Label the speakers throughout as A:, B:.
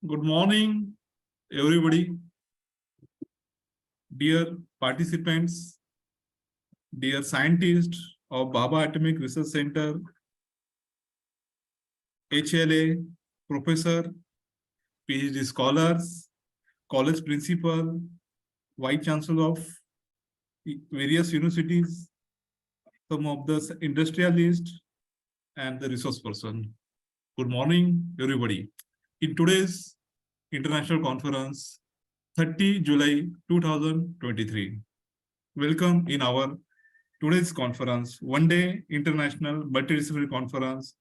A: Good morning, everybody, dear participants, dear scientists of Baba Atomic Research Center, HLA, professor, PhD scholars, college principal, vice chancellor of various universities, some of the industrialists, and the resource person. Good morning, everybody. In today's international conference, 30 July 2023. Welcome in our today's conference, one day international multidisciplinary conference,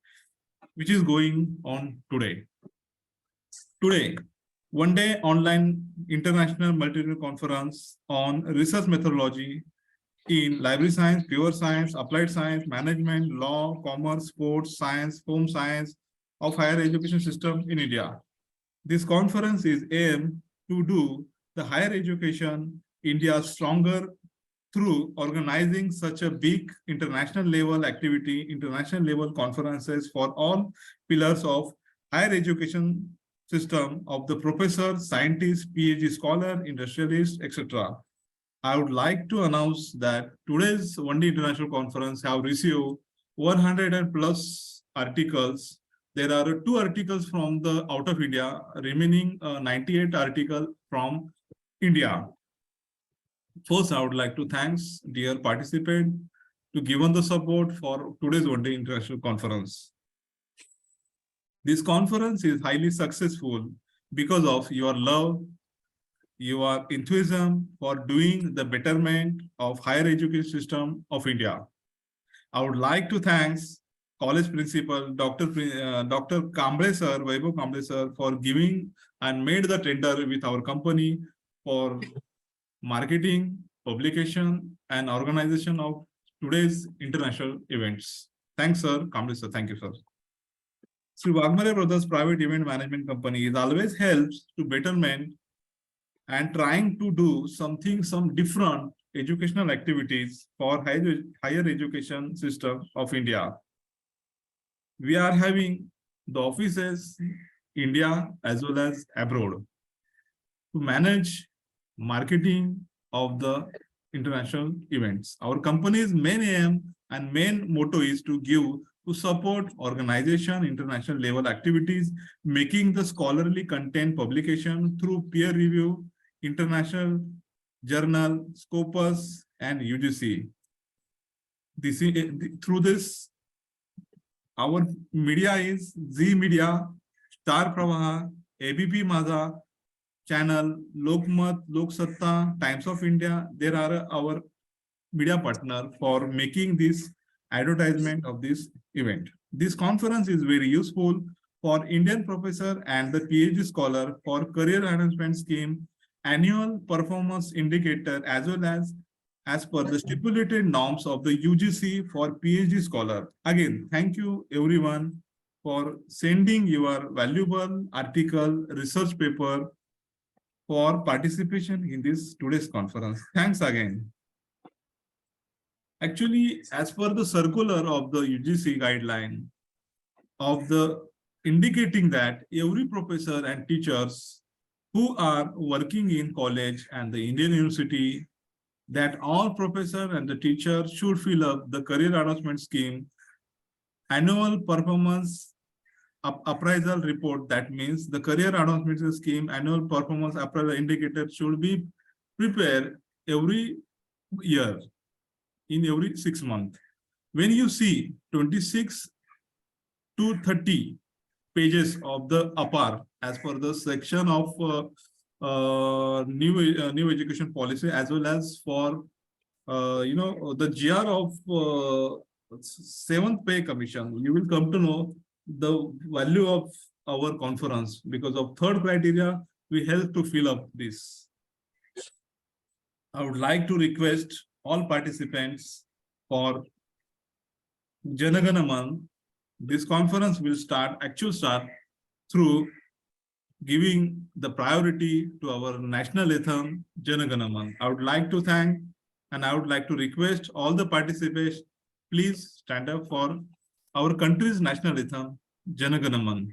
A: which is going on today. Today, one day online international multidisciplinary conference on research methodology in library science, pure science, applied science, management, law, commerce, sports, science, home science of higher education system in India. This conference is aimed to do the higher education India stronger through organizing such a big international level activity, international level conferences for all pillars of higher education system of the professor, scientist, PhD scholar, industrialist, etc. I would like to announce that today's one day international conference have received 100 and plus articles. There are 2 articles from the out of India, remaining 98 article from India. First, I would like to thanks dear participant to given the support for today's one day international conference. This conference is highly successful because of your love, your enthusiasm for doing the betterment of higher education system of India. I would like to thanks college principal Dr. Kamble sir, Vaibhav Kamble sir, for giving and made the tender with our company for marketing, publication, and organization of today's international events. Thanks, sir. Kamble sir. Thank you, sir. Sri Wagmare Brothers Private Event Management Company is always helps to betterment and trying to do some different educational activities for higher education system of India. We are having the offices India as well as abroad to manage marketing of the international events. Our company's main aim and main motto is to support organization international level activities, making the scholarly content publication through peer review, international journal, Scopus, and UGC. Through this, our media is Z Media, Star Pravaha, ABP Maza, channel, Lokmat, Lok Satta, Times of India. There are our media partner for making this advertisement of this event. This conference is very useful for Indian professor and the PhD scholar for career enhancement scheme, annual performance indicator, as well as per the stipulated norms of the UGC for PhD scholar. Again, thank you everyone for sending your valuable article, research paper for participation in this today's conference. Thanks again. Actually, as per the circular of the UGC guideline of the indicating that every professor and teachers who are working in college and the Indian university, that all professor and the teacher should fill up the career advancement scheme, annual performance appraisal report. That means the career advancement scheme annual performance appraisal indicator should be prepared every year, in every 6 months. When you see 26 to 30 pages of the APAR as per the section of new education policy, as well as for the GR of 7th pay commission, you will come to know the value of our conference. Because of 3rd criteria, we help to fill up this. I would like to request all participants for Janaganaman. This conference will start through giving the priority to our national anthem, Janaganaman. I would like to thank and I would like to request all the participants, please stand up for our country's national anthem, Janaganaman.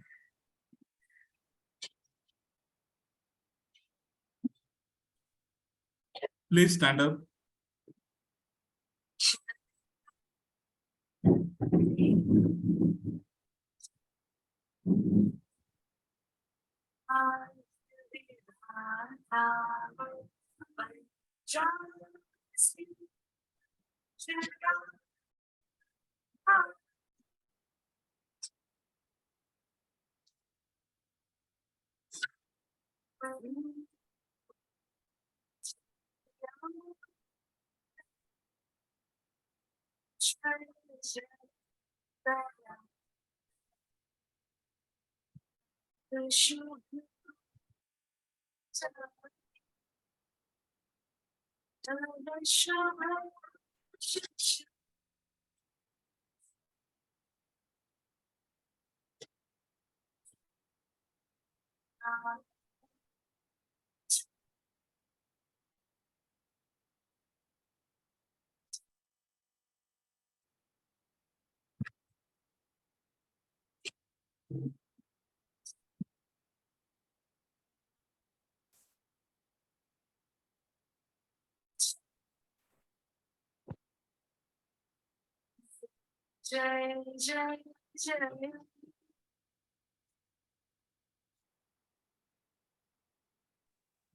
A: Please stand up.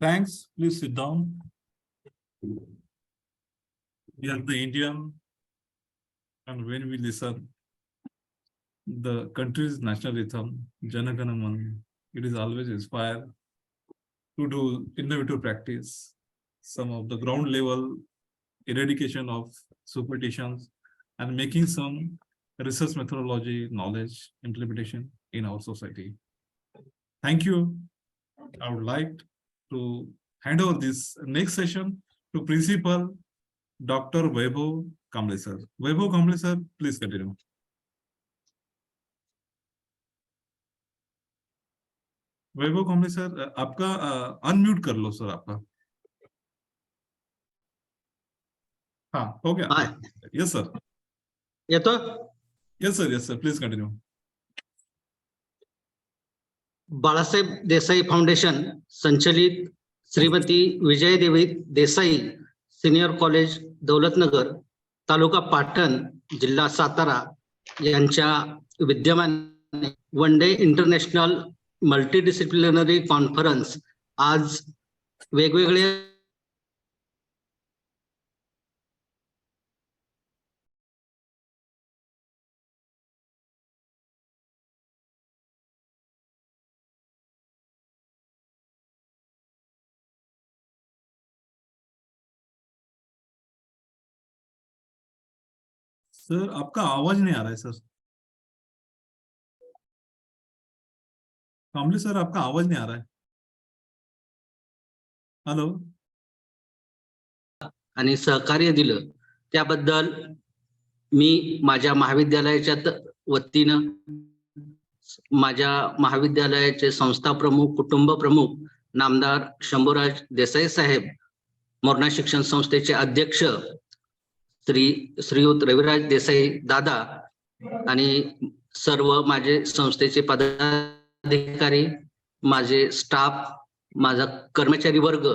A: Thanks. Please sit down. We are the Indian, and when we listen the country's national anthem, Jana Gana Man, it is always inspired to do innovative practice, some of the ground level eradication of superstitions, and making some research methodology, knowledge, implementation in our society. Thank you. I would like to hand over this next session to Principal Dr. Vaibhav Kamble sir. Vaibhav Kamble sir, please continue. Vaibhav Kamble sir, आपका unmute कर लो sir आपका. हाँ, हो गया. Yes sir.
B: येतो?
A: Yes sir, please continue.
B: Balasaheb Desai foundation संचलित Shrimati Vijaydevi Desai senior college Daulatnagar taluka Patan जिल्हा सातारा यांच्या विद्यमाने one day international multidisciplinary conference आज वेगवेगळे
A: सर आपका आवाज नहीं आ रहा है सर. कांबळे सर आपका आवाज नहीं आ रहा है. हॅलो.
B: आणि सहकार्य दिलं त्याबद्दल मी माझ्या महाविद्यालयाच्या वतीनं माझ्या महाविद्यालयाचे संस्था प्रमुख कुटुंब प्रमुख नामदार शंभूराज देसाई साहेब, मोरणा शिक्षण संस्थेचे अध्यक्ष श्रीयुत रविराज देसाई दादा आणि सर्व माझे संस्थेचे पदाधिकारी, माझे स्टाफ, माझा कर्मचारी वर्ग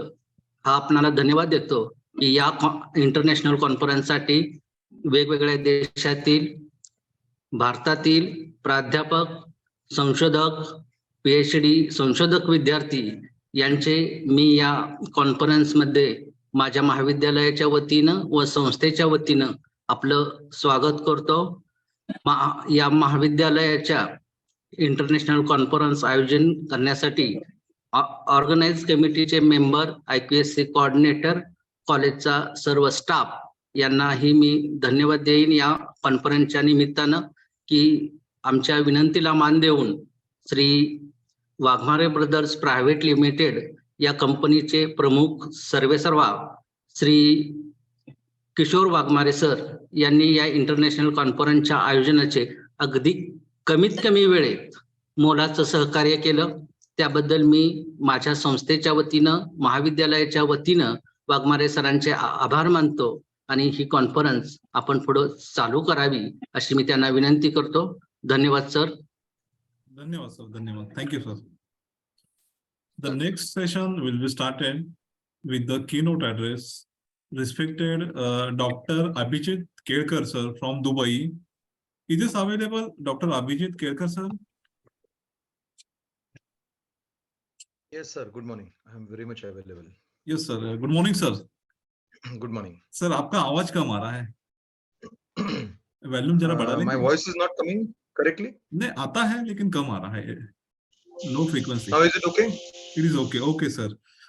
B: हा आपणाला धन्यवाद देतो की या इंटरनॅशनल कॉन्फरन्ससाठी वेगवेगळ्या देशातील, भारतातील प्राध्यापक, संशोधक, PhD संशोधक विद्यार्थी यांचे मी या कॉन्फरन्समध्ये माझ्या महाविद्यालयाच्या वतीनं व संस्थेच्या वतीनं आपलं स्वागत करतो. या महाविद्यालयाच्या इंटरनॅशनल कॉन्फरन्स आयोजन करण्यासाठी ऑर्गनाइज कमिटीचे मेंबर, IQSC कोऑर्डिनेटर, कॉलेजचा सर्व स्टाफ यांनाही मी धन्यवाद देईन या कॉन्फरन्सच्या निमित्तानं की आमच्या विनंतीला मान देऊन Shri Waghmare brothers private limited या कंपनीचे प्रमुख सर्वेसर्वा श्री किशोर वाघमारे सर यांनी या इंटरनॅशनल कॉन्फरन्सच्या आयोजनाचे अगदी कमीत कमी वेळेत मोलाचं सहकार्य केलं. त्याबद्दल मी माझ्या संस्थेच्या वतीनं, महाविद्यालयाच्या वतीनं वाघमारे सरांचे आभार मानतो आणि ही कॉन्फरन्स आपण पुढे चालू करावी अशी मी त्यांना विनंती करतो. धन्यवाद सर.
A: धन्यवाद सर. धन्यवाद. Thank you sir. The next session will be started with the keynote address respected Dr. Abhijit Kelkar sir from Dubai. Is this available, Dr. Abhijit Kelkar sir?
C: Yes, sir. Good morning. I am very much available.
A: Yes sir. Good morning sir.
C: Good morning.
A: Sir आपका आवाज कम आ रहा है, volume जरा बढ़ा
C: My
A: लेंगे?
C: voice is not coming correctly.
A: नहीं आता है लेकिन कम आ रहा है, low frequency.
C: Now is it okay?
A: It is okay. Okay, sir.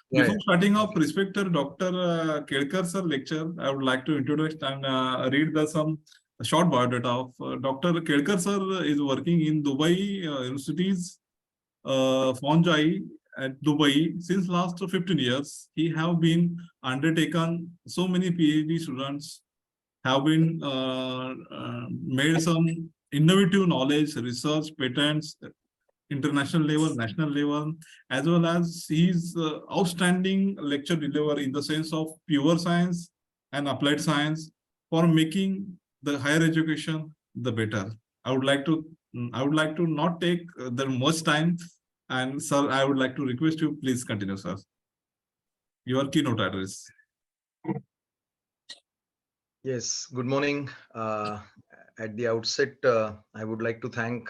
C: Yeah,
A: Before
C: yeah.
A: starting off,
C: Okay.
A: respected Dr. Kelkar sir lecture, I would like to introduce and read some short biodata of Dr. Kelkar sir is working in Dubai Universities, Fonjai at Dubai since last 15 years. He have been undertaken so many PhD students have been made some innovative knowledge, research, patents, international level, national level, as well as his outstanding lecture delivery in the sense of pure science and applied science for making the higher education the better. I would like to not take that much time, and sir, I would like to request you please continue, sir. Your keynote address.
C: Yes. Good morning. At the outset, I would like to thank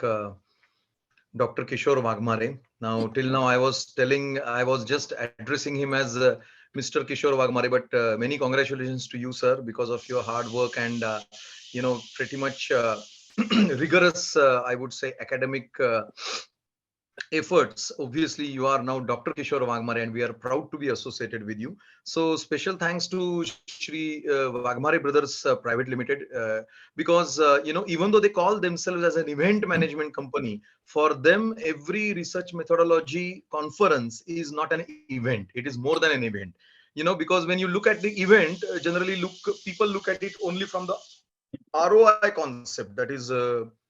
C: Dr. Kishore Wagmare. Now, till now, I was just addressing him as Mr. Kishore Wagmare, but many congratulations to you, sir, because of your hard work and pretty much rigorous, I would say, academic efforts. Obviously, you are now Dr. Kishore Wagmare, and we are proud to be associated with you. So, special thanks to Shri Wagmare Brothers Private Limited, because even though they call themselves as an event management company, for them every research methodology conference is not an event; it is more than an event. Because when you look at the event, generally people look at it only from the ROI concept, that is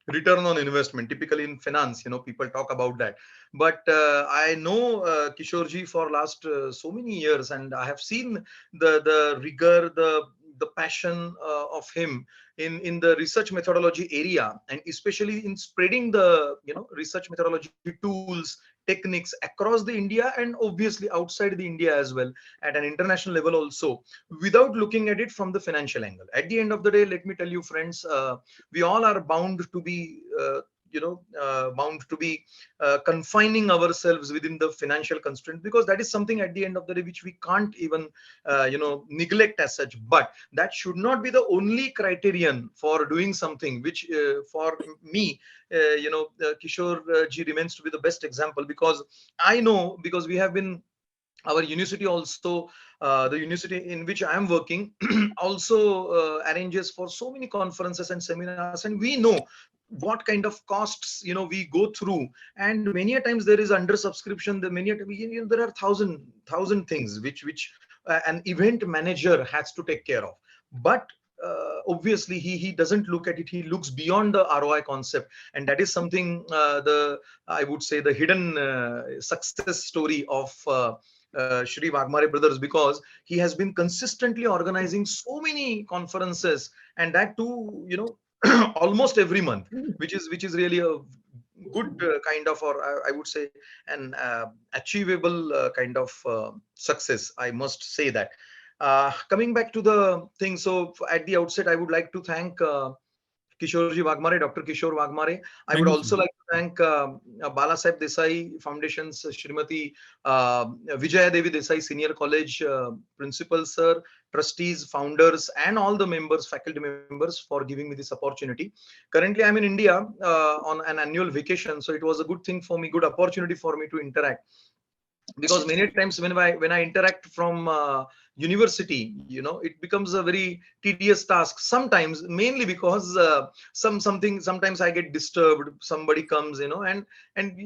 C: return on investment. Typically in finance, people talk about that. But I know Kishorji for last so many years, and I have seen the rigor, the passion of him in the research methodology area, and especially in spreading the research methodology tools, techniques across the India, and obviously outside the India as well, at an international level also, without looking at it from the financial angle. At the end of the day, let me tell you, friends, we all are bound to be confining ourselves within the financial constraint, because that is something at the end of the day which we can't even neglect as such. But that should not be the only criterion for doing something, which for me, Kishore ji remains to be the best example, because I know, because we have been, our university also, the university in which I am working also arranges for so many conferences and seminars, and we know what kind of costs we go through, and many a times there is under subscription. There are thousand things which an event manager has to take care of. But obviously he doesn't look at it, he looks beyond the ROI concept, and that is something, the I would say, the hidden success story of Shri Wagmare Brothers, because he has been consistently organizing so many conferences, and that too, almost every month, which is really a good kind of, or I would say, an achievable kind of success. I must say that. Coming back to the thing, so at the outset, I would like to thank Kishorji Wagmare, Dr. Kishore Wagmare. I would
A: Thank you, sir.
C: also like to thank Balasaheb Desai Foundation's Srimati Vijayadevi Desai Senior College Principal Sir, trustees, founders, and all the members, faculty members, for giving me this opportunity. Currently, I'm in India on an annual vacation, so it was a good thing for me, good opportunity for me to interact, because many times when I interact from university, it becomes a very tedious task sometimes, mainly because sometimes I get disturbed, somebody comes, and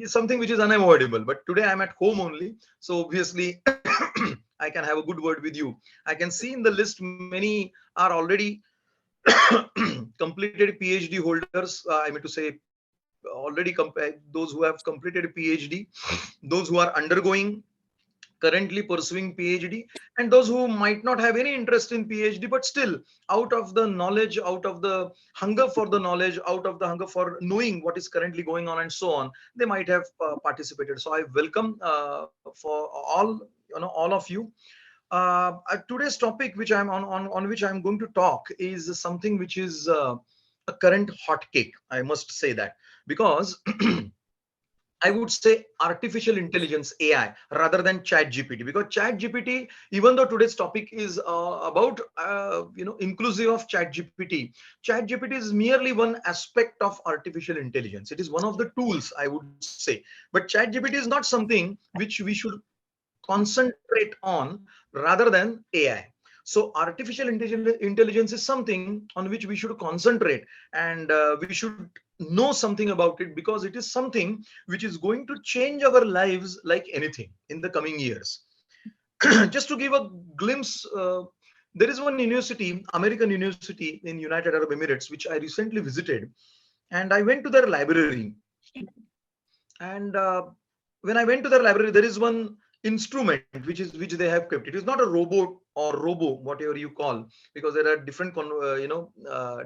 C: something which is unavoidable. But today I'm at home only, so obviously I can have a good word with you. I can see in the list many are already completed PhD holders. I mean to say, those who have completed PhD, those who are undergoing, currently pursuing PhD, and those who might not have any interest in PhD, but still, out of the knowledge, out of the hunger for the knowledge, out of the hunger for knowing what is currently going on, and so on, they might have participated. So I welcome for all of you. Today's topic, which I'm on which I'm going to talk, is something which is a current hot cake. I must say that, because I would say artificial intelligence, AI, rather than Chat GPT, because Chat GPT, even though today's topic is about inclusive of Chat GPT is merely one aspect of artificial intelligence. It is one of the tools, I would say, but Chat GPT is not something which we should concentrate on rather than AI. So artificial intelligence is something on which we should concentrate, and we should know something about it, because it is something which is going to change our lives like anything in the coming years. Just to give a glimpse, there is one university, American university in United Arab Emirates, which I recently visited, and I went to their library. And when I went to their library, there is one instrument which they have kept. It is not a robot or robo, whatever you call, because there are different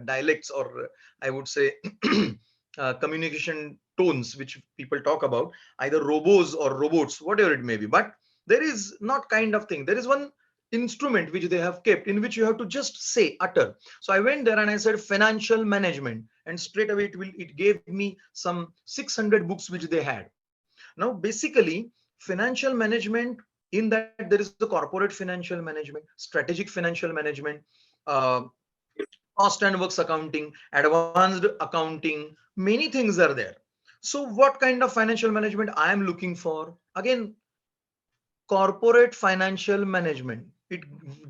C: dialects, or I would say communication tones which people talk about, either robos or robots, whatever it may be. But there is not kind of thing. There is one instrument which they have kept, in which you have to just say, utter. So I went there and I said financial management, and straight away it gave me some 600 books which they had. Now basically, financial management, in that there is the corporate financial management, strategic financial management, uh, cost and works accounting, advanced accounting, many things are there. So what kind of financial management I am looking for? Again, corporate financial management. It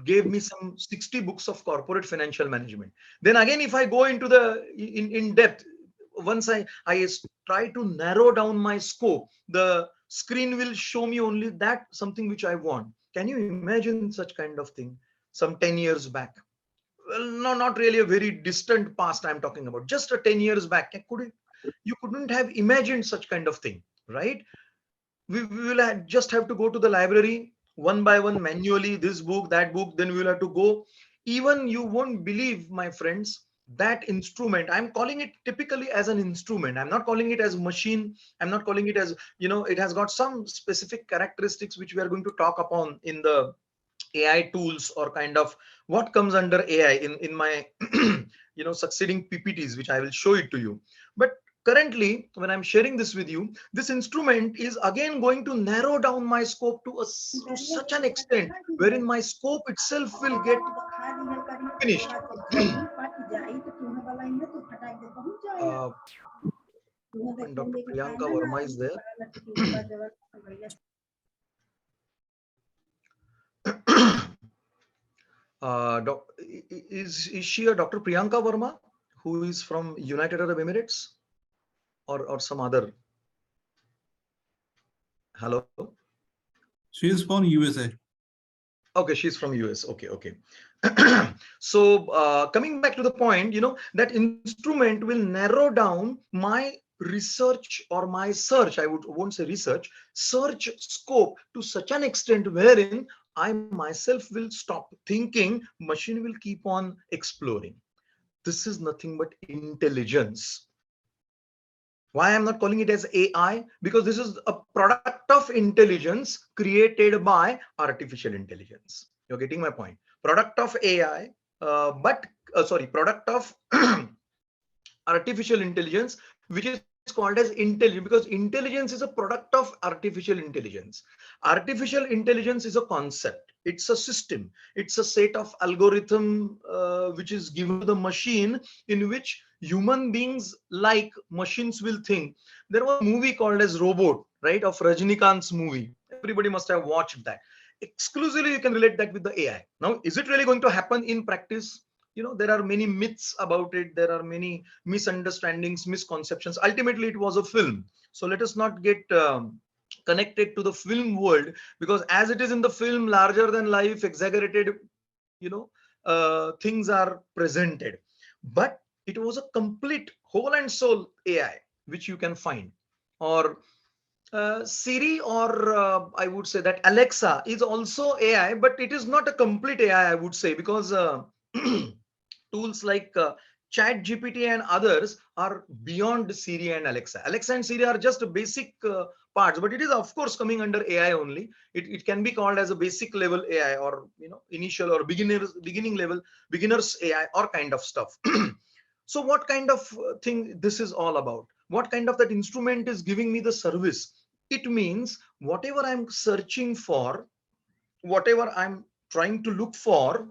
C: gave me some 60 books of corporate financial management. Then again, if I go into the in depth, once I try to narrow down my scope, the screen will show me only that something which I want. Can you imagine such kind of thing some 10 years back? Well, no, not really a very distant past I'm talking about, just a 10 years back. You couldn't have imagined such kind of thing, right? We will just have to go to the library one by one manually, this book, that book, then we will have to go. Even you won't believe, my friends, that instrument, I'm calling it typically as an instrument, I'm not calling it as machine, I'm not calling it as, it has got some specific characteristics which we are going to talk upon in the AI tools, or kind of what comes under AI in my succeeding PPTs, which I will show it to you. But currently, when I'm sharing this with you, this instrument is again going to narrow down my scope to such an extent wherein my scope itself will get finished. uh, and Dr. Priyanka Verma is there. Is she a Dr. Priyanka Verma, who is from United Arab Emirates, or some other? Hello.
A: She is from USA.
C: Okay, she's from US. Okay. So coming back to the point, that instrument will narrow down my research, or my search, won't say research, search scope to such an extent wherein I myself will stop thinking, machine will keep on exploring. This is nothing but intelligence. Why I'm not calling it as AI? Because this is a product of intelligence created by artificial intelligence. You're getting my point. Product of AI, product of artificial intelligence, which is called as intelligence, because intelligence is a product of artificial intelligence. Artificial intelligence is a concept. It's a system. It's a set of algorithm which is given to the machine, in which human beings, like machines, will think. There was a movie called as Robot, right, of Rajnikant's movie. Everybody must have watched that. Exclusively, you can relate that with the AI. Now, is it really going to happen in practice? There are many myths about it. There are many misunderstandings, misconceptions. Ultimately, it was a film. So let us not get connected to the film world, because as it is in the film, larger than life, exaggerated, things are presented. But it was a complete whole and soul AI, which you can find. Or Siri, or I would say that Alexa is also AI, but it is not a complete AI, I would say, because tools like Chat GPT and others are beyond Siri and Alexa. Alexa and Siri are just basic parts, but it is of course coming under AI only. It can be called as a basic level AI, or initial or beginning level beginners AI, or kind of stuff. So what kind of thing this is all about? What kind of that instrument is giving me the service? It means whatever I'm searching for, whatever I'm trying to look for,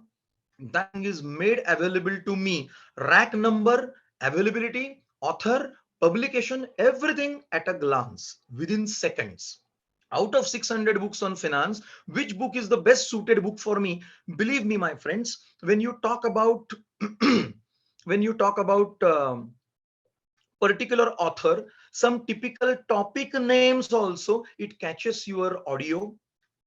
C: that thing is made available to me. Rack number, availability, author, publication, everything at a glance within seconds. Out of 600 books on finance, which book is the best suited book for me? Believe me, my friends, when you talk about when you talk about particular author, some typical topic names also, it catches your audio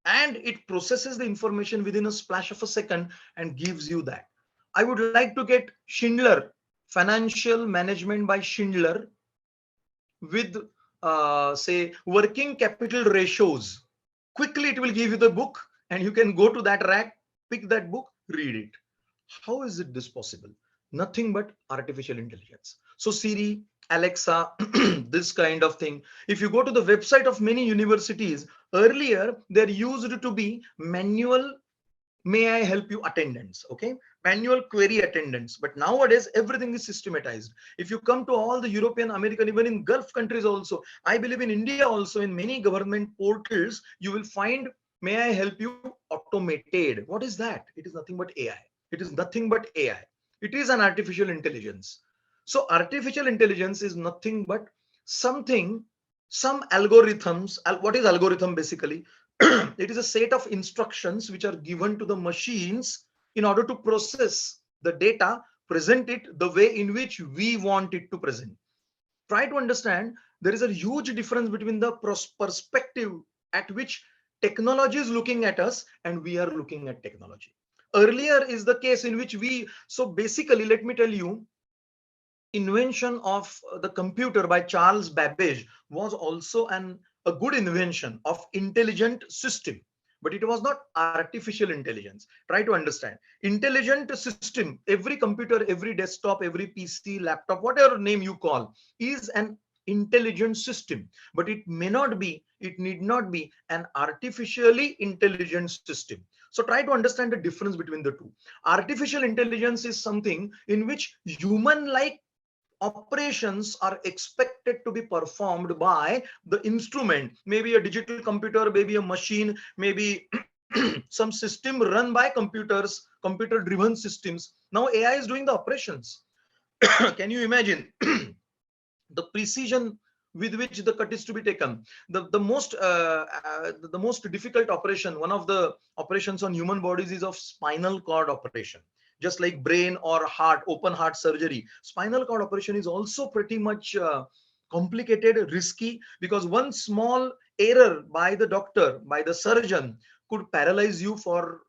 C: and it processes the information within a splash of a second and gives you that. I would like to get Schindler, Financial Management by Schindler, with say working capital ratios. Quickly it will give you the book, and you can go to that rack, pick that book, read it. How is it this possible? Nothing but artificial intelligence. So Siri, Alexa, this kind of thing. If you go to the website of many universities, earlier there used to be manual may I help you attendance, okay, manual query attendance, but nowadays everything is systematized. If you come to all the European, American, even in Gulf countries also, I believe in India also, in many government portals you will find may I help you automated. What is that? It is nothing but AI. It is nothing but AI. It is an artificial intelligence. So artificial intelligence is nothing but something, some algorithms. What is algorithm basically? It is a set of instructions which are given to the machines in order to process the data, present it the way in which we want it to present. Try to understand, there is a huge difference between the perspective at which technology is looking at us and we are looking at technology. Earlier is the case in which so basically, let me tell you, invention of the computer by Charles Babbage was also a good invention of intelligent system, but it was not artificial intelligence. Try to understand, intelligent system, every computer, every desktop, every PC, laptop, whatever name you call, is an intelligent system, but it may not be, it need not be an artificially intelligent system. So try to understand the difference between the two. Artificial intelligence is something in which human like operations are expected to be performed by the instrument, maybe a digital computer, maybe a machine, maybe some system run by computers, computer driven systems. Now AI is doing the operations. Can you imagine the precision with which the cut is to be taken? The most difficult operation, one of the operations on human bodies, is of spinal cord operation. Just like brain or heart, open heart surgery, spinal cord operation is also pretty much complicated, risky, because one small error by the doctor, by the surgeon, could paralyze you for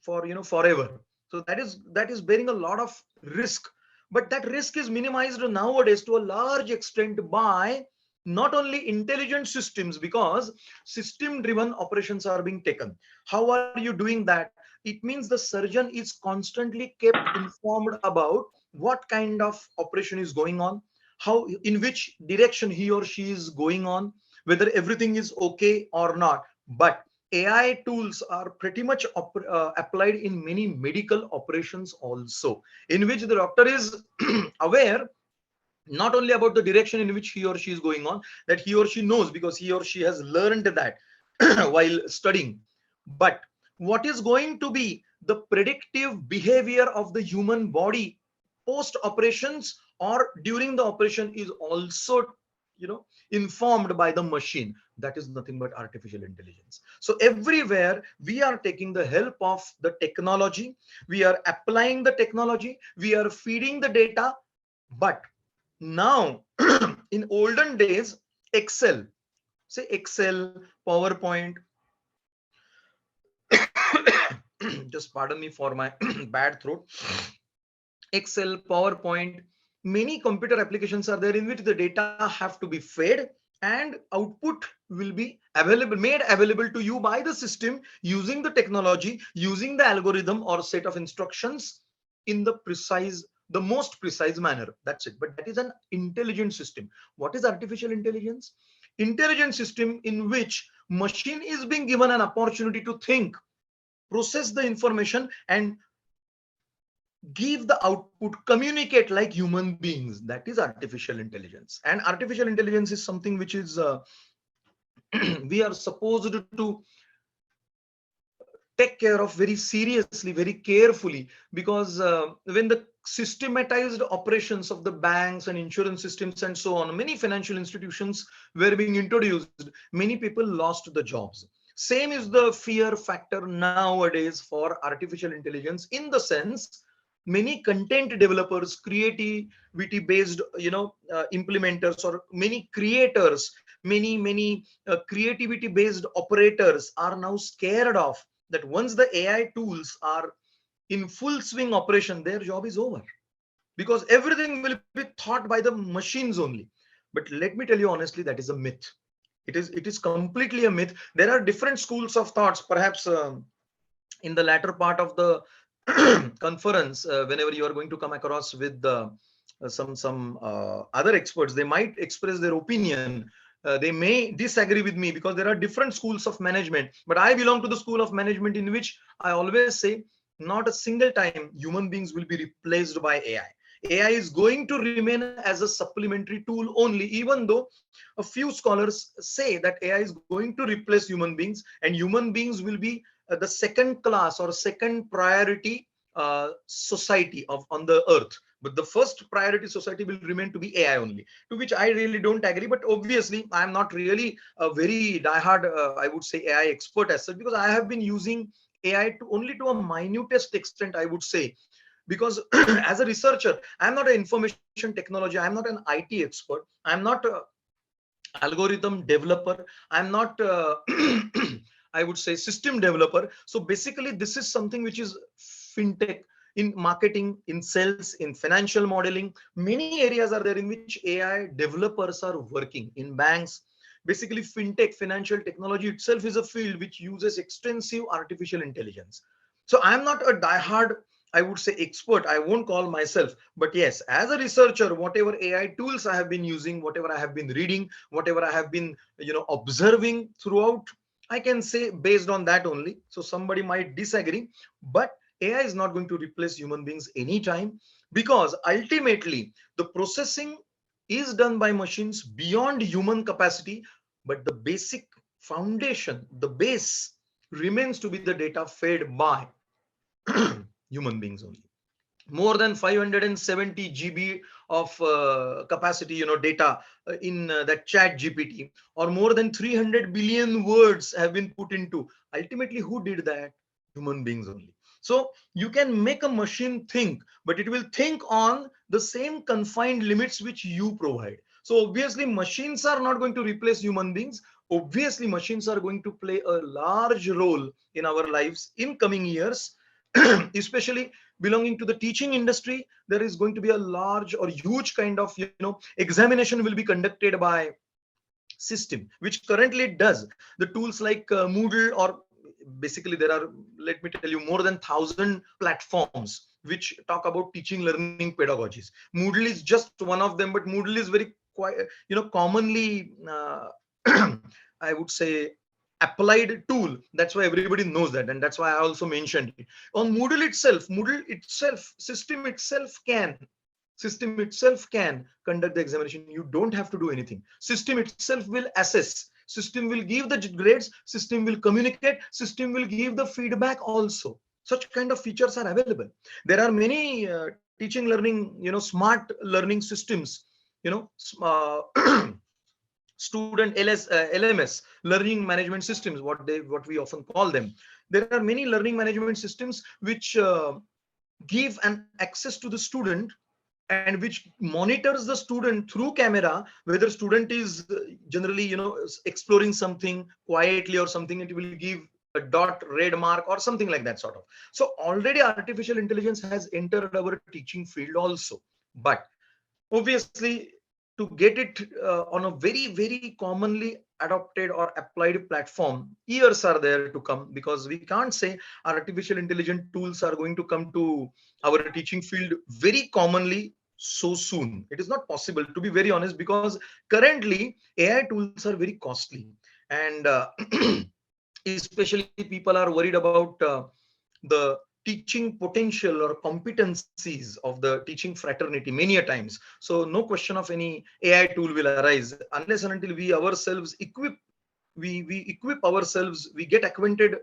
C: forever. So that is bearing a lot of risk, but that risk is minimized nowadays to a large extent by not only intelligent systems, because system driven operations are being taken. How are you doing that? It means the surgeon is constantly kept informed about what kind of operation is going on, how, in which direction he or she is going on, whether everything is okay or not. But AI tools are pretty much applied in many medical operations also, in which the doctor is aware not only about the direction in which he or she is going on, that he or she knows because he or she has learned that while studying, but what is going to be the predictive behavior of the human body post operations or during the operation is also informed by the machine. That is nothing but artificial intelligence. So everywhere we are taking the help of the technology, we are applying the technology, we are feeding the data. But now in olden days, Excel, say Excel, PowerPoint, just pardon me for my bad throat. Excel, PowerPoint, many computer applications are there in which the data have to be fed and output will be available, made available to you by the system using the technology, using the algorithm or set of instructions in the precise the most precise manner. That's it. But that is an intelligent system. What is artificial intelligence? Intelligent system in which machine is being given an opportunity to think, process the information, and give the output, communicate like human beings. That is artificial intelligence. And artificial intelligence is something which is we are supposed to take care of very seriously, very carefully, because when the systematized operations of the banks and insurance systems and so on, many financial institutions were being introduced, many people lost the jobs. Same is the fear factor nowadays for artificial intelligence, in the sense many content developers, creativity based implementers, or many creators, many creativity based operators are now scared of that once the AI tools are in full swing operation, their job is over, because everything will be thought by the machines only. But let me tell you honestly, that is a myth. It is completely a myth. There are different schools of thoughts. Perhaps in the latter part of the conference, whenever you are going to come across with some other experts, they might express their opinion. They may disagree with me, because there are different schools of management, but I belong to the school of management in which I always say not a single time human beings will be replaced by AI. AI is going to remain as a supplementary tool only, even though a few scholars say that AI is going to replace human beings, and human beings will be the second class or second priority society on the earth. But the first priority society will remain to be AI only, to which I really don't agree. But obviously I am not really a very diehard I would say AI expert as such, because I have been using AI to only to a minutest extent, I would say. Because as a researcher, I'm not an information technology, I'm not an IT expert, I'm not a algorithm developer, I'm not I would say system developer. So basically this is something which is fintech, in marketing, in sales, in financial modeling. Many areas are there in which AI developers are working. In banks, basically fintech, financial technology itself is a field which uses extensive artificial intelligence. So I'm not a diehard, I would say, expert. I won't call myself, but yes, as a researcher, whatever AI tools I have been using, whatever I have been reading, whatever I have been observing throughout, I can say based on that only. So somebody might disagree, but AI is not going to replace human beings anytime, because ultimately the processing is done by machines beyond human capacity, but the basic foundation, the base, remains to be the data fed by human beings only. More than 570 GB of capacity, data in that chat GPT, or more than 300 billion words have been put into. Ultimately, who did that? Human beings only. So you can make a machine think, but it will think on the same confined limits which you provide. So obviously machines are not going to replace human beings. Obviously machines are going to play a large role in our lives in coming years. Especially belonging to the teaching industry, there is going to be a large or huge kind of examination will be conducted by system, which currently it does. The tools like Moodle, or basically there are, let me tell you, more than 1,000 platforms which talk about teaching learning pedagogies. Moodle is just one of them, but Moodle is very quite commonly I would say applied tool. That's why everybody knows that, and that's why I also mentioned it. On Moodle itself, system itself can conduct the examination. You don't have to do anything. System itself will assess, system will give the grades, system will communicate, system will give the feedback also. Such kind of features are available. There are many teaching learning, smart learning systems, you know student LMS, learning management systems, what we often call them. There are many learning management systems which give an access to the student, and which monitors the student through camera, whether student is generally exploring something quietly or something. It will give a dot red mark or something like that sort of. So already artificial intelligence has entered our teaching field also. But obviously to get it on a very commonly adopted or applied platform, years are there to come, because we can't say artificial intelligence tools are going to come to our teaching field very commonly so soon. It is not possible, to be very honest, because currently AI tools are very costly, and especially people are worried about the teaching potential or competencies of the teaching fraternity many a times. So no question of any AI tool will arise unless and until we ourselves we equip ourselves, we get acquainted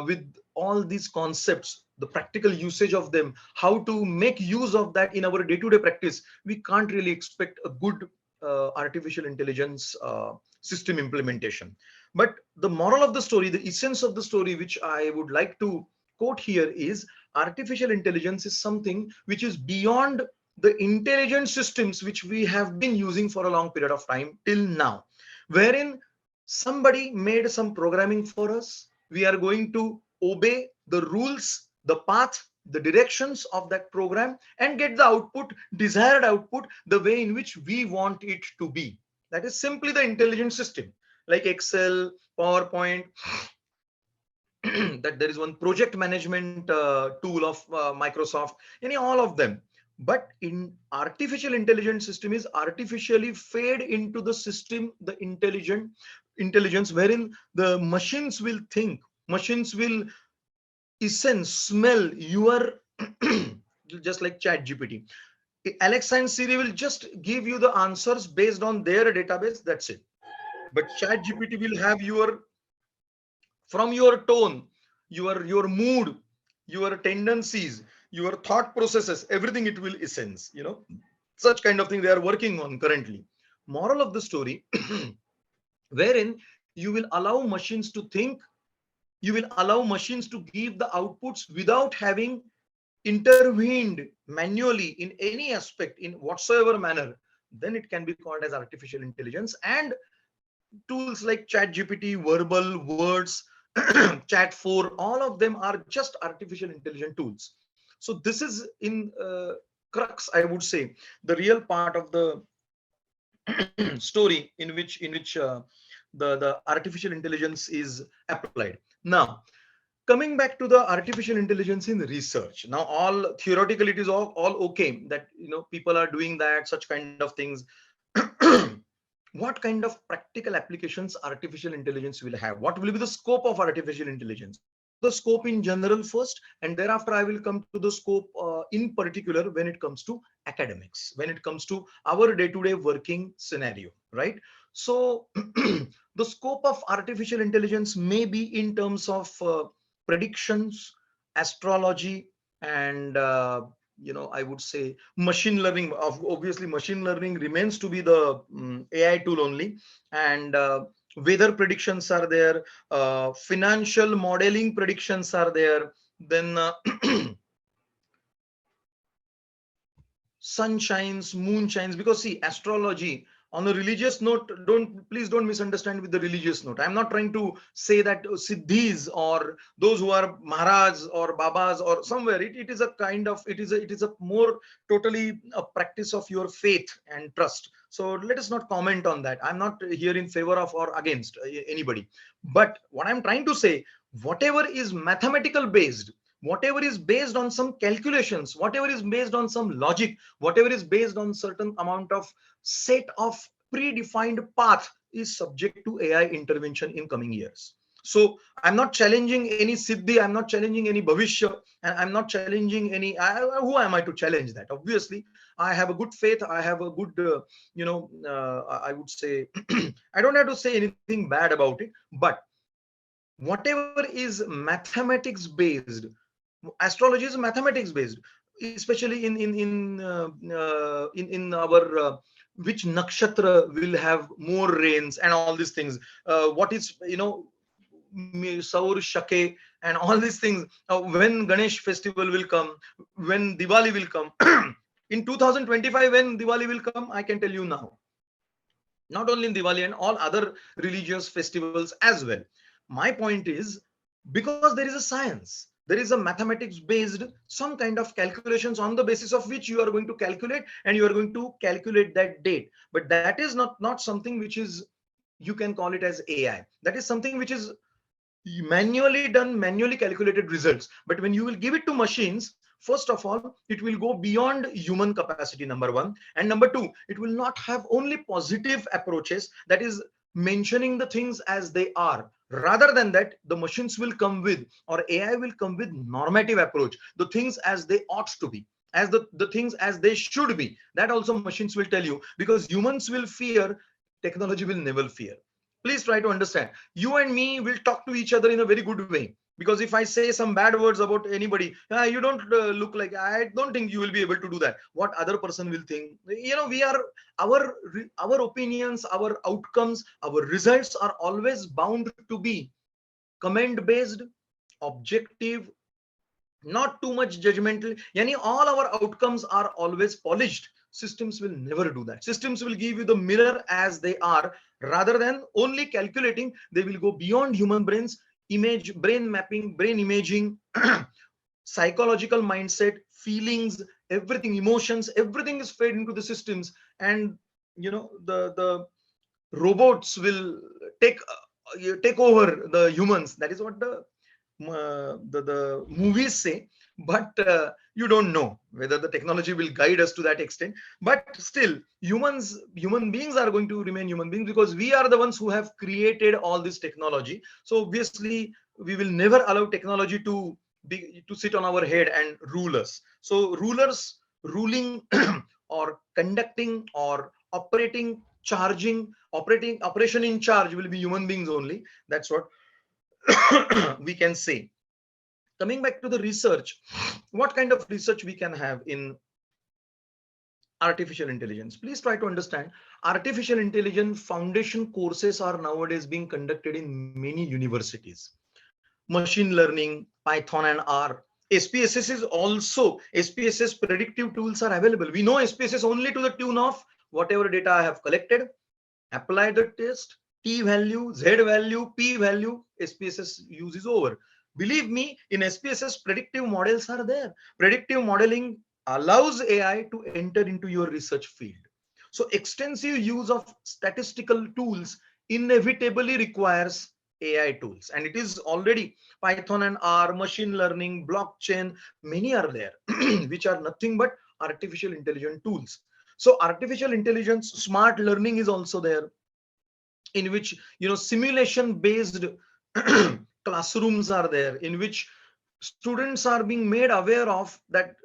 C: with all these concepts, the practical usage of them, how to make use of that in our day-to-day practice. We can't really expect a good artificial intelligence system implementation. But the moral of the story, the essence of the story, which I would like to quote here is, artificial intelligence is something which is beyond the intelligent systems which we have been using for a long period of time till now, wherein somebody made some programming for us. We are going to obey the rules, the path, the directions of that program, and get the output, desired output, the way in which we want it to be. That is simply the intelligent system, like Excel, PowerPoint, that there is one project management tool of Microsoft, any all of them. But in artificial intelligence system is artificially fed into the system, the intelligence, wherein the machines will think, machines will essence, smell your just like Chat GPT. Alexa and Siri will just give you the answers based on their database. That's it. But Chat GPT will have your, from your tone, your mood, your tendencies, your thought processes, everything it will essence, such kind of thing they are working on currently. Moral of the story, wherein you will allow machines to think, you will allow machines to give the outputs without having intervened manually in any aspect in whatsoever manner, then it can be called as artificial intelligence. And tools like Chat GPT, verbal words, Chat 4, all of them are just artificial intelligence tools. So this is in crux, I would say, the real part of the story in which the artificial intelligence is applied. Now, coming back to the artificial intelligence in research, now all theoretically it is all okay that people are doing that, such kind of things. What kind of practical applications artificial intelligence will have? What will be the scope of artificial intelligence? The scope in general first, and thereafter I will come to the scope in particular when it comes to academics, when it comes to our day-to-day working scenario, right? So the scope of artificial intelligence may be in terms of predictions, astrology, and I would say machine learning. Obviously machine learning remains to be the AI tool only, and weather predictions are there, financial modeling predictions are there, then sun shines, moon shines. Because see, astrology on a religious note, please don't misunderstand with the religious note. I'm not trying to say that siddhis or those who are maharaj or babas or somewhere, it is a kind of, it is a more totally a practice of your faith and trust. So let us not comment on that. I'm not here in favor of or against anybody. But what I'm trying to say, whatever is mathematical based, whatever is based on some calculations, whatever is based on some logic, whatever is based on certain amount of set of predefined path, is subject to AI intervention in coming years. So I'm not challenging any siddhi, I'm not challenging any bhavishya, and I'm not challenging any who am I to challenge that? Obviously I have a good faith, I have a good I would say I don't have to say anything bad about it. But whatever is mathematics based, astrology is mathematics based, especially in our which nakshatra will have more rains and all these things, what is saur shake and all these things, when Ganesh festival will come, when Diwali will come. In 2025 when Diwali will come, I can tell you now, not only in Diwali and all other religious festivals as well. My point is, because there is a science, There is a mathematics based some kind of calculations on the basis of which you are going to calculate, and you are going to calculate that date. But that is not something which is, you can call it as AI. That is something which is manually done, manually calculated results. But when you will give it to machines, first of all, it will go beyond human capacity, number one. And number two, it will not have only positive approaches, that is mentioning the things as they are. Rather than that, the machines will come with, or AI will come with normative approach, the things as they ought to be, as the things as they should be. That also machines will tell you, because humans will fear, technology will never fear. Please try to understand. You and me will talk to each other in a very good way, because if I say some bad words about anybody, you don't look like, I don't think you will be able to do that. What other person will think, we are, our opinions, our outcomes, our results are always bound to be comment based, objective, not too much judgmental. Yani all our outcomes are always polished. Systems will never do that. Systems will give you the mirror as they are, rather than only calculating. They will go beyond human brains, image, brain mapping, brain imaging, psychological mindset, feelings, everything, emotions, everything is fed into the systems. And the robots will take over the humans. That is what the movies say. But you don't know whether the technology will guide us to that extent. But still, human beings are going to remain human beings, because we are the ones who have created all this technology. So obviously we will never allow technology to sit on our head and rule us. So rulers ruling or conducting or operating, charging, operation in charge will be human beings only. That's what we can say. Coming back to the research, what kind of research we can have in artificial intelligence? Please try to understand. Artificial intelligence foundation courses are nowadays being conducted in many universities. Machine learning, Python and R. SPSS is also, SPSS predictive tools are available. We know SPSS only to the tune of whatever data I have collected, apply the test, t value, z value, p value, SPSS use is over. Believe me, in SPSS, predictive models are there. Predictive modeling allows AI to enter into your research field. So extensive use of statistical tools inevitably requires AI tools, and it is already Python and R, machine learning, blockchain, many are there, which are nothing but artificial intelligence tools. So artificial intelligence, smart learning is also there, in which simulation based classrooms are there, in which students are being made aware of that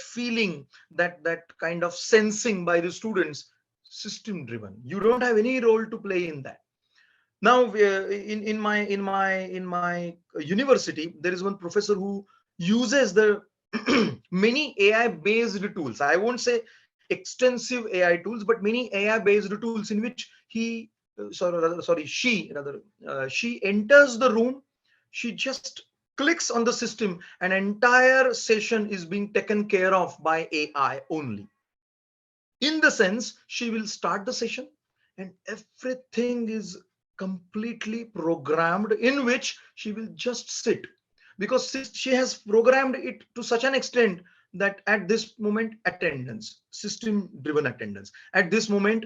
C: feeling, that kind of sensing by the students. System driven, you don't have any role to play in that. Now in my university, there is one professor who uses the many AI based tools. I won't say extensive AI tools, but many AI based tools, in which she enters the room, she just clicks on the system, an entire session is being taken care of by AI only. In the sense, she will start the session and everything is completely programmed, in which she will just sit, because she has programmed it to such an extent that at this moment, attendance, system driven attendance, at this moment,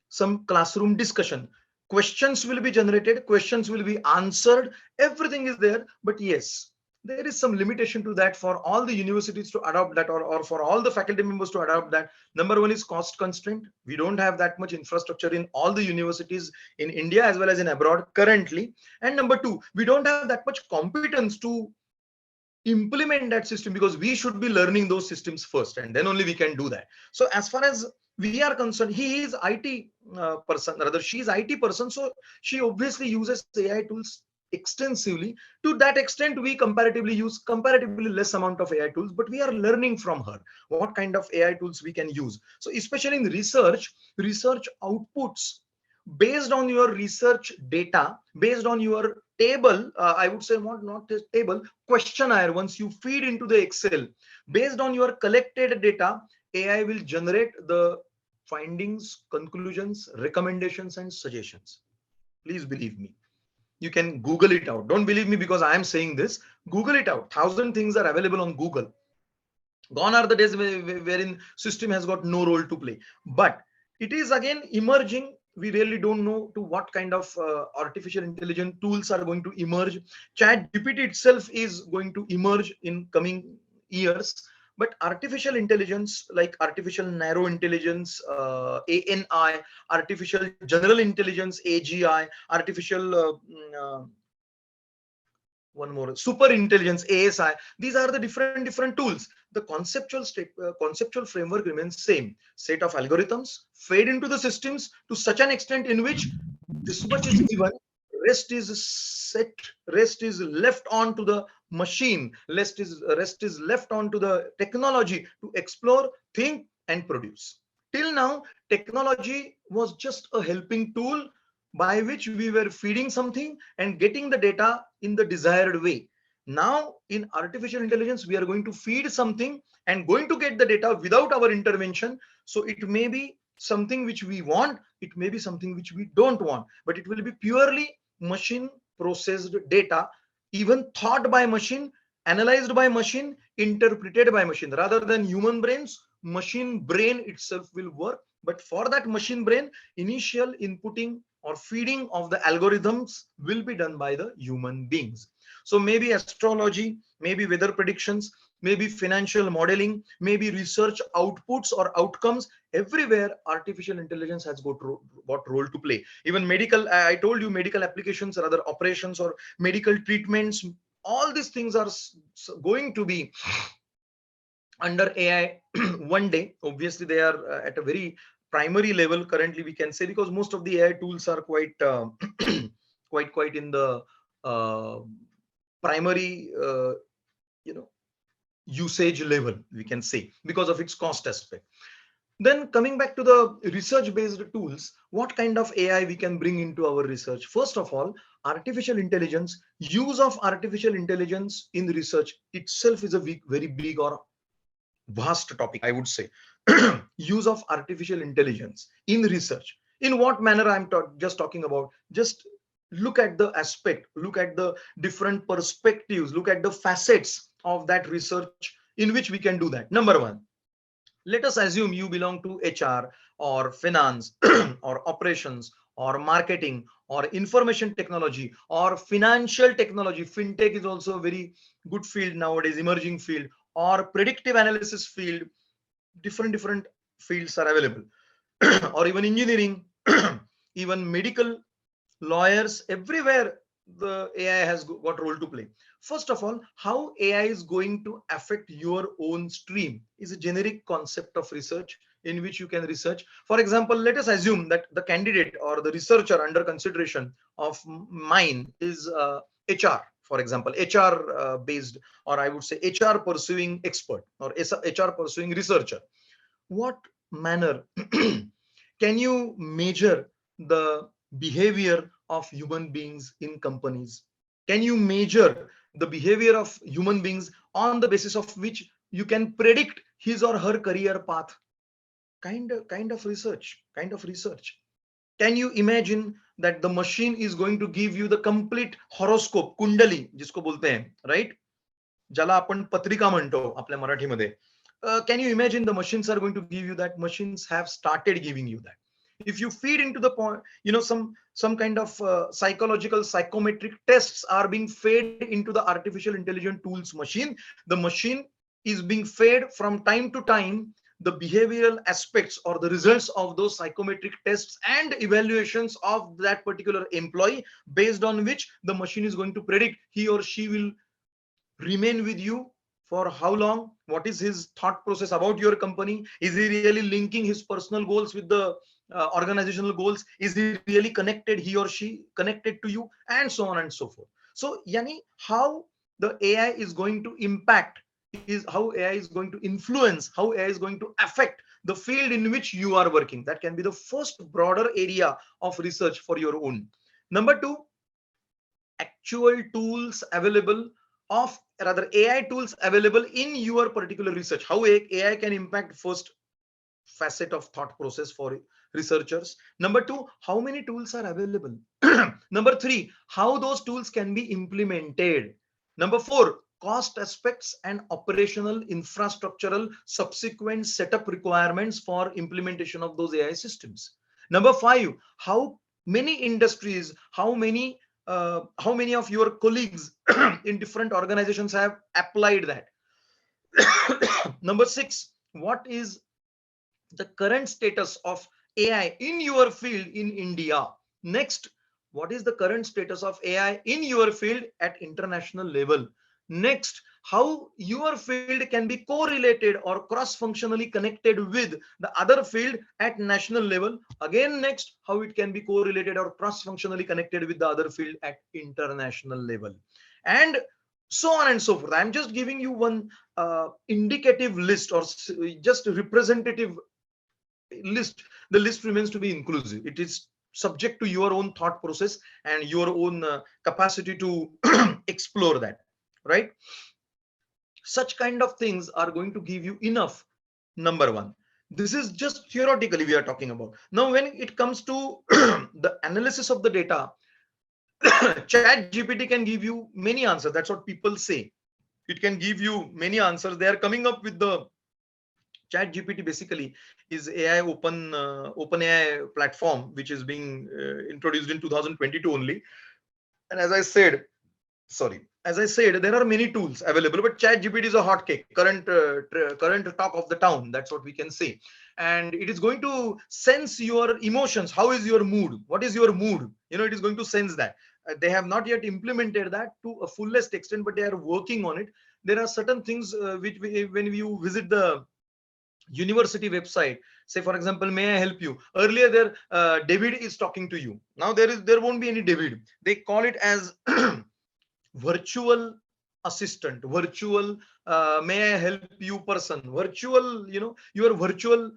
C: some classroom discussion, questions will be generated, questions will be answered, everything is there. But yes, there is some limitation to that for all the universities to adopt that, or for all the faculty members to adopt that. Number one is cost constraint. We don't have that much infrastructure in all the universities in India as well as in abroad currently. And number two, we don't have that much competence to implement that system, because we should be learning those systems first, and then only we can do that. So as far as we are concerned, he is IT person, rather she is IT person, so she obviously uses AI tools extensively. To that extent, we comparatively use comparatively less amount of AI tools, but we are learning from her what kind of AI tools we can use. So especially in research outputs, based on your research data, based on your table, I would say not a table, questionnaire, once you feed into the Excel, based on your collected data, AI will generate the findings, conclusions, recommendations and suggestions. Please believe me. You can Google it out. Don't believe me because I am saying this. Google it out. 1,000 things are available on Google. Gone are the days wherein system has got no role to play. But it is again emerging. We really don't know to what kind of artificial intelligence tools are going to emerge. Chat GPT itself is going to emerge in coming years. But artificial intelligence, like artificial narrow intelligence, ANI, artificial general intelligence, AGI, artificial one more super intelligence, ASI, these are the different tools. The conceptual framework remains same. Set of algorithms fed into the systems to such an extent in which this much is given, rest is set, rest is left on to the machine, rest is left on to the technology to explore, think and produce. Till now technology was just a helping tool by which we were feeding something and getting the data in the desired way. Now, in artificial intelligence, we are going to feed something and going to get the data without our intervention. So it may be something which we want, it may be something which we don't want, but it will be purely machine processed data, even thought by machine, analyzed by machine, interpreted by machine. Rather than human brains, machine brain itself will work. But for that machine brain, initial inputting or feeding of the algorithms will be done by the human beings. So maybe astrology, maybe weather predictions, maybe financial modeling, maybe research outputs or outcomes. Everywhere artificial intelligence has got role to play. Even medical, I told you, medical applications, rather operations or medical treatments, all these things are going to be under AI one day. Obviously they are at a very primary level currently, we can say, because most of the AI tools are quite quite in the primary usage level, we can say, because of its cost aspect. Then coming back to the research based tools, what kind of AI we can bring into our research? First of all, artificial intelligence, use of artificial intelligence in research itself is a very big or vast topic, I would say. Use of artificial intelligence in research. In what manner I'm just talking about? Just look at the aspect, look at the different perspectives, look at the facets of that research in which we can do that. Number one, let us assume you belong to HR or finance or operations or marketing or information technology or financial technology. Fintech is also a very good field nowadays, emerging field, or predictive analysis field. Different fields are available. Or even engineering, even medical, lawyers, everywhere the AI has got role to play. First of all, how AI is going to affect your own stream is a generic concept of research in which you can research. For example, let us assume that the candidate or the researcher under consideration of mine is HR, for example, HR based, or I would say HR pursuing expert or HR pursuing researcher. What manner can you measure the behavior of human beings in companies? Can you measure the behavior of human beings on the basis of which you can predict his or her career path? Kind of research. Can you imagine that the machine is going to give you the complete horoscope, कुंडली जिसको बोलते हैं, right? ज्याला आपण पत्रिका म्हणतो आपल्या मराठीमध्ये. Can you imagine the machines are going to give you that? Machines have started giving you that. If you feed into the point, some kind of psychological psychometric tests are being fed into the artificial intelligent tools machine. The machine is being fed from time to time the behavioral aspects or the results of those psychometric tests and evaluations of that particular employee, based on which the machine is going to predict he or she will remain with you for how long, what is his thought process about your company, is he really linking his personal goals with the organizational goals, is he really connected, he or she connected to you, and so on and so forth. So yani, how the AI is going to impact, is how AI is going to influence, how AI is going to affect the field in which you are working. That can be the first broader area of research for your own. Number two, actual tools available, of rather AI tools available in your particular research. How AI can impact first facet of thought process for researchers. Number 2, how many tools are available? Number 3, how those tools can be implemented. Number 4, cost aspects and operational infrastructural subsequent setup requirements for implementation of those AI systems. Number 5, how many industries, how many of your colleagues in different organizations have applied that. Number 6, what is the current status of AI in your field in India? Next, what is the current status of AI in your field at international level? Next, how your field can be correlated or cross-functionally connected with the other field at national level. Again, next, how it can be correlated or cross-functionally connected with the other field at international level. And so on and so forth. I'm just giving you one indicative list or just representative list. The list remains to be inclusive. It is subject to your own thought process and your own capacity to explore that, right? Such kind of things are going to give you enough. Number one, this is just theoretically we are talking about. Now when it comes to the analysis of the data, chat gpt can give you many answers. That's what people say. It can give you many answers. They are coming up with the chat gpt basically is AI open AI platform which is being introduced in 2022 only. And as I said, there are many tools available, but chat gpt is a hot cake, current talk of the town. That's what we can say. And it is going to sense your emotions. How is your mood? What is your mood? It is going to sense that. They have not yet implemented that to a fullest extent, but they are working on it. There are certain things which when you visit the university website, say for example, may I help you? Earlier there David is talking to you. Now there won't be any David. They call it as virtual assistant, virtual may I help you person, virtual, your virtual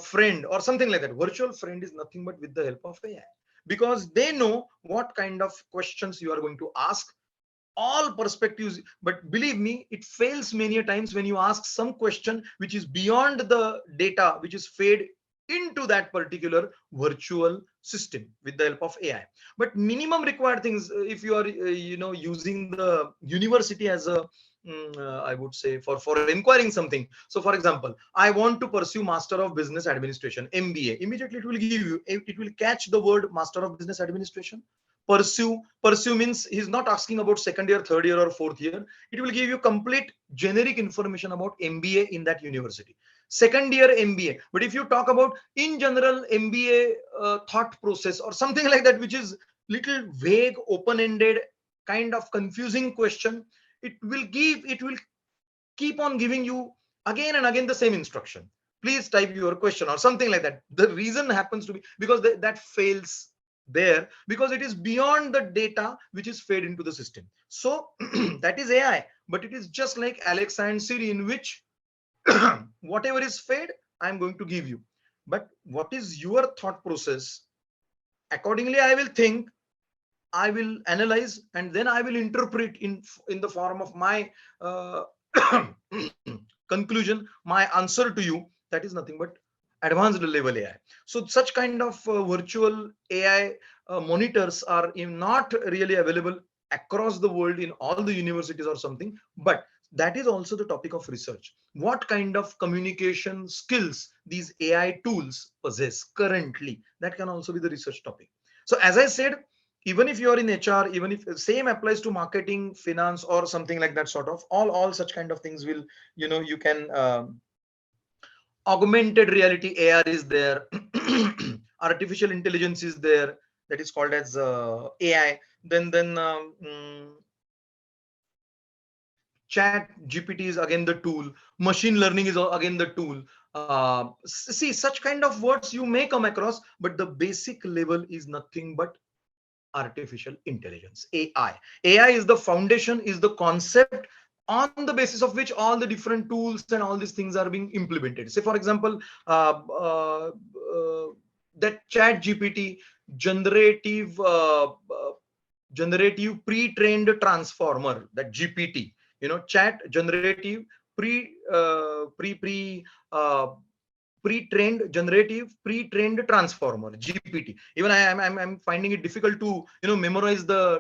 C: friend or something like that. Virtual friend is nothing but with the help of AI, because they know what kind of questions you are going to ask, all perspectives. But believe me, it fails many a times when you ask some question which is beyond the data which is fed into that particular virtual system with the help of AI. But minimum required things, if you are using the university as a I would say for inquiring something. So for example, I want to pursue Master of Business Administration, MBA. Immediately it will give you, it will catch the word Master of Business Administration. Pursue means he's not asking about second year, third year or fourth year. It will give you complete generic information about MBA in that university, second year MBA. But if you talk about in general MBA thought process or something like that, which is little vague, open-ended, kind of confusing question, it will keep on giving you again and again the same instruction. Please type your question or something like that. The reason happens to be because that fails there, because it is beyond the data which is fed into the system. So that is AI, but it is just like Alexa and Siri, in which whatever is fed, I'm going to give you. But what is your thought process? Accordingly, I will think, I will analyze, and then I will interpret in the form of my conclusion, my answer to you. That is nothing but advanced level AI. So such kind of virtual AI monitors are not really available across the world in all the universities or something, but that is also the topic of research. What kind of communication skills these AI tools possess currently, that can also be the research topic. So as I said, even if you're in HR, even if same applies to marketing, finance or something like that, sort of all such kind of things will, you can augmented reality AR is there. Artificial intelligence is there, that is called as AI. Then chat GPT is again the tool. Machine learning is again the tool. See, such kind of words you may come across, but the basic level is nothing but artificial intelligence, AI. AI is the foundation, is the concept on the basis of which all the different tools and all these things are being implemented. Say for example, that chat GPT, generative pre-trained transformer, that GPT, chat generative pre pre-trained generative, pre-trained transformer, GPT. Even I'm finding it difficult to memorize the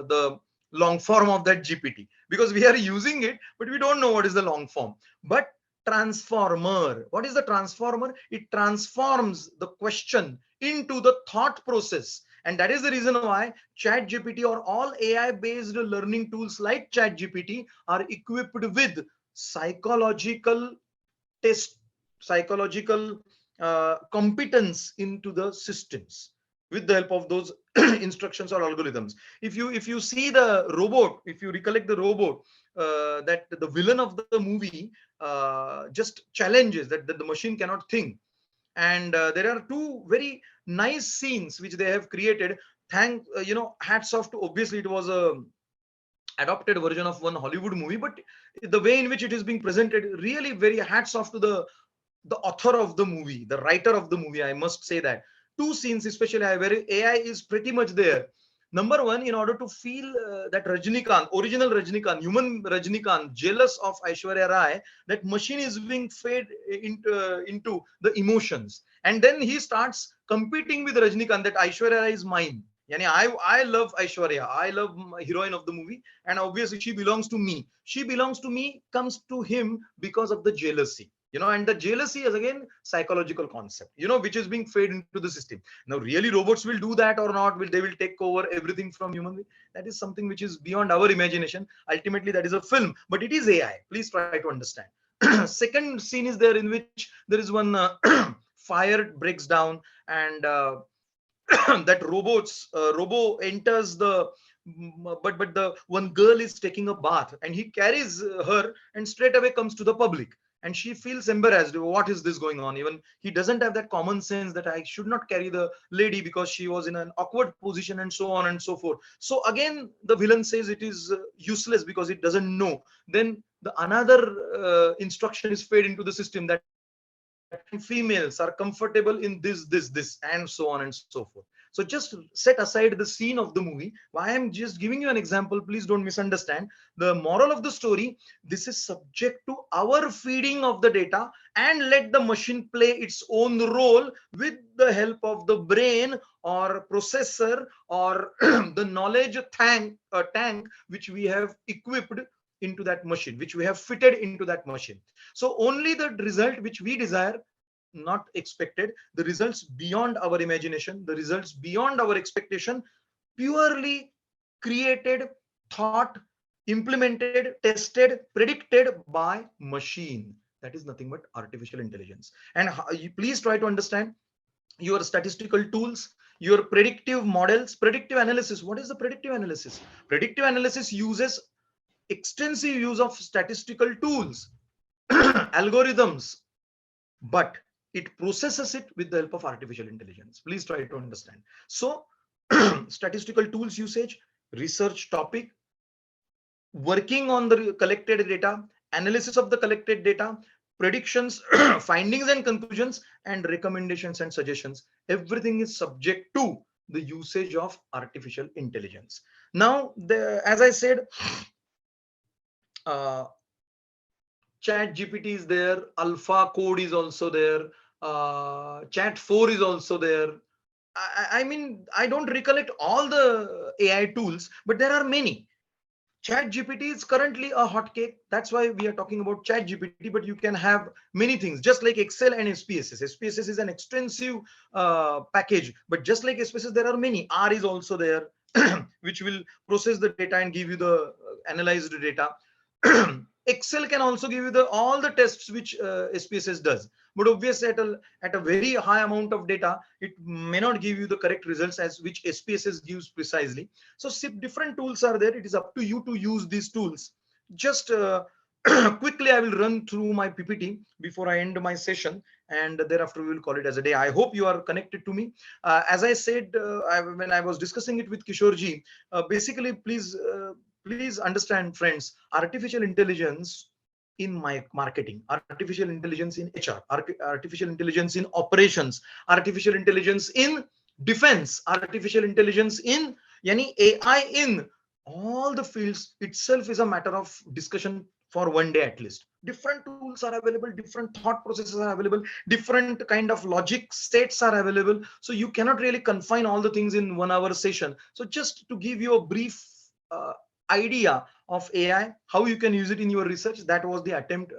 C: the long form of that GPT, because we are using it but we don't know what is the long form. But transformer, what is the transformer? It transforms the question into the thought process. And that is the reason why ChatGPT or all AI based learning tools like ChatGPT are equipped with psychological test, psychological competence into the systems with the help of those instructions or algorithms. If you see the robot, if you recollect the robot, that the villain of the movie just challenges that the machine cannot think. And there are two very nice scenes which they have created. Thank hats off to, obviously it was a adopted version of one Hollywood movie, but the way in which it is being presented, really very hats off to the author of the movie, the writer of the movie. I must say that two scenes especially where AI is pretty much there. Number one, in order to feel that Rajnikant, original Rajnikant, human Rajnikant, jealous of Aishwarya Rai, that machine is being fed into the emotions. And then he starts competing with Rajnikant that Aishwarya Rai is mine. Yani I love Aishwarya. I love my heroine of the movie. And obviously she belongs to me. She belongs to me comes to him because of the jealousy. And the jealousy is again psychological concept, which is being fed into the system. Now, really robots will do that or not? They will take over everything from human? That is something which is beyond our imagination. Ultimately, that is a film, but it is AI. Please try to understand. Second scene is there in which there is one fire breaks down, and that robo enters the but the one girl is taking a bath and he carries her and straight away comes to the public, and she feels embarrassed. What is this going on? Even he doesn't have that common sense that I should not carry the lady because she was in an awkward position, and so on and so forth. So again the villain says it is useless because it doesn't know. Then the another instruction is fed into the system that females are comfortable in this, and so on and so forth. So just set aside the scene of the movie. Why I'm just giving you an example, please don't misunderstand. The moral of the story, this is subject to our feeding of the data, and let the machine play its own role with the help of the brain or processor or the knowledge tank which we have equipped into that machine, which we have fitted into that machine. So only the result which we desire, not expected, the results beyond our imagination, the results beyond our expectation, purely created, thought, implemented, tested, predicted by machine. That is nothing but artificial intelligence. And please try to understand your statistical tools, your predictive models, predictive analysis. What is the predictive analysis? Predictive analysis uses extensive use of statistical tools, algorithms, but it processes it with the help of artificial intelligence. Please try to understand. So statistical tools usage, research topic, working on the collected data, analysis of the collected data, predictions, findings and conclusions, and recommendations and suggestions. Everything is subject to the usage of artificial intelligence. Now, as I said, Chat GPT is there, Alpha Code is also there, Chat 4 is also there. I mean, I don't recollect all the AI tools, but there are many. Chat GPT is currently a hotcake. That's why we are talking about Chat GPT, but you can have many things, just like Excel and SPSS. SPSS is an extensive package, but just like SPSS, there are many. R is also there, which will process the data and give you the analyzed data. Excel can also give you all the tests which SPSS does, but obviously at a very high amount of data, it may not give you the correct results as which SPSS gives precisely. So different tools are there. It is up to you to use these tools. Just quickly, I will run through my PPT before I end my session, and thereafter we will call it as a day. I hope you are connected to me. As I said, when I was discussing it with Kishorji, basically, please understand, friends, artificial intelligence in my marketing, artificial intelligence in HR, artificial intelligence in operations, artificial intelligence in defense, artificial intelligence in yani AI in all the fields itself is a matter of discussion for one day at least. Different tools are available, different thought processes are available, different kind of logic sets are available. So you cannot really confine all the things in 1 hour session. So just to give you a brief idea of AI, how you can use it in your research, that was the attempt.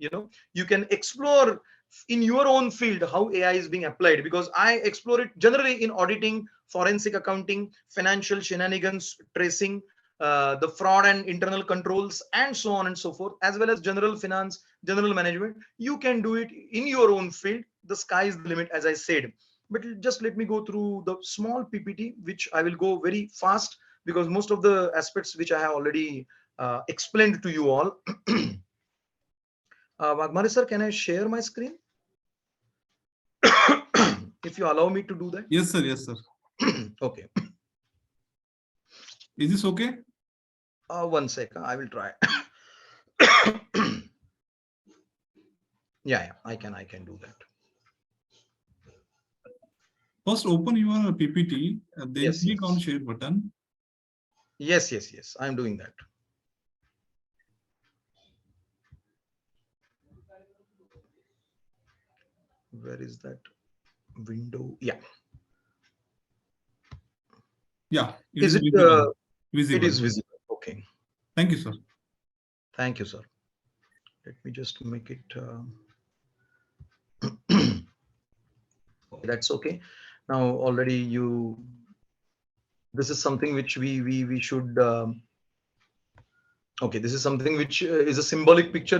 C: You can explore in your own field how AI is being applied, because I explore it generally in auditing, forensic accounting, financial shenanigans tracing, the fraud and internal controls, and so on and so forth, as well as general finance, general management. You can do it in your own field. The sky is the limit, as I said. But just let me go through the small PPT, which I will go very fast because most of the aspects which I have already explained to you all. Magmari sir, can I share my screen? If you allow me to do that.
A: Yes, sir. Yes, sir.
C: Okay.
A: Is this okay?
C: 1 second, I will try. Yeah, I can do that.
A: First, open your PPT, then
C: Yes,
A: click
C: yes.
A: on share button.
C: Yes, I'm doing that. Where is that window? Yeah.
A: Yeah, it
C: Is
A: is
C: it
A: visible.
C: it
A: Visible.
C: is visible? Okay.
A: Thank you, sir.
C: Thank you, sir. Let me just make it that's okay. Now already this is something which we should okay, this is something which is a symbolic picture.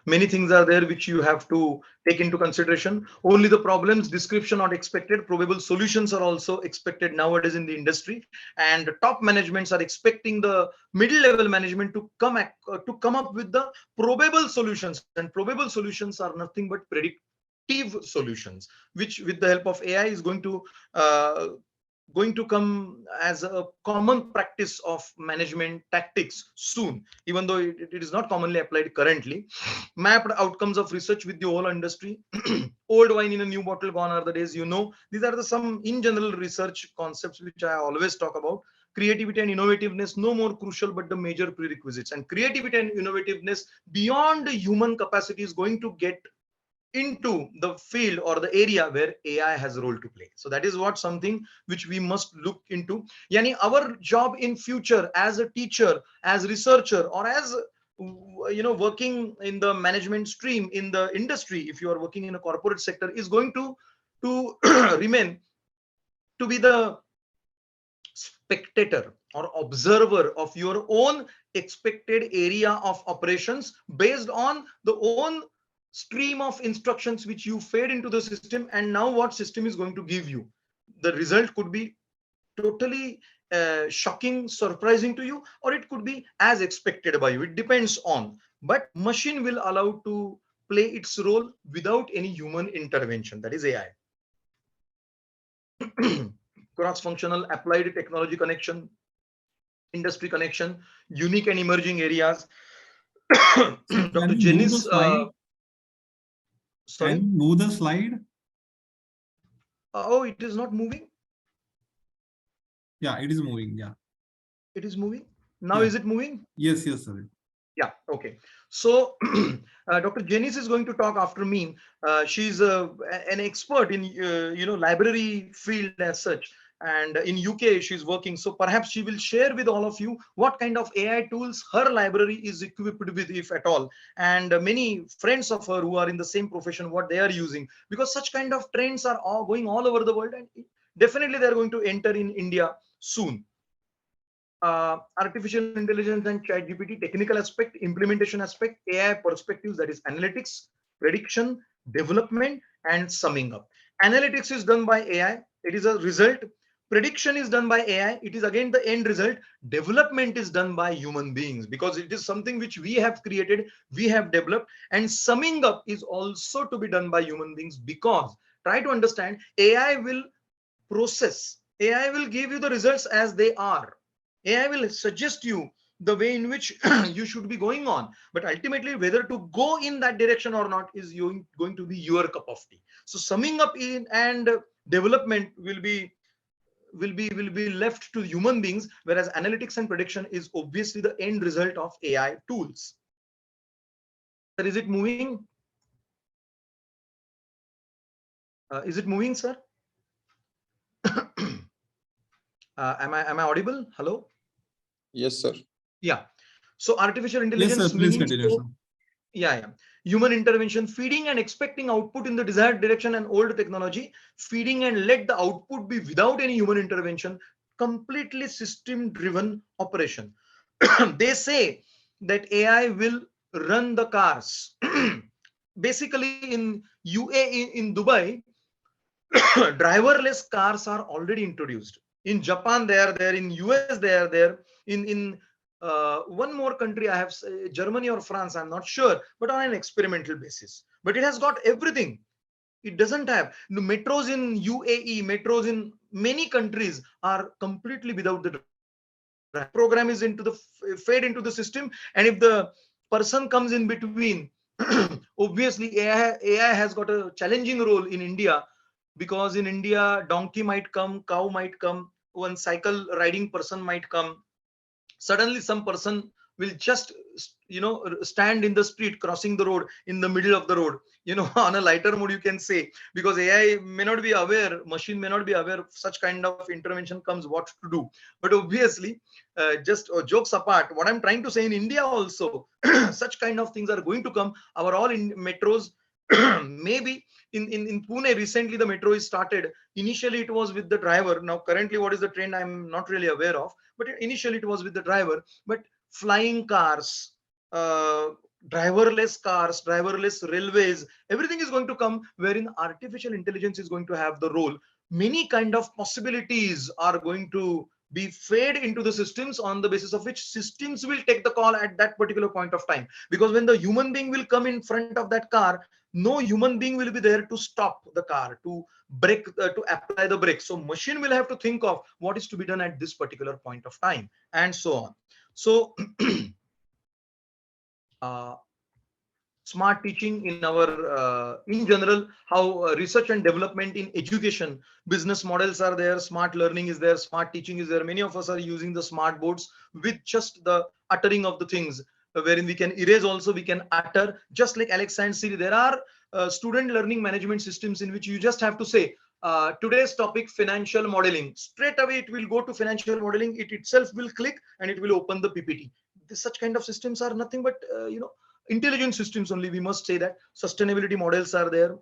C: Many things are there which you have to take into consideration. Only the problems description not expected, probable solutions are also expected nowadays in the industry, and top managements are expecting the middle level management to come up with the probable solutions, and probable solutions are nothing but predictive solutions, which with the help of AI is going to come as a common practice of management tactics soon, even though it is not commonly applied currently. Mapped outcomes of research with the whole industry. Old wine in a new bottle, gone are the days. These are the some in general research concepts which I always talk about. Creativity and innovativeness no more crucial but the major prerequisites, and creativity and innovativeness beyond human capacity is going to get into the field or the area where AI has a role to play. So that is what something which we must look into. Yani our job in future as a teacher, as researcher, or as working in the management stream in the industry, if you are working in a corporate sector, is going to remain to be the spectator or observer of your own expected area of operations based on the own stream of instructions which you fed into the system, and now what system is going to give you. The result could be totally shocking, surprising to you, or it could be as expected by you. It depends on, but machine will allow to play its role without any human intervention. That is AI. Cross-functional applied technology connection, industry connection, unique and emerging areas.
A: Sir, can
C: Dr.
A: you move the
C: Jenny's,
A: slide? Can
C: sorry.
A: you move the slide?
C: Oh, it is not moving.
A: Yeah, it is moving. Yeah.
C: It is moving. Now
A: Yeah.
C: is it moving?
A: Yes, sir.
C: Yeah, okay. So Dr. Janice is going to talk after me. She's an expert in library field as such, and in UK she's working. So perhaps she will share with all of you what kind of AI tools her library is equipped with, if at all, and many friends of her who are in the same profession, what they are using, because such kind of trends are all going all over the world, and definitely they are going to enter in India soon. Artificial intelligence and chat GPT, technical aspect, implementation aspect, AI perspectives, that is analytics, prediction, development, and summing up. Analytics is done by AI, it is a result. Prediction is done by AI, it is again the end result. Development is done by human beings because it is something which we have created, we have developed, and summing up is also to be done by human beings, because try to understand, AI will process, AI will give you the results as they are. AI will suggest you the way in which you should be going on, but ultimately whether to go in that direction or not is going to be your cup of tea. So summing up in and development will be left to human beings, whereas analytics and prediction is obviously the end result of AI tools. is it moving? Is it moving, sir? Am I audible? Hello?
D: Yes, sir.
C: Yeah. So artificial
A: Yes, sir.
C: intelligence
A: Please
C: means
A: continue, sir.
C: yeah. Human intervention, feeding and expecting output in the desired direction, and old technology, feeding and let the output be without any human intervention, completely system driven operation. They say that AI will run the cars. Basically, in UAE, in Dubai, driverless cars are already introduced. In Japan, they are there. In US, they are there. In one more country, I have Germany or France, I'm not sure, but on an experimental basis. But it has got everything. It doesn't have the metros in UAE, metros in many countries are completely without the program is into the fed into the system, and if the person comes in between, obviously AI has got a challenging role in India, because in India donkey might come, cow might come, one cycle riding person might come. Suddenly some person will just stand in the street crossing the road in the middle of the road, on a lighter mode, you can say, because AI may not be aware, machine may not be aware of such kind of intervention comes, what to do. But obviously, just jokes apart, what I'm trying to say, in India also such kind of things are going to come. Our all in metros, maybe in Pune recently the metro is started. Initially it was with the driver. Now currently what is the trend, I'm not really aware of, but initially it was with the driver. But flying cars, uh, driverless railways, everything is going to come wherein artificial intelligence is going to have the role. Many kind of possibilities are going to be fed into the systems, on the basis of which systems will take the call at that particular point of time. Because when the human being will come in front of that car, no human being will be there to stop the car, to brake, to apply the brake. So machine will have to think of what is to be done at this particular point of time, and so on. So uh, smart teaching in our in general, how research and development in education, business models are there, smart learning is there, smart teaching is there. Many of us are using the smart boards with just the uttering of the things, wherein we can erase also, we can utter, just like Alexa and Siri. There are student learning management systems in which you just have to say, today's topic financial modeling, straight away it will go to financial modeling, it itself will click and it will open the PPT. Such kind of systems are nothing but intelligent systems only, we must say that. Sustainability models are there.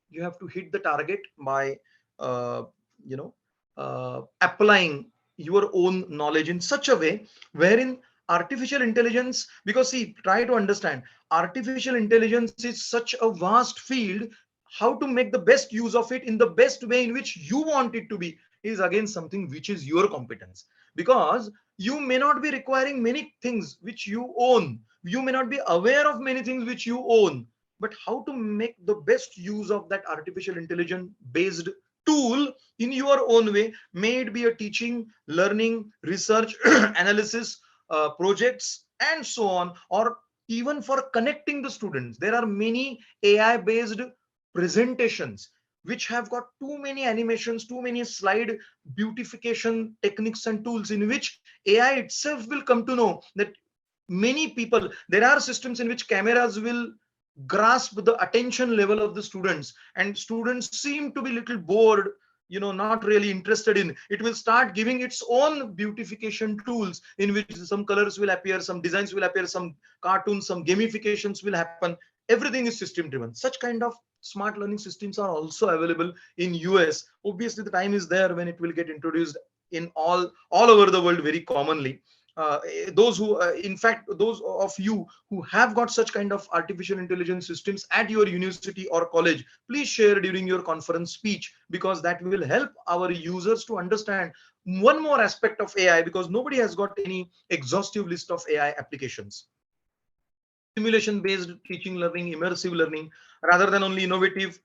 C: You have to hit the target by uh, you know applying your own knowledge in such a way wherein artificial intelligence, because see, try to understand, artificial intelligence is such a vast field. How to make the best use of it in the best way in which you want it to be is again something which is your competence. Because you may not be requiring many things which you own, you may not be aware of many things which you own, but how to make the best use of that artificial intelligence based tool in your own way, may it be a teaching, learning, research, analysis, projects, and so on, or even for connecting the students. There are many AI based presentations which have got too many animations, too many slide beautification techniques and tools, in which AI itself will come to know that many people, there are systems in which cameras will grasp the attention level of the students, and students seem to be little bored, not really interested in it, will start giving its own beautification tools, in which some colors will appear, some designs will appear, some cartoons, some gamifications will happen. Everything is system driven. Such kind of smart learning systems are also available in US. Obviously the time is there when it will get introduced in all over the world very commonly. Those who in fact, those of you who have got such kind of artificial intelligence systems at your university or college, please share during your conference speech, because that will help our users to understand one more aspect of AI, because nobody has got any exhaustive list of AI applications. Simulation based teaching learning, immersive learning, rather than only innovative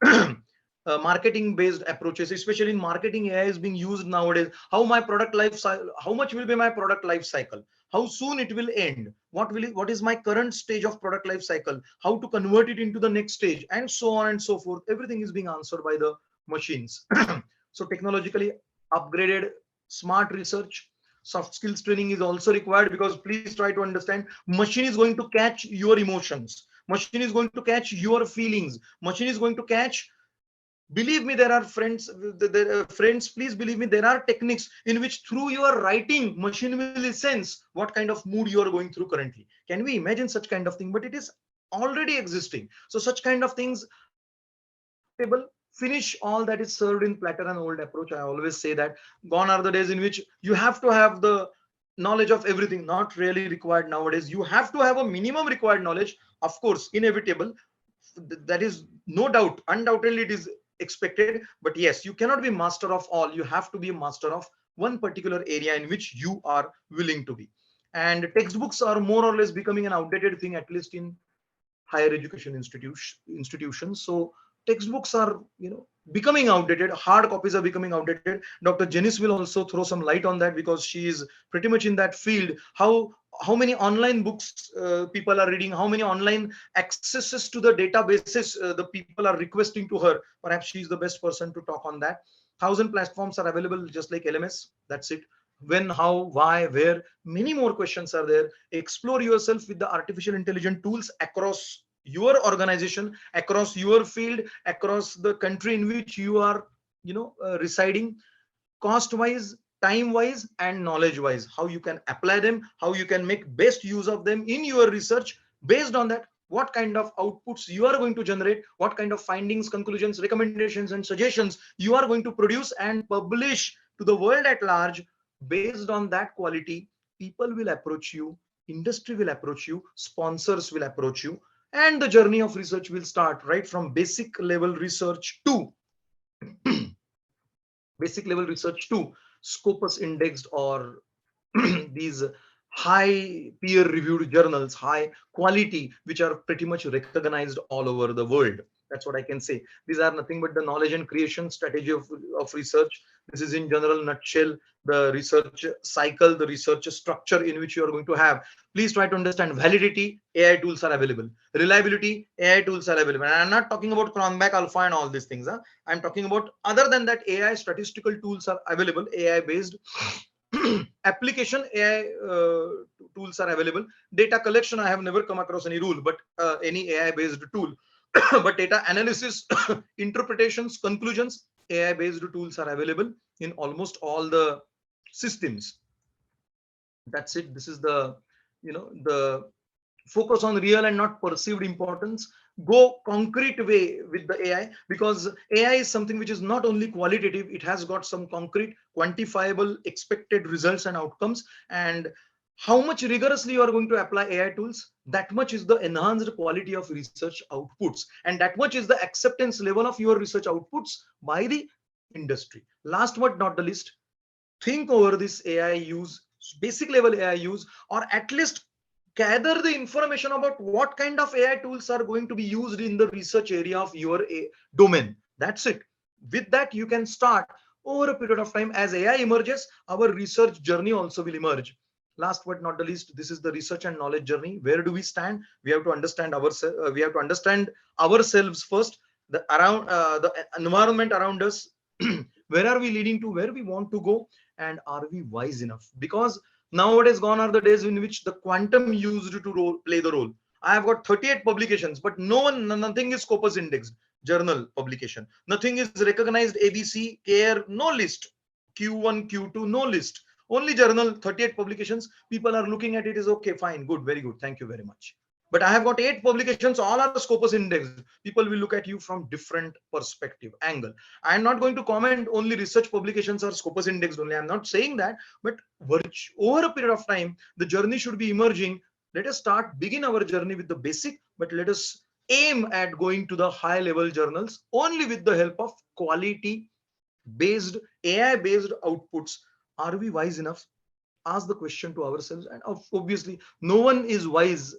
C: marketing based approaches. Especially in marketing, AI is being used nowadays. How my product life cycle, how much will be my product life cycle, how soon it will end, what is my current stage of product life cycle, how to convert it into the next stage, and so on and so forth. Everything is being answered by the machines. So technologically upgraded smart research, Soft skills training is also required, because please try to understand, machine is going to catch your emotions, machine is going to catch your feelings, machine is going to catch. Believe me, there are friends, friends, please believe me, there are techniques in which through your writing, machine will sense what kind of mood you are going through currently. Can we imagine such kind of thing? But it is already existing. So such kind of things table, finish all that is served in platter and old approach. I always say that gone are the days in which you have to have the knowledge of everything, not really required nowadays. You have to have a minimum required knowledge, of course, inevitable. That is no doubt, undoubtedly it is expected, but yes, you cannot be master of all. You have to be a master of one particular area in which you are willing to be. And textbooks are more or less becoming an outdated thing, at least in higher education institutions. So textbooks are, becoming outdated. Hard copies are becoming outdated. Dr. Janice will also throw some light on that, because she is pretty much in that field. How many online books people are reading, how many online accesses to the databases the people are requesting to her. Perhaps she is the best person to talk on that. 1,000 platforms are available, just like LMS. That's it. When, how, why, where, many more questions are there. Explore yourself with the artificial intelligence tools across your organization, across your field, across the country in which you are, residing, cost wise, time wise, and knowledge wise, how you can apply them, how you can make best use of them in your research. Based on that, what kind of outputs you are going to generate, what kind of findings, conclusions, recommendations, and suggestions you are going to produce and publish to the world at large. Based on that quality, people will approach you, industry will approach you, sponsors will approach you, and the journey of research will start right from basic level research to basic level research to Scopus indexed, or these high peer reviewed journals, high quality, which are pretty much recognized all over the world. That's what I can say. These are nothing but the knowledge and creation strategy of research. This is in general nutshell the research cycle, the research structure in which you are going to have. Please try to understand validity. AI tools are available. Reliability. AI tools are available. And I'm not talking about Cronbach Alpha and all these things. Huh? I'm talking about, other than that, AI statistical tools are available. AI based application AI tools are available. Data collection, I have never come across any rule, but any AI based tool. But data analysis, interpretations, conclusions, AI based tools are available in almost all the systems. That's it. This is the, the focus on real and not perceived importance. Go concrete way with the AI, because AI is something which is not only qualitative, it has got some concrete quantifiable expected results and outcomes. And how much rigorously you are going to apply AI tools, that much is the enhanced quality of research outputs, and that much is the acceptance level of your research outputs by the industry. Last but not the least, think over this AI use, basic level AI use, or at least gather the information about what kind of AI tools are going to be used in the research area of your domain. That's it. With that, you can start over a period of time. As AI emerges, our research journey also will emerge. Last but not the least, this is the research and knowledge journey. Where do we stand? We have to understand ourselves. We have to understand ourselves first. The around the environment around us. Where are we leading to? Where we want to go? And are we wise enough? Because nowadays, gone are the days in which the quantum used to play the role. I have got 38 publications, but nothing is Scopus indexed journal publication. Nothing is recognized ABC, CARE, no list. Q1, Q2, no list. Only journal, 38 publications. People are looking at it is okay, fine, good, very good. Thank you very much. But I have got 8 publications, all are Scopus indexed. People will look at you from different perspective, angle. I am not going to comment only research publications are Scopus indexed only. I'm not saying that, but over a period of time, the journey should be emerging. Let us begin our journey with the basic, but let us aim at going to the high level journals only with the help of quality based, AI based outputs. Are we wise enough? Ask the question to ourselves. And obviously, no one is wise,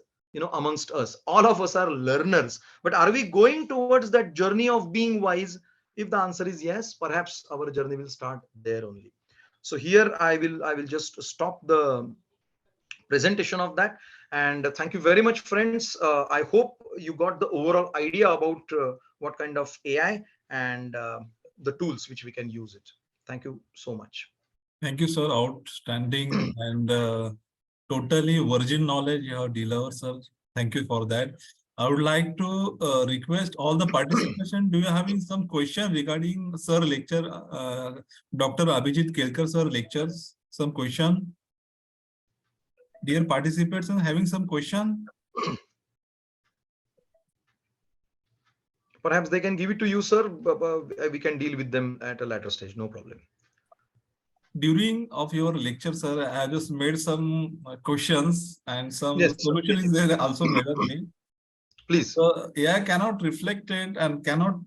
C: amongst us. All of us are learners. But are we going towards that journey of being wise? If the answer is yes, perhaps our journey will start there only. So here I will just stop the presentation of that. And thank you very much, friends. I hope you got the overall idea about what kind of AI and the tools which we can use it. Thank you so much.
A: Thank you, sir. Outstanding and totally virgin knowledge you have delivered, sir. Thank you for that. I would like to request all the participation. Do you having some question regarding sir lecture, Dr. Abhijit Kelkar sir lectures? Some question? Dear participants, are having some question?
C: Perhaps they can give it to you, sir. We can deal with them at a later stage. No problem.
A: During of your lecture, sir, I just made some questions and some
C: Yes, sir.
A: solution is there also made on me.
C: Please.
A: So AI cannot reflect it and cannot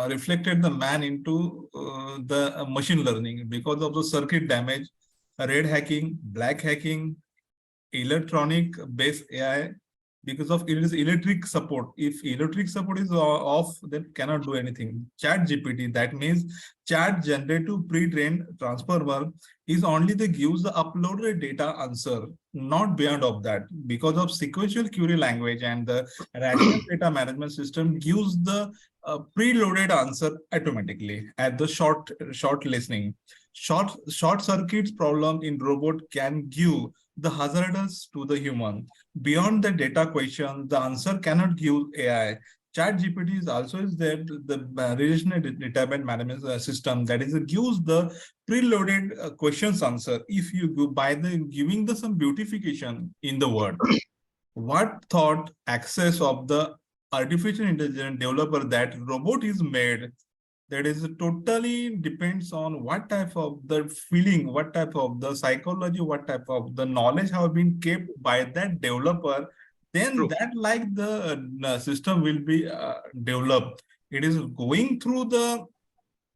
A: reflected the man into the machine learning because of the circuit damage, red hacking, black hacking, electronic based AI, because of it is electric support. If electric support is off, then cannot do anything. Chat GPT, that means chat generative pre-trained transformer, is only the gives the uploaded data answer, not beyond of that. Because of sequential query language and the rational data management system gives the preloaded answer automatically at the short listening. Short circuits problem in robot can give the hazardous to the human. Beyond the data question, the answer cannot give AI. Chat GPT is also is there the relational database management system that is gives the preloaded questions answer. If you go by the giving the some beautification in the word, what thought access of the artificial intelligence developer that robot is made, that is totally depends on what type of the feeling, what type of the psychology, what type of the knowledge have been kept by that developer, then
C: True.
A: that like the system will be developed. It is going through the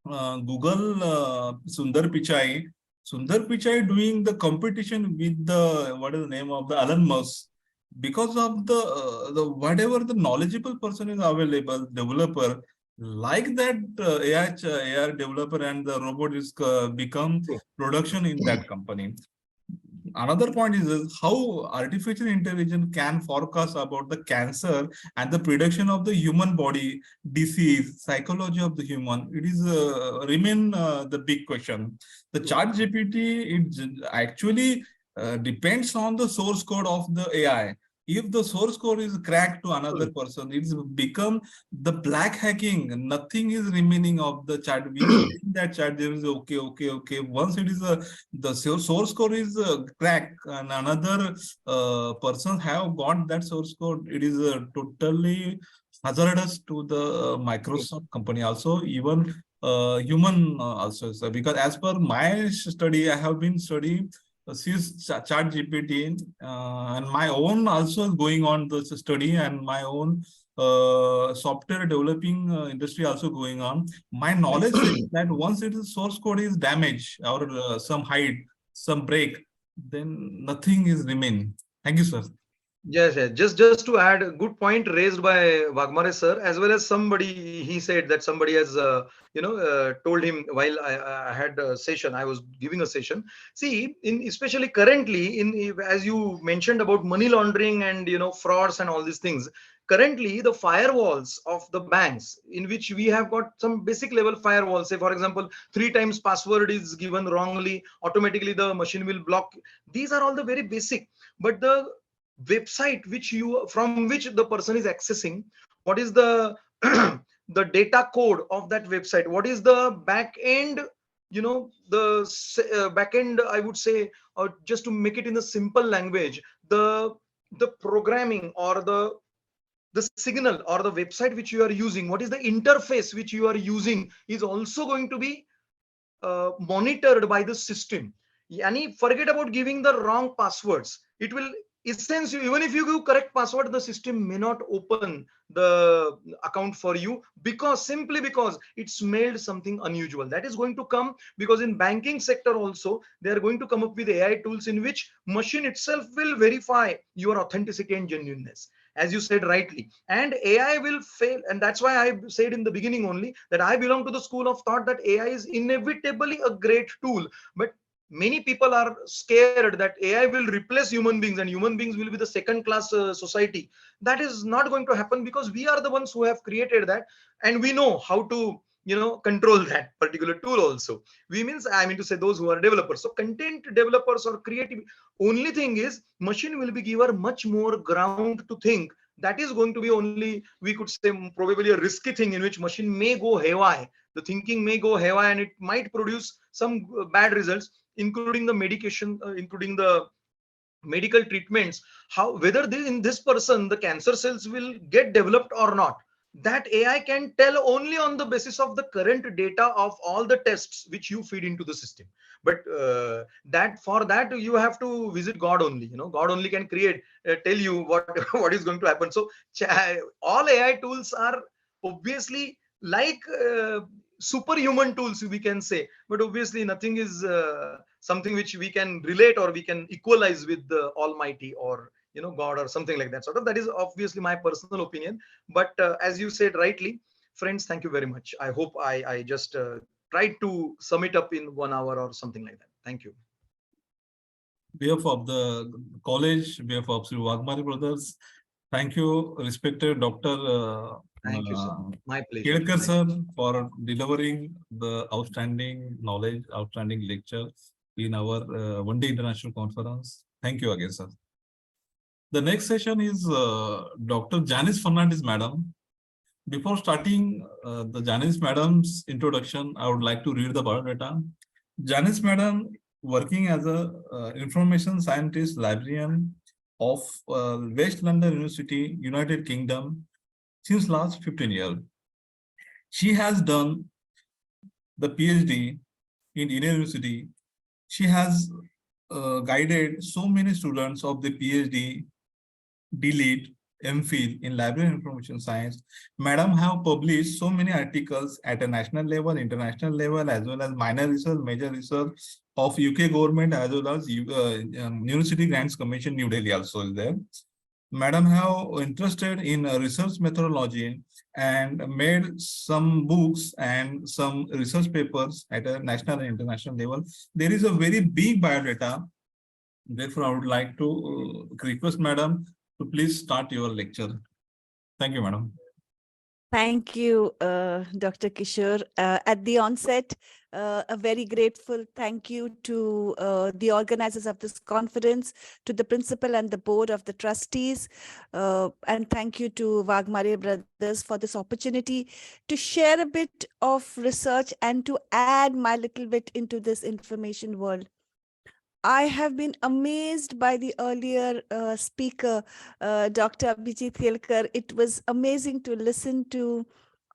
A: Google Sundar Pichai. Sundar Pichai doing the competition with the, what is the name of the Alan Musk, because of the whatever the knowledgeable person is available, developer, like that AI developer and the robot is become
C: True.
A: production in that company. Another point is how artificial intelligence can forecast about the cancer and the prediction of the human body disease, psychology of the human. It is remain the big question. The chat GPT, it actually depends on the source code of the AI. If the source code is cracked to another person, it's become the black hacking. Nothing is remaining of the chat. We see that chat there is okay. Once it is the source code is cracked and another person have got that source code, it is totally hazardous to the Microsoft company also, even human also. So because as per my study, I have been studying chat GPT and my own also going on the study and my own software developing industry also going on. My knowledge is that once it is source code is damaged or some hide, some break, then nothing is remain. Thank you, sir.
C: Yes. Just to add, a good point raised by Vagmare sir, as well as somebody, he said that somebody has told him while I had a session, I was giving a session. See, in especially currently, in as you mentioned about money laundering and frauds and all these things. Currently, the firewalls of the banks, in which we have got some basic level firewalls. Say, for example, 3 times password is given wrongly, automatically the machine will block. These are all the very basic. But the website from which the person is accessing, what is the the data code of that website, what is the back end, the back end, I would say, or just to make it in a simple language, the programming or the signal or the website which you are using, what is the interface which you are using, is also going to be monitored by the system. Yani, forget about giving the wrong passwords. It will essentially, even if you give correct password, the system may not open the account for you, because simply because it smelled something unusual. That is going to come because in banking sector also they are going to come up with AI tools in which machine itself will verify your authenticity and genuineness, as you said rightly, and AI will fail. And that's why I said in the beginning only that I belong to the school of thought that AI is inevitably a great tool, but many people are scared that AI will replace human beings and human beings will be the second class society. That is not going to happen, because we are the ones who have created that, and we know how to control that particular tool also. We means, I mean to say, those who are developers. So content developers or creative, only thing is machine will be given much more ground to think. That is going to be only, we could say, probably a risky thing in which machine may go haywire. The thinking may go haywire and it might produce some bad results, including the medication, including the medical treatments. How, whether in this person the cancer cells will get developed or not, that AI can tell only on the basis of the current data of all the tests which you feed into the system. But that, for that you have to visit God only. God only can create, tell you what what is going to happen. So all AI tools are obviously like superhuman tools, we can say, but obviously nothing is something which we can relate or we can equalize with the Almighty, or God, or something like that sort of. That is obviously my personal opinion. But as you said rightly, friends, thank you very much. I hope I just tried to sum it up in 1 hour or something like that. Thank you.
A: Behalf of the college, behalf of Sri Wagmari brothers, thank you, respected Dr.
C: Thank you, sir. My pleasure.
A: Kedkar sir, for delivering the outstanding knowledge, outstanding lecture in our one-day international conference. Thank you again, sir. The next session is Dr. Janice Fernandez, madam. Before starting the Janice madam's introduction, I would like to read the biodata. Janice madam, working as a information scientist librarian of West London University, United Kingdom, since last 15 years. She has done the PhD in Indian University. She has guided so many students of the PhD, DLEAD, MPhil in library and information science. Madam have published so many articles at a national level, international level, as well as minor research, major research of UK government, as well as University Grants Commission, New Delhi also is there. Madam have interested in research methodology and made some books and some research papers at a national and international level. There is a very big biodata. Therefore, I would like to request Madam to please start your lecture. Thank you, Madam.
D: Thank you, Dr. Kishore. At the onset, a very grateful thank you to the organizers of this conference, to the principal and the board of the trustees, and thank you to Wagmare Brothers for this opportunity to share a bit of research and to add my little bit into this information world. I have been amazed by the earlier speaker, Dr. Abhijit Kelkar. It was amazing to listen to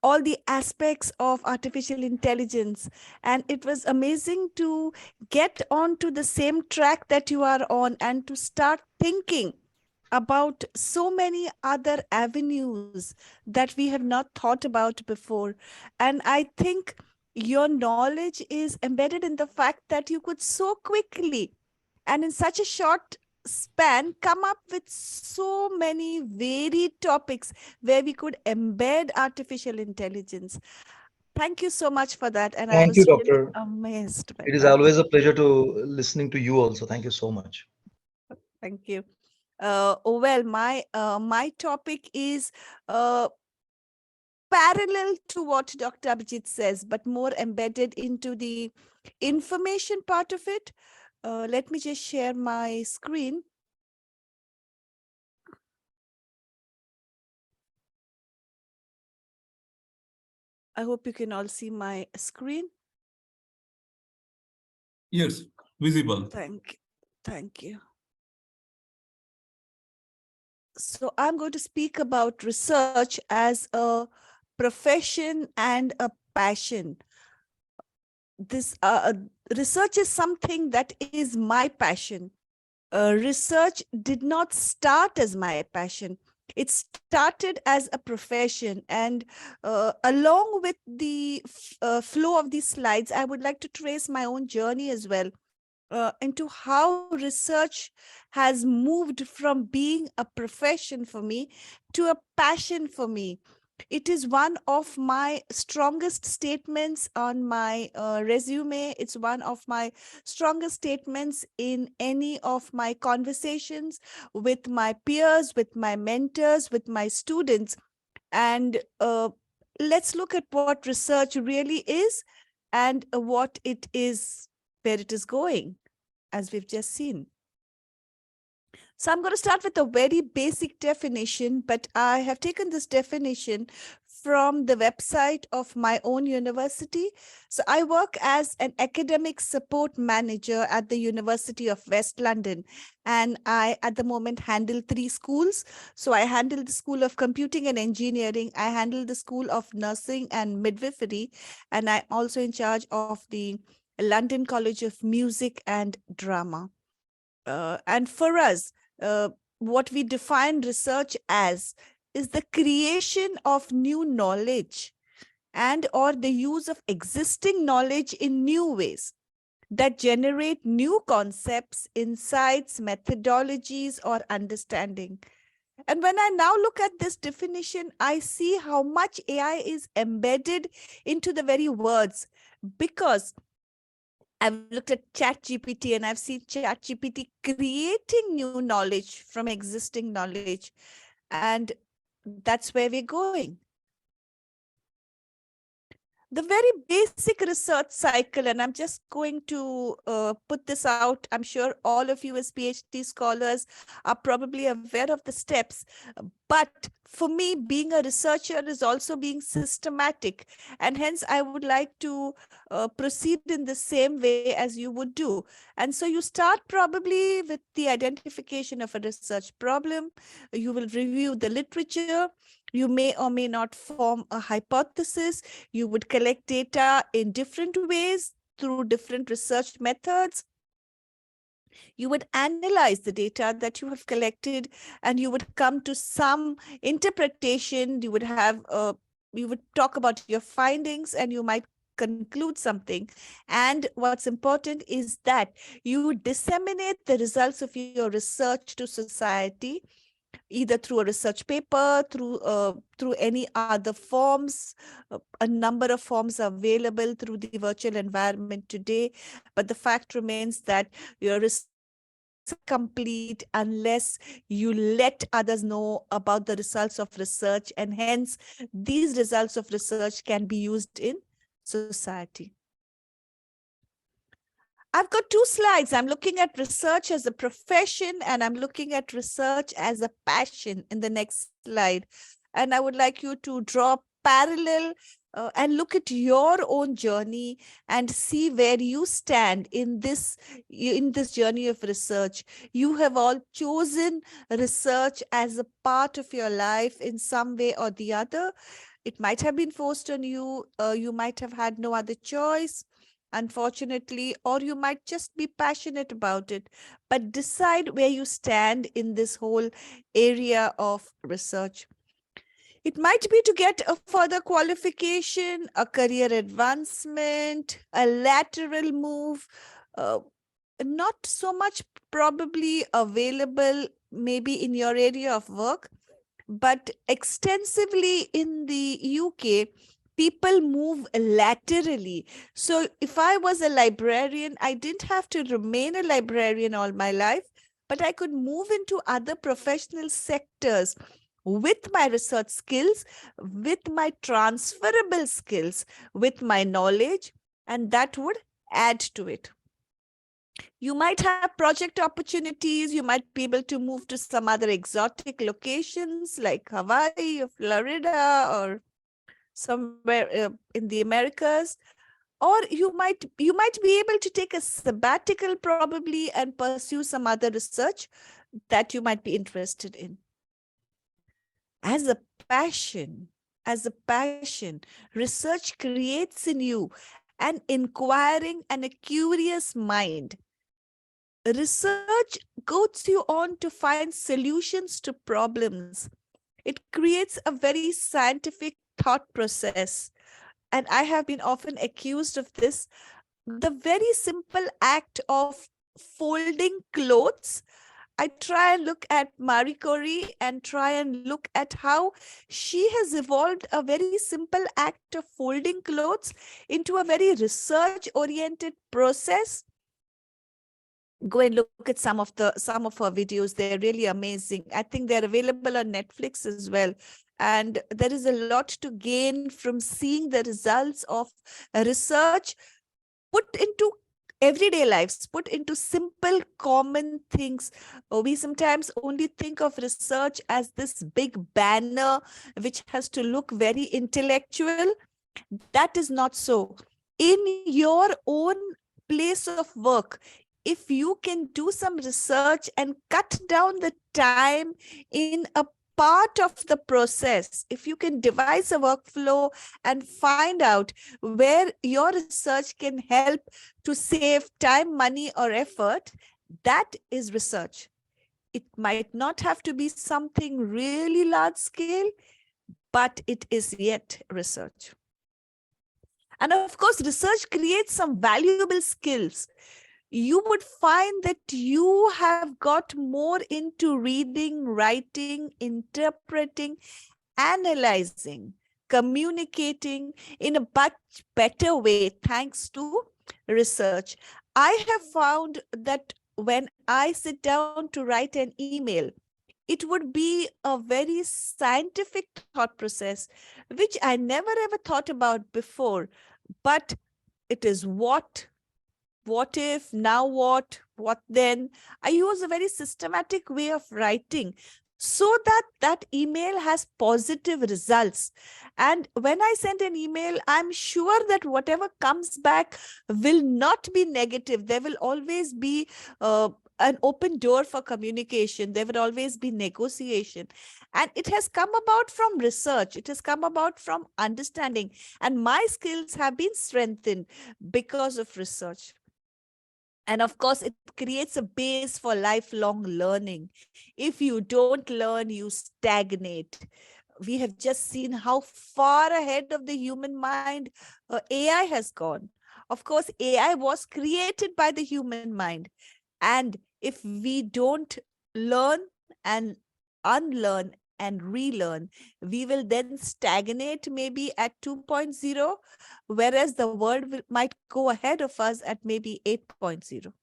D: all the aspects of artificial intelligence. And it was amazing to get onto the same track that you are on and to start thinking about so many other avenues that we have not thought about before. And I think your knowledge is embedded in the fact that you could so quickly and in such a short span come up with so many varied topics where we could embed artificial intelligence. Thank you so much for that. And I
C: Thank
D: was
C: you,
D: really
C: Doctor.
D: amazed by
C: It is
D: that.
C: always a pleasure to listening to you also. Thank you so much.
D: Thank you. Well, my topic is parallel to what Dr. Abhijit says, but more embedded into the information part of it. Let me just share my screen. I hope you can all see my screen.
A: Yes, visible.
D: Thank you. So I'm going to speak about research as a profession and a passion. This research is something that is my passion. Research did not start as my passion. It started as a profession. And along with the flow of these slides, I would like to trace my own journey as well into how research has moved from being a profession for me to a passion for me. It is one of my strongest statements on my resume. It's one of my strongest statements in any of my conversations with my peers, with my mentors, with my students. And let's look at what research really is and what it is, where it is going, as we've just seen. So I'm going to start with a very basic definition, but I have taken this definition from the website of my own university. So I work as an academic support manager at the University of West London. And I, at the moment, handle 3 schools. So I handle the School of Computing and Engineering. I handle the School of Nursing and Midwifery. And I'm also in charge of the London College of Music and Drama. And for us, what we define research as is the creation of new knowledge and or the use of existing knowledge in new ways that generate new concepts, insights, methodologies, or understanding. And when I now look at this definition, I see how much AI is embedded into the very words, because I've looked at ChatGPT and I've seen ChatGPT creating new knowledge from existing knowledge. And that's where we're going. The very basic research cycle, and I'm just going to put this out. I'm sure all of you as PhD scholars are probably aware of the steps. But for me, being a researcher is also being systematic. And hence, I would like to proceed in the same way as you would do. And so you start probably with the identification of a research problem. You will review the literature. You may or may not form a hypothesis. You would collect data in different ways through different research methods. You would analyze the data that you have collected, and you would come to some interpretation. You would have, you would talk about your findings, and you might conclude something. And what's important is that you disseminate the results of your research to society, either through a research paper, through any other forms. A number of forms are available through the virtual environment today, but the fact remains that your research is complete unless you let others know about the results of research, and hence these results of research can be used in society. I've got 2 slides. I'm looking at research as a profession, and I'm looking at research as a passion in the next slide. And I would like you to draw parallel and look at your own journey and see where you stand in this journey of research. You have all chosen research as a part of your life in some way or the other. It might have been forced on you. You might have had no other choice, unfortunately, or you might just be passionate about it. But decide where you stand in this whole area of research. It might be to get a further qualification, a career advancement, a lateral move, not so much probably available maybe in your area of work, but extensively in the UK, people move laterally. So if I was a librarian, I didn't have to remain a librarian all my life, but I could move into other professional sectors with my research skills, with my transferable skills, with my knowledge, and that would add to it. You might have project opportunities. You might be able to move to some other exotic locations like Hawaii or Florida or somewhere in the Americas. Or you might be able to take a sabbatical probably and pursue some other research that you might be interested in. As a passion, research creates in you an inquiring and a curious mind. Research goads you on to find solutions to problems. It creates a very scientific thought process. And I have been often accused of this. The very simple act of folding clothes. I try and look at Marie Curie and try and look at how she has evolved a very simple act of folding clothes into a very research-oriented process. Go and look at some of her videos. They're really amazing. I think they're available on Netflix as well. And there is a lot to gain from seeing the results of research put into everyday lives, put into simple, common things. We sometimes only think of research as this big banner which has to look very intellectual. That is not so. In your own place of work, if you can do some research and cut down the time in a part of the process, if you can devise a workflow and find out where your research can help to save time, money, or effort, that is research. It might not have to be something really large scale, but it is yet research. And of course, research creates some valuable skills. You would find that you have got more into reading, writing, interpreting, analyzing, communicating in a much better way thanks to research. I have found that when I sit down to write an email, it would be a very scientific thought process, which I never ever thought about before. But it is what if, now what then? I use a very systematic way of writing so that that email has positive results. And when I send an email, I'm sure that whatever comes back will not be negative. There will always be an open door for communication. There will always be negotiation. And it has come about from research. It has come about from understanding. And my skills have been strengthened because of research. And of course, it creates a base for lifelong learning. If you don't learn, you stagnate. We have just seen how far ahead of the human mind AI has gone. Of course, AI was created by the human mind. And if we don't learn and unlearn and relearn, we will then stagnate maybe at 2.0, whereas the world might go ahead of us at maybe 8.0.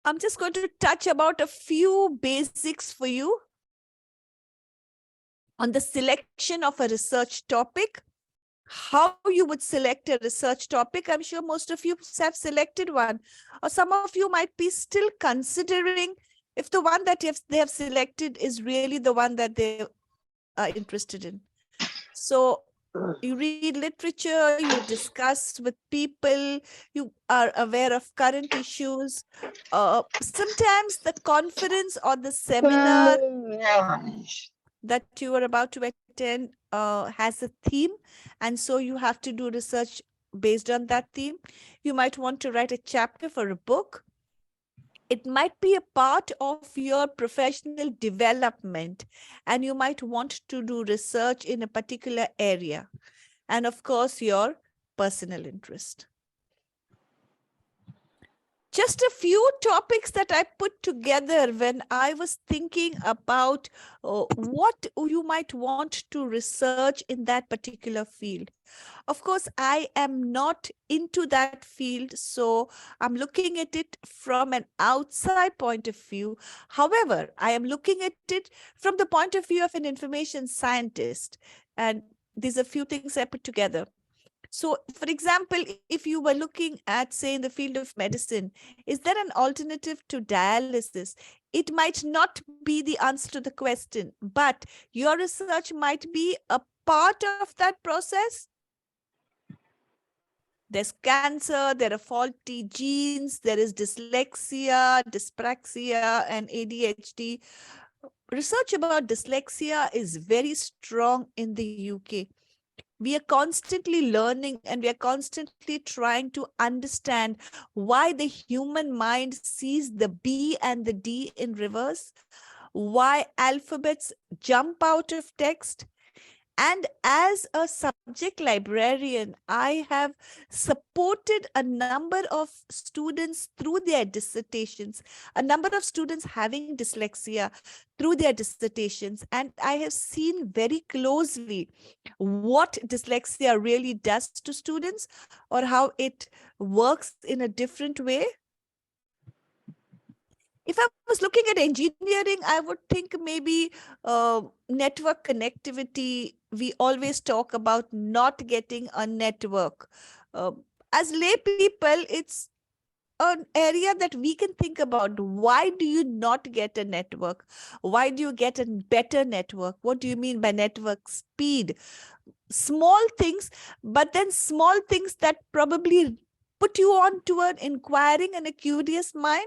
D: I'm just going to touch about a few basics for you on the selection of a research topic. How you would select a research topic. I'm sure most of you have selected one, or some of you might be still considering if the one that they have selected is really the one that they are interested in. So you read literature, you discuss with people, you are aware of current issues. Sometimes the conference or the seminar that you are about to attend has a theme, and so you have to do research based on that theme. You might want to write a chapter for a book. It might be a part of your professional development, and you might want to do research in a particular area. And of course, your personal interest. Just a few topics that I put together when I was thinking about what you might want to research in that particular field. Of course, I am not into that field, so I'm looking at it from an outside point of view. However, I am looking at it from the point of view of an information scientist. And these are a few things I put together. So, for example, if you were looking at, say, in the field of medicine, is there an alternative to dialysis? It might not be the answer to the question, but your research might be a part of that process. There's cancer, there are faulty genes, there is dyslexia, dyspraxia, and ADHD. Research about dyslexia is very strong in the UK. We are constantly learning and we are constantly trying to understand why the human mind sees the B and the D in reverse, why alphabets jump out of text. And as a subject librarian, I have supported a number of students through their dissertations, a number of students having dyslexia through their dissertations. And I have seen very closely what dyslexia really does to students or how it works in a different way. If I was looking at engineering, I would think maybe network connectivity. We always talk about not getting a network. As lay people, it's an area that we can think about. Why do you not get a network? Why do you get a better network? What do you mean by network speed? Small things, but then small things that probably put you on to an inquiring and a curious mind.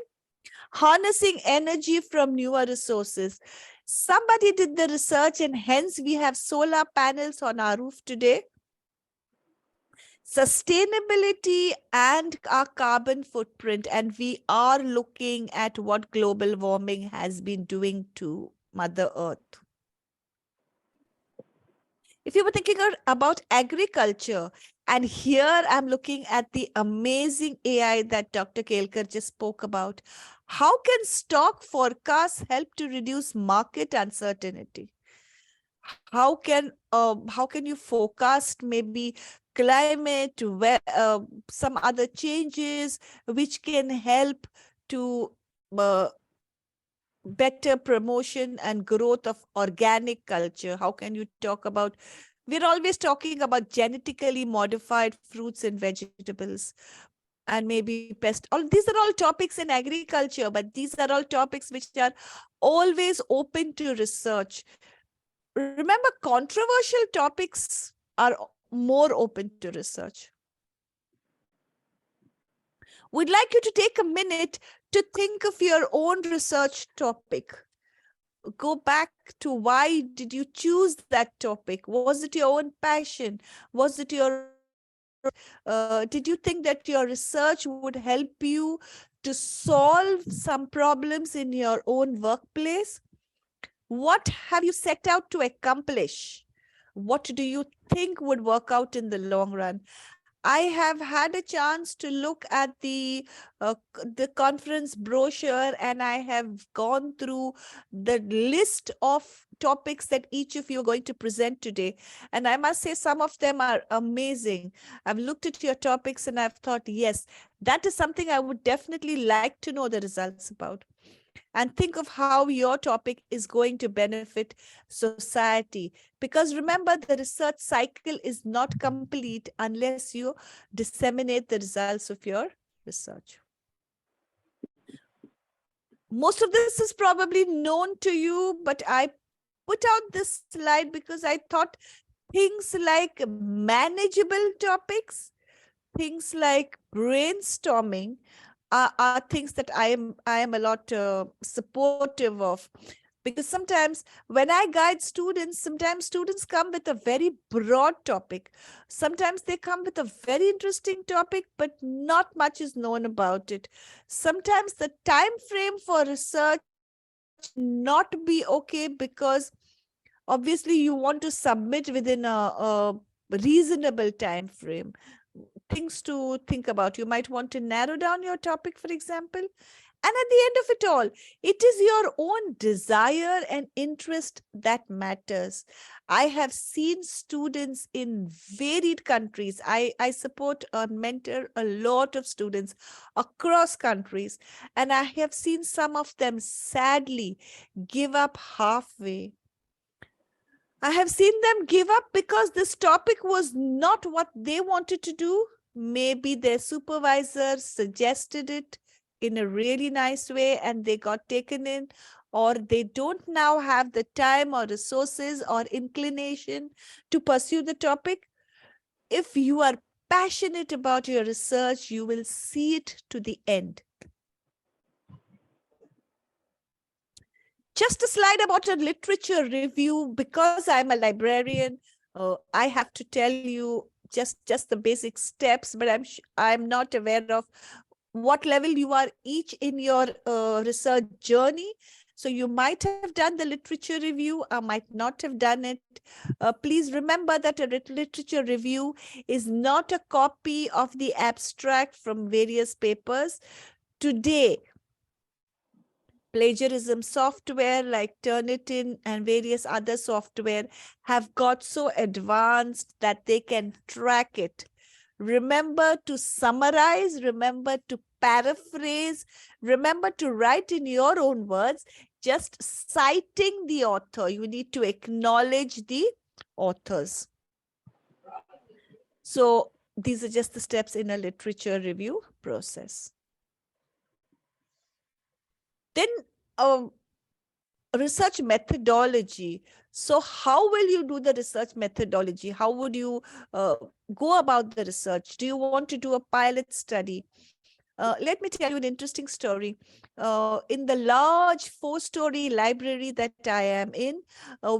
D: Harnessing energy from newer resources. Somebody did the research, and hence we have solar panels on our roof today. Sustainability and our carbon footprint, and we are looking at what global warming has been doing to Mother Earth. If you were thinking about agriculture, and here I'm looking at the amazing AI that Dr. Kelkar just spoke about. How can stock forecasts help to reduce market uncertainty? How can you forecast maybe climate, some other changes which can help to better promotion and growth of organic culture? How can you talk about, we're always talking about genetically modified fruits and vegetables, and maybe pest. All these are all topics in agriculture, but these are all topics which are always open to research. Remember, controversial topics are more open to research. We'd like you to take a minute to think of your own research topic. Go back to why did you choose that topic? Was it your own passion? Was it your did you think that your research would help you to solve some problems in your own workplace? What have you set out to accomplish? What do you think would work out in the long run? I have had a chance to look at the conference brochure, and I have gone through the list of topics that each of you are going to present today. And I must say, some of them are amazing. I've looked at your topics and I've thought, yes, that is something I would definitely like to know the results about. And think of how your topic is going to benefit society. Because remember, the research cycle is not complete unless you disseminate the results of your research. Most of this is probably known to you, but I put out this slide because I thought things like manageable topics, things like brainstorming, are things that I am a lot supportive of, because sometimes when I guide students, sometimes students come with a very broad topic. Sometimes they come with a very interesting topic, but not much is known about it. Sometimes the time frame for research not be okay, because obviously you want to submit within a reasonable time frame. Things to think about. You might want to narrow down your topic, for example. And at the end of it all, it is your own desire and interest that matters. I have seen students in varied countries. I support and mentor a lot of students across countries. And I have seen some of them sadly give up halfway. I have seen them give up because this topic was not what they wanted to do. Maybe their supervisor suggested it in a really nice way and they got taken in, or they don't now have the time or resources or inclination to pursue the topic. If you are passionate about your research, you will see it to the end. Just a slide about a literature review. Because I'm a librarian, I have to tell you just the basic steps, but I'm not aware of what level you are each in your research journey. So you might have done the literature review, or might not have done it. Please remember that a literature review is not a copy of the abstract from various papers. Today, plagiarism software like Turnitin and various other software have got so advanced that they can track it. Remember to summarize, remember to paraphrase. Remember to write in your own words, just citing the author. You need to acknowledge the authors. So these are just the steps in a literature review process. Then research methodology. So how will you do the research methodology? How would you go about the research? Do you want to do a pilot study? Let me tell you an interesting story. In the large 4-story library that I am in,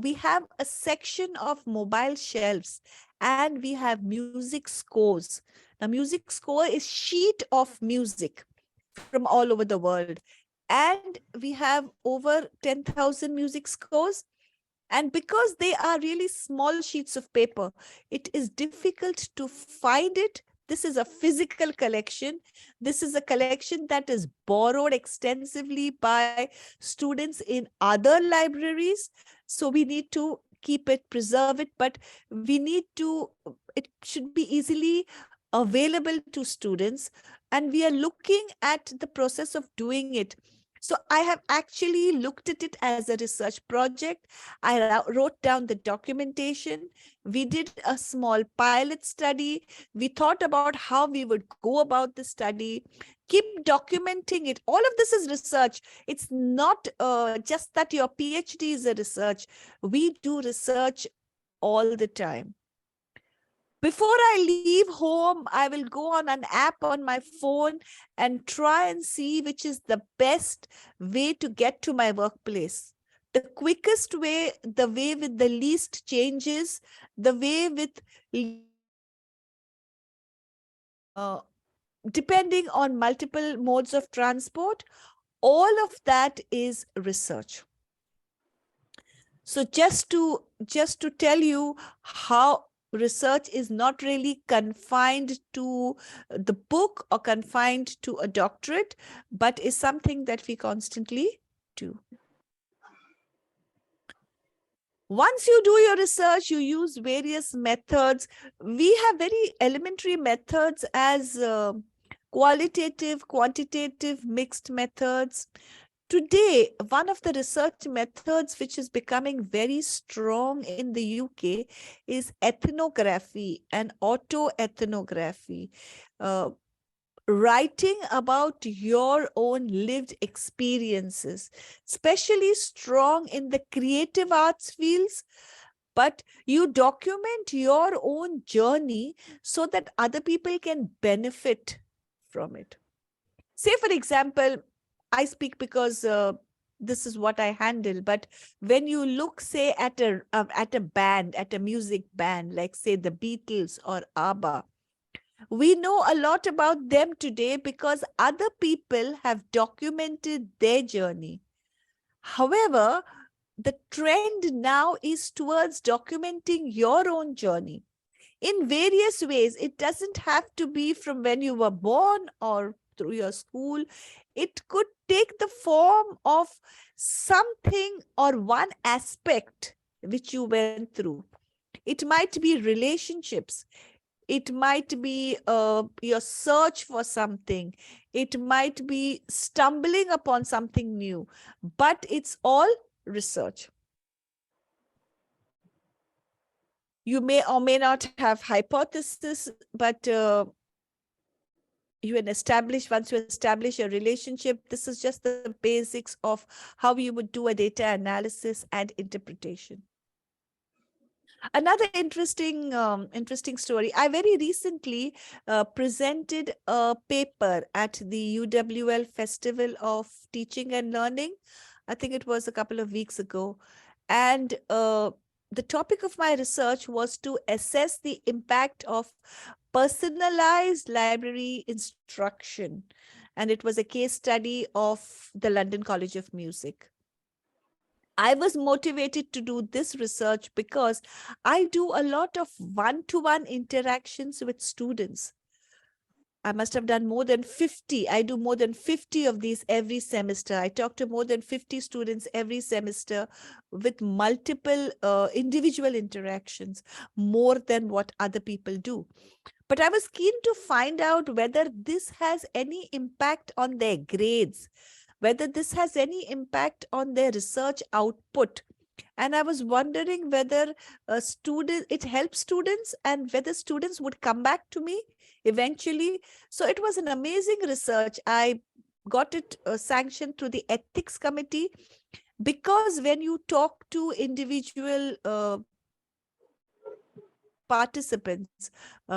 D: we have a section of mobile shelves and we have music scores. Now, music score is sheet of music from all over the world. And we have over 10,000 music scores. And because they are really small sheets of paper, it is difficult to find it. This is a physical collection. This is a collection that is borrowed extensively by students in other libraries. So we need to keep it, preserve it, but we need to, it should be easily available to students. And we are looking at the process of doing it. So I have actually looked at it as a research project. I wrote down the documentation. We did a small pilot study. We thought about how we would go about the study. Keep documenting it. All of this is research. It's not just that your PhD is a research. We do research all the time. Before I leave home, I will go on an app on my phone and try and see which is the best way to get to my workplace. The quickest way, the way with the least changes, the way with depending on multiple modes of transport, all of that is research. So just to tell you how research is not really confined to the book or confined to a doctorate, but is something that we constantly do. Once you do your research, you use various methods. We have very elementary methods as qualitative, quantitative, mixed methods. Today, one of the research methods which is becoming very strong in the UK is ethnography and autoethnography. Writing about your own lived experiences, especially strong in the creative arts fields, but you document your own journey so that other people can benefit from it. Say, for example, I speak because this is what I handle. But when you look, say, at a band, at a music band, like say the Beatles or ABBA, we know a lot about them today because other people have documented their journey. However, the trend now is towards documenting your own journey in various ways. It doesn't have to be from when you were born or through your school. It could take the form of something or one aspect which you went through. It might be relationships. It might be your search for something. It might be stumbling upon something new, but it's all research. You may or may not have hypothesis, but once you establish a relationship, this is just the basics of how you would do a data analysis and interpretation. Another interesting story. I very recently presented a paper at the UWL Festival of Teaching and Learning. I think it was a couple of weeks ago. And the topic of my research was to assess the impact of personalized library instruction. And it was a case study of the London College of Music. I was motivated to do this research because I do a lot of one-to-one interactions with students. I must have done more than 50. I do more than 50 of these every semester. I talk to more than 50 students every semester with multiple individual interactions, more than what other people do. But I was keen to find out whether this has any impact on their grades, whether this has any impact on their research output. And I was wondering whether it helps students and whether students would come back to me eventually. So it was an amazing research. I got it sanctioned through the ethics committee, because when you talk to individual participants,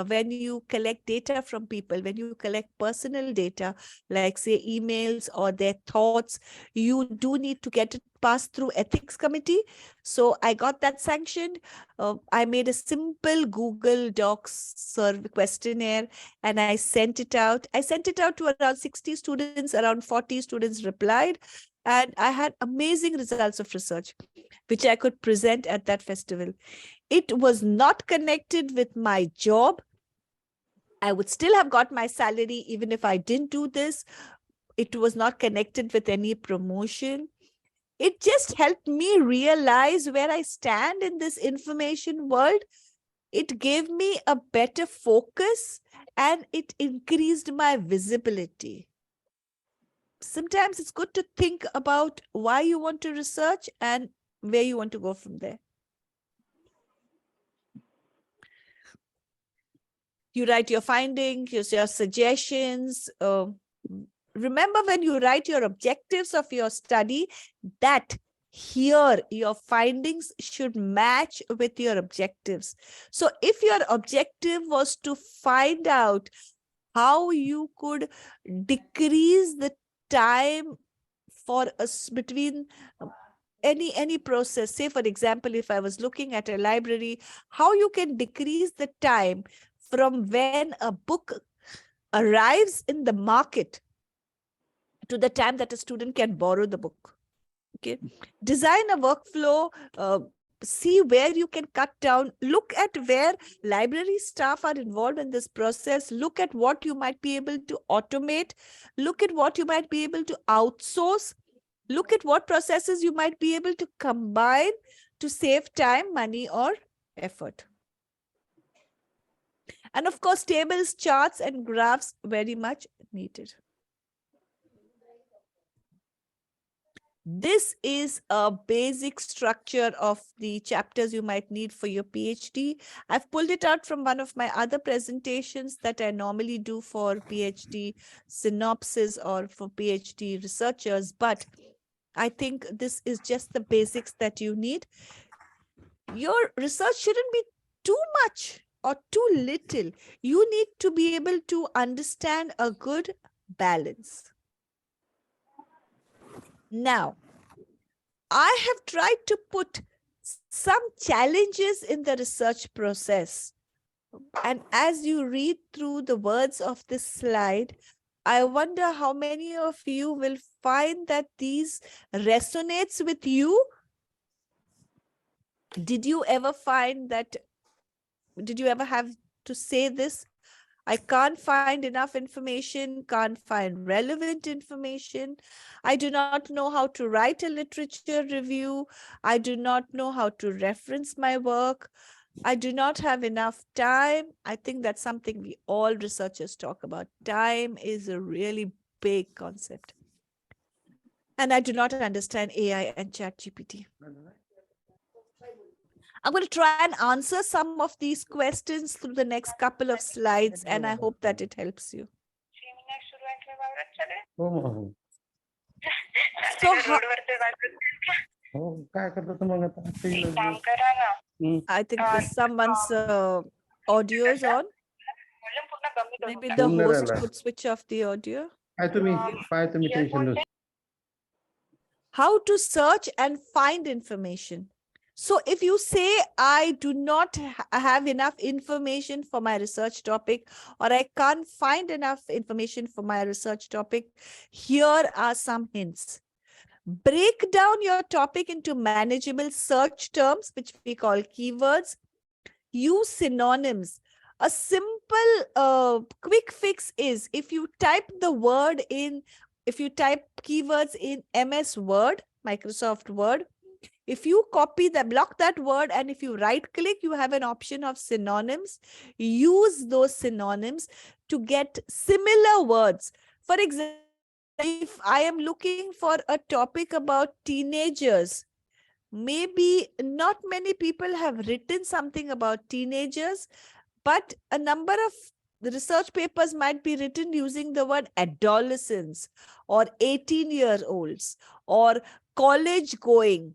D: when you collect data from people, when you collect personal data, like say emails or their thoughts, you do need to get it passed through ethics committee. So I got that sanctioned. I made a simple Google Docs survey questionnaire and I sent it out. I sent it out to around 60 students, around 40 students replied. And I had amazing results of research, which I could present at that festival. It was not connected with my job. I would still have got my salary even if I didn't do this. It was not connected with any promotion. It just helped me realize where I stand in this information world. It gave me a better focus and it increased my visibility. Sometimes it's good to think about why you want to research and where you want to go from there. You write your findings, your suggestions. Remember, when you write your objectives of your study, that here your findings should match with your objectives. So if your objective was to find out how you could decrease the time for us between any process, say for example, if I was looking at a library, how you can decrease the time from when a book arrives in the market to the time that a student can borrow the book. Okay, design a workflow, see where you can cut down, look at where library staff are involved in this process, look at what you might be able to automate, look at what you might be able to outsource, look at what processes you might be able to combine to save time, money, or effort. And of course, tables, charts, and graphs very much needed. This is a basic structure of the chapters you might need for your PhD. I've pulled it out from one of my other presentations that I normally do for PhD synopsis or for PhD researchers, but I think this is just the basics that you need. Your research shouldn't be too much or too little. You need to be able to understand a good balance. Now, I have tried to put some challenges in the research process. And as you read through the words of this slide, I wonder how many of you will find that these resonates with you. Did you ever find that, did you ever have to say this? I can't find enough information, can't find relevant information. I do not know how to write a literature review. I do not know how to reference my work. I do not have enough time. I think that's something we all researchers talk about. Time is a really big concept. And I do not understand AI and ChatGPT. I'm going to try and answer some of these questions through the next couple of slides, and I hope that it helps you. So I think someone's audio is on. Maybe the host could switch off the audio. How to search and find information. So if you say, I do not have enough information for my research topic, or I can't find enough information for my research topic, here are some hints. Break down your topic into manageable search terms, which we call keywords. Use synonyms. A simple simple quick fix is if you type the word in, if you type keywords in MS Word, Microsoft Word, if you copy that, block that word, and if you right click, you have an option of synonyms. Use those synonyms to get similar words. For example, if I am looking for a topic about teenagers, maybe not many people have written something about teenagers, but a number of the research papers might be written using the word adolescents or 18-year-olds or college going,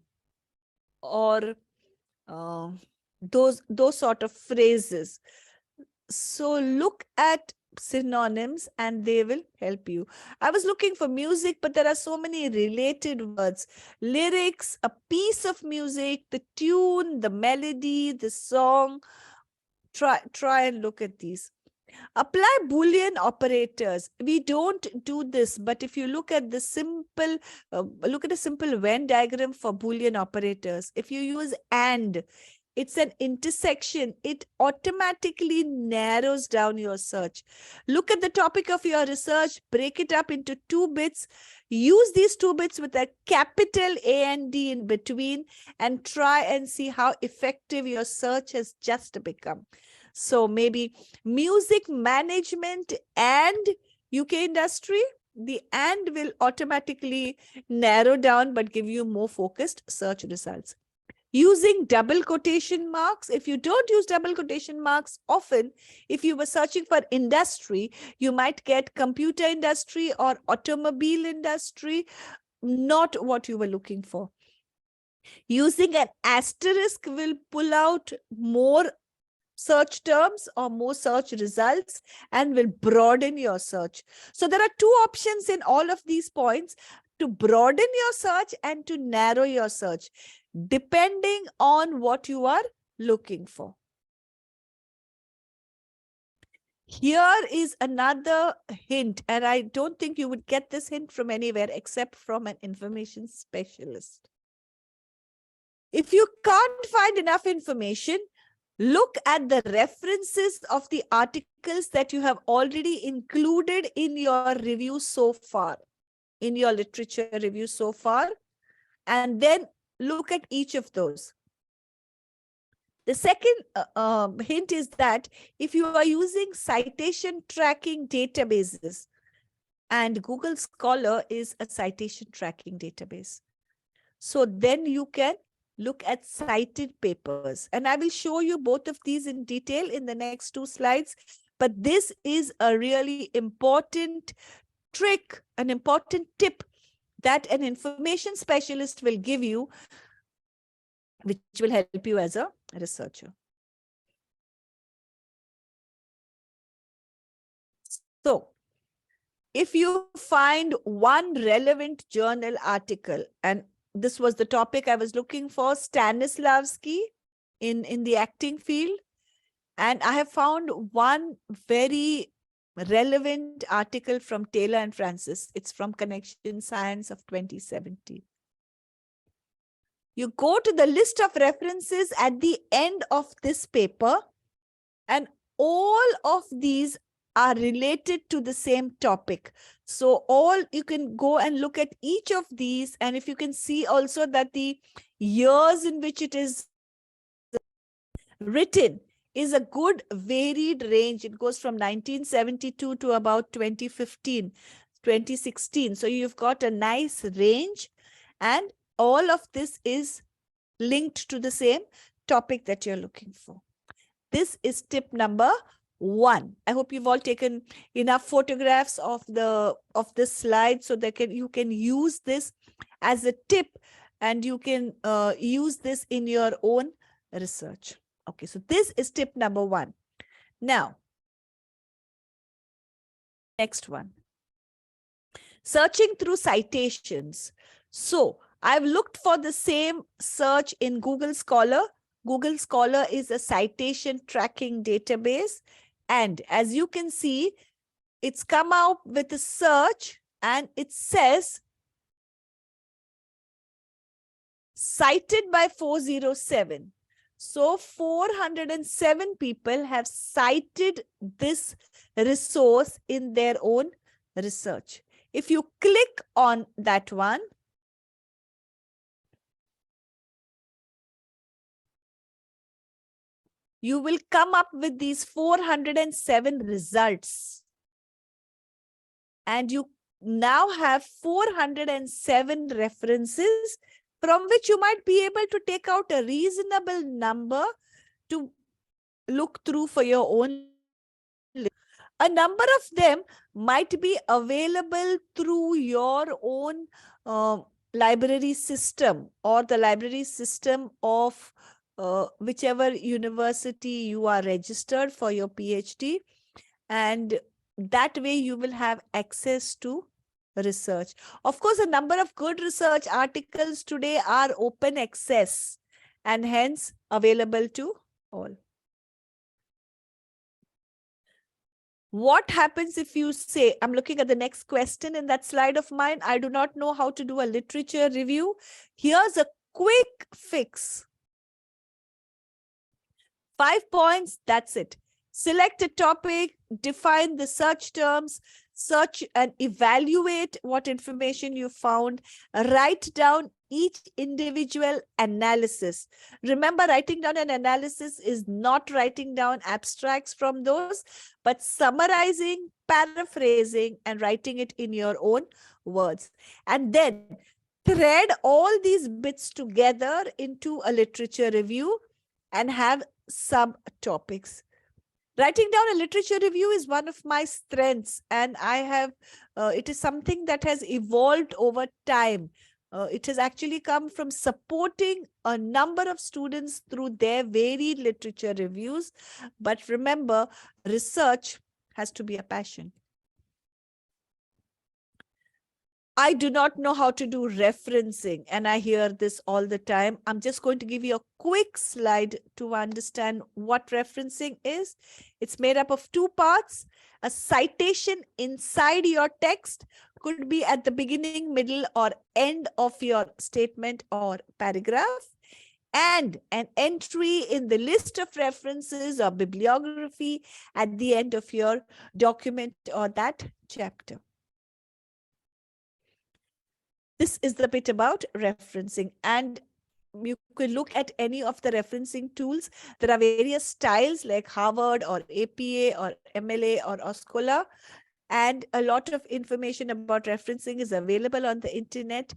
D: or those sort of phrases. So look at synonyms and they will help you. I was looking for music, but there are so many related words. Lyrics, a piece of music, the tune, the melody, the song. Try and look at these. Apply Boolean operators. We don't do this, but if you look at the simple, look at a simple Venn diagram for Boolean operators. If you use AND, it's an intersection. It automatically narrows down your search. Look at the topic of your research, break it up into 2 bits, use these 2 bits with a capital A and D in between, and try and see how effective your search has just become. So maybe music management and UK industry, the and will automatically narrow down but give you more focused search results. Using double quotation marks. If you don't use double quotation marks, often if you were searching for industry, you might get computer industry or automobile industry, not what you were looking for. Using an asterisk will pull out more search terms or more search results and will broaden your search. So there are 2 options in all of these points: to broaden your search and to narrow your search, depending on what you are looking for. Here is another hint, and I don't think you would get this hint from anywhere except from an information specialist. If you can't find enough information, look at the references of the articles that you have already included in your review so far, in your literature review so far, and then look at each of those. The second hint is that if you are using citation tracking databases, and Google Scholar is a citation tracking database, so then you can look at cited papers. And I will show you both of these in detail in the next 2 slides. But this is a really important trick, an important tip that an information specialist will give you, which will help you as a researcher. So if you find one relevant journal article, and this was the topic I was looking for, Stanislavski in the acting field, and I have found one very relevant article from Taylor and Francis. It's from Connection Science of 2017. You go to the list of references at the end of this paper, and all of these are related to the same topic. So you can go and look at each of these, and if you can see also that the years in which it is written is a good varied range. It goes from 1972 to about 2015, 2016. So you've got a nice range, and all of this is linked to the same topic that you're looking for. This is tip number 1. I hope you've all taken enough photographs of this slide so that you can use this as a tip, and you can use this in your own research. Okay, so this is tip number 1. Now, next one. Searching through citations. So I've looked for the same search in Google Scholar. Google Scholar is a citation tracking database. And as you can see, it's come out with a search and it says cited by 407. So 407 people have cited this resource in their own research. If you click on that one, you will come up with these 407 results. And you now have 407 references from which you might be able to take out a reasonable number to look through for your own. A number of them might be available through your own library system or the library system of whichever university you are registered for your PhD. And that way you will have access to research. Of course, a number of good research articles today are open access and hence available to all. What happens if you say, I'm looking at the next question in that slide of mine, I do not know how to do a literature review. Here's a quick fix. 5 points, that's it. Select a topic, define the search terms, search and evaluate what information you found, write down each individual analysis. Remember, writing down an analysis is not writing down abstracts from those, but summarizing, paraphrasing, and writing it in your own words. And then thread all these bits together into a literature review and have subtopics. Writing down a literature review is one of my strengths, and I have, it is something that has evolved over time. It has actually come from supporting a number of students through their varied literature reviews. But remember, research has to be a passion. I do not know how to do referencing, and I hear this all the time. I'm just going to give you a quick slide to understand what referencing is. It's made up of 2 parts. A citation inside your text could be at the beginning, middle, or end of your statement or paragraph, and an entry in the list of references or bibliography at the end of your document or that chapter. This is the bit about referencing, and you could look at any of the referencing tools. There are various styles like Harvard or APA or MLA or Oscola, and a lot of information about referencing is available on the internet.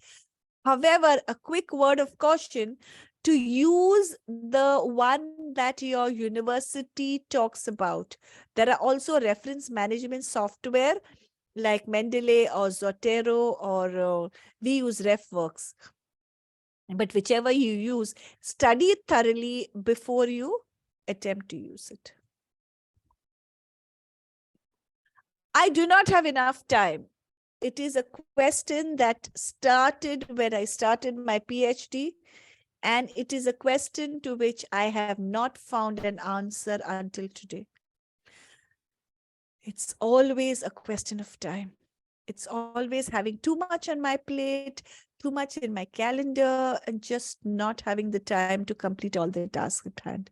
D: However, a quick word of caution: to use the one that your university talks about. There are also reference management software like Mendeley or Zotero, or we use RefWorks. But whichever you use, study it thoroughly before you attempt to use it. I do not have enough time. It is a question that started when I started my PhD, and it is a question to which I have not found an answer until today. It's always a question of time. It's always having too much on my plate, too much in my calendar, and just not having the time to complete all the tasks at hand.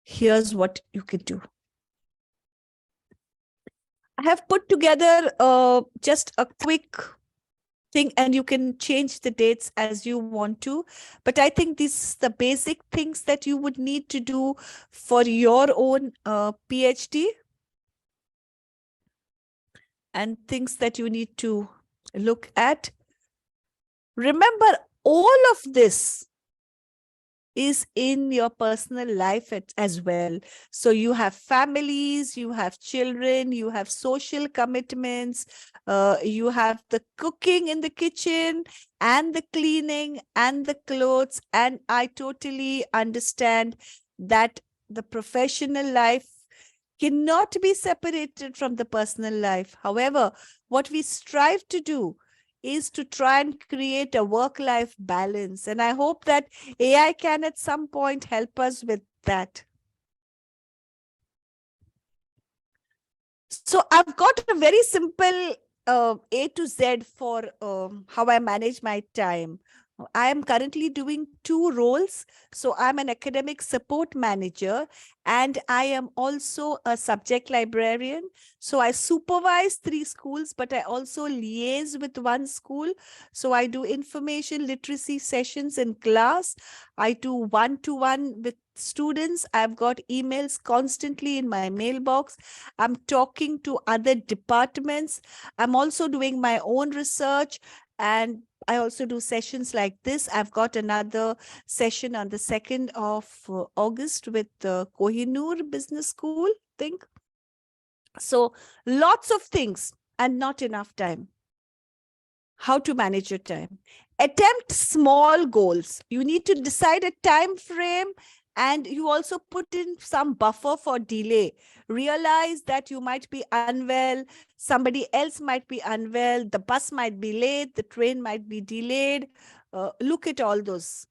D: Here's what you can do. I have put together just a quick thing, and you can change the dates as you want to. But I think these are the basic things that you would need to do for your own PhD, and things that you need to look at. Remember, all of this is in your personal life as well. So you have families, you have children, you have social commitments, you have the cooking in the kitchen and the cleaning and the clothes. And I totally understand that the professional life cannot be separated from the personal life. However, what we strive to do is to try and create a work-life balance. And I hope that AI can at some point help us with that. So I've got a very simple A to Z for how I manage my time. I am currently doing 2 roles. So I'm an academic support manager and I am also a subject librarian. So I supervise 3 schools, but I also liaise with 1 school. So I do information literacy sessions in class. I do one-to-one with students. I've got emails constantly in my mailbox. I'm talking to other departments. I'm also doing my own research, and I also do sessions like this. I've got another session on the 2nd of August with the Kohinoor Business School, I think. So lots of things and not enough time. How to manage your time? Attempt small goals. You need to decide a time frame, and you also put in some buffer for delay. Realize that you might be unwell, somebody else might be unwell, the bus might be late, the train might be delayed. Look at all those.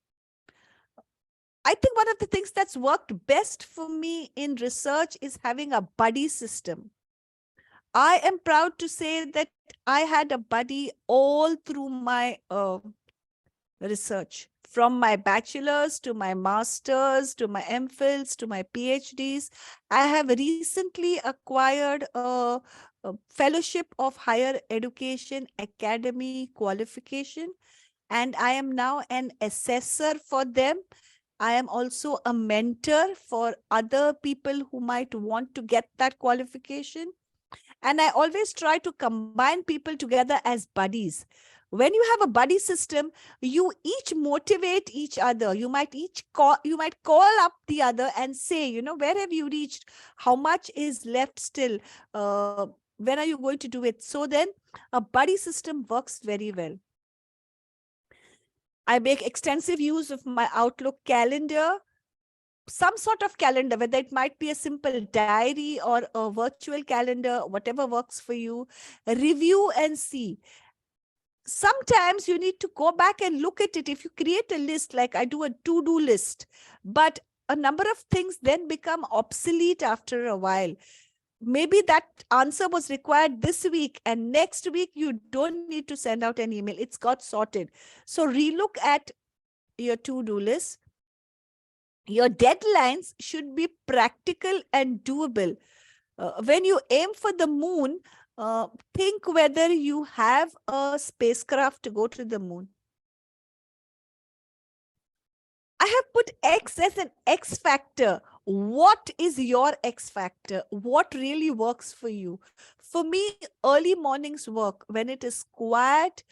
D: I think one of the things that's worked best for me in research is having a buddy system. I am proud to say that I had a buddy all through my research, from my bachelor's to my master's to my MPhils to my PhDs. I have recently acquired a fellowship of higher education academy qualification, and I am now an assessor for them. I am also a mentor for other people who might want to get that qualification. And I always try to combine people together as buddies. When you have a buddy system, you each motivate each other. You might call up the other and say, you know, where have you reached? How much is left still? When are you going to do it? So then a buddy system works very well. I make extensive use of my Outlook calendar, some sort of calendar, whether it might be a simple diary or a virtual calendar, whatever works for you. Review and see. Sometimes you need to go back and look at it. If you create a list, like I do a to-do list, but a number of things then become obsolete after a while. Maybe that answer was required this week, and next week you don't need to send out an email. It's got sorted. So relook at your to-do list. Your deadlines should be practical and doable. When you aim for the moon, think whether you have a spacecraft to go to the moon. I have put X as an X factor. What is your X factor? What really works for you? For me, early mornings work. When it is quiet,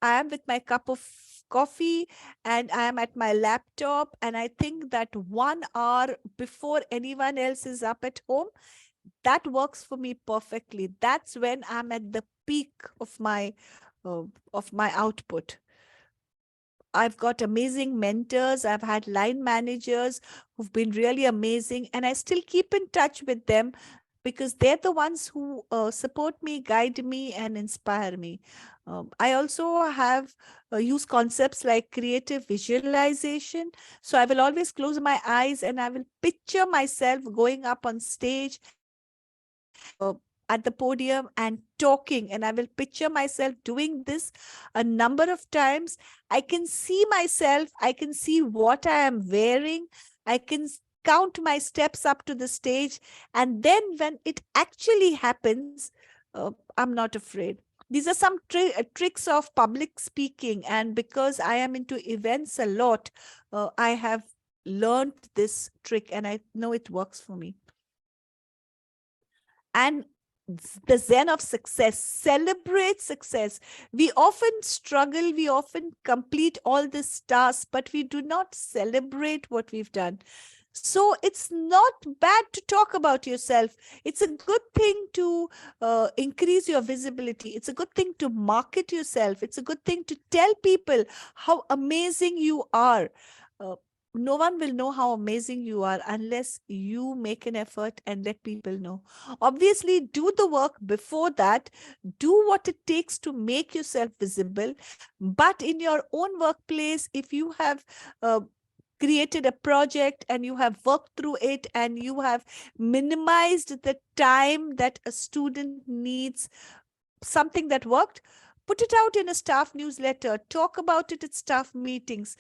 D: I am with my cup of coffee and I am at my laptop, and I think that 1 hour before anyone else is up at home, that works for me perfectly. That's when I'm at the peak of my output. I've got amazing mentors. I've had line managers who've been really amazing, and I still keep in touch with them because they're the ones who support me, guide me, and inspire me. I also have used concepts like creative visualization. So I will always close my eyes and I will picture myself going up on stage at the podium and talking, and I will picture myself doing this a number of times. I can see myself, I can see what I am wearing, I can count my steps up to the stage, and then when it actually happens, I'm not afraid. These are some tricks of public speaking, and because I am into events a lot, I have learned this trick and I know it works for me. And the Zen of success, celebrate success. We often struggle, we often complete all these tasks, but we do not celebrate what we've done. So it's not bad to talk about yourself. It's a good thing to increase your visibility. It's a good thing to market yourself. It's a good thing to tell people how amazing you are. No one will know how amazing you are unless you make an effort and let people know. Obviously, do the work before that. Do what it takes to make yourself visible. But in your own workplace, if you have created a project and you have worked through it and you have minimized the time that a student needs something that worked, Put it out in a staff newsletter, talk about it at staff meetings,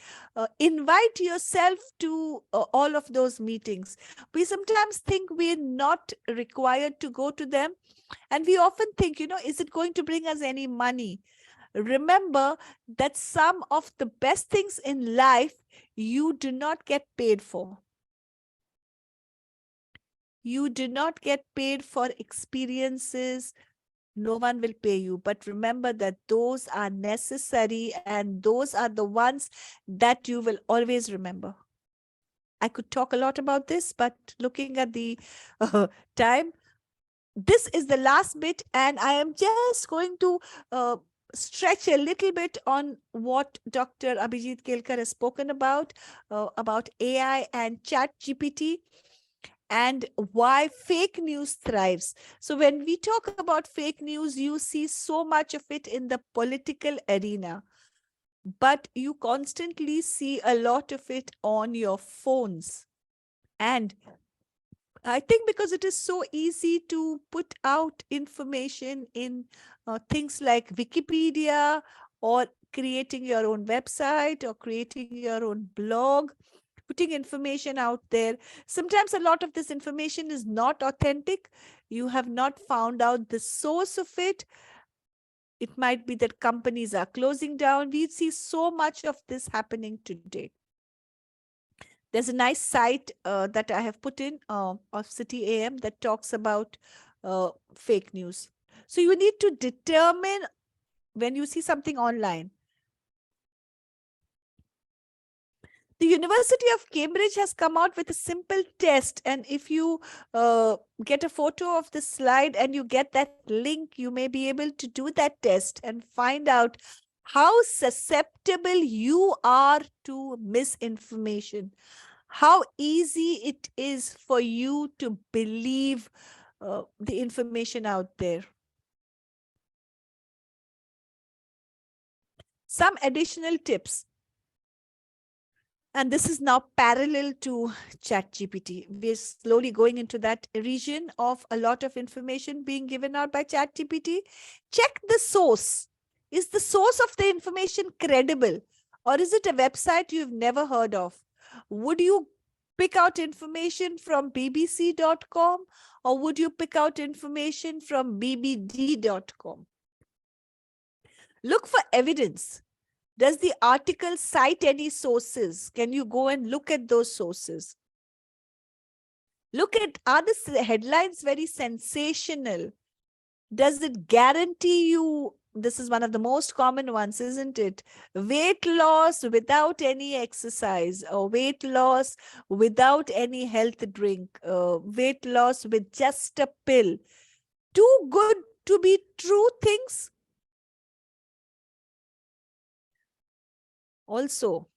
D: invite yourself to all of those meetings. We sometimes think we're not required to go to them. And we often think, is it going to bring us any money? Remember that some of the best things in life you do not get paid for. You do not get paid for experiences. No one will pay you. But remember that those are necessary and those are the ones that you will always remember. I could talk a lot about this, but looking at the time, this is the last bit, and I am just going to stretch a little bit on what Dr. Abhijit Kelkar has spoken about AI and ChatGPT and why fake news thrives. So when we talk about fake news, you see so much of it in the political arena, but you constantly see a lot of it on your phones. And I think because it is so easy to put out information in things like Wikipedia or creating your own website or creating your own blog, putting information out there. Sometimes a lot of this information is not authentic. You have not found out the source of it. It might be that companies are closing down. We see so much of this happening today. There's a nice site that I have put in of City AM that talks about fake news. So you need to determine when you see something online. The University of Cambridge has come out with a simple test. And if you get a photo of the slide and you get that link, you may be able to do that test and find out how susceptible you are to misinformation. How easy it is for you to believe the information out there. Some additional tips. And this is now parallel to ChatGPT. We're slowly going into that region of a lot of information being given out by ChatGPT. Check the source. Is the source of the information credible? Or is it a website you've never heard of? Would you pick out information from bbc.com or would you pick out information from bbd.com? Look for evidence. Does the article cite any sources? Can you go and look at those sources? Look at, are the headlines very sensational? Does it guarantee you, this is one of the most common ones, isn't it? Weight loss without any exercise, or weight loss without any health drink, weight loss with just a pill. Too good to be true things. Also,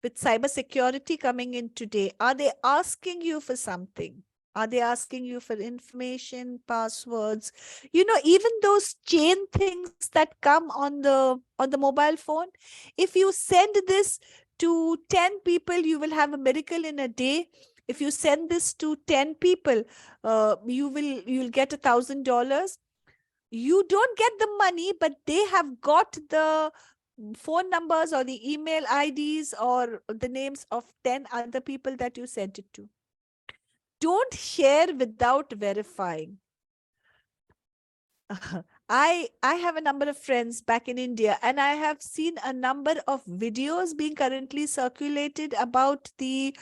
D: with cybersecurity coming in today, are they asking you for something? Are they asking you for information, passwords? Even those chain things that come on the mobile phone. If you send this to 10 people, you will have a miracle in a day. If you send this to 10 people, you'll get $1,000. You don't get the money, but they have got the phone numbers or the email IDs or the names of 10 other people that you sent it to. Don't share without verifying. I have a number of friends back in India, and I have seen a number of videos being currently circulated about the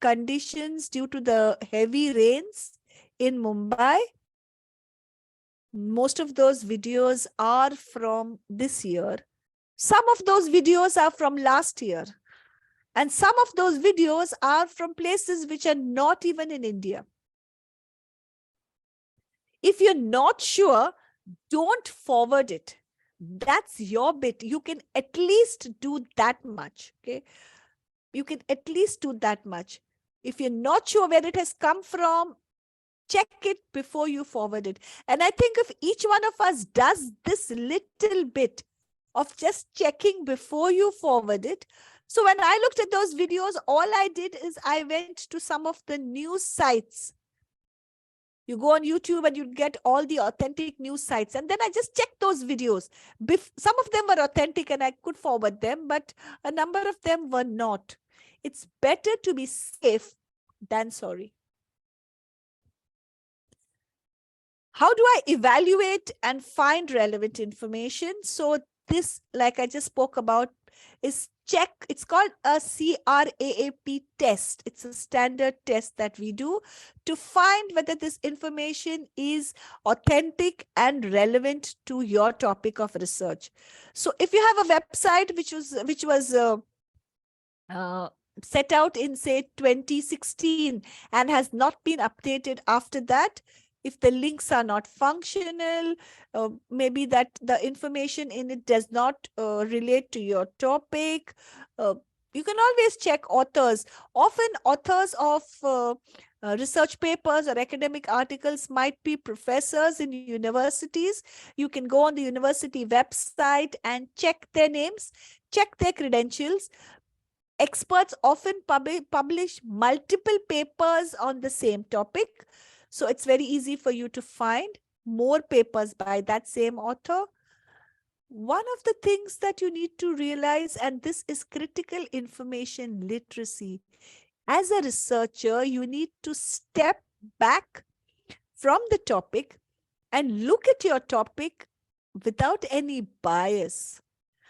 D: conditions due to the heavy rains in Mumbai. Most of those videos are from this year. Some of those videos are from last year. And some of those videos are from places which are not even in India. If you're not sure, don't forward it. That's your bit. You can at least do that much. Okay. You can at least do that much. If you're not sure where it has come from, check it before you forward it. And I think if each one of us does this little bit of just checking before you forward it. So when I looked at those videos, all I did is I went to some of the news sites. You go on YouTube and you get all the authentic news sites. And then I just checked those videos. Some of them were authentic and I could forward them, but a number of them were not. It's better to be safe than sorry. How do I evaluate and find relevant information? So this, like I just spoke about, is check. It's called a CRAAP test. It's a standard test that we do to find whether this information is authentic and relevant to your topic of research. So if you have a website which was set out in, say, 2016 and has not been updated after that, if the links are not functional, maybe that the information in it does not relate to your topic, you can always check authors. Often authors of research papers or academic articles might be professors in universities. You can go on the university website and check their names, check their credentials. Experts often publish multiple papers on the same topic. So it's very easy for you to find more papers by that same author. One of the things that you need to realize, and this is critical information literacy. As a researcher, you need to step back from the topic and look at your topic without any bias.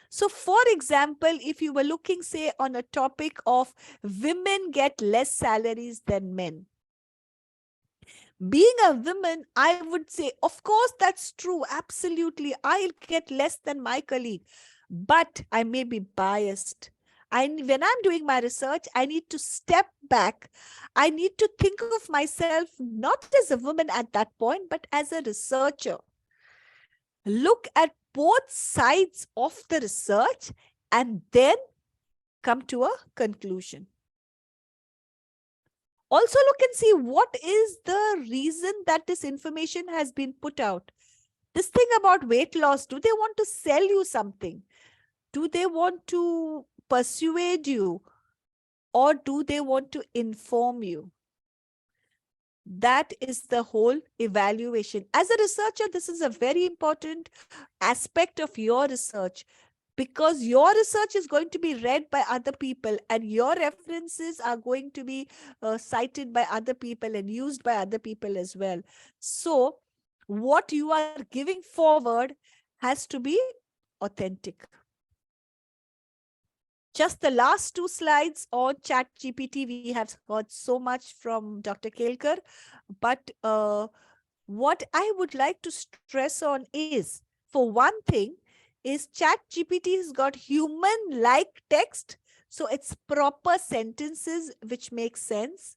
D: So for example, if you were looking, say, on a topic of women get less salaries than men, being a woman, I would say, of course, that's true. Absolutely. I'll get less than my colleague, but I may be biased. When I'm doing my research, I need to step back. I need to think of myself not as a woman at that point, but as a researcher. Look at both sides of the research and then come to a conclusion. Also look and see what is the reason that this information has been put out. This thing about weight loss, do they want to sell you something? Do they want to persuade you? Or do they want to inform you? That is the whole evaluation. As a researcher, this is a very important aspect of your research, because your research is going to be read by other people and your references are going to be cited by other people and used by other people as well. So what you are giving forward has to be authentic. Just the last two slides on ChatGPT, we have heard so much from Dr. Kelkar, but what I would like to stress on is, for one thing, is ChatGPT has got human-like text, so it's proper sentences which make sense.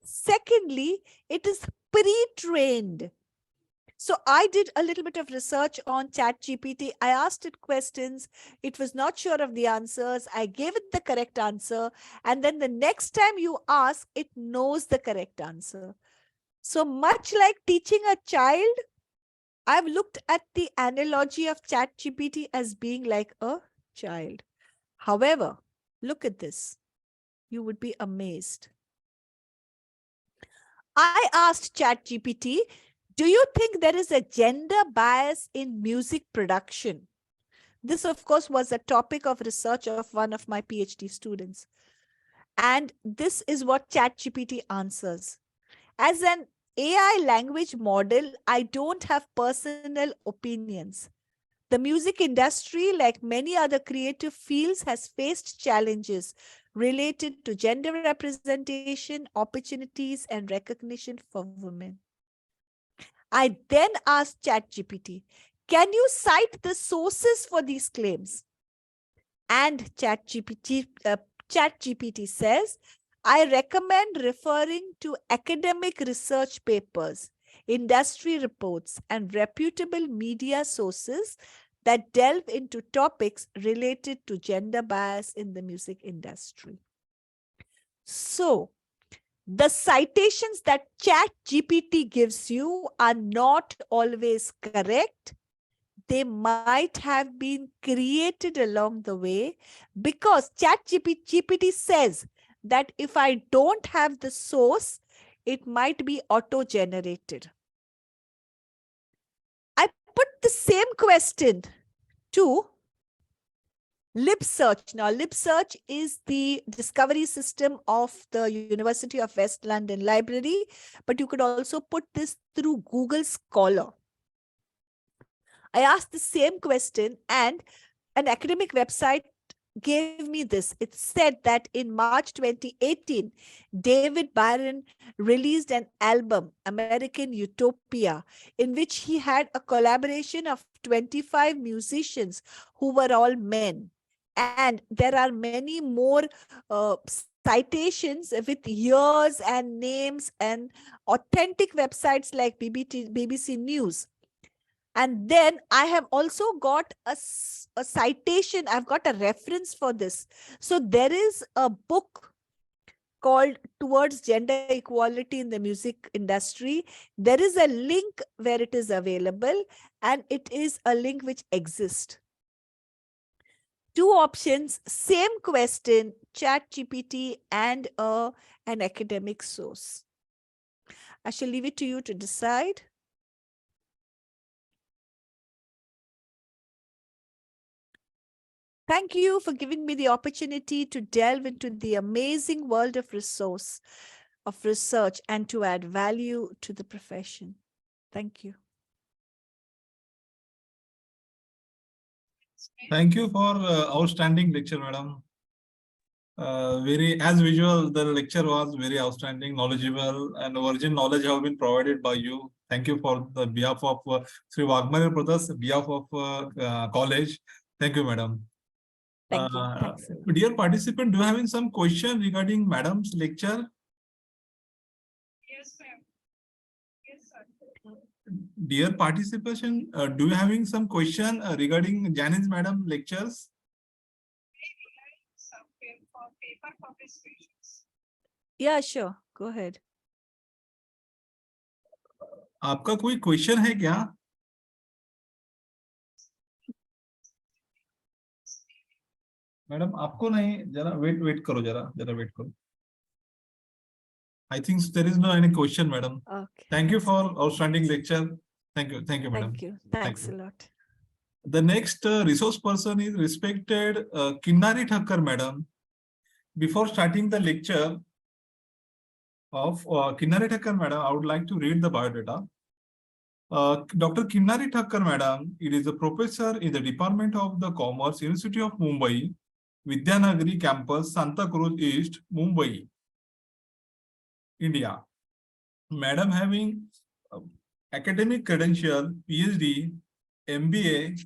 D: Secondly, it is pre-trained. So I did a little bit of research on ChatGPT. I asked it questions. It was not sure of the answers. I gave it the correct answer. And then the next time you ask, it knows the correct answer. So much like teaching a child, I've looked at the analogy of ChatGPT as being like a child. However, look at this. You would be amazed. I asked ChatGPT, do you think there is a gender bias in music production? This, of course, was a topic of research of one of my PhD students. And this is what ChatGPT answers. As an AI language model, I don't have personal opinions. The music industry, like many other creative fields, has faced challenges related to gender representation, opportunities, and recognition for women. I then asked ChatGPT, can you cite the sources for these claims? And ChatGPT says, I recommend referring to academic research papers, industry reports, and reputable media sources that delve into topics related to gender bias in the music industry. So, the citations that ChatGPT gives you are not always correct. They might have been created along the way, because ChatGPT says that if I don't have the source, it might be auto-generated. put the same question to LibSearch. Now, LibSearch is the discovery system of the University of West London Library, but you could also put this through Google Scholar. I asked the same question, and an academic website gave me this. It said that in March 2018, David Byron released an album, American Utopia, in which he had a collaboration of 25 musicians who were all men. And there are many more citations with years and names and authentic websites like BBC News. And then I have also got a citation. I've got a reference for this. So there is a book called Towards Gender Equality in the Music Industry. There is a link where it is available, and it is a link which exists. 2 options, same question, ChatGPT and an academic source. I shall leave it to you to decide. Thank you for giving me the opportunity to delve into the amazing world of research and to add value to the profession. Thank you.
A: Thank you for outstanding lecture, madam. Very, as visual, the lecture was very outstanding, knowledgeable, and virgin knowledge have been provided by you. Thank you for the behalf of Sri Wagmare Brothers, behalf of college. Thank you, madam.
D: Thank you. Thanks.
A: Dear participant, do you having some question regarding madam's lecture?
E: Yes, ma'am. Yes, sir.
A: Dear participation, do you having some question regarding Janice madam lectures?
E: Some for paper publications.
D: Yeah, sure. Go ahead.
A: आपका कोई question है क्या? Madam आपको नहीं, जरा wait करो, जरा wait करो. I think there is no any question, madam.
D: Okay.
A: Thank you for outstanding lecture. Thank you, madam.
D: Thank you. Thanks
A: you.
D: a lot.
A: The next resource person is respected Kinnari Thakkar madam. Before starting the lecture of Kinnari Thakkar madam, I would like to read the biodata. Dr. Kinnari Thakkar madam, it is a professor in the Department of the Commerce, University of Mumbai, Vidyanagari campus, Santa Cruz East, Mumbai, India. Madam having academic credential, PhD, MBA,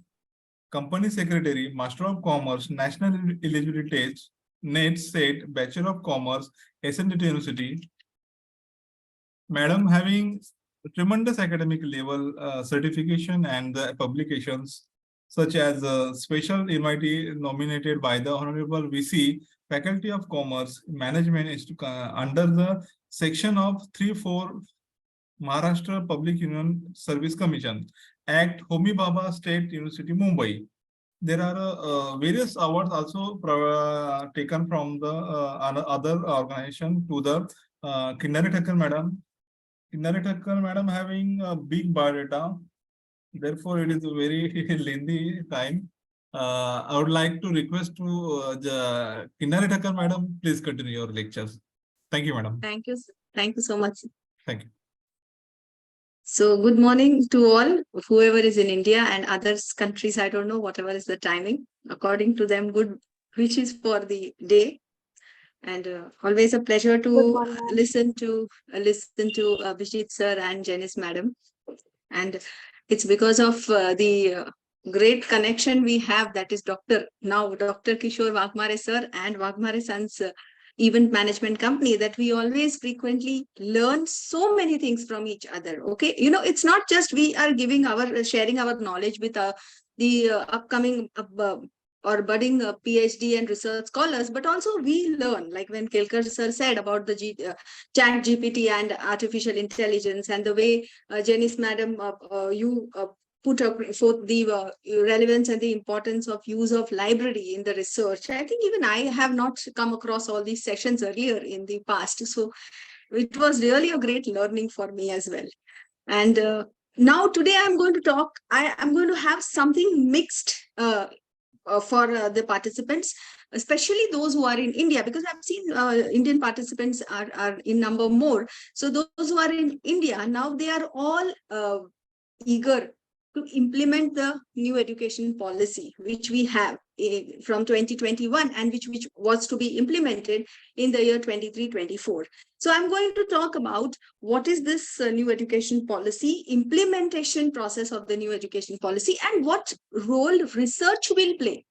A: Company Secretary, Master of Commerce, National Eligibility Test, NET, SET, Bachelor of Commerce, SNDT University. Madam having tremendous academic level certification and publications such as Special MIT nominated by the Honorable VC, Faculty of Commerce, Management under the section of 3-4 Maharashtra Public Union Service Commission Act, Homi Bhabha State University, Mumbai. There are various awards also taken from the other organization to the Kinnari Thakkar madam. Kinnari Thakkar madam having a big biodata, therefore it is a very lengthy time. I would like to request to Kinnari Thakkar madam, please continue your lectures. Thank you, madam.
F: Thank you. Thank you so much.
A: Thank you.
F: So good morning to all, whoever is in India and other countries. I don't know, whatever is the timing. According to them, good wishes for the day. And always a pleasure to listen to Abhijit sir and Janice madam. And it's because of the great connection we have, that is Dr. Kishore Wagmare sir and Wagmare Sons event management company, that we always frequently learn so many things from each other. Okay, you know, it's not just we are giving sharing our knowledge with the upcoming or budding PhD and research scholars, but also we learn, like when Kelkar sir said about the chat GPT and artificial intelligence, and the way Janice madam you put forth the relevance and the importance of use of library in the research. I think even I have not come across all these sessions earlier in the past. So it was really a great learning for me as well. And now today I'm going to talk, I'm going to have something mixed for the participants, especially those who are in India, because I've seen Indian participants are in number more. So those who are in India, now they are all eager to implement the new education policy, which we have from 2021 and which was to be implemented in the year 23-24. So I'm going to talk about what is this new education policy, implementation process of the new education policy, and what role research will play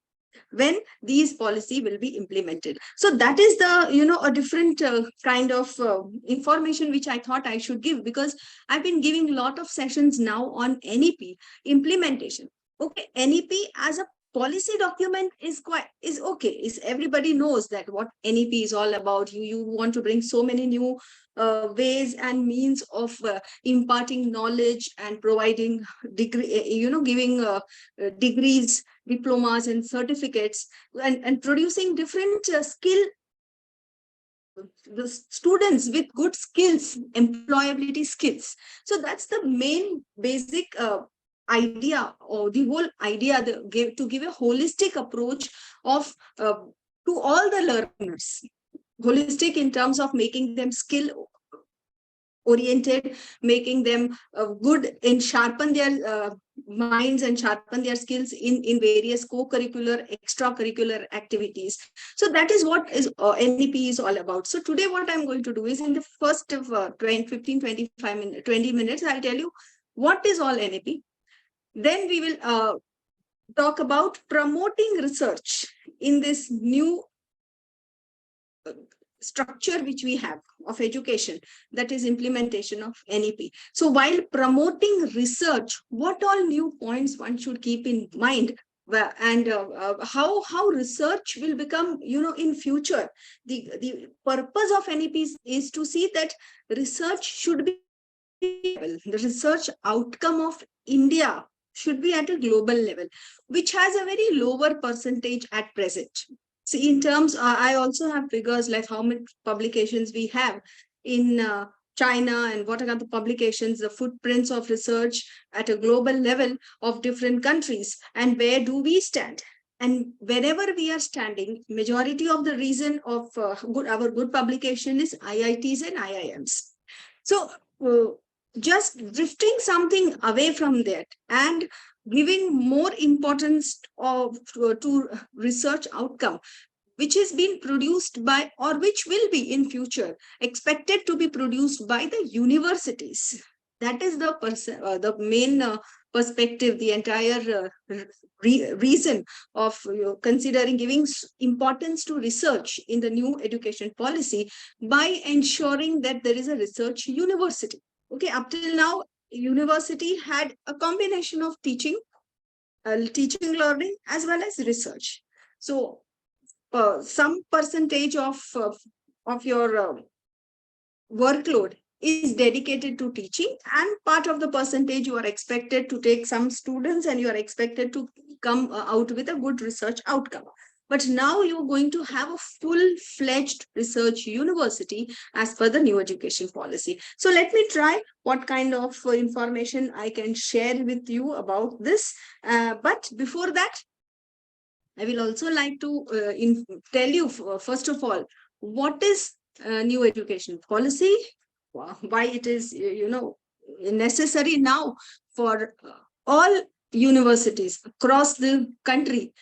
F: when these policy will be implemented. So that is the, a different kind of information which I thought I should give, because I've been giving a lot of sessions now on NEP implementation. Okay, NEP as a policy document is okay. Is everybody knows that what NEP is all about. You want to bring so many new ways and means of imparting knowledge and providing degree, giving degrees, diplomas and certificates, and producing different the students with good skills, employability skills. So that's the main basic idea, or the whole idea, to give a holistic approach of to all the learners. Holistic in terms of making them skill oriented, making them good and sharpen their minds and sharpen their skills in various co-curricular, extracurricular activities. So that is what is NEP is all about. So today what I'm going to do is, in the first of 15, 25 minutes, 20 minutes, I'll tell you what is all NEP. Then we will talk about promoting research in this new structure which we have of education, that is implementation of NEP. So while promoting research, what all new points one should keep in mind, and how research will become, in future. The purpose of NEP is to see that research should be, the research outcome of India should be at a global level, which has a very lower percentage at present. See, in terms, I also have figures like how many publications we have in China, and what are the publications, the footprints of research at a global level of different countries, and where do we stand. And wherever we are standing, majority of the reason of our good publication is IITs and IIMs. So just drifting something away from that and giving more importance to research outcome, which is being produced by, or which will be in future expected to be produced by, the universities. That is the main perspective, the entire reason of considering giving importance to research in the new education policy, by ensuring that there is a research university. Okay, up till now, university had a combination of teaching, learning, as well as research. So some percentage of your workload is dedicated to teaching, and part of the percentage you are expected to take some students, and you are expected to come out with a good research outcome. But now you're going to have a full-fledged research university as per the new education policy. So let me try what kind of information I can share with you about this. But before that, I will also like to tell you, first of all, what is new education policy, why it is, necessary now for all universities across the country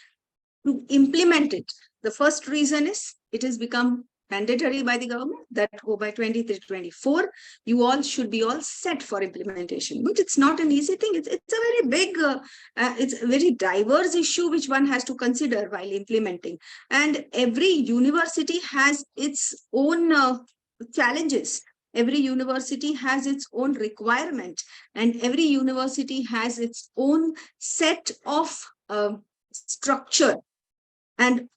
F: to implement it. The first reason is it has become mandatory by the government that by 23-24, you all should be all set for implementation. But it's not an easy thing. It's a very big, it's a very diverse issue which one has to consider while implementing. And every university has its own challenges. Every university has its own requirement, and every university has its own set of structure and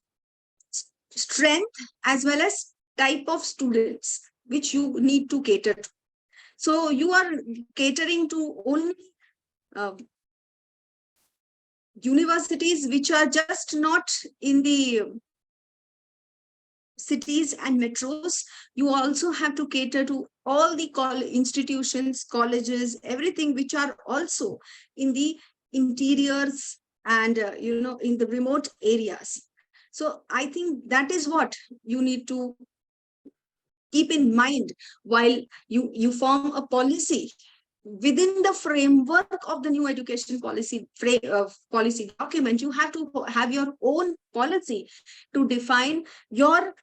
F: strength, as well as type of students which you need to cater to. So you are catering to only universities which are just not in the cities and metros, you also have to cater to all the institutions, colleges, everything which are also in the interiors and in the remote areas. So I think that is what you need to keep in mind while you form a policy within the framework of the new education policy document. You have to have your own policy to define your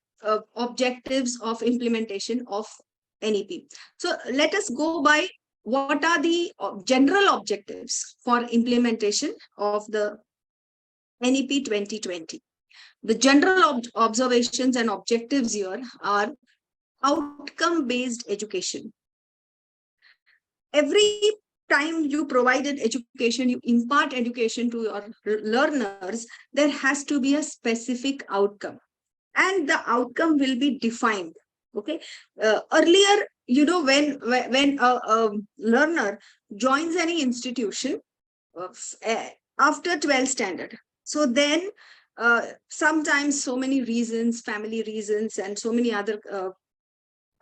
F: objectives of implementation of NEP. So let us go by what are the general objectives for implementation of the NEP 2020. The general observations and objectives here are outcome-based education. Every time you provided education, you impart education to your learners, there has to be a specific outcome, and the outcome will be defined. Okay. Earlier, when a learner joins any institution after 12th standard, so then sometimes so many reasons, family reasons, and so many other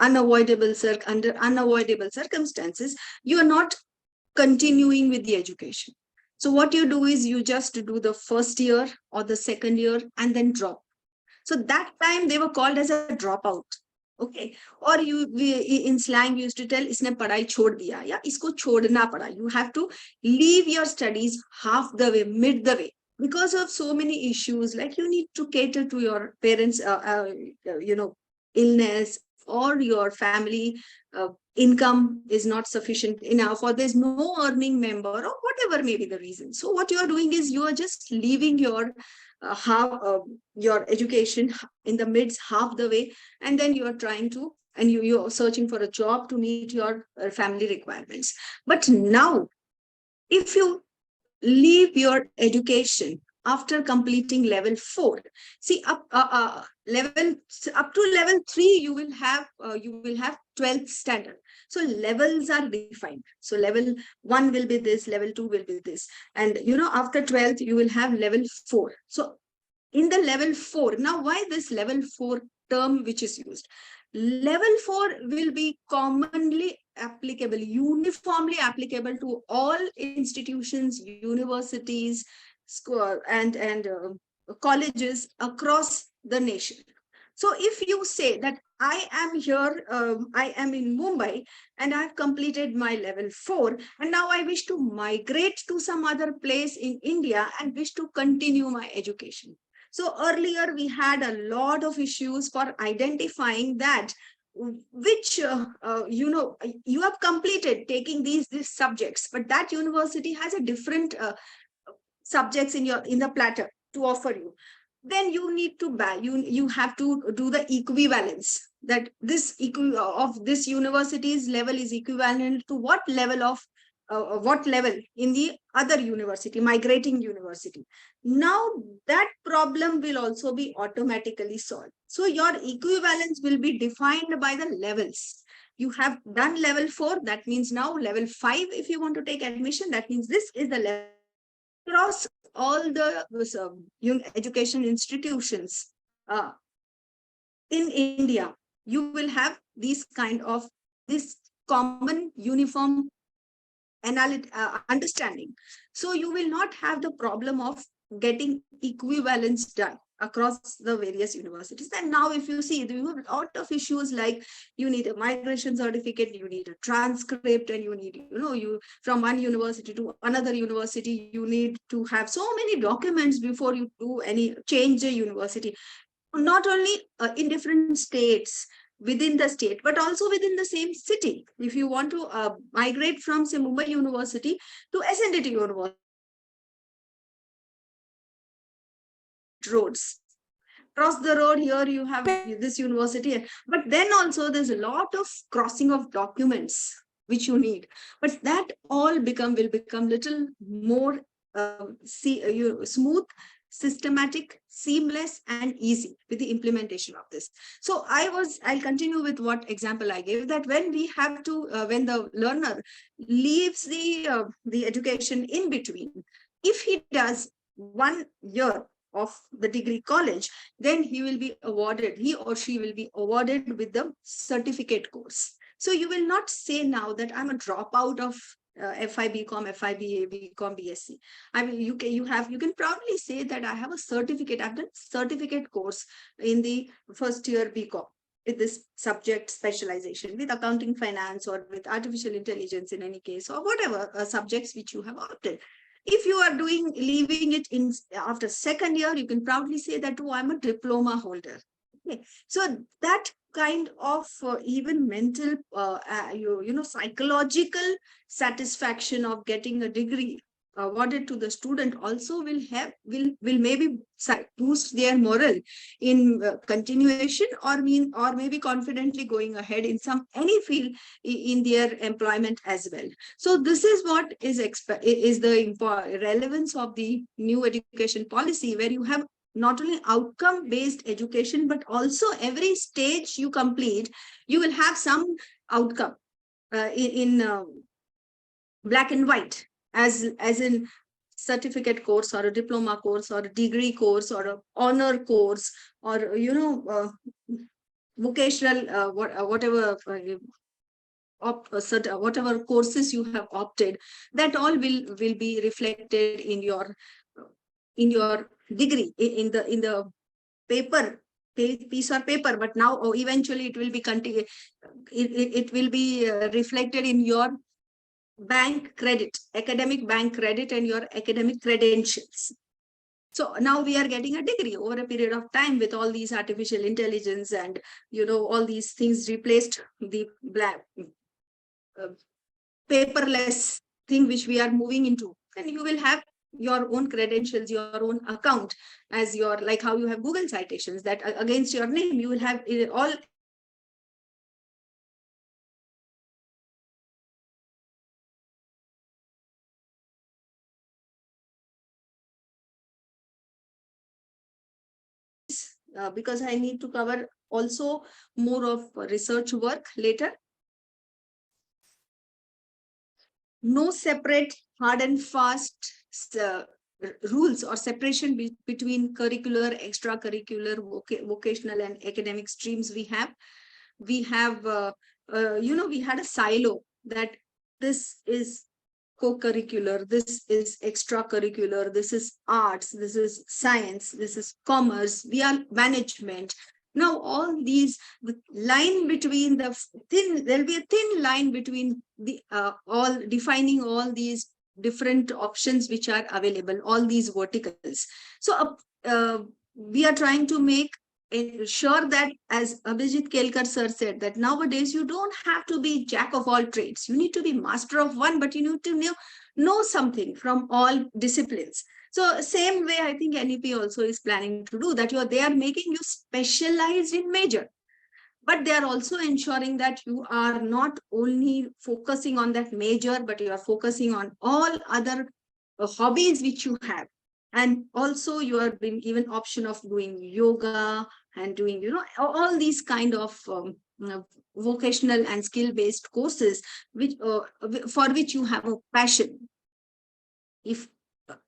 F: unavoidable circumstances, you are not continuing with the education. So what you do is you just do the first year or the second year and then drop. So that time they were called as a dropout. Okay. Or in slang, we used to tell, isne padhai chhod diya, ya isko chodna pada. You have to leave your studies half the way, mid the way, because of so many issues, like you need to cater to your parents, illness, or your family income is not sufficient enough, or there's no earning member, or whatever may be the reason. So what you are doing is you are just leaving your education in the midst, half the way, and then you are trying to, and you are searching for a job to meet your family requirements. But now, if you leave your education after completing level 4, see, up to level 3 you will have 12th standard. So levels are defined. So level 1 will be this, level 2 will be this, and after 12th you will have level 4. So in the level 4, now why this level 4 term which is used? Level 4 will be commonly applicable, uniformly applicable to all institutions, universities, school, and colleges across the nation. So if you say that I am here, I am in Mumbai, and I've completed my level 4, and now I wish to migrate to some other place in India and wish to continue my education. So earlier we had a lot of issues for identifying that which you have completed taking these subjects, but that university has a different subjects in the platter to offer you. Then you need to buy, you have to do the equivalence, that this of this university's level is equivalent to what level in the other university, migrating university. Now that problem will also be automatically solved. So your equivalence will be defined by the levels. You have done level 4, that means now level 5, if you want to take admission, that means this is the level. Across all the education institutions in India, you will have this common uniform understanding. So you will not have the problem of getting equivalence done across the various universities. And now if you see, you have a lot of issues, like you need a migration certificate, you need a transcript, and you need, you from one university to another university, you need to have so many documents before you do any change a university. Not only in different states, within the state, but also within the same city. If you want to migrate from, say, Mumbai University to SNDT University, roads. Cross the road, here you have this university, but then also there's a lot of crossing of documents which you need. But that all will become little more smooth, systematic, seamless, and easy with the implementation of this. So I'll continue with what example I gave, that when we have to, when the learner leaves the education in between, if he does 1 year of the degree college, then he will be awarded, he or she will be awarded with the certificate course. So you will not say now that I'm a dropout of FI BCom, FI BA, BCom, BSc. I mean, you can proudly say that I have a certificate. I've done certificate course in the first year BCom with this subject specialization, with accounting, finance, or with artificial intelligence in any case, or whatever subjects which you have opted. If you are leaving it in after second year, you can proudly say that, oh, I'm a diploma holder. Okay. So that kind of even mental, psychological satisfaction of getting a degree awarded to the student also will maybe boost their morale in continuation, or maybe confidently going ahead in any field in their employment as well. So this is what is the relevance of the new education policy, where you have not only outcome based education, but also every stage you complete, you will have some outcome in black and white, as in certificate course, or a diploma course, or a degree course, or a honor course, or vocational whatever courses you have opted, that all will be reflected in your degree, in the paper, piece of paper. But now eventually it will be reflected in your bank credit, academic bank credit, and your academic credentials. So now we are getting a degree over a period of time with all these artificial intelligence and all these things replaced the black paperless thing which we are moving into. And you will have your own credentials, your own account, as your, like how you have Google citations, that against your name you will have all because I need to cover also more of research work later. No separate hard and fast rules or separation between curricular, extracurricular, vocational, and academic streams. We have, we had a silo that this is co-curricular, this is extracurricular, this is arts, this is science, this is commerce, we are management. Now all these, the line between the thin, there'll be a thin line between the all defining all these different options which are available, all these verticals. So we are trying to make sure that, as Abhijit Kelkar sir said, that nowadays you don't have to be jack of all trades. You need to be master of one, but you need to know something from all disciplines. So same way, I think NEP also is planning to do that. They are making you specialized in major, but they are also ensuring that you are not only focusing on that major, but you are focusing on all other hobbies which you have. And also you are being given option of doing yoga and doing, all these kind of vocational and skill-based courses, which for which you have a passion. If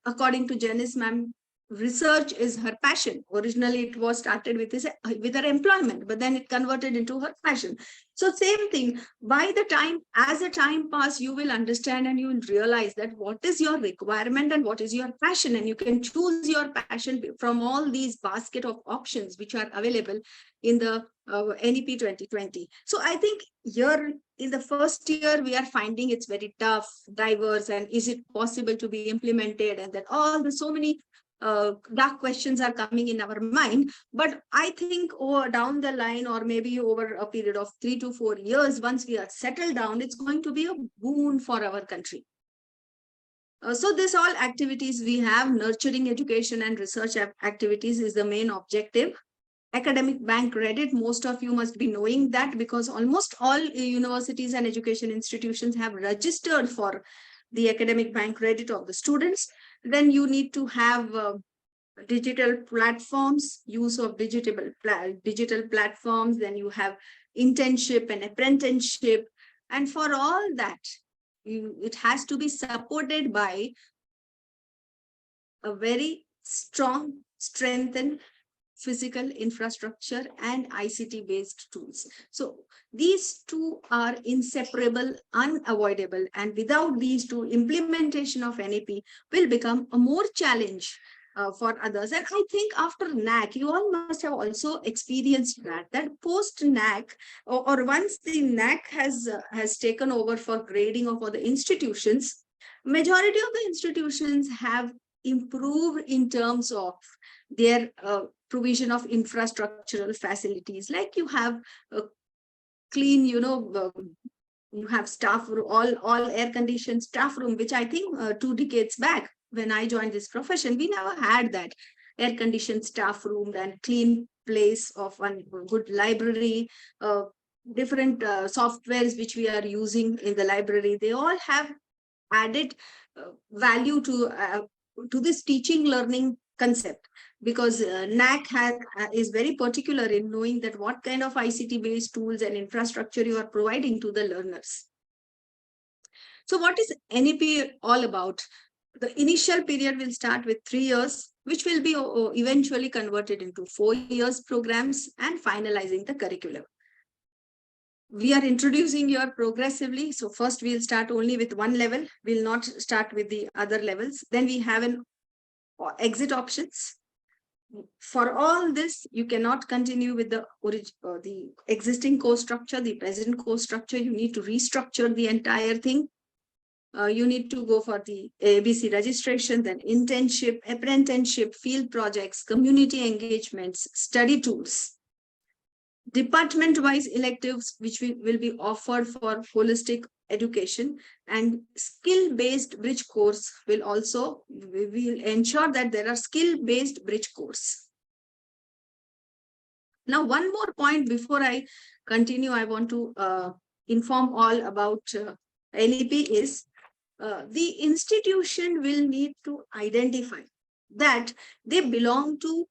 F: according to Janice ma'am, research is her passion. Originally, it was started with her employment, but then it converted into her passion. So same thing, as the time passes, you will understand and you will realize that what is your requirement and what is your passion, and you can choose your passion from all these basket of options which are available in the NEP 2020. So I think here in the first year, we are finding it's very tough, diverse, and is it possible to be implemented, and that so many dark questions are coming in our mind. But I think down the line, or maybe over a period of 3 to 4 years, once we are settled down, it's going to be a boon for our country. So this all activities we have, nurturing education and research activities is the main objective. Academic bank credit, most of you must be knowing that, because almost all universities and education institutions have registered for the academic bank credit of the students. Then you need to have digital platforms, use of digital platforms. Then you have internship and apprenticeship. And for all that, it has to be supported by a very strong strengthen physical infrastructure and ICT based tools. So these two are inseparable, unavoidable, and without these two, implementation of NEP will become a more challenge for others. And I think after NAC, you all must have also experienced that post NAC, or once the NAC has taken over for grading of all the institutions, majority of the institutions have improved in terms of their provision of infrastructural facilities. Like you have a clean, you have staff, all air conditioned staff room, which I think 2 decades back when I joined this profession, we never had that air conditioned staff room and clean place of one good library, different softwares which we are using in the library. They all have added value to this teaching learning concept, because NAC is very particular in knowing that what kind of ICT based tools and infrastructure you are providing to the learners. So what is NEP all about? The initial period will start with 3 years, which will be eventually converted into 4 years programs and finalizing the curriculum. We are introducing here progressively. So first we'll start only with one level. We'll not start with the other levels. Then we have an exit options. For all this, you cannot continue with the existing course structure, the present course structure. You need to restructure the entire thing. You need to go for the ABC registration, then internship, apprenticeship, field projects, community engagements, study tools, department-wise electives, which will be offered for holistic education, and skill-based bridge course will also, we will ensure that there are skill-based bridge course. Now, one more point before I continue, I want to inform all about NEP is the institution will need to identify that they belong to,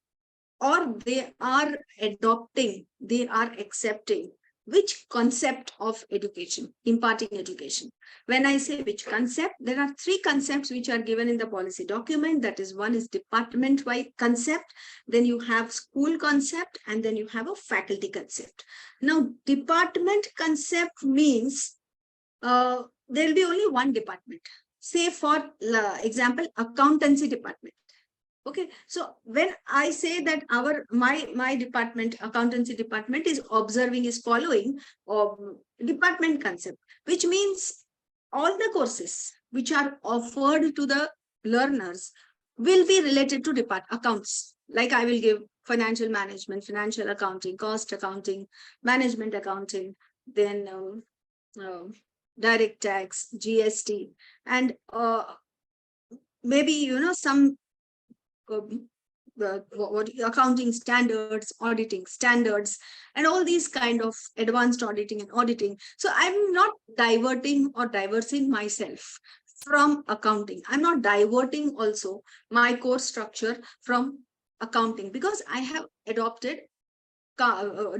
F: or they are adopting, they are accepting which concept of education, imparting education. When I say which concept, there are 3 concepts which are given in the policy document. That is, one is department-wide concept, then you have school concept, and then you have a faculty concept. Now, department concept means there will be only one department. Say for example, accountancy department. Okay, so when I say that my department, accountancy department, is observing, is following department concept, which means all the courses which are offered to the learners will be related to accounts. Like I will give financial management, financial accounting, cost accounting, management accounting, then direct tax, GST, and maybe some accounting standards, auditing standards, and all these kind of advanced auditing and auditing. So I'm not diverting or diversing myself from accounting. I'm not diverting also my course structure from accounting, because I have adopted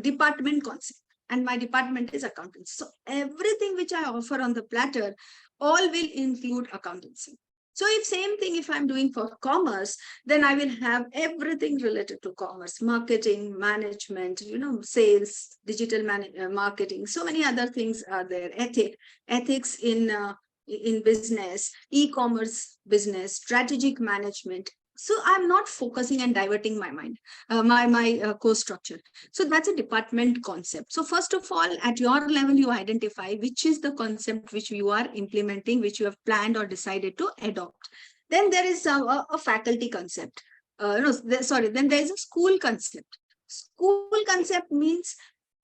F: department concept, and my department is accounting. So everything which I offer on the platter all will include accountancy. So if same thing, if I'm doing for commerce, then I will have everything related to commerce, marketing, management, sales, digital marketing, so many other things are there, ethics in business, e-commerce business, strategic management. So I'm not focusing and diverting my mind, my course structure. So that's a department concept. So first of all, at your level, you identify which is the concept which you are implementing, which you have planned or decided to adopt. Then there is a faculty concept. Then there is a school concept. School concept means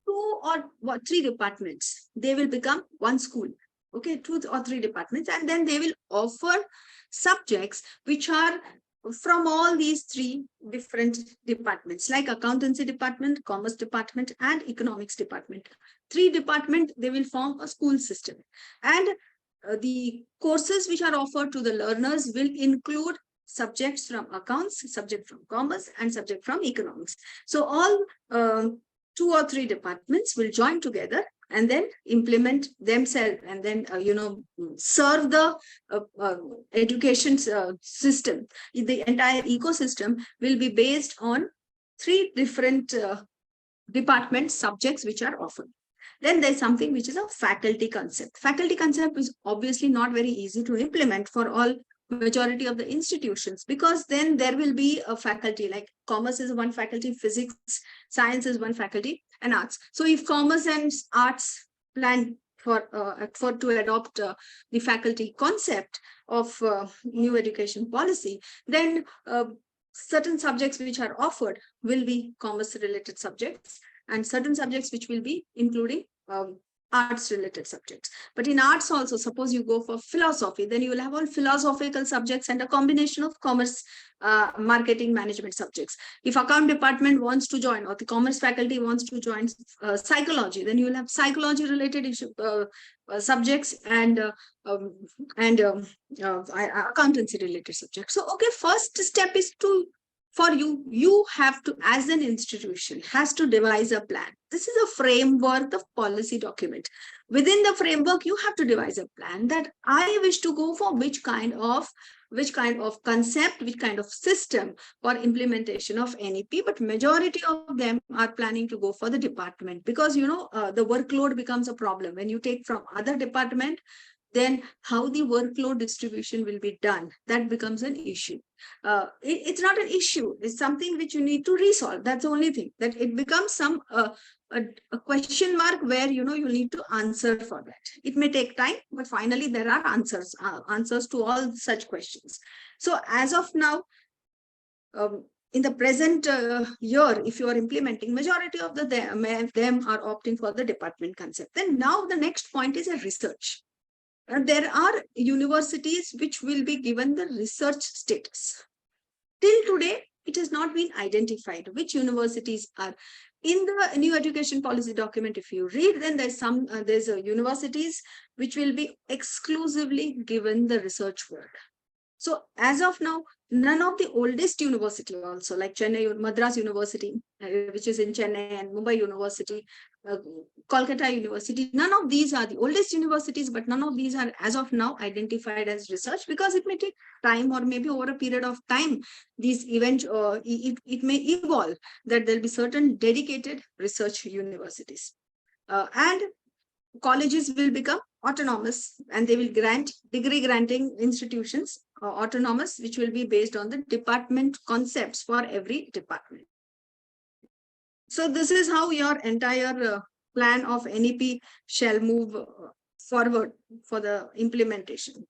F: 2 or 3 departments. They will become one school. Okay, 2 or 3 departments, and then they will offer subjects which are from all these 3 different departments, like accountancy department, commerce department, and economics department. 3 departments, they will form a school system. And the courses which are offered to the learners will include subjects from accounts, subject from commerce, and subject from economics. So all 2 or 3 departments will join together and then implement themselves, and then serve the education system. The entire ecosystem will be based on 3 different department subjects which are offered. Then there's something which is a faculty concept. Faculty concept is obviously not very easy to implement for all majority of the institutions, because then there will be a faculty, like commerce is one faculty, physics, science is one faculty, and arts. So if commerce and arts plan for to adopt the faculty concept of new education policy, then certain subjects which are offered will be commerce related subjects, and certain subjects which will be including arts related subjects. But in arts also, suppose you go for philosophy, then you will have all philosophical subjects and a combination of commerce, marketing, management subjects. If account department wants to join, or the commerce faculty wants to join psychology, then you will have psychology related subjects and accountancy related subjects. So okay, first step is to, for you have to, as an institution, has to devise a plan. This is a framework, the policy document. Within the framework, you have to devise a plan that I wish to go for which kind of concept, which kind of system for implementation of NEP. But majority of them are planning to go for the department, because the workload becomes a problem. When you take from other department, then how the workload distribution will be done, that becomes an issue. It's not an issue, it's something which you need to resolve. That's the only thing, that it becomes some a question mark where you need to answer for that. It may take time, but finally there are answers to all such questions. So as of now, in the present year, if you are implementing, majority of them are opting for the department concept. Then now the next point is a research. There are universities which will be given the research status. Till today, it has not been identified which universities are. In the new education policy document, if you read, then there's universities which will be exclusively given the research work. So as of now, none of the oldest university also, like Chennai, Madras University, which is in Chennai, and Mumbai University, Kolkata University, none of these are the oldest universities, but none of these are as of now identified as research, because it may take time, or maybe over a period of time, these events, it may evolve, that there'll be certain dedicated research universities. And colleges will become autonomous, and they will grant degree granting institutions autonomous, which will be based on the department concepts for every department. So this is how your entire plan of NEP shall move forward for the implementation.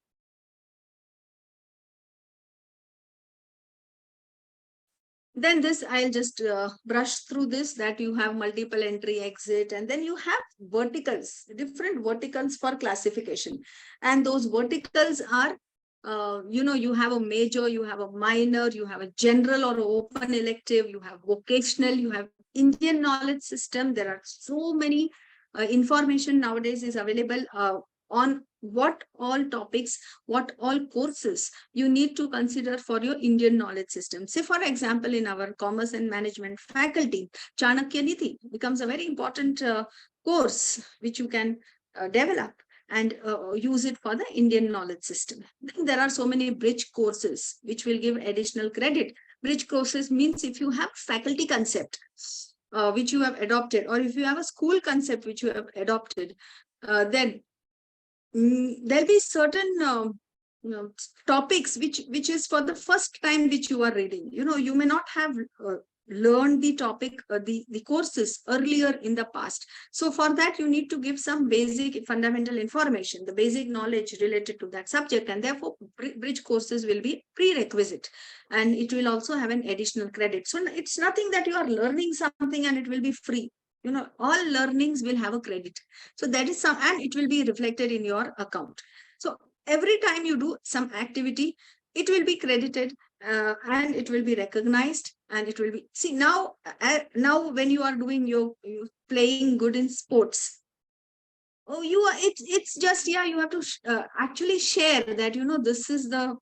F: Then this, I'll just brush through this, that you have multiple entry, exit, and then you have verticals, different verticals for classification. And those verticals are, you have a major, you have a minor, you have a general or open elective, you have vocational, you have Indian knowledge system. There are so many information nowadays is available on what all topics, what all courses you need to consider for your Indian knowledge system. Say, for example, in our commerce and management faculty, Chanakya Niti becomes a very important course which you can develop and use it for the Indian knowledge system. Then there are so many bridge courses which will give additional credit. Bridge courses means if you have faculty concept which you have adopted, or if you have a school concept which you have adopted, then there'll be certain topics which is for the first time which you are reading. You may not have learned the topic, the courses earlier in the past. So for that, you need to give some basic fundamental information, the basic knowledge related to that subject, and therefore bridge courses will be prerequisite, and it will also have an additional credit. So it's nothing that you are learning something and it will be free. All learnings will have a credit. So that is some, and it will be reflected in your account. So every time you do some activity, it will be credited and it will be recognized, and it will be, see, now when you are doing your playing good in sports, it's just, you have to actually share that, this is the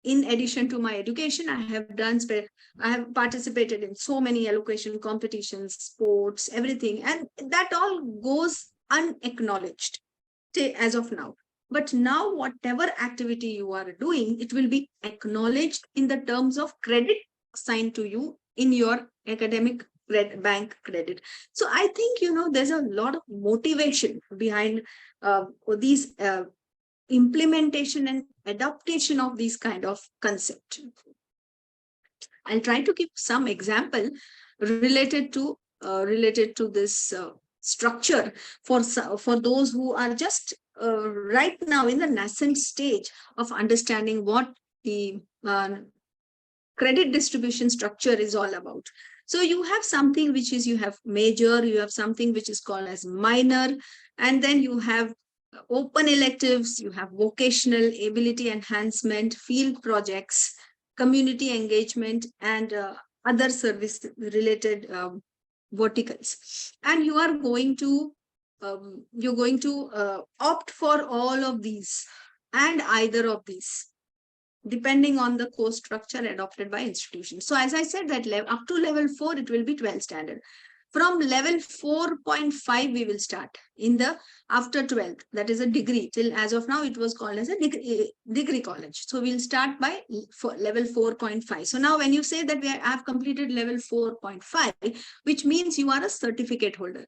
F: in addition to my education, I have participated in so many allocation competitions, sports, everything, and that all goes unacknowledged as of now. But now, whatever activity you are doing, it will be acknowledged in the terms of credit assigned to you in your academic bank credit. So I think, there's a lot of motivation behind these implementation and adaptation of these kind of concept. I'll try to give some example related to this structure for those who are just right now in the nascent stage of understanding what the credit distribution structure is all about. So you have something which is, you have major, you have something which is called as minor, and then you have open electives, you have vocational ability enhancement, field projects, community engagement, and other service related verticals. And you are going to opt for all of these and either of these, depending on the course structure adopted by institutions. So as I said, that up to level 4, it will be 12 standard. From level 4.5, we will start in the after 12th, that is a degree. Till as of now, it was called as a degree college. So we'll start by level 4.5. So now when you say that I have completed level 4.5, which means you are a certificate holder.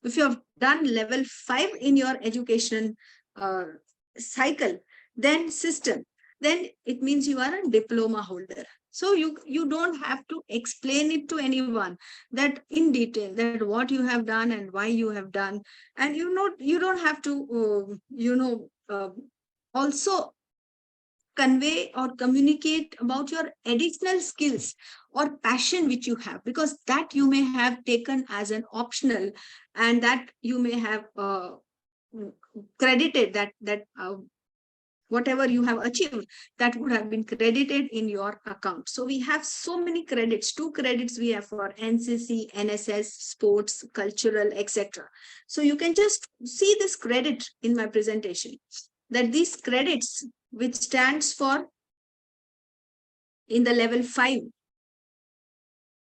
F: If you have done level 5 in your education cycle, then system, then it means you are a diploma holder. So you don't have to explain it to anyone that in detail, that what you have done and why you have done. And you don't have to, also convey or communicate about your additional skills or passion which you have, because that you may have taken as an optional, and that you may have credited that whatever you have achieved, that would have been credited in your account. So we have so many credits, 2 credits we have for NCC, NSS, sports, cultural, etc. So you can just see this credit in my presentation, that these credits, which stands for in the level 5.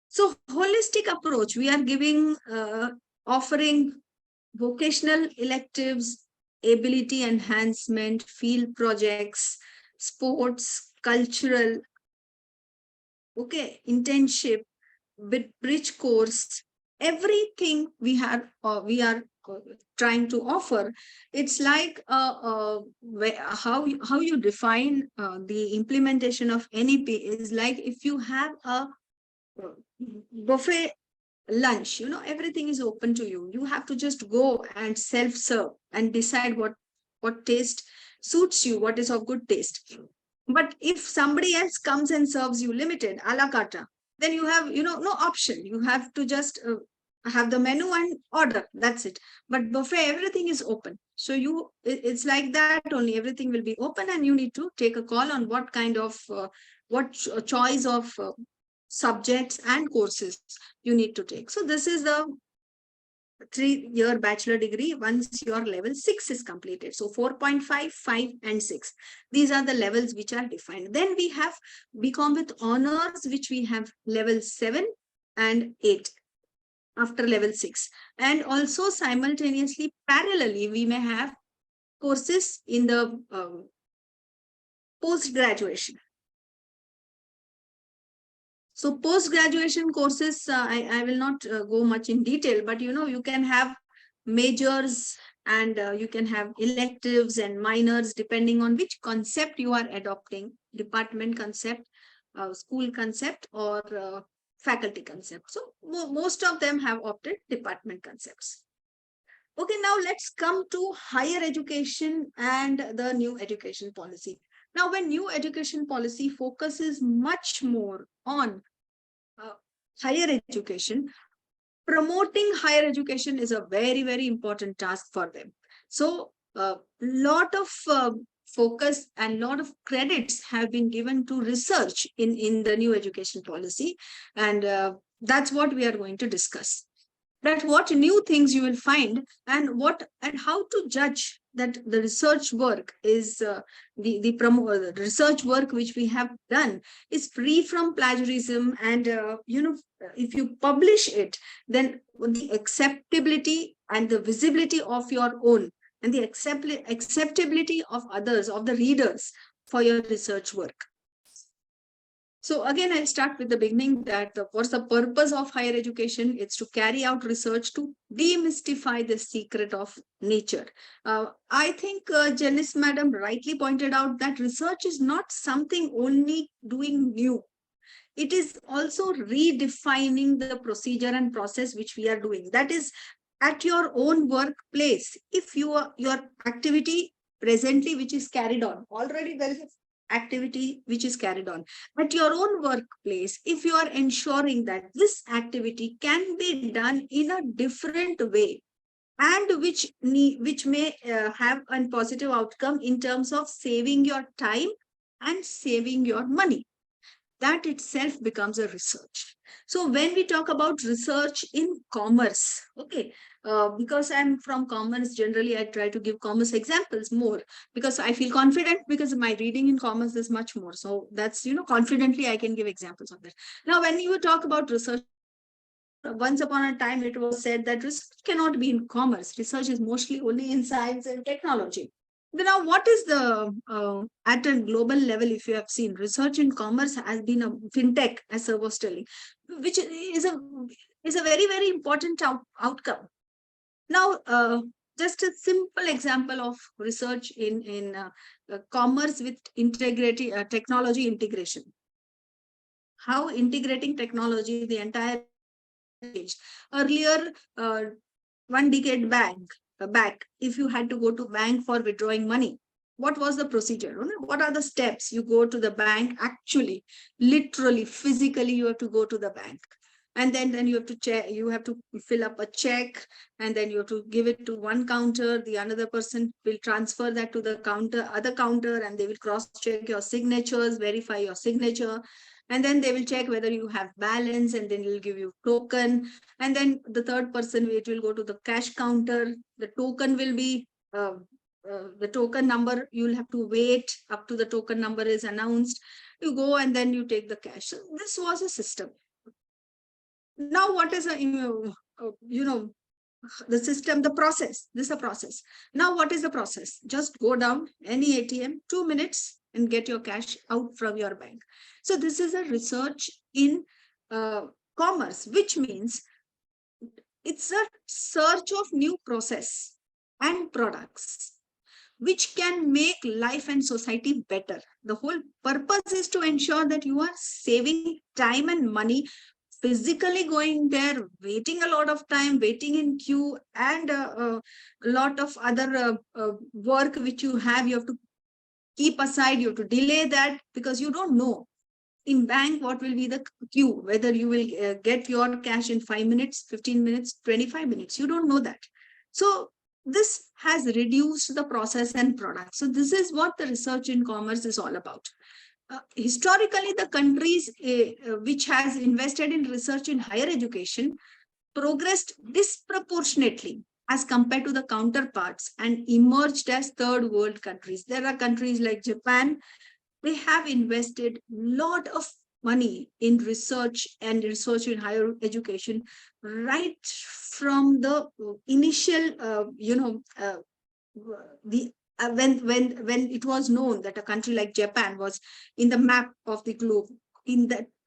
F: So holistic approach, we are giving, offering vocational electives, ability enhancement, field projects, sports, cultural, internship, bridge course, everything we are trying to offer. It's like how you define the implementation of NEP is like, if you have a buffet lunch, everything is open to you. You have to just go and self-serve and decide what taste suits you, what is of good taste. But if somebody else comes and serves you limited, a la carte, then you have, no option. You have to just have the menu and order. That's it. But buffet, everything is open. So it's like that only. Everything will be open, and you need to take a call on what kind of, choice of subjects and courses you need to take. So this is the 3-year bachelor degree once your level 6 is completed. So 4.5, 5, and 6. These are the levels which are defined. Then we have BCom with honors, which we have level 7 and 8 after level 6. And also simultaneously, parallelly, we may have courses in the post-graduation. So post-graduation courses, I will not go much in detail, but you can have majors and you can have electives and minors depending on which concept you are adopting, department concept, school concept, or faculty concept. So most of them have opted department concepts. Okay, now let's come to higher education and the new education policy. Now, when new education policy focuses much more on higher education, promoting higher education is a very, very important task for them. So a lot of focus and lot of credits have been given to research in the new education policy. And that's what we are going to discuss. That what new things you will find, and how to judge that the research work is the research work which we have done is free from plagiarism, and if you publish it, then the acceptability and the visibility of your own and the acceptability of others, of the readers, for your research work. So again, I'll start with the beginning, that what's the purpose of higher education? It's to carry out research to demystify the secret of nature. I think Janice Madam rightly pointed out that research is not something only doing new. It is also redefining the procedure and process which we are doing. That is, at your own workplace, if your activity presently which is carried on, already there is an activity which is carried on at your own workplace, if you are ensuring that this activity can be done in a different way, and which may have a positive outcome in terms of saving your time and saving your money, that itself becomes a research. So when we talk about research in commerce, okay, because I'm from commerce, generally I try to give commerce examples more, because I feel confident, because my reading in commerce is much more. So that's, confidently I can give examples of that. Now, when you talk about research, once upon a time it was said that research cannot be in commerce. Research is mostly only in science and technology. Now, what is the at a global level? If you have seen, research in commerce has been a fintech, as I was telling, which is a very, very important outcome. Now, just a simple example of research in commerce with technology integration. How integrating technology, the entire changed. Earlier, 1 decade back, if you had to go to bank for withdrawing money, what was the procedure? What are the steps? You go to the bank, actually, literally, physically, you have to go to the bank. And then you have to check, you have to fill up a check, and then you have to give it to one counter. The another person will transfer that to the other counter, and they will cross-check your signatures, verify your signature. And then they will check whether you have balance, and then they'll give you token. And then the third person, it will go to the cash counter. The token will be the token number. You'll have to wait up to the token number is announced. You go and then you take the cash. So this was a system. Now, what is the system, the process? This is a process. Now, what is the process? Just go down any ATM, 2 minutes, and get your cash out from your bank. So this is a research in commerce, which means it's a search of new process and products which can make life and society better. The whole purpose is to ensure that you are saving time and money, physically going there, waiting a lot of time, waiting in queue, and a lot of other work which you have to keep aside. You have to delay that, because you don't know in bank what will be the queue, whether you will get your cash in 5 minutes, 15 minutes, 25 minutes. You don't know that. So this has reduced the process and product. So this is what the research in commerce is all about. Historically, the countries which has invested in research in higher education progressed disproportionately as compared to the counterparts and emerged as third world countries. There are countries like Japan. They have invested a lot of money in research and research in higher education right from the initial, when it was known that a country like Japan was in the map of the globe.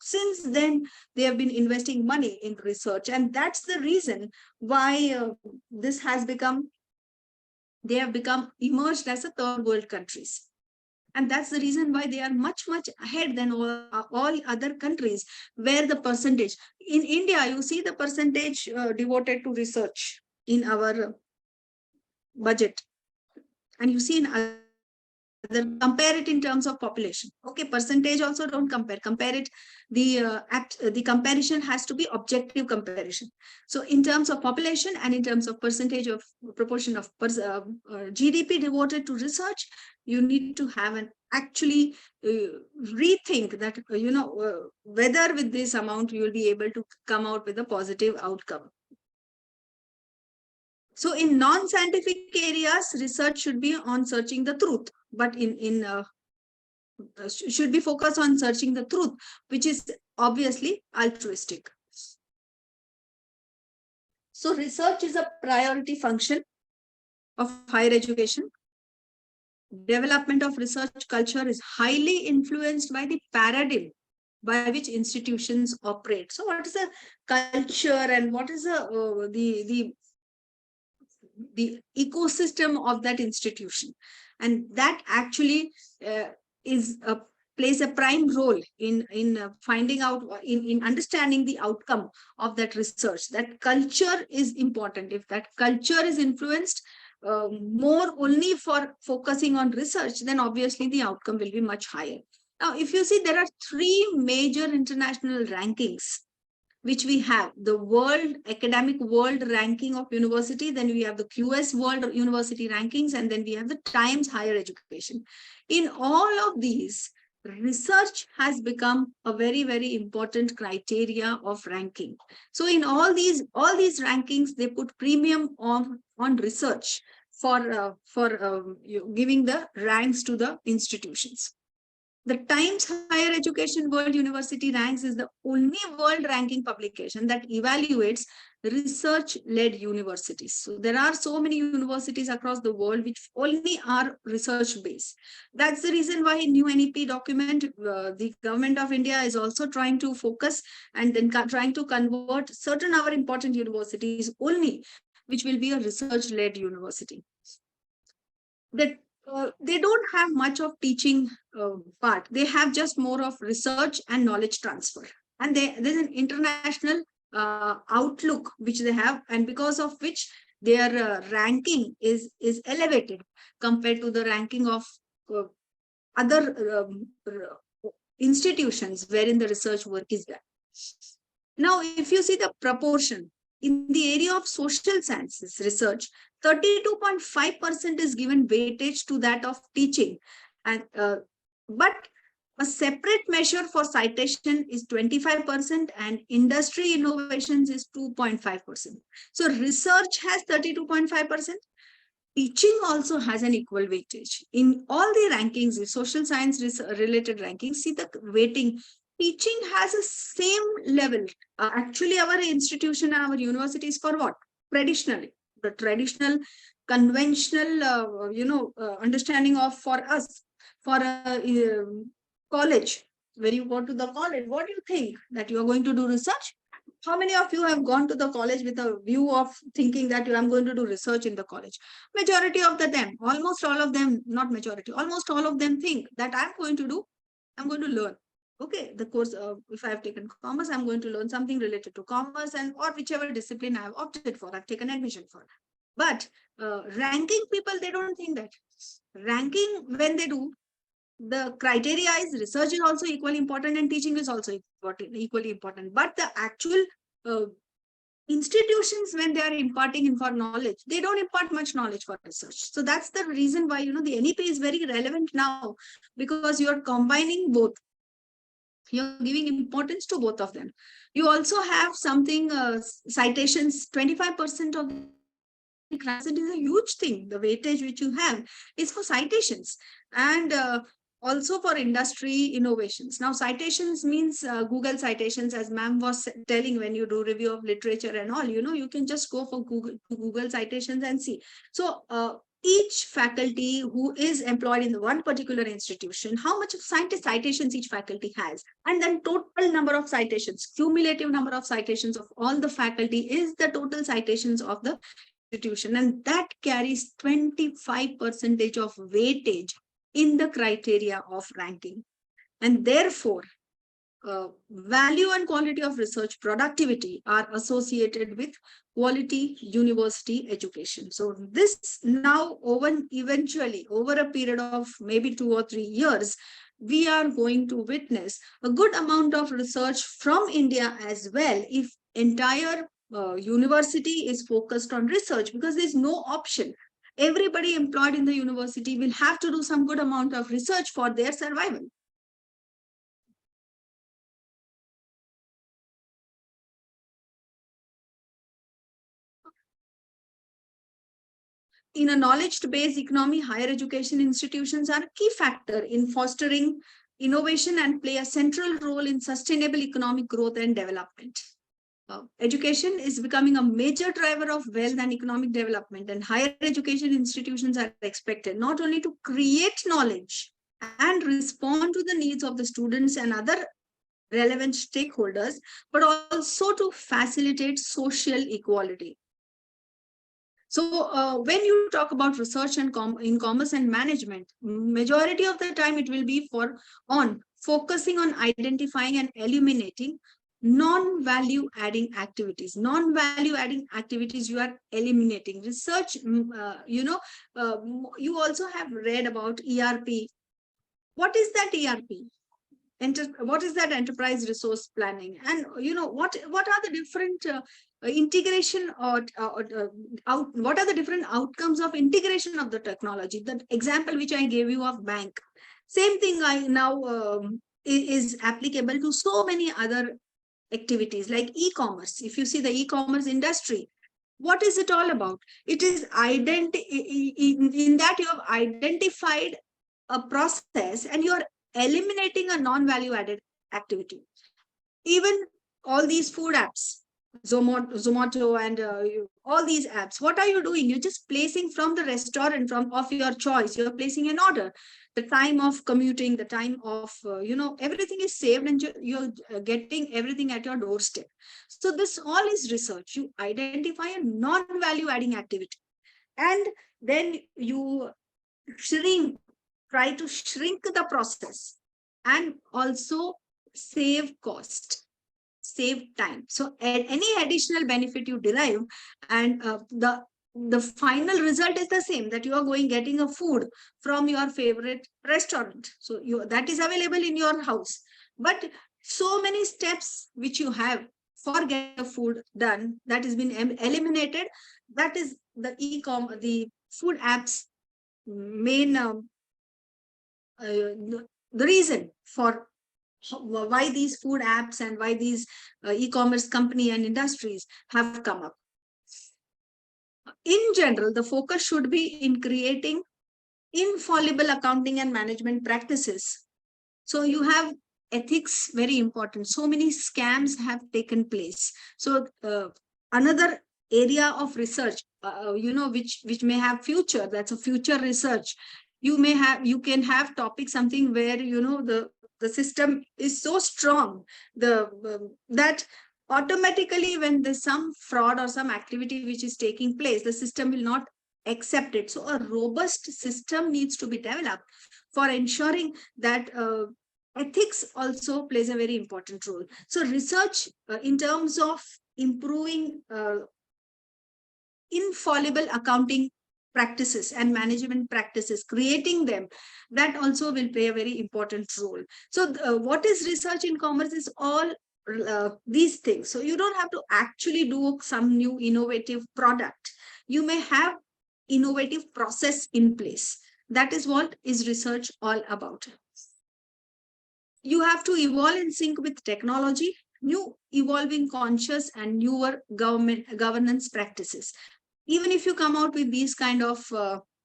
F: Since then, they have been investing money in research, and that's the reason why they have become emerged as a third world countries. And that's the reason why they are much, much ahead than all other countries, where the percentage in India, you see the percentage devoted to research in our budget, and you see in other, compare it in terms of population. Okay, percentage also don't compare it. The comparison has to be objective comparison. So in terms of population and in terms of percentage of proportion of GDP devoted to research, you need to have an actually rethink that, whether with this amount you will be able to come out with a positive outcome. So in non-scientific areas, research should be on searching the truth, but should be focused on searching the truth, which is obviously altruistic. So research is a priority function of higher education. Development of research culture is highly influenced by the paradigm by which institutions operate. So what is the culture and what is the ecosystem of that institution? And that actually is a plays a prime role in finding out, in understanding the outcome of that research. That culture is important. If that culture is influenced more only for focusing on research, then obviously the outcome will be much higher. Now, if you see, there are three major international rankings which we have: the world academic world ranking of university, then we have the QS world university rankings, and then we have the Times higher education. In all of these, research has become a very, very important criteria of ranking. So in all these rankings, they put premium on research for giving the ranks to the institutions. The Times Higher Education World University Ranks is the only world ranking publication that evaluates research-led universities. So there are so many universities across the world which only are research-based. That's the reason why in new NEP document, the government of India is also trying to focus and then trying to convert certain our important universities only, which will be a research-led university. That they don't have much of teaching part. They have just more of research and knowledge transfer. And there's an international outlook which they have, and because of which their ranking is elevated compared to the ranking of other institutions wherein the research work is done. Now, if you see the proportion, in the area of social sciences research, 32.5% is given weightage to that of teaching. And but a separate measure for citation is 25% and industry innovations is 2.5%. So research has 32.5%. Teaching also has an equal weightage. In all the rankings, the social science related rankings, see the weighting. Teaching has a same level. Actually, our institution, our universities for what? Traditionally, the traditional, conventional, understanding of for us, for a college. When you go to the college, what do you think? That you are going to do research? How many of you have gone to the college with a view of thinking that I'm going to do research in the college? Majority of them, almost all of them, not majority, almost all of them think that I'm going to learn. Okay, the course, if I have taken commerce, I'm going to learn something related to commerce and or whichever discipline I have opted for, I've taken admission for. But ranking people, they don't think that. Ranking, when they do, the criteria is research is also equally important and teaching is also equally important. But the actual institutions, when they are imparting for knowledge, they don't impart much knowledge for research. So that's the reason why, the NEP is very relevant now, because you're combining both. You're giving importance to both of them. You also have something, citations, 25% of the class. It is a huge thing. The weightage which you have is for citations and also for industry innovations. Now, citations means Google citations, as ma'am was telling, when you do review of literature and all, you can just go for Google citations and see. So each faculty who is employed in the one particular institution, how much of scientist citations each faculty has, and then total number of citations, cumulative number of citations of all the faculty is the total citations of the institution, and that carries 25% of weightage in the criteria of ranking. And therefore, value and quality of research productivity are associated with quality university education. So this now eventually over a period of maybe 2 or 3 years, we are going to witness a good amount of research from India as well, if entire university is focused on research, because there's no option. Everybody employed in the university will have to do some good amount of research for their survival. in a knowledge-based economy, higher education institutions are a key factor in fostering innovation and play a central role in sustainable economic growth and development. Education is becoming a major driver of wealth and economic development, and higher education institutions are expected not only to create knowledge and respond to the needs of the students and other relevant stakeholders, but also to facilitate social equality. So when you talk about research and in commerce and management, majority of the time it will be on focusing on identifying and eliminating non-value adding activities. Non-value adding activities you are eliminating. Research, you also have read about ERP. What is that ERP? What is that enterprise resource planning? And what are the different integration or what are the different outcomes of integration of the technology? The example which I gave you of bank, same thing I now is applicable to so many other activities like e-commerce. If you see the e-commerce industry, what is it all about? It is in that you have identified a process and you are eliminating a non-value added activity. Even all these food apps, Zomato and all these apps, what are you doing? You're just placing from the restaurant of your choice, you're placing an order. The time of commuting, the time of, everything is saved and you're getting everything at your doorstep. So this all is research. You identify a non-value adding activity and then you try to shrink the process and also save cost, save time. So any additional benefit you derive and the final result is the same, that you are getting a food from your favorite restaurant. So that is available in your house. But so many steps which you have for getting the food done, that has been eliminated. That is the food apps main the reason for why these food apps and why these e-commerce company and industries have come up. In general, the focus should be in creating infallible accounting and management practices. So you have ethics, very important. So many scams have taken place. So another area of research, which may have future, that's a future research. You can have topic something where, the system is so strong, that automatically when there's some fraud or some activity which is taking place, the system will not accept it. So a robust system needs to be developed for ensuring that ethics also plays a very important role. So research in terms of improving infallible accounting practices and management practices, creating them, that also will play a very important role. So what is research in commerce is all these things. So you don't have to actually do some new innovative product. You may have innovative process in place. That is what is research all about. You have to evolve in sync with technology, new evolving conscious and newer governance practices. Even if you come out with these kind of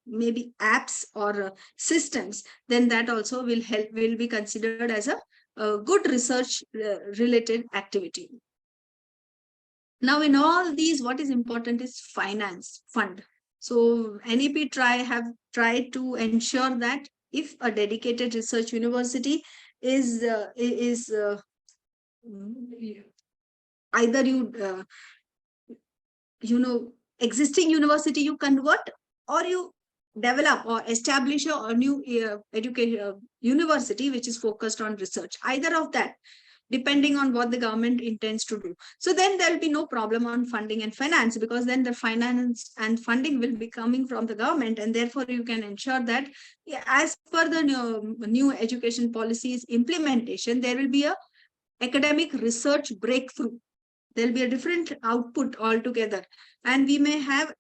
F: maybe apps or systems, then that also will be considered as a good research related activity. Now, in all these, what is important is finance, fund. So NEP have tried to ensure that if a dedicated research university is either existing university you convert, or you develop or establish a new education university which is focused on research, either of that, depending on what the government intends to do. So then there will be no problem on funding and finance, because then the finance and funding will be coming from the government, and therefore you can ensure that as per the new education policies implementation, there will be a academic research breakthrough. There'll be a different output altogether, and we may have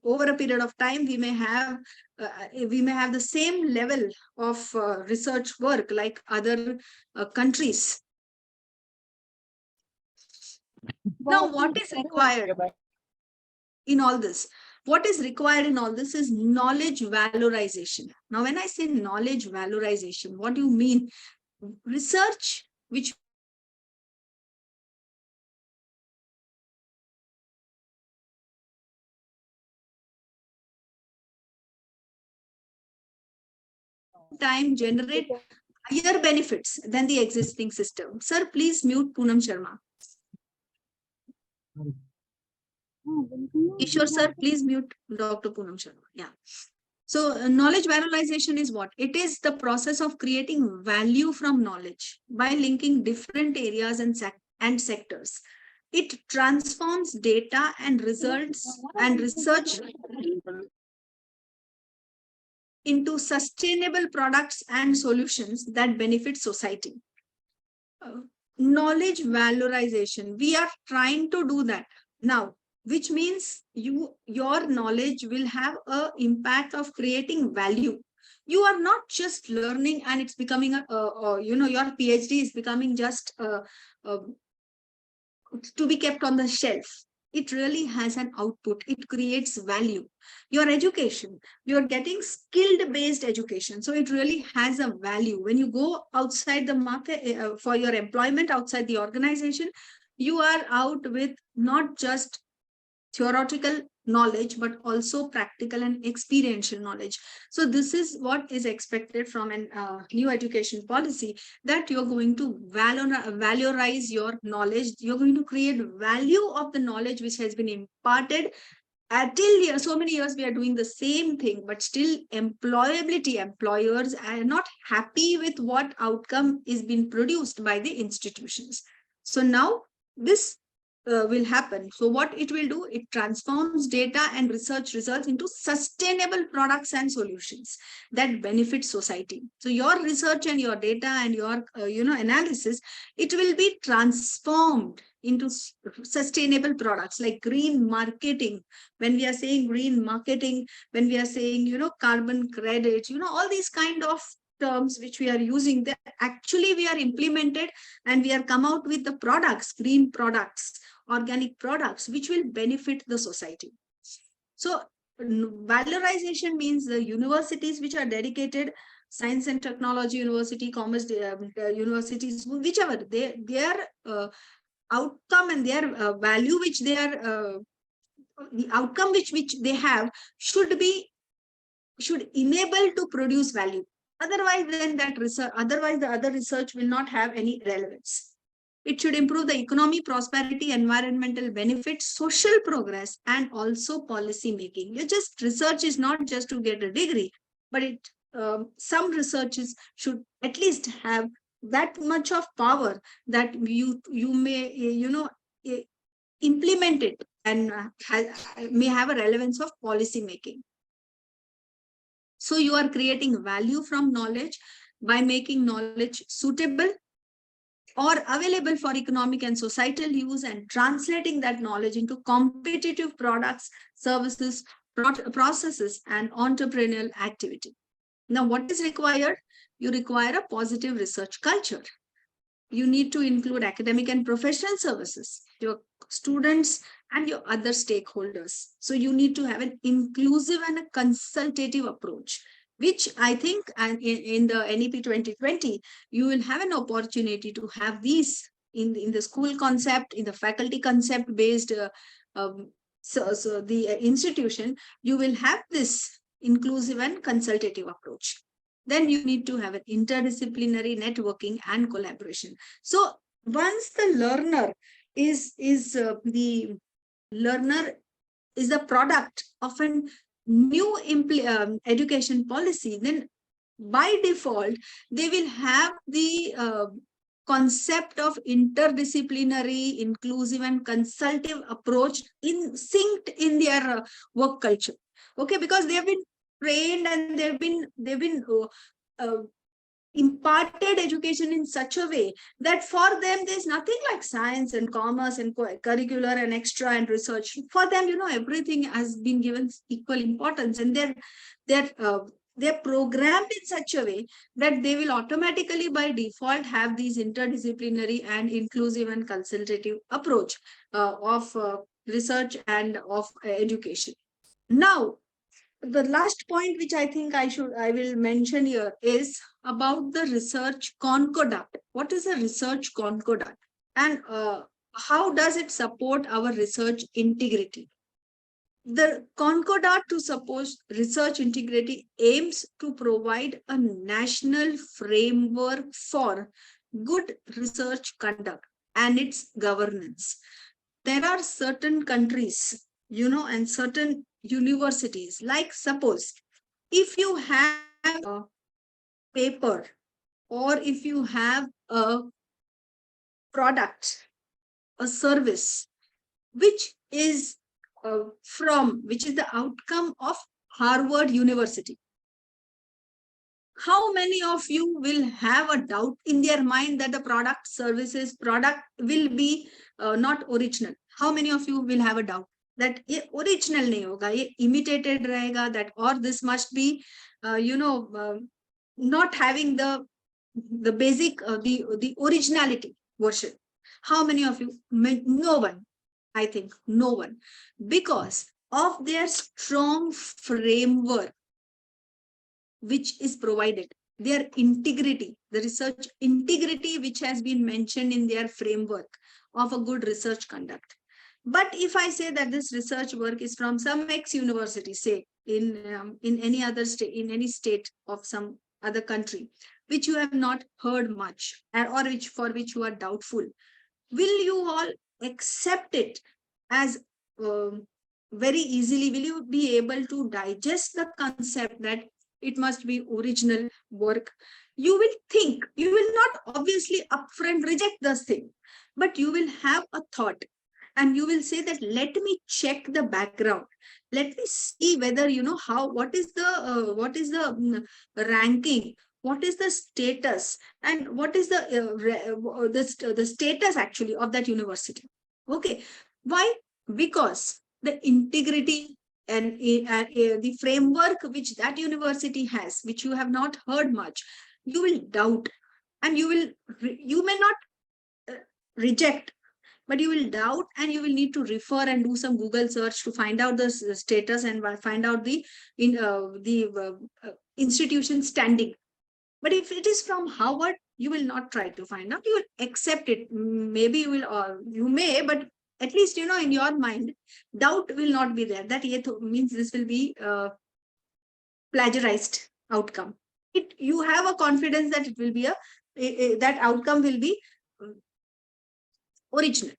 F: over a period of time we may have the same level of research work like other countries. Now, what is required in all this? what is required in all this is knowledge valorization. Now, when I say knowledge valorization, what do you mean? Research which time generate higher benefits than the existing system. Sir, please mute Poonam Sharma. Ishwar sir, please mute Dr. Poonam Sharma. Yeah. So knowledge valorization is what? It is the process of creating value from knowledge by linking different areas and sectors. It transforms data and results and research into sustainable products and solutions that benefit society. Knowledge valorization, we are trying to do that now, which means your knowledge will have an impact of creating value. You are not just learning and it's becoming your PhD is becoming just to be kept on the shelf. It really has an output. It creates value. Your education, you're getting skilled based education. So it really has a value. When you go outside the market for your employment, outside the organization, you are out with not just theoretical knowledge, but also practical and experiential knowledge. So this is what is expected from a new education policy, that you're going to valorize your knowledge. You're going to create value of the knowledge which has been imparted. Until so many years we are doing the same thing, but still employability, employers are not happy with what outcome is being produced by the institutions. So now this will happen. So what it will do, it transforms data and research results into sustainable products and solutions that benefit society. So your research and your data and your analysis, it will be transformed into sustainable products like green marketing. When we are saying green marketing, when we are saying carbon credit, all these kind of terms which we are using, that actually we are implemented and we are come out with the products, green products, organic products, which will benefit the society. So valorization means the universities which are dedicated, science and technology university, commerce universities, whichever, their outcome and their value which they are, the outcome which they have should enable to produce value. Otherwise, then that research, otherwise the other research will not have any relevance. It should improve the economy, prosperity, environmental benefits, social progress, and also policy making. Research is not just to get a degree, but some researches should at least have that much of power that you may implement it and may have a relevance of policy making. So you are creating value from knowledge by making knowledge suitable or available for economic and societal use and translating that knowledge into competitive products, services, processes, and entrepreneurial activity. Now, what is required? You require a positive research culture. You need to include academic and professional services, your students and your other stakeholders. So you need to have an inclusive and a consultative approach, which I think in the NEP 2020, you will have an opportunity to have these in the school concept, in the faculty concept based, so the institution, you will have this inclusive and consultative approach. Then you need to have an interdisciplinary networking and collaboration. So once the learner is the product of a new education policy, then by default, they will have the concept of interdisciplinary, inclusive, and consultative approach synced in their work culture. Okay, because they have been trained and they've been imparted education in such a way that for them there's nothing like science and commerce and curricular and extra and research. For them, everything has been given equal importance, and they're programmed in such a way that they will automatically by default have these interdisciplinary and inclusive and consultative approach of research and of education. Now, the last point which I think I will mention here is about the research concordat. What is a research concordat, and how does it support our research integrity? The concordat to support research integrity aims to provide a national framework for good research conduct and its governance. There are certain countries, and certain universities, like suppose if you have a paper, or if you have a product, a service, which is which is the outcome of Harvard University. How many of you will have a doubt in their mind that the product will be not original? How many of you will have a doubt that ये original नहीं होगा, ये imitated रहेगा, that, or this must be not having the basic the originality version? How many of you? No one. I think no one, because of their strong framework which is provided, their integrity, the research integrity which has been mentioned in their framework of a good research conduct. But if I say that this research work is from some ex-university, say in any other state, in any state of some other country, which you have not heard much, or for which you are doubtful, will you all accept it as very easily? Will you be able to digest the concept that it must be original work? You will think, you will not obviously upfront reject this thing, but you will have a thought, and you will say that let me check the background, let me see whether what is the ranking, what is the status, and what is the status actually of that university. Okay, why? Because the integrity and the framework which that university has, which you have not heard much, you will doubt, and you may not reject, but you will doubt, and you will need to refer and do some Google search to find out the status and find out the institution standing. But if it is from Harvard, you will not try to find out, you will accept it. Maybe you may, but at least, in your mind, doubt will not be there that means this will be plagiarized outcome. You have a confidence that it will be that outcome will be original.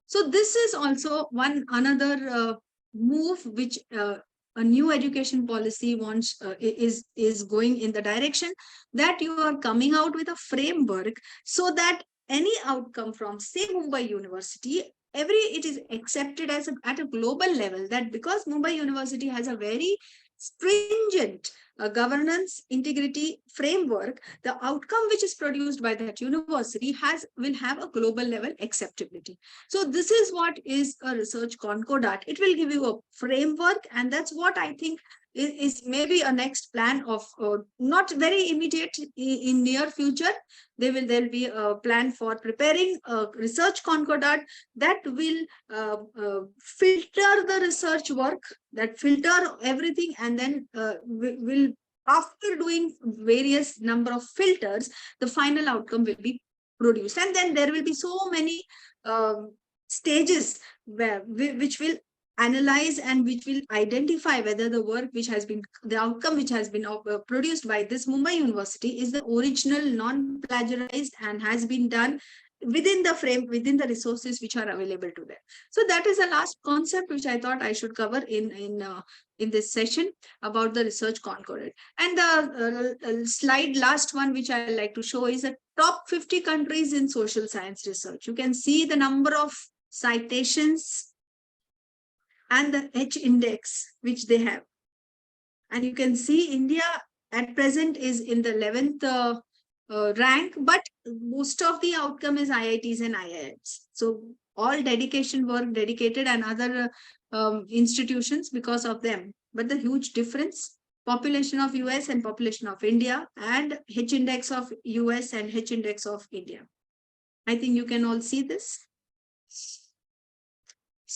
F: So this is also another move which a new education policy wants is going in the direction that you are coming out with a framework, so that any outcome from, say, Mumbai University, it is accepted as at a global level, that because Mumbai University has a very stringent governance integrity framework, the outcome which is produced by that university will have a global level acceptability. So this is what is a research concordat. It will give you a framework, and that's what I think is maybe a next plan of not very immediate, in near future. There'll be a plan for preparing a research concordat that will filter the research work, that filter everything, and then will, after doing various number of filters, the final outcome will be produced. And then there will be so many stages which will analyze and which will identify whether the outcome which has been produced by this Mumbai University is the original, non-plagiarized, and has been done within the resources which are available to them. So that is the last concept which I thought I should cover in this session about the research concordat. And the last one which I like to show is the top 50 countries in social science research. You can see the number of citations and the H index which they have. And you can see India at present is in the 11th rank, but most of the outcome is IITs and IIMs. So all dedicated and other institutions because of them. But the huge difference, population of US and population of India, and H index of US and H index of India. I think you can all see this.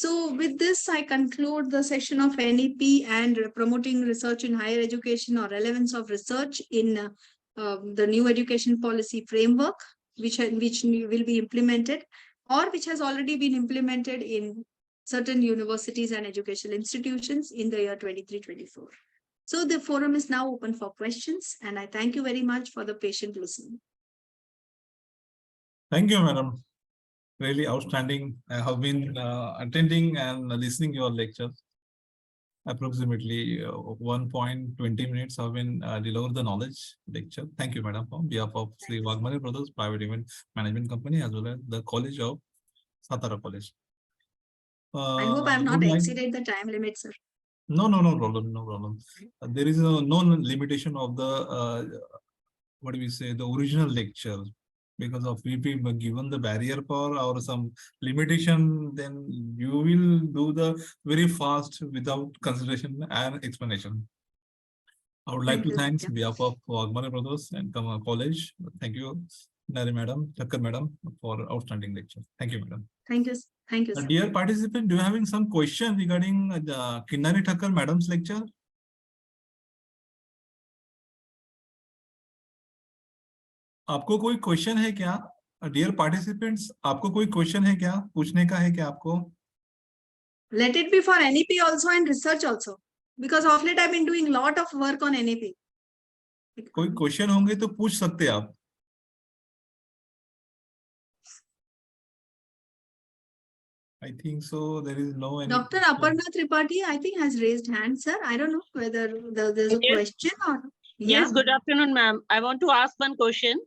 F: So with this, I conclude the session of NEP and promoting research in higher education or relevance of research in the new education policy framework, which will be implemented or which has already been implemented in certain universities and educational institutions in the year 23-24. So the forum is now open for questions, and I thank you very much for the patient listening.
A: Thank you, madam. Really outstanding. I have been attending and listening your lectures. Approximately 1.20 minutes have been delivered the knowledge lecture. Thank you, madam, on behalf of Sri Wagmare Brothers Private Event Management Company as well as the College of Satara College.
F: I hope I have not exceeded the time limit, sir.
A: No problem, no problem. There is no limitation of the what do we say, the original lecture, because of VP given the barrier for or some limitation, then you will do the very fast without consideration and explanation. I would like to thank behalf of Wagmare Brothers and College. Thank you, Nari Madam, Thakkar Madam, for outstanding lecture. Thank you, Madam.
F: Thank you. Thank you, sir.
A: Dear participant, do you having some question regarding the Kinnari Thakkar Madam's lecture? आपको कोई question है क्या? Dear participants, आपको कोई question है क्या? पूछने का है क्या आपको?
F: Let it be for NEP also and research also, because of late I've been doing lot of work on NEP.
A: कोई क्वेश्चन होंगे तो पूछ सकते हैं आप. I think so. There is no any.
F: Dr. Aparna Tripathi, I think, has raised hand, sir. I don't know whether there's a question or.
G: Yes, good afternoon, ma'am. I want to ask one question.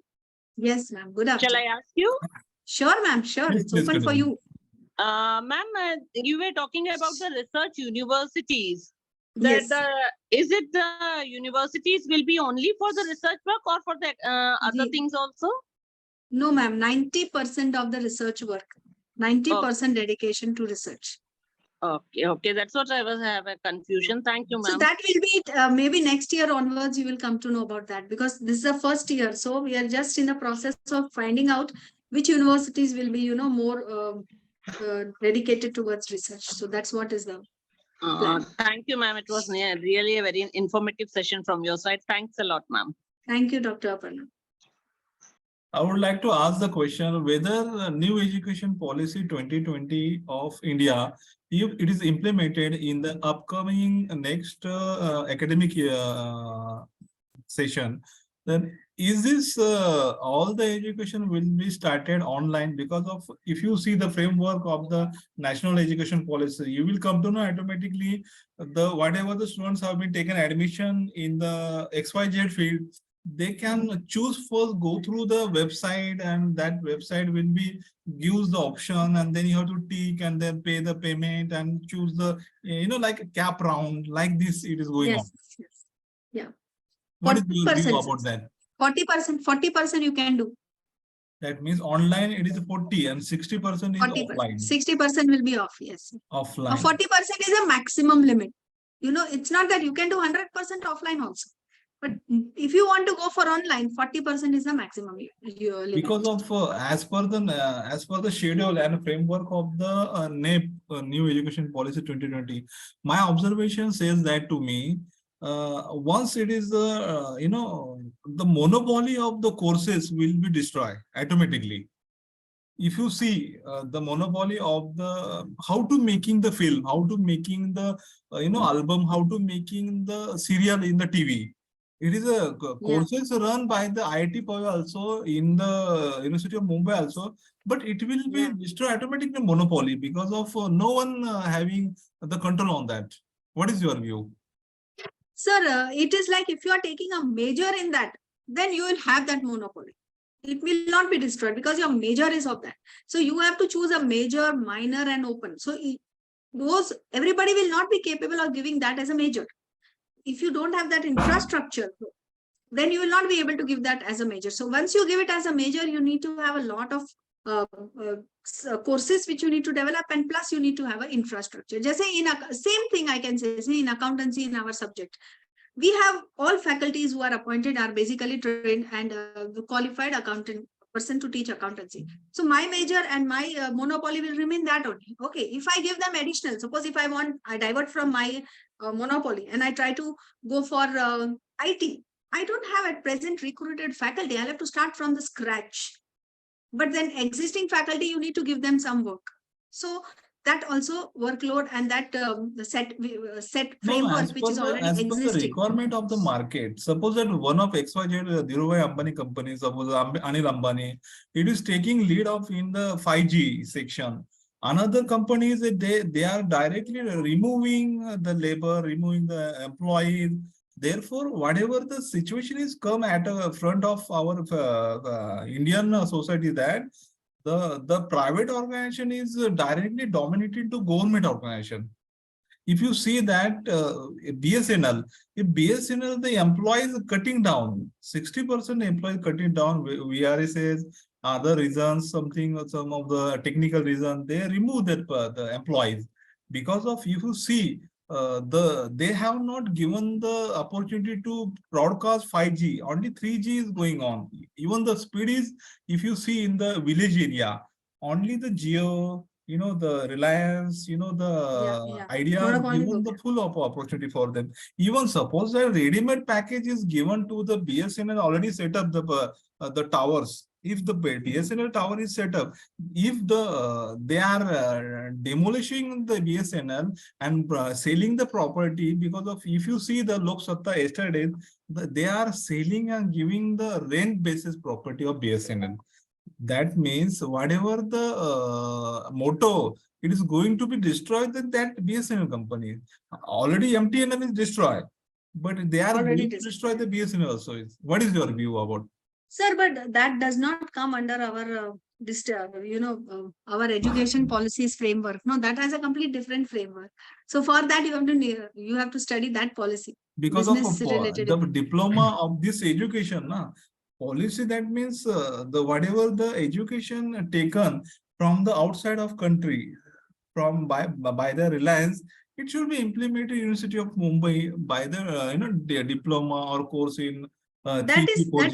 F: Yes, ma'am. Good
G: Shall
F: afternoon.
G: I ask you?
F: Sure, ma'am. Sure.
A: Please,
F: It's
A: please
F: open for
A: continue.
F: you.
G: Ma'am, you were talking about the research universities. That
F: Yes.
G: Is it the universities will be only for the research work or for the other
F: Ye-
G: things also?
F: No, ma'am. 90% of the research work. 90% dedication to research.
G: Okay, that's what I was have a confusion. Thank you,
F: So
G: ma'am.
F: that will be maybe next year onwards, you will come to know about that, because this is the first year. So we are just in the process of finding out which universities will be, more dedicated towards research. So that's what is the plan.
G: Thank you, ma'am. It was really a very informative session from your side. Thanks a lot, ma'am.
F: Thank you, Dr. Aparna.
A: I would like to ask the question whether new education policy 2020 of India, if it is implemented in the upcoming next academic session, then is this all the education will be started online? Because of, if you see the framework of the national education policy, you will come to know automatically the whatever the students have been taken admission in the XYZ field, they can choose first, go through the website, and that website will be gives the option, and then you have to tick and then pay the payment and choose the, like a cap round, like this it is going on.
F: Yes. Yeah.
A: What is your view
F: 40%,
A: about that?
F: 40% you can do.
A: That means online it is 40 and 60% is
F: 40%.
A: offline.
F: 60% will be off. Yes.
A: Offline.
F: 40% is a maximum limit. It's not that you can do 100% offline also. But if you want to go for online, 40% is the maximum limit.
A: Because of as per the schedule and framework of the NEP, New Education Policy 2020, my observation says that to me, once it is the monopoly of the courses will be destroyed automatically. If you see the monopoly of the how to making the film, how to making the album, how to making the serial in the TV. It is a courses run by the IIT Pune also, in the University of Mumbai also, but it will be destroyed automatically monopoly because of no one having the control on that. What is your view?
F: Sir, it is like if you are taking a major in that, then you will have that monopoly. It will not be destroyed because your major is of that. So you have to choose a major, minor, and open. So everybody will not be capable of giving that as a major. If you don't have that infrastructure, then you will not be able to give that as a major. So once you give it as a major, you need to have a lot of courses which you need to develop, and plus you need to have an infrastructure. Just say same thing I can say in accountancy, in our subject. We have all faculties who are appointed are basically trained and qualified accountant person to teach accountancy. So my major and my monopoly will remain that only. Okay, if I give them additional, suppose if I divert from my monopoly and I try to go for IT, I don't have at present recruited faculty. I'll have to start from the scratch. But then existing faculty, you need to give them some work. So that also workload and that the set framework which is already
A: as per the
F: existing.
A: requirement of the market. Suppose that one of XYZ Dhirubhai Ambani company, suppose Anil Ambani, it is taking lead of in the 5G section. Another companies, they are directly removing the labor, removing the employees. Therefore, whatever the situation is come at the front of our Indian society, that the private organization is directly dominated to government organization. If you see that BSNL, if BSNL, the employees cutting down, 60% employees cutting down, VRSs, other reasons, some of the technical reasons, they remove that the employees. Because of, if you see, they have not given the opportunity to broadcast 5G, only 3G is going on. Even the speed is, if you see in the village area, only the Geo, the Reliance, the idea
F: Monopoly
A: given
F: go
A: the full opportunity for them. Even suppose the ready-made package is given to the BSNL already set up the towers. If the BSNL tower is set up, if they are demolishing the BSNL and selling the property, because of, if you see the Lok Satta yesterday, they are selling and giving the rent basis property of BSNL. That means whatever the motto, it is going to be destroyed, that BSNL company. Already MTNL is destroyed, but they are
F: Already
A: going to destroy the BSNL also. What is your view about?
F: Sir, but that does not come under our our education policies framework. No, that has a complete different framework. So for that you have to study that policy.
A: Because of
F: Business related.
A: the diploma of this education, policy, that means the whatever the education taken from the outside of country, from by the Reliance, it should be implemented in University of Mumbai by the diploma or course in
F: That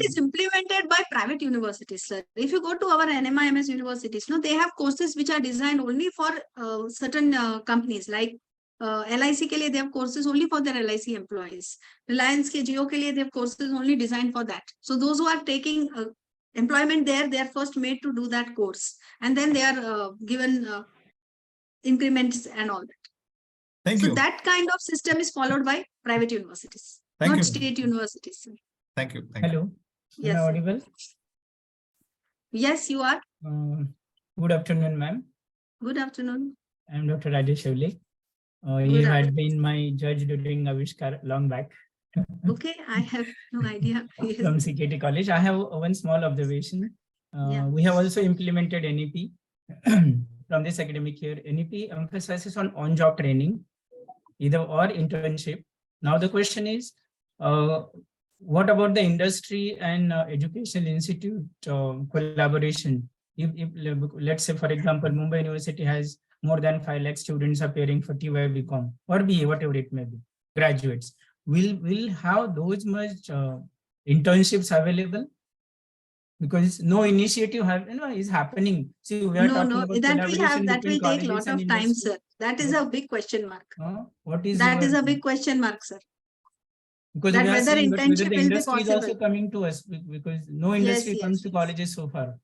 F: is implemented by private universities, sir. If you go to our NMIMS universities, no, they have courses which are designed only for certain companies, like LIC ke liye they have courses only for their LIC employees. Reliance ke Jio ke liye they have courses only designed for that. So those who are taking employment there, they are first made to do that course, and then they are given increments and all that.
A: Thank
F: So
A: you.
F: that kind of system is followed by private universities,
A: Thank
F: not
A: you.
F: state universities, sir.
A: Thank you. Thank you.
H: Hello, am
F: Yes,
H: I
F: sir.
H: audible?
F: Yes, you are.
H: Good afternoon, ma'am.
F: Good afternoon.
H: I am Dr. Rajesh Shavle.
F: Good
H: You
F: afternoon.
H: had been my judge during Avishkar long back
F: Okay, I have no idea. Yes.
H: from CKT College. I have one small observation.
F: Yeah.
H: We have also implemented NEP from this academic year. NEP emphasizes on on-job training, either or internship. Now the question is, what about the industry and educational institute collaboration? If let's say, for example, Mumbai University has more than 5 lakh students appearing for TY BCom or BA, whatever it may be, graduates, will have those much internships available? Because no initiative is happening. See, we are
F: No,
H: talking
F: no,
H: about
F: that will
H: collaboration
F: that
H: between
F: will take
H: colleges
F: lot
H: and
F: of time,
H: industry.
F: sir. That is a big question mark.
H: What is
F: That is
H: your
F: a big question mark, sir.
H: Because
F: That
H: we are
F: whether
H: seeing, but whether
F: internship
H: the
F: will be
H: industry is also
F: possible.
H: coming to us, because no
F: Yes,
H: industry
F: yes,
H: comes to
F: yes.
H: colleges so far.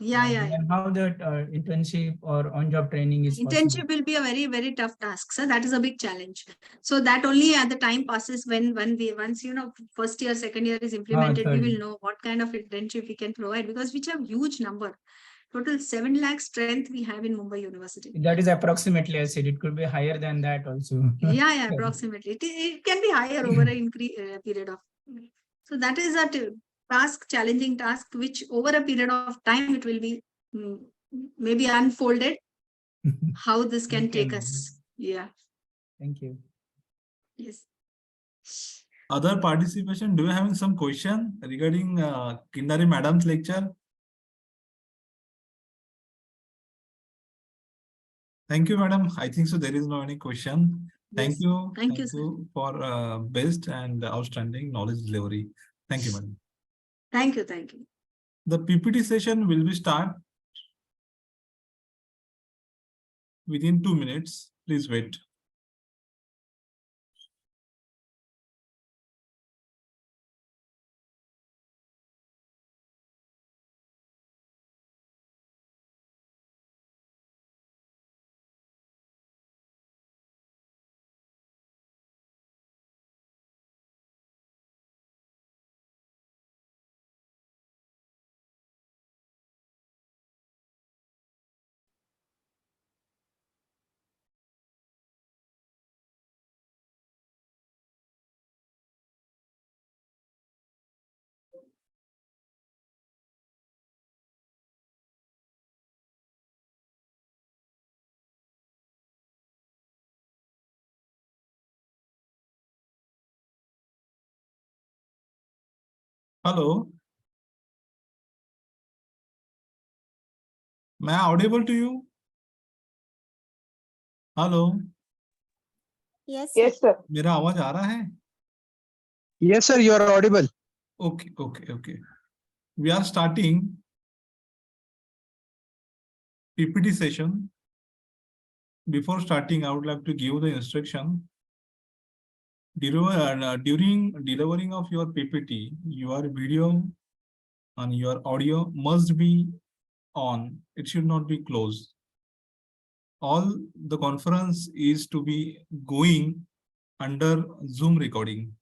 F: Yeah, yeah.
H: And how that internship or on-job training is possible.
F: Internship will be a very, very tough task, sir. That is a big challenge. So that only at the time passes when once first year, second year is implemented, we
H: third.
F: will know what kind of internship we can provide, because which have huge number. Total 7 lakh strength we have in Mumbai University.
H: That is approximately, I said, it could be higher than that also.
F: Yeah, approximately. It can be higher over a period of. So that is a task, challenging task, which over a period of time it will be maybe unfolded. How this can take us. Yeah.
H: Thank you.
F: Yes.
A: Other participation, do you have some question regarding Kindari Madam's lecture? Thank you, madam. I think so. There is no any question. Thank
F: Yes.
A: you.
F: Thank you, sir.
A: For best and outstanding knowledge delivery. Thank you, madam.
F: Thank you. Thank you.
A: The PPT session will be start within 2 minutes. Please wait. Hello. Am I audible to you? Hello.
I: Yes,
E: Yes, sir.
A: मेरा आवाज आ रहा है?
J: Yes, sir, you are audible.
A: Okay. We are starting PPT session. Before starting, I would like to give the instruction. During delivering of your PPT, your video and your audio must be on. It should not be closed. All the conference is to be going under Zoom recording.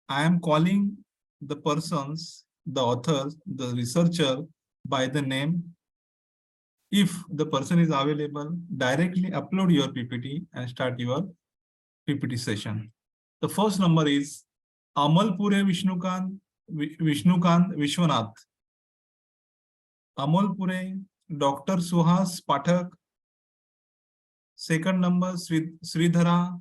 A: I am calling the persons, the authors, the researcher by the name. If the person is available, directly upload your PPT and start your PPT session. The first number is Amalpure Vishnukant Vishwanath. Amalpure, Dr. Suhas Pathak. Second number, Sridhara.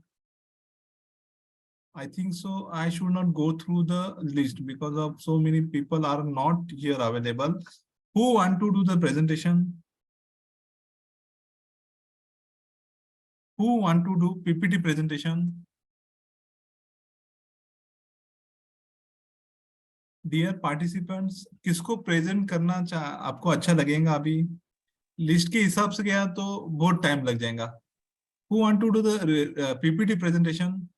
A: I think so. I should not go through the list because of so many people are not here available. Who want to do the presentation? Who want to do PPT presentation? Dear participants, किसको present करना आपको अच्छा लगेगा? अभी list के हिसाब से गया तो बहुत टाइम लग जाएगा. Who want to do the PPT presentation?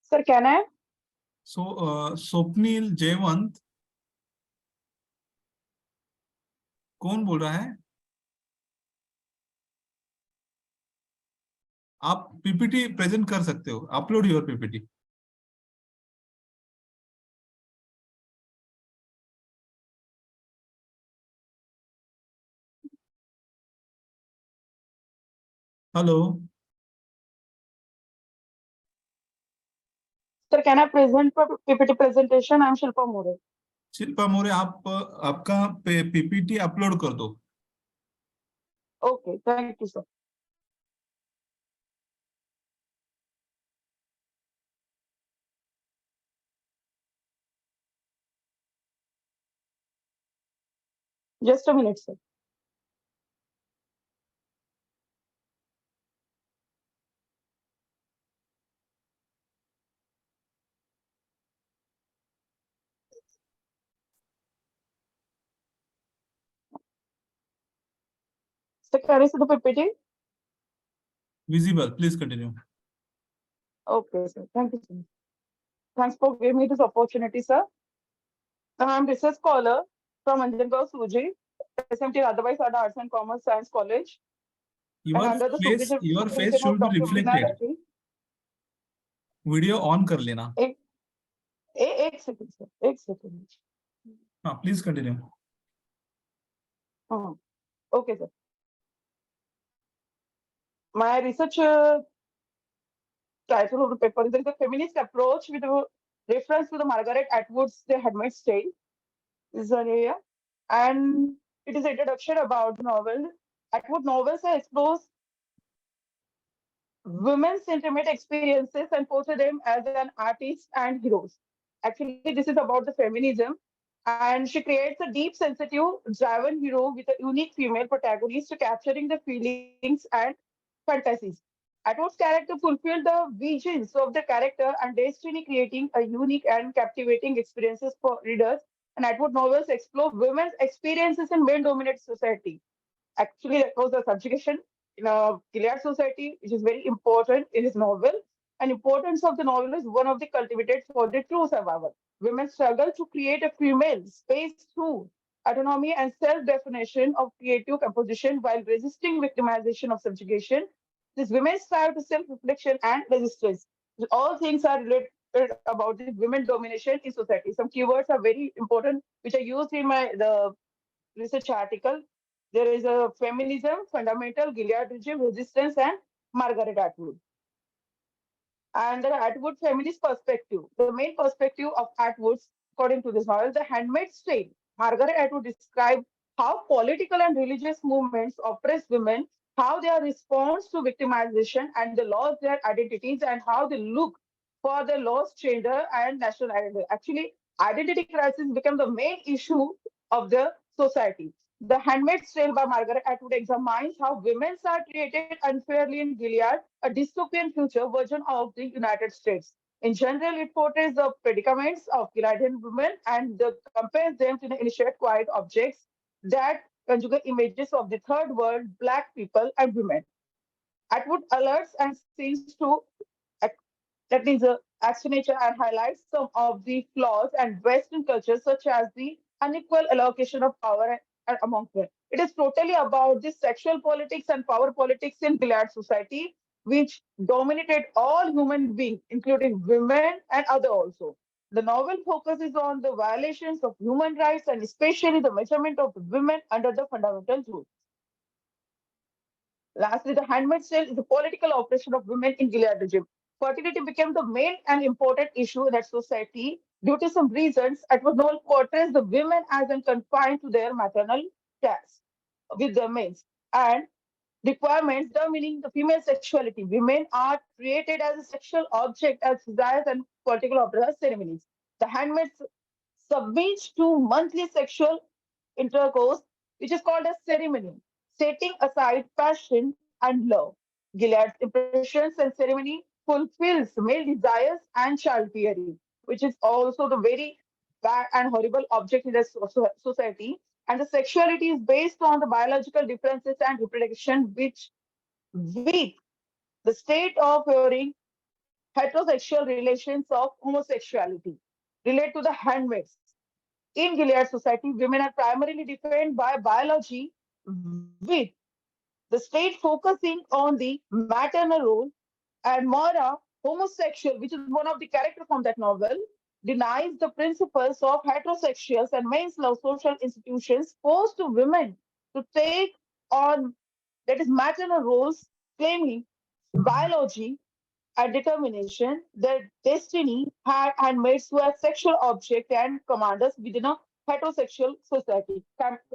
E: Sir, can I?
A: So Swapnil Jayawant, कौन बोल रहा है? आप PPT प्रेजेंट कर सकते हो. Upload your PPT. Hello.
E: Sir, can I present for PPT presentation? I'm Shilpa More.
A: Shilpa More, आप आपका PPT अपलोड कर दो.
E: Okay, thank you, sir. Just a minute, sir. Sir, can I see the PPT?
A: Visible. Please continue.
E: Okay, sir. Thank you, sir. Thanks for giving me this opportunity, sir. I'm research scholar from Anjangaon, Suji, SMT otherwise at Arts and Commerce Science College.
A: Your
E: under the
A: face
E: supervision
A: should
E: of
A: be
E: Dr. Veena
A: reflected.
E: Reddy.
A: Video on कर लेना.
E: एक second, sir. एक second.
A: हाँ, please continue.
E: Okay, sir. My research title of the paper is the feminist approach with a reference to the Margaret Atwood's The Handmaid's Tale. This is an area. And it is an introduction about the novel. Atwood novels explores women's intimate experiences and portray them as an artist and heroes. Actually, this is about the feminism. And she creates a deep, sensitive, driven hero with a unique female protagonist capturing the feelings and fantasies. Atwood's character fulfilled the visions of the character and destiny, creating a unique and captivating experiences for readers. And Atwood novels explore women's experiences in male-dominated society. Actually, that was the subjugation in a Gilead society, which is very important in his novel. And importance of the novel is one of the cultivated for the true survival. Women struggle to create a female space through autonomy and self-definition of creative composition while resisting victimization of subjugation. These women strive to self-reflection and resistance. All things are related about the women domination in society. Some keywords are very important, which I used in my the research article. There is a feminism, fundamental, Gilead regime, resistance, and Margaret Atwood. And the Atwood feminist perspective. The main perspective of Atwood's, according to this novel, The Handmaid's Tale. Margaret Atwood described how political and religious movements oppress women, how their response to victimization and they lost their identities, and how they look for their lost gender and national identity. Actually, identity crisis became the main issue of the society. The Handmaid's Tale by Margaret Atwood examines how women are treated unfairly in Gilead, a dystopian future version of the United States. In general, it portrays the predicaments of Gileadian women and compares them to the initiate quiet objects that conjugate images of the third world, black people, and women. Atwood alerts and seems to that is acts nature and highlights some of the flaws and Western culture, such as the unequal allocation of power among men. It is totally about the sexual politics and power politics in Gilead society, which dominated all human beings, including women and other also. The novel focuses on the violations of human rights and especially the measurement of women under the fundamental rules. Lastly, the Handmaid's Tale is the political oppression of women in Gilead regime. Fertility became the main and important issue in that society due to some reasons. Edward Noel portrays the women as confined to their maternal tasks with their males and requirements determining the female sexuality. Women are treated as a sexual object as desires and political observance ceremonies. The handmaids submit to monthly sexual intercourse, which is called a ceremony, setting aside passion and love. Gilead's impressions and ceremony fulfills male desires and childbearing, which is also the very bad and horrible object in the society. And the sexuality is based on the biological differences and reproduction, which with the state of favoring heterosexual relations of homosexuality relate to the handmaids. In Gilead society, women are primarily defined by biology, with the state focusing on the maternal role, and Mora, homosexual, which is one of the characters from that novel, denies the principles of heterosexuals and mains love social institutions forced to women to take on that is maternal roles, claiming biology and determination, their destiny had handmaids who are sexual object and commanders within a heterosexual society.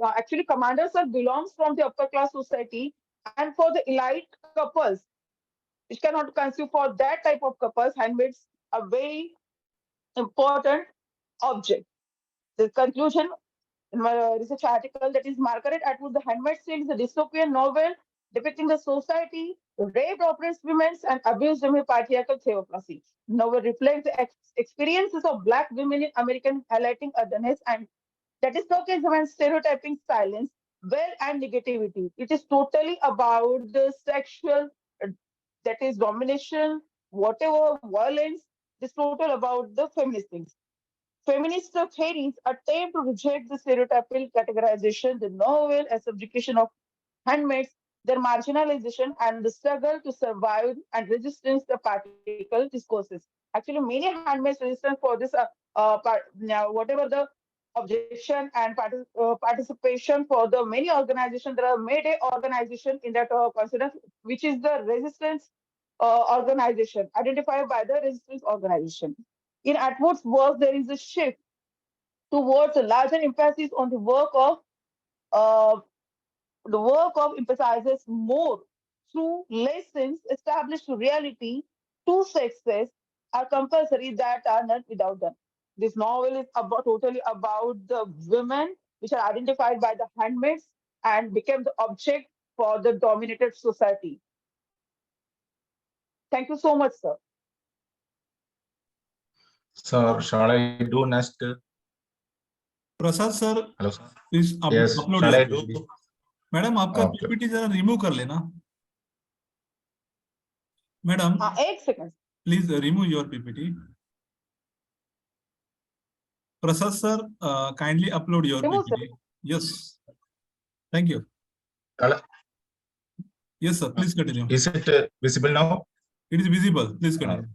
E: Actually, commanders are belongs from the upper class society, and for the elite couples, which cannot conceive for that type of couples, handmaids are very important object. The conclusion in my research article that is Margaret Atwood, The Handmaid's Tale is a dystopian novel depicting the society, raped, oppressed women, and abused women patriarchal theocracy. The novel reflects the experiences of Black women in American, highlighting otherness and that is tokenism and stereotyping silence, well, and negativity. It is totally about the sexual, that is domination, whatever violence. It is total about the feminist things. Feminist theories attempt to reject the stereotypical categorization, the novel as subjugation of handmaids, their marginalization, and the struggle to survive and resistance the particle discourses. Actually, many handmaids resistance for this, whatever the objection and participation for the many organizations. There are Mayday organization in that consider, which is the resistance organization identified by the resistance organization. In Atwood's work, there is a shift towards a larger emphasis on uh, the work of emphasizes more through lessons established to reality. Two sexes are compulsory that are not without them. This novel is about totally about the women which are identified by the handmaids and became the object for the dominated society. Thank you so much, sir.
K: Sir, shall I do next?
A: Prasad sir,
K: Hello, sir.
A: Please
K: Yes,
A: upload
K: shall I
A: your
K: do?
A: Madam आपका
K: Okay.
A: PPT जरा remove कर लेना madam,
E: एक second.
A: Please remove your PPT. Prasad sir, kindly upload your
E: Remove, sir.
A: PPT. Yes, thank you.
K: Shall I-
A: Yes sir, please continue.
K: Is it visible now?
A: It is visible, please continue.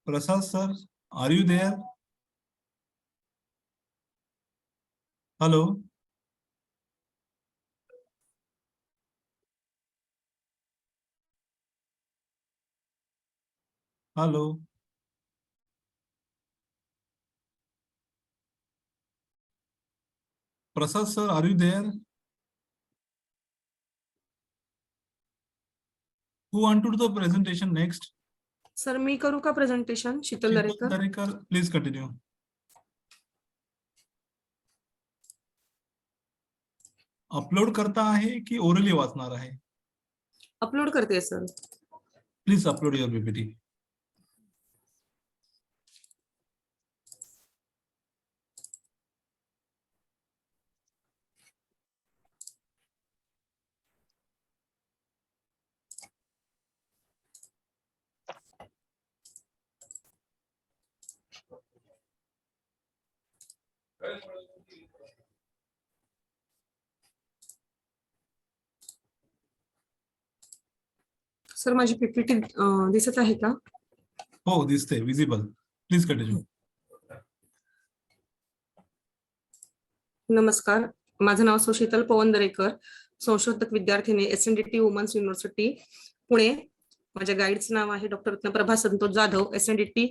A: Prasad sir, are you there? Hello. Hello. Prasad sir, are you there? Who want to do the presentation next?
L: Sir मी करू का presentation? Sheetal Darekar.
A: Darekar, please continue. Upload करता आहे की orally वाचणार आहे?
L: Upload करते sir.
A: Please upload your PPT.
L: Sir माझी पीपीटी दिसत आहे का?
A: हो, दिसते, विजिबल. Please continue.
L: नमस्कार, माझं नाव शीतल पवन दरेकर, संशोधक विद्यार्थिनी SNDT वुमन्स युनिव्हर्सिटी पुणे. माझ्या गाईडचं नाव आहे डॉक्टर रत्नप्रभा संतोष जाधव, SNDT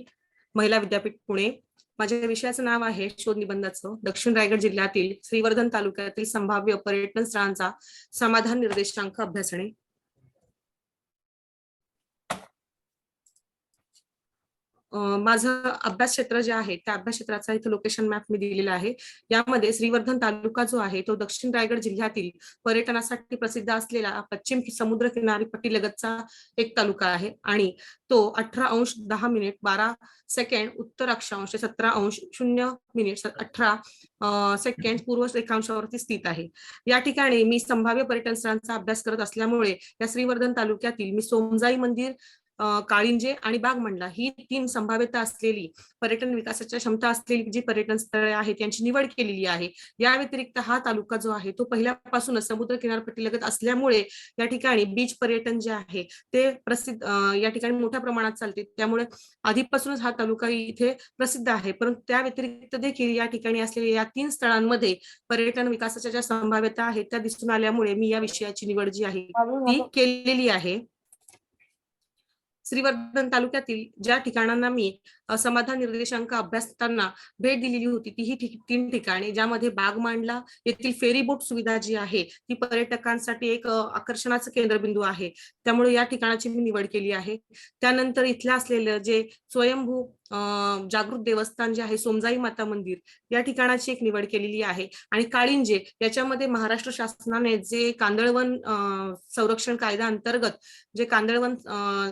L: महिला विद्यापीठ पुणे. माझ्या विषयाचं नाव आहे शोध निबंधाचं दक्षिण रायगड जिल्ह्यातील श्रीवर्धन तालुक्यातील संभाव्य पर्यटन स्थळांचा समाधान निर्देशांक अभ्यासणे. माझं अभ्यास क्षेत्र जे आहे त्या अभ्यास क्षेत्राचा इथे लोकेशन मॅप मी दिलेला आहे. यामध्ये श्रीवर्धन तालुका जो आहे तो दक्षिण रायगड जिल्ह्यातील पर्यटनासाठी प्रसिद्ध असलेला पश्चिम समुद्र किनारी पट्टीलगतचा एक तालुका आहे आणि तो 18:10:12 उत्तर अक्षांश 17:0:18 पूर्व रेखांशावरती स्थित आहे. या ठिकाणी मी संभाव्य पर्यटन स्थळांचा अभ्यास करत असल्यामुळे या श्रीवर्धन तालुक्यातील मी सोमजाई मंदिर, काळिंजे आणि बागमंडला ही 3 संभाव्यता असलेली पर्यटन विकासाच्या क्षमता असलेली जी पर्यटन स्थळे आहेत त्यांची निवड केलेली आहे. या व्यतिरिक्त हा तालुका जो आहे तो पहिल्यापासूनच समुद्र किनारपट्टीलगत असल्यामुळे या ठिकाणी बीच पर्यटन जे आहे ते प्रसिद्ध या ठिकाणी मोठ्या प्रमाणात चालते. त्यामुळे आधीपासूनच हा तालुका इथे प्रसिद्ध आहे. परंतु त्या व्यतिरिक्त देखील या ठिकाणी असलेल्या या 3 स्थळांमध्ये पर्यटन विकासाच्या ज्या संभाव्यता आहेत त्या दिसून आल्यामुळे मी या विषयाची निवड जी आहे ती केलेली आहे. श्रीवर्धन तालुक्यातील ज्या ठिकाणांना मी समाधान निर्देशांक अभ्यासताना भेट दिलेली होती ती ही 3 ठिकाणे, ज्यामध्ये बागमांडला येथील फेरी बोट सुविधा जी आहे ती पर्यटकांसाठी एक आकर्षणाचं केंद्रबिंदू आहे. त्यामुळे या ठिकाणाची मी निवड केली आहे. त्यानंतर इथल्या असलेलं जे स्वयंभू जागृत देवस्थान जे आहे सोमजाई माता मंदिर या ठिकाणाची एक निवड केलेली आहे. आणि काळिंजे याच्यामध्ये महाराष्ट्र शासनाने जे कांदळवन संरक्षण कायदा अंतर्गत जे कांदळवन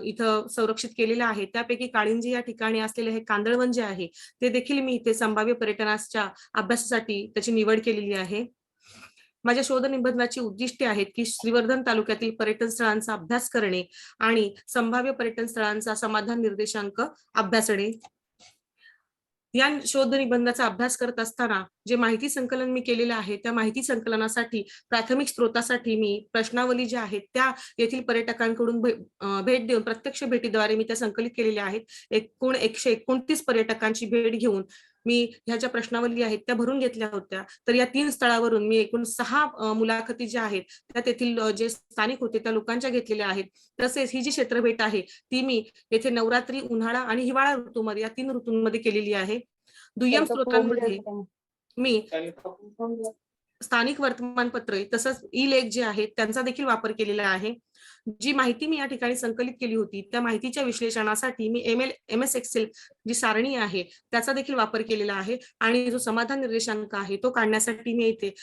L: इथं संरक्षित केलेलं आहे त्यापैकी काळिंजे या ठिकाणी असलेले हे कांदळवन जे आहे ते देखील मी इथे संभाव्य पर्यटनाच्या अभ्यासासाठी त्याची निवड केलेली आहे. माझ्या शोध निबंधाची उद्दिष्टे आहेत की श्रीवर्धन तालुक्यातील पर्यटन स्थळांचा अभ्यास करणे आणि संभाव्य पर्यटन स्थळांचा समाधान निर्देशांक अभ्यासणे. या शोध निबंधाचा अभ्यास करत असताना जे माहिती संकलन मी केलेलं आहे त्या माहिती संकलनासाठी प्राथमिक स्रोतासाठी मी प्रश्नावली ज्या आहेत त्या येथील पर्यटकांकडून भेट देऊन प्रत्यक्ष भेटीद्वारे मी त्या संकलित केलेल्या आहेत. एकूण 129 पर्यटकांची भेट घेऊन मी ह्या ज्या प्रश्नावली आहेत त्या भरून घेतल्या होत्या. तर या 3 स्थळावरून मी एकूण 6 मुलाखती ज्या आहेत त्या तेथील जे स्थानिक होते त्या लोकांच्या घेतलेल्या आहेत. तसेच ही जी क्षेत्रभेट आहे ती मी येथे नवरात्री, उन्हाळा आणि हिवाळा ऋतूमध्ये या 3 ऋतूंमध्ये केलेली आहे. दुय्यम स्रोतांमध्ये मी स्थानिक वर्तमानपत्र तसंच ई लेख जे आहेत त्यांचा देखील वापर केलेला आहे. जी माहिती मी या ठिकाणी संकलित केली होती त्या माहितीच्या विश्लेषणासाठी मी MS एक्सेल जी सारणी आहे त्याचा देखील वापर केलेला आहे. आणि जो समाधान निर्देशांक आहे तो काढण्यासाठी मी इथे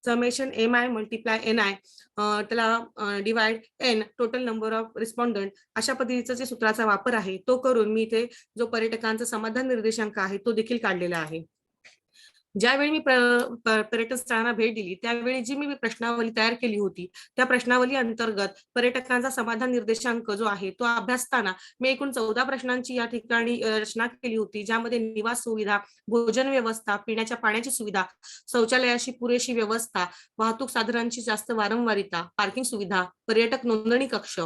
L: समेशन MI मल्टिप्लाय NI त्याला divide N total number of respondent अशा पद्धतीचा जे सूत्राचा वापर आहे तो करून मी इथे जो पर्यटकांचा समाधान निर्देशांक आहे तो देखील काढलेला आहे. ज्यावेळी मी पर्यटन स्थळांना भेट दिली त्यावेळी जी मी प्रश्नावली तयार केली होती त्या प्रश्नावली अंतर्गत पर्यटकांचा समाधान निर्देशांक जो आहे तो अभ्यासताना मी एकूण 14 प्रश्नांची या ठिकाणी रचना केली होती, ज्यामध्ये निवास सुविधा, भोजन व्यवस्था, पिण्याच्या पाण्याची सुविधा, शौचालयाची पुरेशी व्यवस्था, वाहतूक साधनांची जास्त वारंवारिता, पार्किंग सुविधा, पर्यटक नोंदणी कक्ष,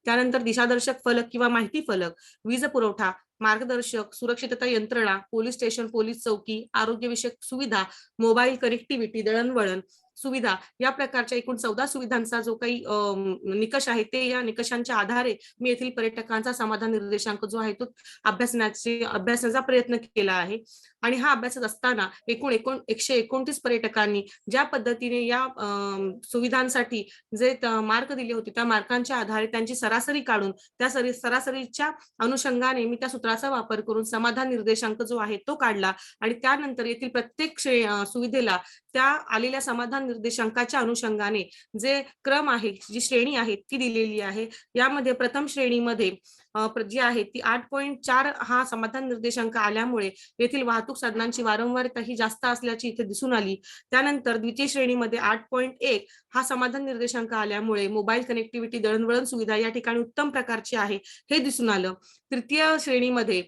L: त्यानंतर दिशादर्शक फलक किंवा माहिती फलक, वीज पुरवठा, मार्गदर्शक, सुरक्षितता यंत्रणा, पोलीस स्टेशन, पोलीस चौकी, आरोग्यविषयक सुविधा, मोबाईल कनेक्टिव्हिटी, दळणवळण सुविधा या प्रकारच्या एकूण 14 सुविधांचा जो काही निकष आहे ते या निकषांच्या आधारे मी येथील पर्यटकांचा समाधान निर्देशांक जो आहे तो अभ्यासाचा प्रयत्न केला आहे. आणि हा अभ्यास असताना एकूण 129 पर्यटकांनी ज्या पद्धतीने या सुविधांसाठी जे मार्क दिले होते त्या मार्कांच्या आधारे त्यांची सरासरी काढून त्या सरासरीच्या अनुषंगाने मी त्या सूत्राचा वापर करून समाधान निर्देशांक जो आहे तो काढला. आणि त्यानंतर येथील प्रत्येक सुविधेला त्या आलेल्या समाधान निर्देशांकाच्या अनुषंगाने जे क्रम आहे, जी श्रेणी आहे ती दिलेली आहे. यामध्ये प्रथम श्रेणीमध्ये जी आहे ती 8.4 हा समाधान निर्देशांक आल्यामुळे येथील वाहतूक साधनांची वारंवारता ही जास्त असल्याची इथे दिसून आली. त्यानंतर द्वितीय श्रेणीमध्ये 8.1 हा समाधान निर्देशांक आल्यामुळे मोबाईल कनेक्टिव्हिटी, दळणवळण सुविधा या ठिकाणी उत्तम प्रकारची आहे हे दिसून आलं. तृतीय श्रेणीमध्ये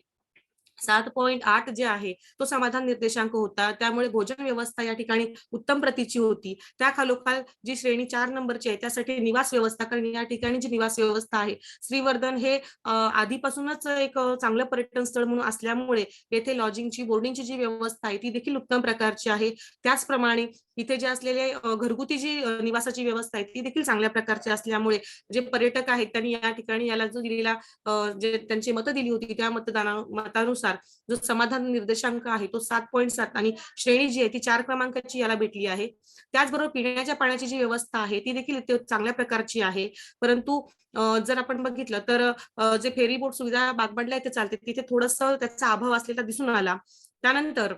L: 7.8 जे आहे तो समाधान निर्देशांक होता, त्यामुळे भोजन व्यवस्था या ठिकाणी उत्तम प्रतीची होती. त्या खालोखाल जी श्रेणी 4 नंबरची आहे त्यासाठी निवास व्यवस्था, कारण या ठिकाणी जी निवास व्यवस्था आहे श्रीवर्धन हे आधीपासूनच एक चांगलं पर्यटन स्थळ म्हणून असल्यामुळे येथे लॉजिंगची, बोर्डिंगची जी व्यवस्था आहे ती देखील उत्तम प्रकारची आहे. त्याचप्रमाणे इथे जे असलेले घरगुती जी निवासाची व्यवस्था आहे ती देखील चांगल्या प्रकारची असल्यामुळे जे पर्यटक आहेत त्यांनी या ठिकाणी याला जो दिलेला जे त्यांची मतं दिली होती त्या मतानुसार जो समाधान निर्देशांक आहे तो 7.7 आणि श्रेणी जी आहे ती 4 क्रमांकाची याला भेटली आहे. त्याचबरोबर पिण्याच्या पाण्याची जी व्यवस्था आहे ती देखील चांगल्या प्रकारची आहे. परंतु जर आपण बघितलं तर जे फेरी बोट सुविधा बागबांडला इथे चालते तिथे थोडंसं त्याचा अभाव असलेला दिसून आला. त्यानंतर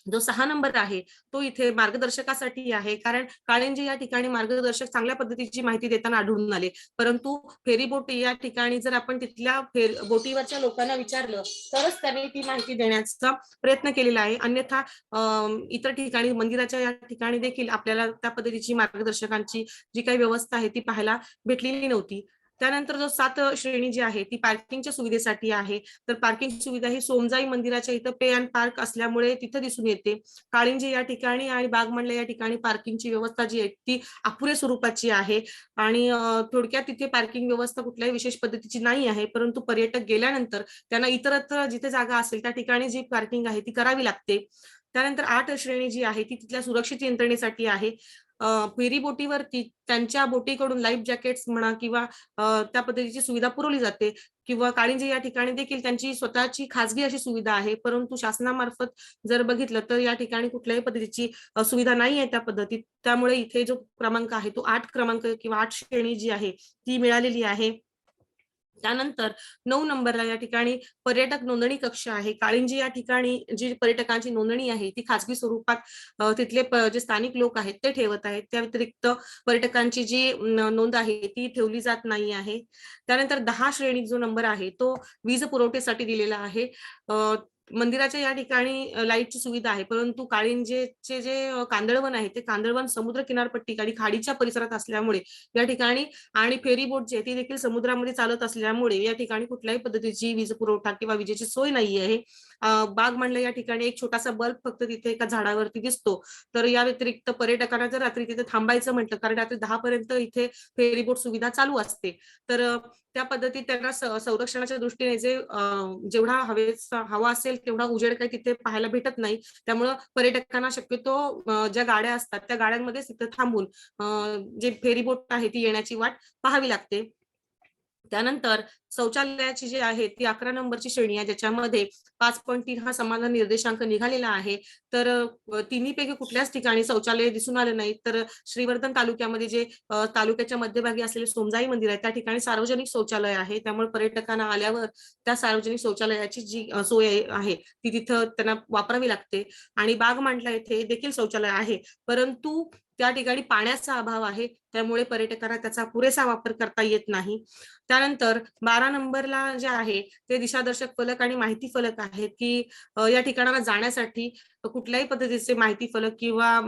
L: जो 6 नंबर आहे तो इथे मार्गदर्शकासाठी आहे, कारण काळिंजी या ठिकाणी मार्गदर्शक चांगल्या पद्धतीची माहिती देताना आढळून आले. परंतु फेरी बोट या ठिकाणी जर आपण तिथल्या बोटीवरच्या लोकांना विचारलं तरच त्यांनी ती माहिती देण्याचा प्रयत्न केलेला आहे. अन्यथा इतर ठिकाणी मंदिराच्या या ठिकाणी देखील आपल्याला त्या पद्धतीची मार्गदर्शकांची जी काही व्यवस्था आहे ती पाहायला भेटलेली नव्हती. त्यानंतर जो 7 श्रेणी जी आहे ती पार्किंगच्या सुविधेसाठी आहे. तर पार्किंग सुविधा ही सोमजाई मंदिराच्या इथं पे अँड पार्क असल्यामुळे तिथे दिसून येते. काळिंजी या ठिकाणी आणि बागमंडला या ठिकाणी पार्किंगची व्यवस्था जी आहे ती अपुऱ्या स्वरूपाची आहे. आणि थोडक्यात तिथे पार्किंग व्यवस्था कुठल्याही विशेष पद्धतीची नाही आहे. परंतु पर्यटक गेल्यानंतर त्यांना इतरत्र जिथे जागा असेल त्या ठिकाणी जी पार्किंग आहे ती करावी लागते. त्यानंतर 8 श्रेणी जी आहे ती तिथल्या सुरक्षित यंत्रणेसाठी आहे. फेरी बोटीवरती त्यांच्या बोटीकडून लाईफ जॅकेट्स म्हणा किंवा त्या पद्धतीची सुविधा पुरवली जाते. किंवा काळिंजी या ठिकाणी देखील त्यांची स्वतःची खासगी अशी सुविधा आहे. परंतु शासनामार्फत जर बघितलं तर या ठिकाणी कुठल्याही पद्धतीची सुविधा नाही आहे त्या पद्धतीत. त्यामुळे इथे जो क्रमांक आहे तो 8 क्रमांक किंवा 8 श्रेणी जी आहे ती मिळालेली आहे. त्यानंतर 9 नंबरला या ठिकाणी पर्यटक नोंदणी कक्ष आहे. काळिंजी या ठिकाणी जी पर्यटकांची नोंदणी आहे ती खासगी स्वरूपात तिथले जे स्थानिक लोक आहेत ते ठेवत आहेत. त्या व्यतिरिक्त पर्यटकांची जी नोंद आहे ती ठेवली जात नाही आहे. त्यानंतर 10 श्रेणी जो नंबर आहे तो वीज पुरवठ्यासाठी दिलेला आहे. मंदिराच्या या ठिकाणी लाईटची सुविधा आहे, परंतु काळिंजेचे जे कांदळवन आहे ते कांदळवन समुद्र किनारपट्टी आणि खाडीच्या परिसरात असल्यामुळे या ठिकाणी आणि फेरी बोट जी आहे ती देखील समुद्रामध्ये चालत असल्यामुळे या ठिकाणी कुठल्याही पद्धतीची वीज पुरवठा किंवा विजेची सोय नाही आहे. बागमंडला या ठिकाणी एक छोटासा बल्ब फक्त तिथे एका झाडावरती दिसतो. तर या व्यतिरिक्त पर्यटकांना जर रात्री तिथे थांबायचं म्हटलं, कारण रात्री 10 पर्यंत इथे फेरी बोट सुविधा चालू असते, तर त्या पद्धतीत त्यांना संरक्षणाच्या दृष्टीने जेवढा हवा असेल तेवढा उजेड काही तिथे पाहायला भेटत नाही. त्यामुळं पर्यटकांना शक्यतो ज्या गाड्या असतात त्या गाड्यांमध्येच तिथे थांबून जे फेरी बोट आहे ती येण्याची वाट पाहावी लागते. त्यानंतर शौचालयाची जी आहे ती 11 नंबरची श्रेणी आहे, ज्याच्यामध्ये 5.3 हा समाधान निर्देशांक निघालेला आहे. तर तिन्हीपैकी कुठल्याच ठिकाणी शौचालय दिसून आलं नाही. तर श्रीवर्धन तालुक्यामध्ये जे तालुक्याच्या मध्यभागी असलेले सोमजाई मंदिर आहे, त्या ठिकाणी सार्वजनिक शौचालय आहे. त्यामुळे पर्यटकांना आल्यावर त्या सार्वजनिक शौचालयाची जी सोय आहे ती तिथं त्यांना वापरावी लागते. आणि बागमांडला येथे देखील शौचालय आहे, परंतु त्या ठिकाणी पाण्याचा अभाव आहे, त्यामुळे पर्यटकांना त्याचा पुरेसा वापर करता येत नाही. त्यानंतर 12 नंबरला जे आहे ते दिशादर्शक फलक आणि माहिती फलक आहेत, की या ठिकाणाला जाण्यासाठी कुठल्याही पद्धतीचे माहिती फलक किंवा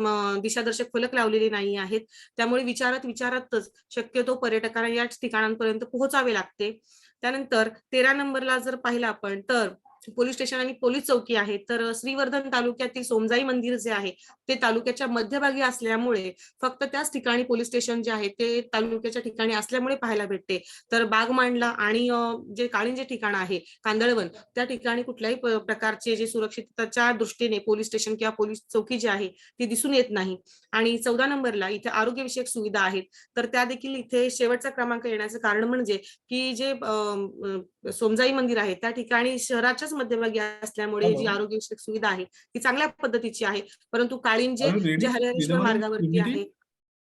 L: दिशादर्शक फलक लावलेले नाही आहेत. त्यामुळे विचारतच शक्यतो पर्यटकांना या ठिकाणांपर्यंत पोहोचावे लागते. त्यानंतर 13 नंबरला जर पाहिलं आपण तर पोलीस स्टेशन आणि पोलीस चौकी आहे. तर श्रीवर्धन तालुक्यातील सोमजाई मंदिर जे आहे ते तालुक्याच्या मध्यभागी असल्यामुळे फक्त त्याच ठिकाणी पोलीस स्टेशन जे आहे ते तालुक्याच्या ठिकाणी असल्यामुळे पाहायला भेटते. तर बागमांडला आणि जे काळींजे ठिकाण आहे कांदळवन, त्या ठिकाणी कुठल्याही प्रकारचे जे सुरक्षिततेच्या दृष्टीने पोलीस स्टेशन किंवा पोलीस चौकी जी आहे ती दिसून येत नाही. आणि 14 नंबरला इथे आरोग्यविषयक सुविधा आहेत, तर त्या देखील इथे शेवटचा क्रमांक येण्याचं कारण म्हणजे की जे सोमजाई मंदिर आहे त्या ठिकाणी शहराच्याच मध्यभागी असल्यामुळे जी आरोग्यविषयक सुविधा आहे ती चांगल्या पद्धतीची आहे. परंतु काळींजे जे हरिहरेश्वर मार्गावरती आहे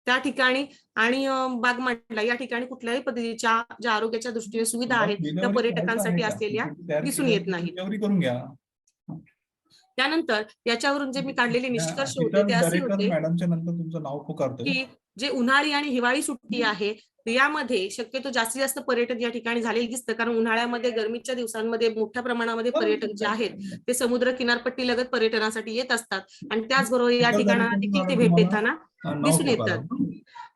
L: त्या ठिकाणी आणि बागमांडला या ठिकाणी कुठल्याही पद्धतीच्या ज्या आरोग्याच्या दृष्टीने सुविधा आहेत त्या पर्यटकांसाठी असलेल्या दिसून येत नाहीत.
A: करून घ्या.
L: त्यानंतर याच्यावरून जे मी काढलेले निष्कर्ष होते ते असे होते
A: मॅडमच्या नंतर तुमचं नाव पुकारतो
L: की जे उन्हाळी आणि हिवाळी सुट्टी आहे यामध्ये शक्यतो जास्तीत जास्त पर्यटन या ठिकाणी झालेले दिसतं, कारण उन्हाळ्यामध्ये गरमीच्या दिवसांमध्ये मोठ्या प्रमाणामध्ये पर्यटक जे आहेत ते समुद्र किनारपट्टी लगत पर्यटनासाठी येत असतात आणि त्याचबरोबर या ठिकाणाला देखील ते भेट देताना दिसून येतात.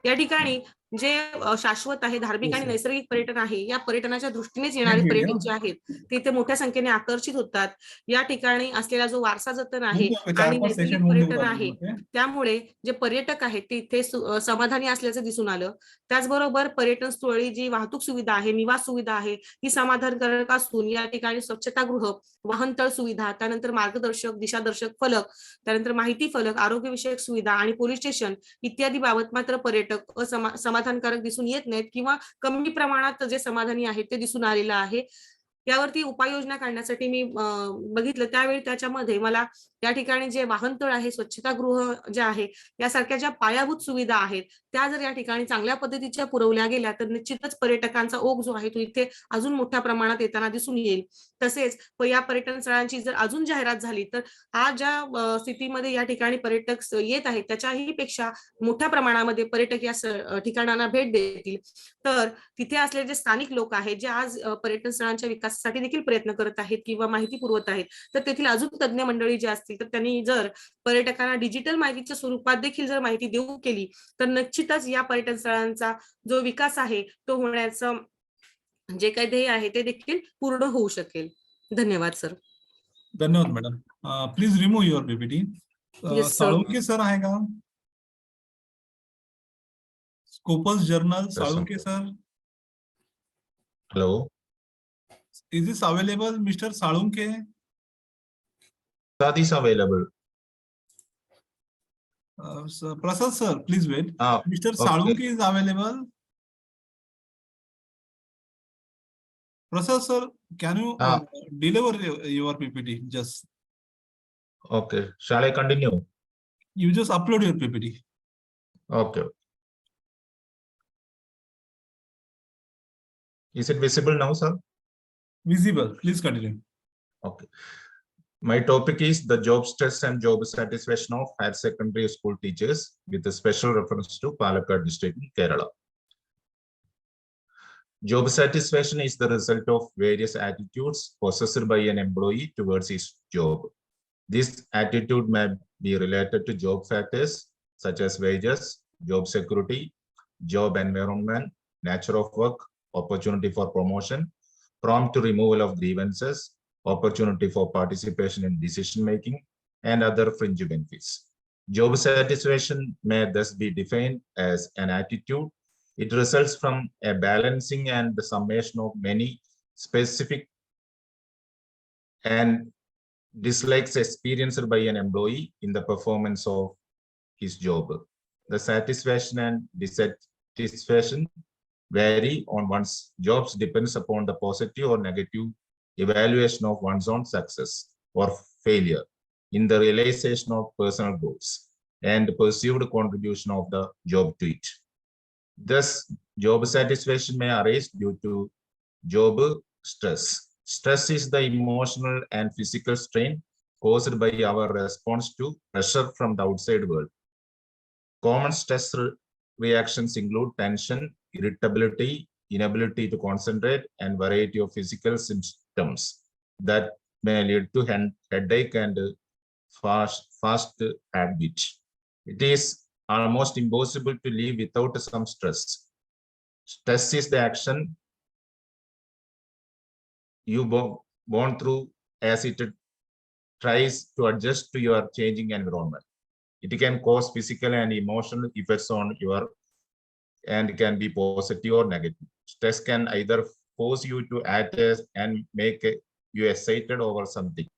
L: या ठिकाणी जे शाश्वत आहे, धार्मिक आणि नैसर्गिक पर्यटन आहे, या पर्यटनाच्या दृष्टीनेच येणारे पर्यटक जे आहेत ते इथे मोठ्या संख्येने आकर्षित होतात. या ठिकाणी असलेला जो वारसा जतन आहे आणि नैसर्गिक पर्यटन आहे त्यामुळे जे पर्यटक आहेत ते इथे समाधानी असल्याचं दिसून आलं. त्याचबरोबर पर्यटन स्थळी जी वाहतूक सुविधा आहे, निवास सुविधा आहे ही समाधानकारक असून या ठिकाणी स्वच्छतागृह, वाहनतळ सुविधा, त्यानंतर मार्गदर्शक, दिशादर्शक फलक, त्यानंतर माहिती फलक, आरोग्यविषयक सुविधा आणि पोलीस स्टेशन इत्यादी बाबत मात्र पर्यटक समाधानकारक दिसून येत नाहीत किंवा कमी प्रमाणात जे समाधानी आहेत ते दिसून आलेलं आहे. यावरती उपाययोजना काढण्यासाठी मी बघितलं त्यावेळी त्याच्यामध्ये मला या ठिकाणी जे वाहनतळ आहे, स्वच्छतागृह जे आहे, यासारख्या ज्या पायाभूत सुविधा आहेत त्या जर या ठिकाणी चांगल्या पद्धतीच्या पुरवल्या गेल्या तर निश्चितच पर्यटकांचा ओघ जो आहे तो इथे अजून मोठ्या प्रमाणात येताना दिसून येईल. तसेच या पर्यटन स्थळांची जर अजून जाहिरात झाली तर आज ज्या स्थितीमध्ये या ठिकाणी पर्यटक येत आहेत त्याच्याही पेक्षा मोठ्या प्रमाणामध्ये पर्यटक या ठिकाणांना भेट देतील. तर तिथे असलेले जे स्थानिक लोक आहेत जे आज पर्यटन स्थळांच्या विकासासाठी देखील प्रयत्न करत आहेत किंवा माहिती पुरवत आहेत, तर तेथील अजून तज्ञ मंडळी जे असतील तर त्यांनी जर पर्यटकांना डिजिटल माहितीच्या स्वरूपात देखील जर माहिती देऊ केली तर निश्चितच या पर्यटन स्थळांचा जो विकास आहे तो होण्याचं जे काही ध्येय आहे ते देखील पूर्ण होऊ शकेल. धन्यवाद सर.
A: धन्यवाद madam. Please remove your PPT. Salunke sir आहे का? Scopus journal Salunke sir.
K: Hello.
A: Is this available, Mr. Salunke?
K: That is available.
A: Sir, Prasad sir, please wait. Mr.
K: Okay.
A: Salunke is available. Prasad sir, can you deliver your PPT? Just.
K: Okay. Shall I continue?
A: You just upload your PPT.
K: Okay. Is it visible now, sir?
A: Visible. Please continue.
K: Okay. My topic is the job stress and job satisfaction of higher secondary school teachers with a special reference to Palakkad district in Kerala. Job satisfaction is the result of various attitudes possessed by an employee towards his job. This attitude may be related to job factors such as wages, job security, job environment, nature of work, opportunity for promotion, prompt removal of grievances, opportunity for participation in decision making, and other fringe benefits. Job satisfaction may thus be defined as an attitude. It results from a balancing and the summation of many specific and dislikes experienced by an employee in the performance of his job. The satisfaction and dissatisfaction vary on one's jobs depends upon the positive or negative evaluation of one's own success or failure in the realization of personal goals and perceived contribution of the job to it. Thus, job satisfaction may arise due to job stress. Stress is the emotional and physical strain caused by our response to pressure from the outside world. Common stress reactions include tension, irritability, inability to concentrate, and variety of physical symptoms that may lead to headache and fast heartbeat. It is almost impossible to live without some stress. Stress is the action you born through as it tries to adjust to your changing environment. It can cause physical and emotional effects on your and can be positive or negative. Stress can either force you to act and make you excited over something.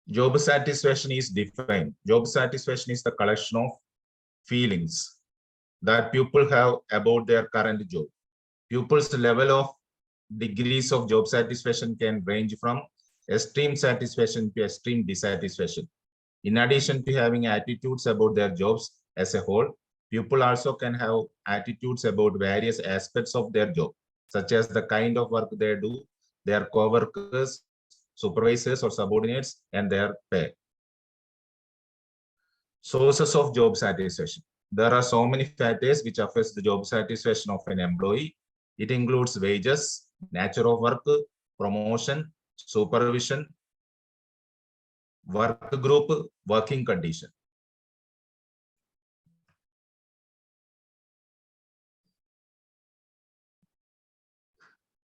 K: Job satisfaction is defined. Job satisfaction is the collection of feelings that people have about their current job. Pupils' level of degrees of job satisfaction can range from extreme satisfaction to extreme dissatisfaction. In addition to having attitudes about their jobs as a whole, people also can have attitudes about various aspects of their job, such as the kind of work they do, their co-workers, supervisors or subordinates, and their pay. Sources of job satisfaction. There are so many factors which affect the job satisfaction of an employee. It includes wages, nature of work, promotion, supervision, work group, working condition.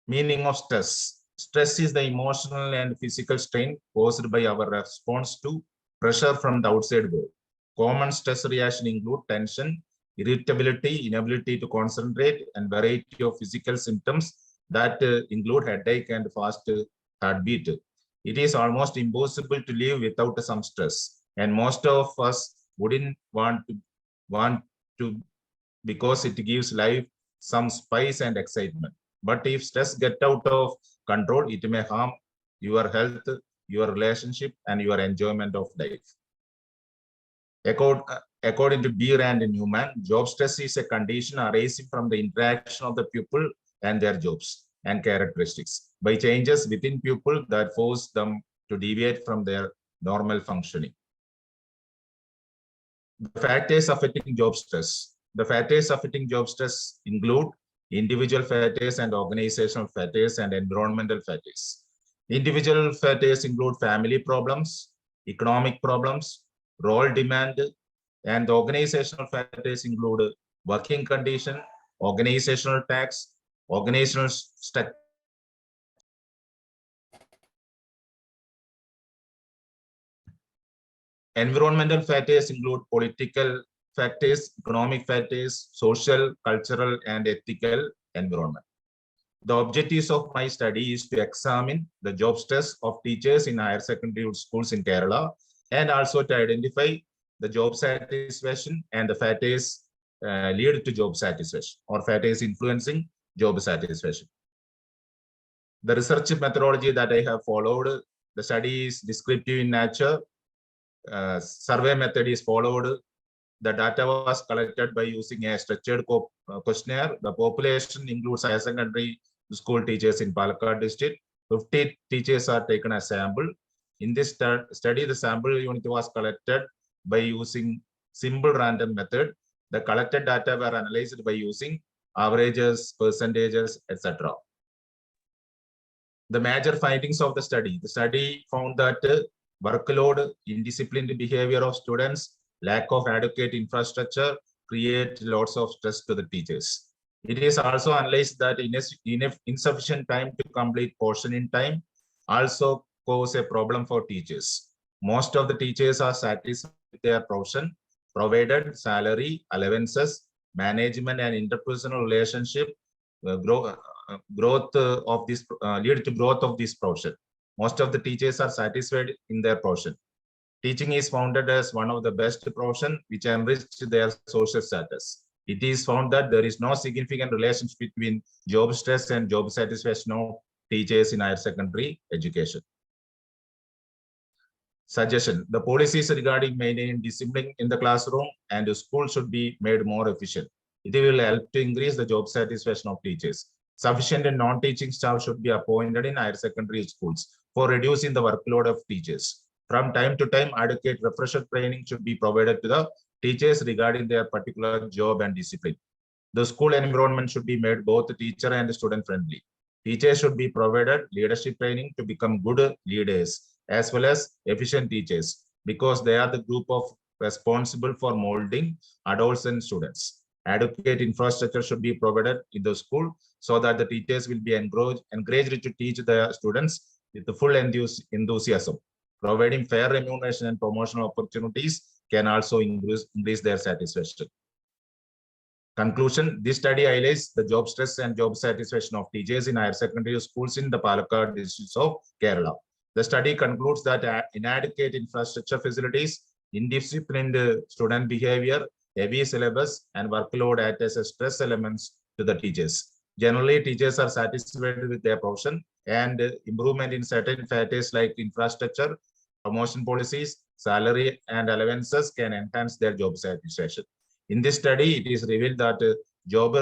K: Meaning of stress. Stress is the emotional and physical strain caused by our response to pressure from the outside world. Common stress reaction include tension, irritability, inability to concentrate, and variety of physical symptoms that include headache and fast heartbeat. It is almost impossible to live without some stress, and most of us wouldn't want to because it gives life some spice and excitement. But if stress gets out of control, it may harm your health, your relationship, and your enjoyment of life. According to Beer and Newman, job stress is a condition arising from the interaction of the pupil and their jobs and characteristics by changes within pupil that force them to deviate from their normal functioning. The factors affecting job stress. The factors affecting job stress include individual factors and organizational factors and environmental factors. Individual factors include family problems, economic problems, role demand, and the organizational factors include working condition, organizational tax, organizational structure. Environmental factors include political factors, economic factors, social, cultural, and ethical environment. The objectives of my study is to examine the job stress of teachers in higher secondary schools in Kerala and also to identify the job satisfaction and the factors lead to job satisfaction or factors influencing job satisfaction. The research methodology that I have followed, the study is descriptive in nature. Survey method is followed. The data was collected by using a structured questionnaire. The population includes higher secondary school teachers in Palakkad district. 50 teachers are taken as sample. In this study, the sample unit was collected by using simple random method. The collected data were analyzed by using averages, percentages, etc. The major findings of the study found that workload, indisciplined behavior of students, lack of adequate infrastructure create lots of stress to the teachers. It is also analyzed that insufficient time to complete portion in time also cause a problem for teachers. Most of the teachers are satisfied with their profession, provided salary, allowances, management and interpersonal relationship growth of this lead to growth of this profession. Most of the teachers are satisfied in their profession. Teaching is founded as one of the best professions which enriched their social status. It is found that there is no significant relationship between job stress and job satisfaction of teachers in higher secondary education. Suggestion: the policies regarding maintaining discipline in the classroom and the school should be made more efficient. It will help to increase the job satisfaction of teachers. Sufficient and non-teaching staff should be appointed in higher secondary schools for reducing the workload of teachers. From time to time, adequate refresher training should be provided to the teachers regarding their particular job and discipline. The school environment should be made both teacher and student friendly. Teachers should be provided leadership training to become good leaders as well as efficient teachers, because they are the group of responsible for molding adults and students. Adequate infrastructure should be provided in the school so that the teachers will be encouraged to teach their students with the full enthusiasm. Providing fair remuneration and promotional opportunities can also increase their satisfaction. Conclusion: this study highlights the job stress and job satisfaction of teachers in higher secondary schools in the Palakkad district of Kerala. The study concludes that inadequate infrastructure facilities, indisciplined student behavior, heavy syllabus, and workload act as stress elements to the teachers. Generally, teachers are satisfied with their profession, and improvement in certain factors like infrastructure, promotion policies, salary, and allowances can enhance their job satisfaction. In this study, it is revealed that job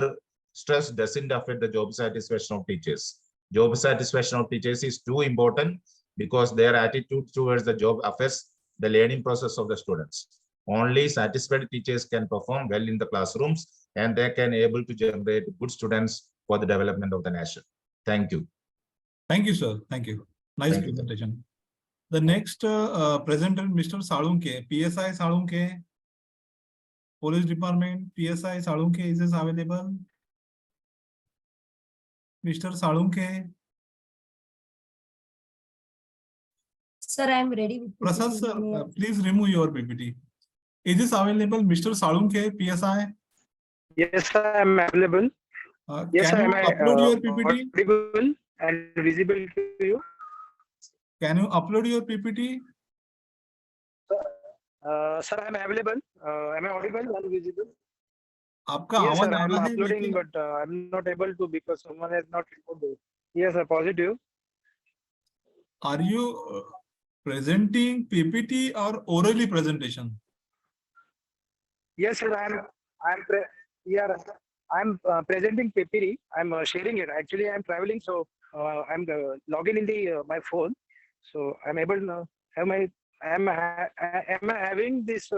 K: stress doesn't affect the job satisfaction of teachers. Job satisfaction of teachers is too important because their attitude towards the job affects the learning process of the students. Only satisfied teachers can perform well in the classrooms, and they can able to generate good students for the development of the nation. Thank you.
A: Thank you, sir. Thank you. Nice
K: Thank you.
A: presentation. The next presenter, Mr. Salunke, PSI Salunke, Police Department, PSI Salunke, is this available? Mr. Salunke.
I: Sir, I am ready with
A: Prasad
I: PPT.
A: sir, please remove your PPT. Is this available, Mr. Salunke, PSI?
J: Yes, I am available. Yes,
A: Can
J: I
A: you
J: am
A: upload your PPT?
J: audible and visible to you.
A: Can you upload your PPT?
J: Sir, I am available. Am I audible and visible?
A: आपका
J: Yes,
A: आवाज
J: sir, I
A: uh
J: am
A: रहा है
J: uploading,
A: लेकिन
J: but I am not able to because someone has not recorded. Yes, sir, positive.
A: are you presenting PPT or orally presentation?
J: Yes, sir, I am presenting PPT. I am sharing it. Actually, I am traveling, so I am logging in the my phone, so I am able to have my. Am I having this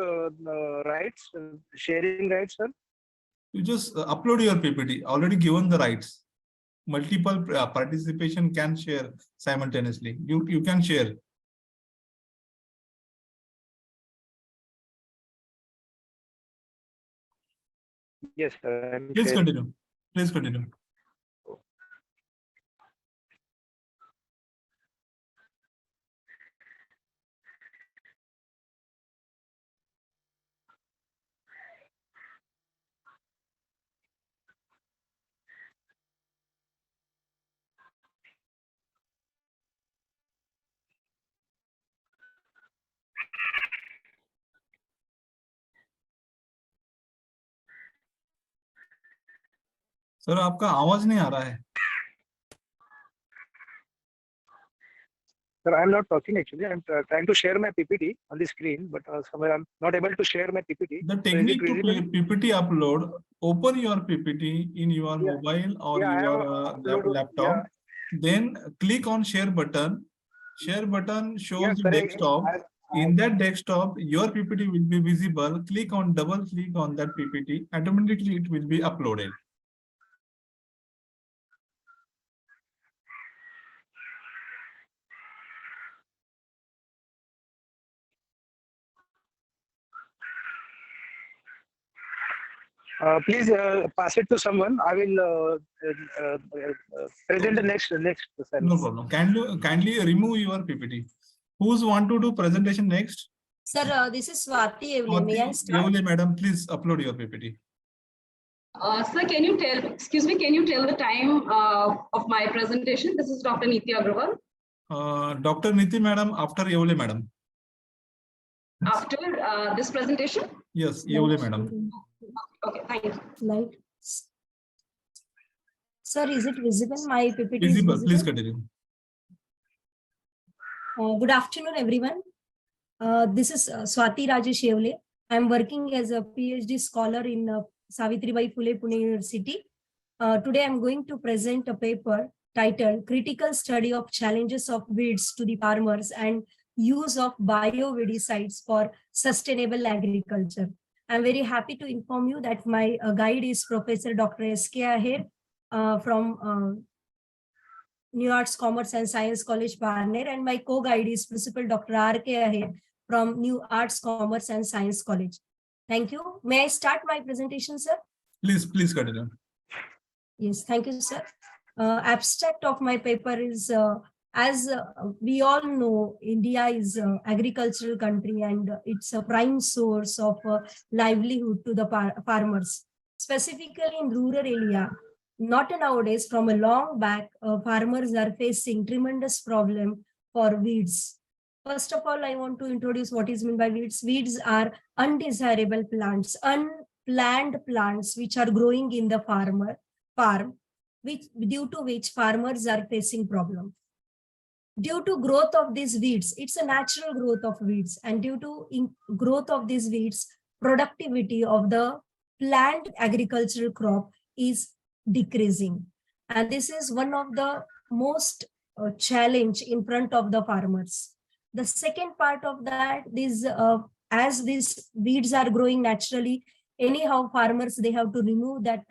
J: rights, sharing rights, sir?
A: You just upload your PPT. Already given the rights. Multiple participation can share simultaneously. You can share.
J: Yes, sir. I am
A: Please
J: sharing.
A: continue. Please continue. Sir आपका आवाज नहीं आ रहा है.
J: Sir, I am not talking actually. I am trying to share my PPT on the screen, but somewhere I am not able to share my PPT.
A: The
J: So is
A: technique
J: it
A: to
J: visible?
A: PPT upload, open your PPT in your
J: Yeah.
A: mobile or
J: Yeah, I
A: your
J: have uploaded.
A: laptop.
J: Yeah.
A: Then click on share button. Share button shows
J: Yeah,
A: the
J: correct.
A: desktop. In that desktop, your PPT will be visible. Double click on that PPT. Automatically, it will be uploaded.
J: Please pass it to someone. I will present the next
A: No
J: slides.
A: problem. Can you kindly remove your PPT? Who's want to do presentation next?
I: Sir, this is Swati Evle. May I start?
A: Yevule, madam, please upload your PPT.
M: Sir, can you tell, excuse me, can you tell the time of my presentation? This is Dr. Niti Agrawal.
A: Dr. Niti, madam, after Yevule, madam.
M: after this presentation?
A: Yes, Yevle madam.
M: Okay, thank you.
I: Light. Sir, is it visible? My PPT is
A: Visible,
I: visible.
A: please continue.
I: Good afternoon, everyone. This is Swati Rajesh Yevle. I'm working as a PhD scholar in Savitribai Phule Pune University. Today, I'm going to present a paper titled Critical Study of Challenges of Weeds to the Farmers and Use of Bioweedicides for Sustainable Agriculture. I'm very happy to inform you that my guide is Professor Dr. S.K. Aher from New Arts, Commerce and Science College, Barner, and my co-guide is Principal Dr. R.K. Aher from New Arts, Commerce and Science College. Thank you. May I start my presentation, sir?
A: Please continue.
I: Yes, thank you, sir. Abstract of my paper is, as we all know, India is an agricultural country and it's a prime source of livelihood to the farmers, specifically in rural area. Not nowadays, from a long back, farmers are facing tremendous problem for weeds. First of all, I want to introduce what is meant by weeds. Weeds are undesirable plants, unplanned plants which are growing in the farm, which due to which farmers are facing problem. Due to growth of these weeds, it's a natural growth of weeds, and due to growth of these weeds, productivity of the plant agricultural crop is decreasing, and this is one of the most challenge in front of the farmers. The second part of that is as these weeds are growing naturally, anyhow farmers, they have to remove that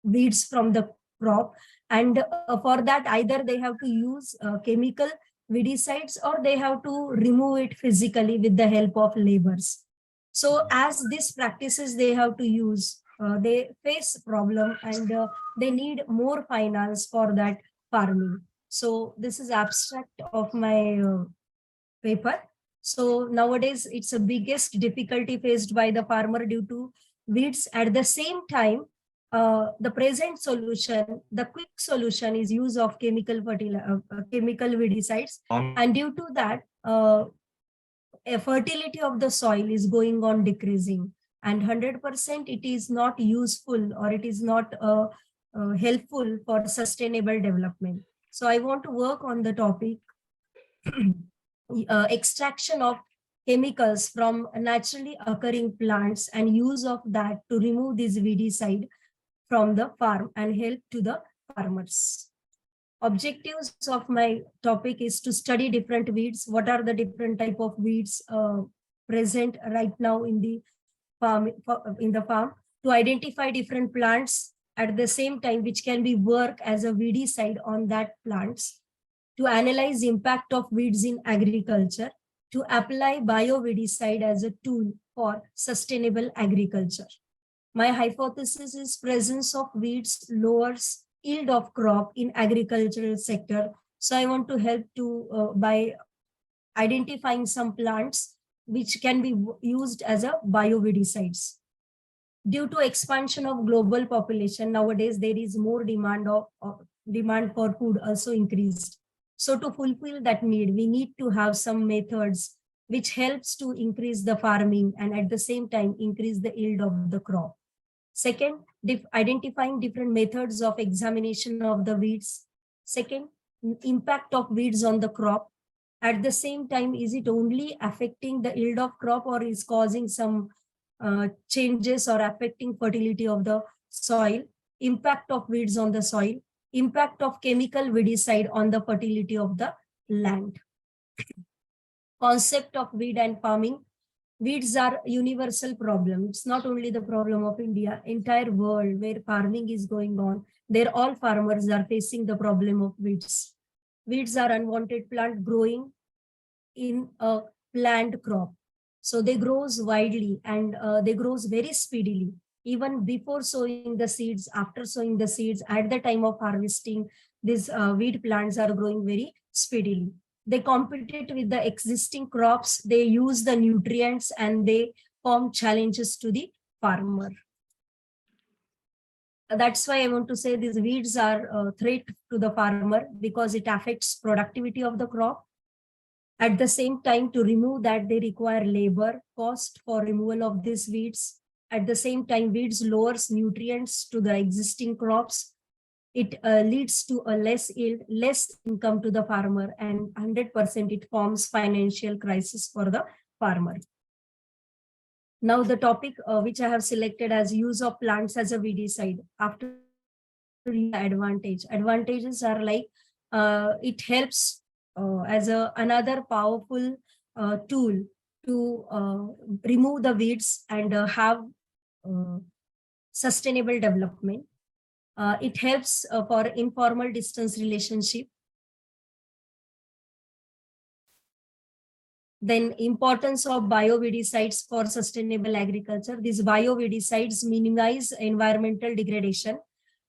I: weeds from the crop, and for that either they have to use chemical weedicides or they have to remove it physically with the help of laborers. So as these practices they have to use, they face problem and they need more finance for that farming. So this is abstract of my paper. So nowadays it's a biggest difficulty faced by the farmer due to weeds. At the same time, the present solution, the quick solution is use of chemical weedicides, and due to that, a fertility of the soil is going on decreasing, and 100% it is not useful or it is not helpful for sustainable development. So I want to work on the topic extraction of chemicals from naturally occurring plants and use of that to remove this weedicide from the farm and help to the farmers. Objectives of my topic is to study different weeds. What are the different type of weeds present right now in the farm? To identify different plants at the same time, which can be work as a weedicide on that plants. To analyze impact of weeds in agriculture. To apply bioweedicide as a tool for sustainable agriculture. My hypothesis is presence of weeds lowers yield of crop in agricultural sector. So I want to help to by identifying some plants which can be used as a bioweedicides. Due to expansion of global population, nowadays there is more demand for food also increased. So to fulfill that need, we need to have some methods which helps to increase the farming and at the same time increase the yield of the crop. Second, identifying different methods of examination of the weeds. Second, impact of weeds on the crop. At the same time, is it only affecting the yield of crop or is causing some changes or affecting fertility of the soil? Impact of weeds on the soil. Impact of chemical weedicide on the fertility of the land. Concept of weed and farming. Weeds are universal problem. It's not only the problem of India, entire world where farming is going on. There all farmers are facing the problem of weeds. Weeds are unwanted plant growing in a planned crop. So they grows widely and they grows very speedily. Even before sowing the seeds, after sowing the seeds, at the time of harvesting, these weed plants are growing very speedily. They compete with the existing crops, they use the nutrients and they form challenges to the farmer. That's why I want to say these weeds are a threat to the farmer because it affects productivity of the crop. At the same time, to remove that, they require labor, cost for removal of these weeds. At the same time, weeds lowers nutrients to the existing crops. It leads to a less yield, less income to the farmer, and 100% it forms financial crisis for the farmer. Now the topic which I have selected as use of plants as a weedicide. After advantages are like it helps as another powerful tool to remove the weeds and have sustainable development. It helps for informal distance relationship. Then importance of bioweedicides for sustainable agriculture. These bioweedicides minimize environmental degradation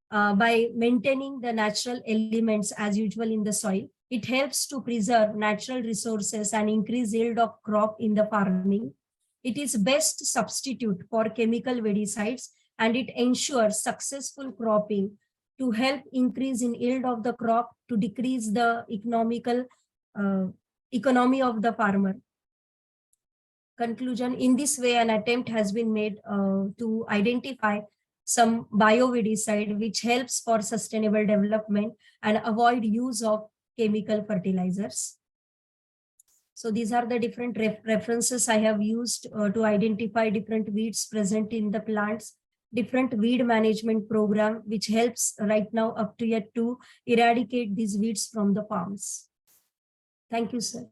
I: by maintaining the natural elements as usual in the soil. It helps to preserve natural resources and increase yield of crop in the farming. It is best substitute for chemical weedicides, and it ensures successful cropping to help increase in yield of the crop, to decrease the economy of the farmer. Conclusion: in this way, an attempt has been made to identify some bioweedicide which helps for sustainable development and avoid use of chemical fertilizers. So these are the different references I have used to identify different weeds present in the plants, different weed management program which helps right now up to yet to eradicate these weeds from the farms. Thank you, sir.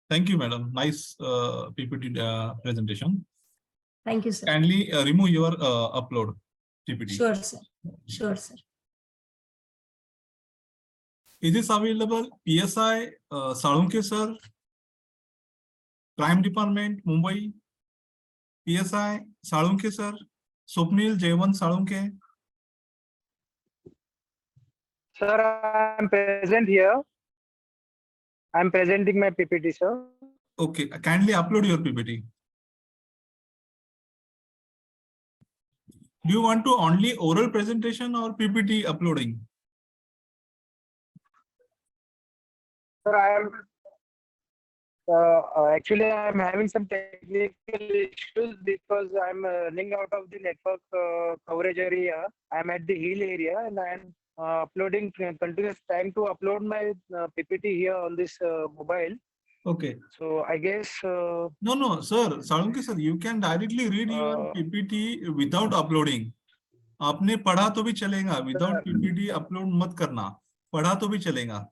A: Thank you, madam. Nice PPT presentation.
I: Thank you, sir.
A: Kindly remove your upload PPT.
I: Sure, sir. Sure, sir.
A: Is this available? PSI, Salunke, sir. Crime Department, Mumbai. PSI, Salunke, sir. Swapnil J1 Salunke.
J: Sir, I'm present here. I'm presenting my PPT, sir.
A: Okay, kindly upload your PPT. Do you want to only oral presentation or PPT uploading?
J: Sir, I am actually I'm having some technical issues because I'm running out of the network coverage area. I'm at the hill area and I'm uploading continuous time to upload my PPT here on this mobile.
A: Okay.
J: So I guess
A: No, sir. Salunke sir, you can directly read your PPT without uploading. आपने पढ़ा तो भी चलेगा, without PPT upload मत करना, पढ़ा तो भी चलेगा.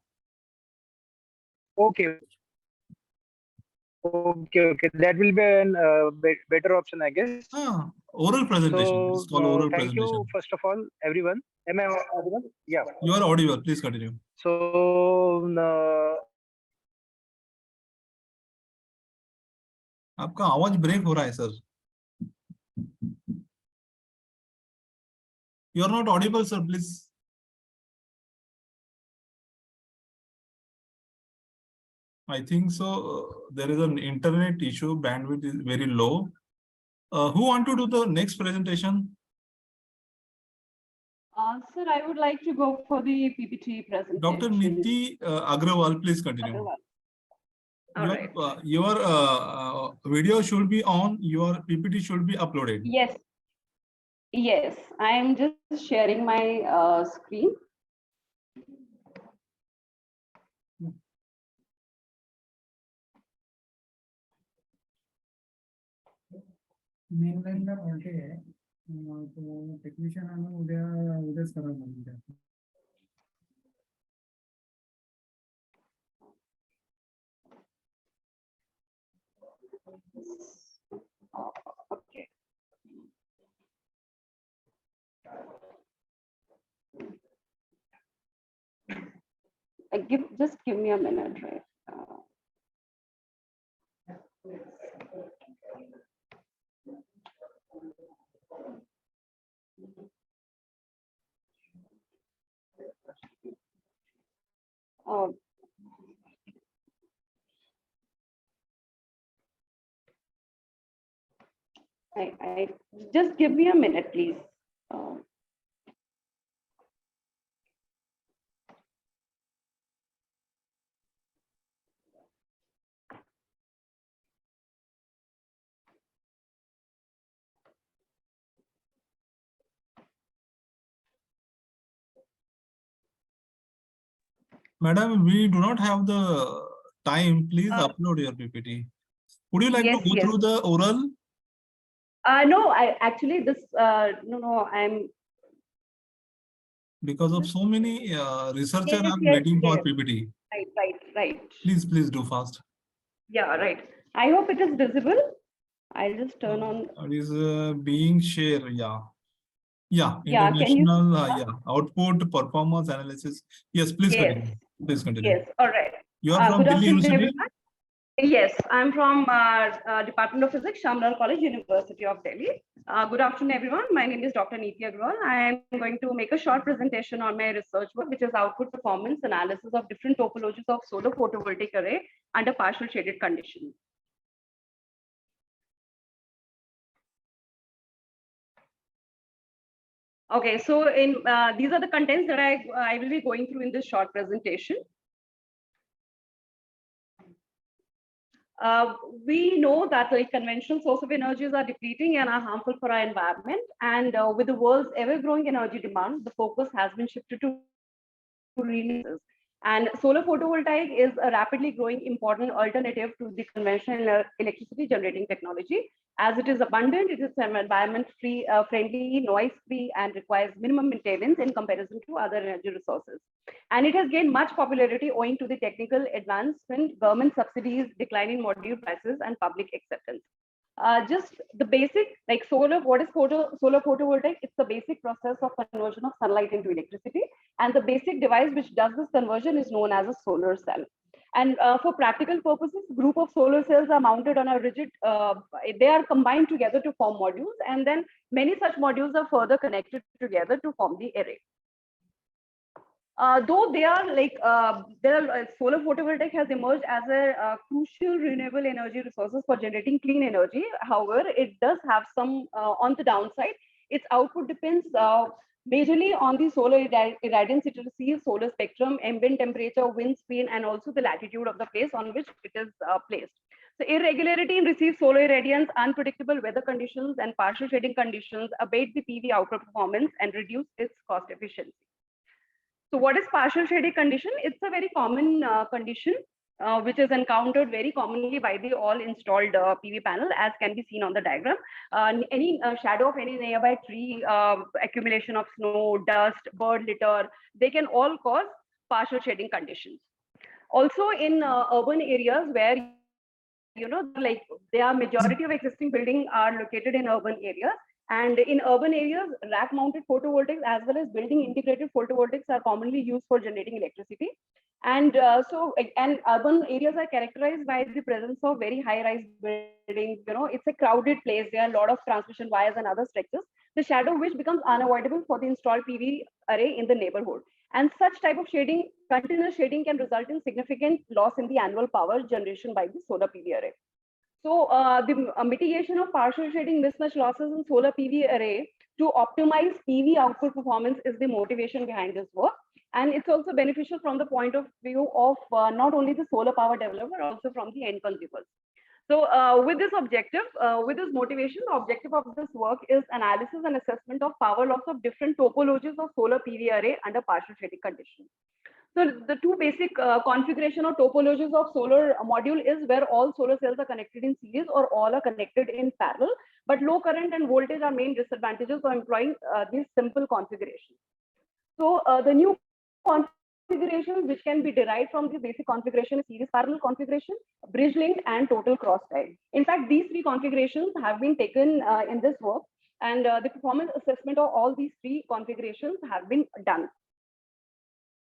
J: Okay. Okay. That will be a better option, I guess.
A: Oral presentation.
J: So,
A: It's called oral
J: thank
A: presentation.
J: you, first of all, everyone. Am I audible? Yeah.
A: You are audible. Please continue.
J: So,
A: आपका आवाज break हो रहा है, sir. You are not audible, sir. Please. I think so. There is an internet issue. Bandwidth is very low. Who want to do the next presentation?
M: Sir, I would like to go for the PPT presentation.
A: Dr. Niti Agrawal, please continue. Your video should be on. Your PPT should be uploaded.
M: Yes. Yes, I am just sharing my screen.
N: मेनलाइनला fault आहे तो technician आणून उद्याच करावं लागेल.
M: Okay. Just give me a minute, right? I just give me a minute, please.
A: Madam, we do not have the time. Please
O: Uh,
A: upload your PPT. Would you like
O: yes,
A: to go
O: yes.
A: through the oral?
O: No, I actually no, I'm
A: Because of so many researchers
O: yes,
A: are
O: yes,
A: waiting for
O: yes.
A: PPT.
O: Right.
A: Please do fast.
O: Yeah, right. I hope it is visible. I'll just turn on.
A: It is being shared. Yeah,
O: Yeah, can you?
A: international, output, performance analysis. Yes, please
O: Yes,
A: continue. Please continue.
O: yes. All right.
A: You are from
O: Good
A: Delhi
O: afternoon,
A: University?
O: everyone. Yes, I'm from Department of Physics, Shamlal College, University of Delhi. Good afternoon, everyone. My name is Dr. Neeti Agrawal. I am going to make a short presentation on my research work, which is output performance analysis of different topologies of solar photovoltaic array under partial shaded conditions. Okay, so in these are the contents that I will be going through in this short presentation. We know that like conventional source of energies are depleting and are harmful for our environment. And with the world's ever-growing energy demand, the focus has been shifted to renewables. And solar photovoltaic is a rapidly growing important alternative to the conventional electricity generating technology. As it is abundant, it is environment-free, friendly, noise-free, and requires minimum maintenance in comparison to other energy resources. And it has gained much popularity owing to the technical advancement, government subsidies, declining module prices, and public acceptance. Just the basic, like what is solar photovoltaic? It's the basic process of conversion of sunlight into electricity. And the basic device which does this conversion is known as a solar cell. And for practical purposes, group of solar cells are mounted on a rigid, they are combined together to form modules. And then many such modules are further connected together to form the array. Though they are like, solar photovoltaic has emerged as a crucial renewable energy resources for generating clean energy. However, it does have some on the downside. Its output depends majorly on the solar irradiance it receives, solar spectrum, ambient temperature, wind speed, and also the latitude of the place on which it is placed. So irregularity in received solar irradiance, unpredictable weather conditions, and partial shading conditions abate the PV output performance and reduce its cost efficiency. So what is partial shading condition? It's a very common condition which is encountered very commonly by the all installed PV panel, as can be seen on the diagram. Any shadow of any nearby tree, accumulation of snow, dust, bird litter, they can all cause partial shading conditions. Also in urban areas where like their majority of existing buildings are located in urban areas. And in urban areas, rack-mounted photovoltaics as well as building integrated photovoltaics are commonly used for generating electricity. And and urban areas are characterized by the presence of very high-rise buildings. It's a crowded place. There are a lot of transmission wires and other structures, the shadow which becomes unavoidable for the installed PV array in the neighborhood. And such type of shading, continuous shading, can result in significant loss in the annual power generation by the solar PV array. So the mitigation of partial shading mismatch losses in solar PV array to optimize PV output performance is the motivation behind this work. And it's also beneficial from the point of view of not only the solar power developer, also from the end consumers. So with this objective, with this motivation, the objective of this work is analysis and assessment of power loss of different topologies of solar PV array under partial shading conditions. So the two basic configuration or topologies of solar module is where all solar cells are connected in series or all are connected in parallel, but low current and voltage are main disadvantages of employing these simple configurations. So the new configurations which can be derived from the basic configuration is series parallel configuration, bridge linked, and total cross tie. In fact, these three configurations have been taken in this work, and the performance assessment of all these three configurations have been done.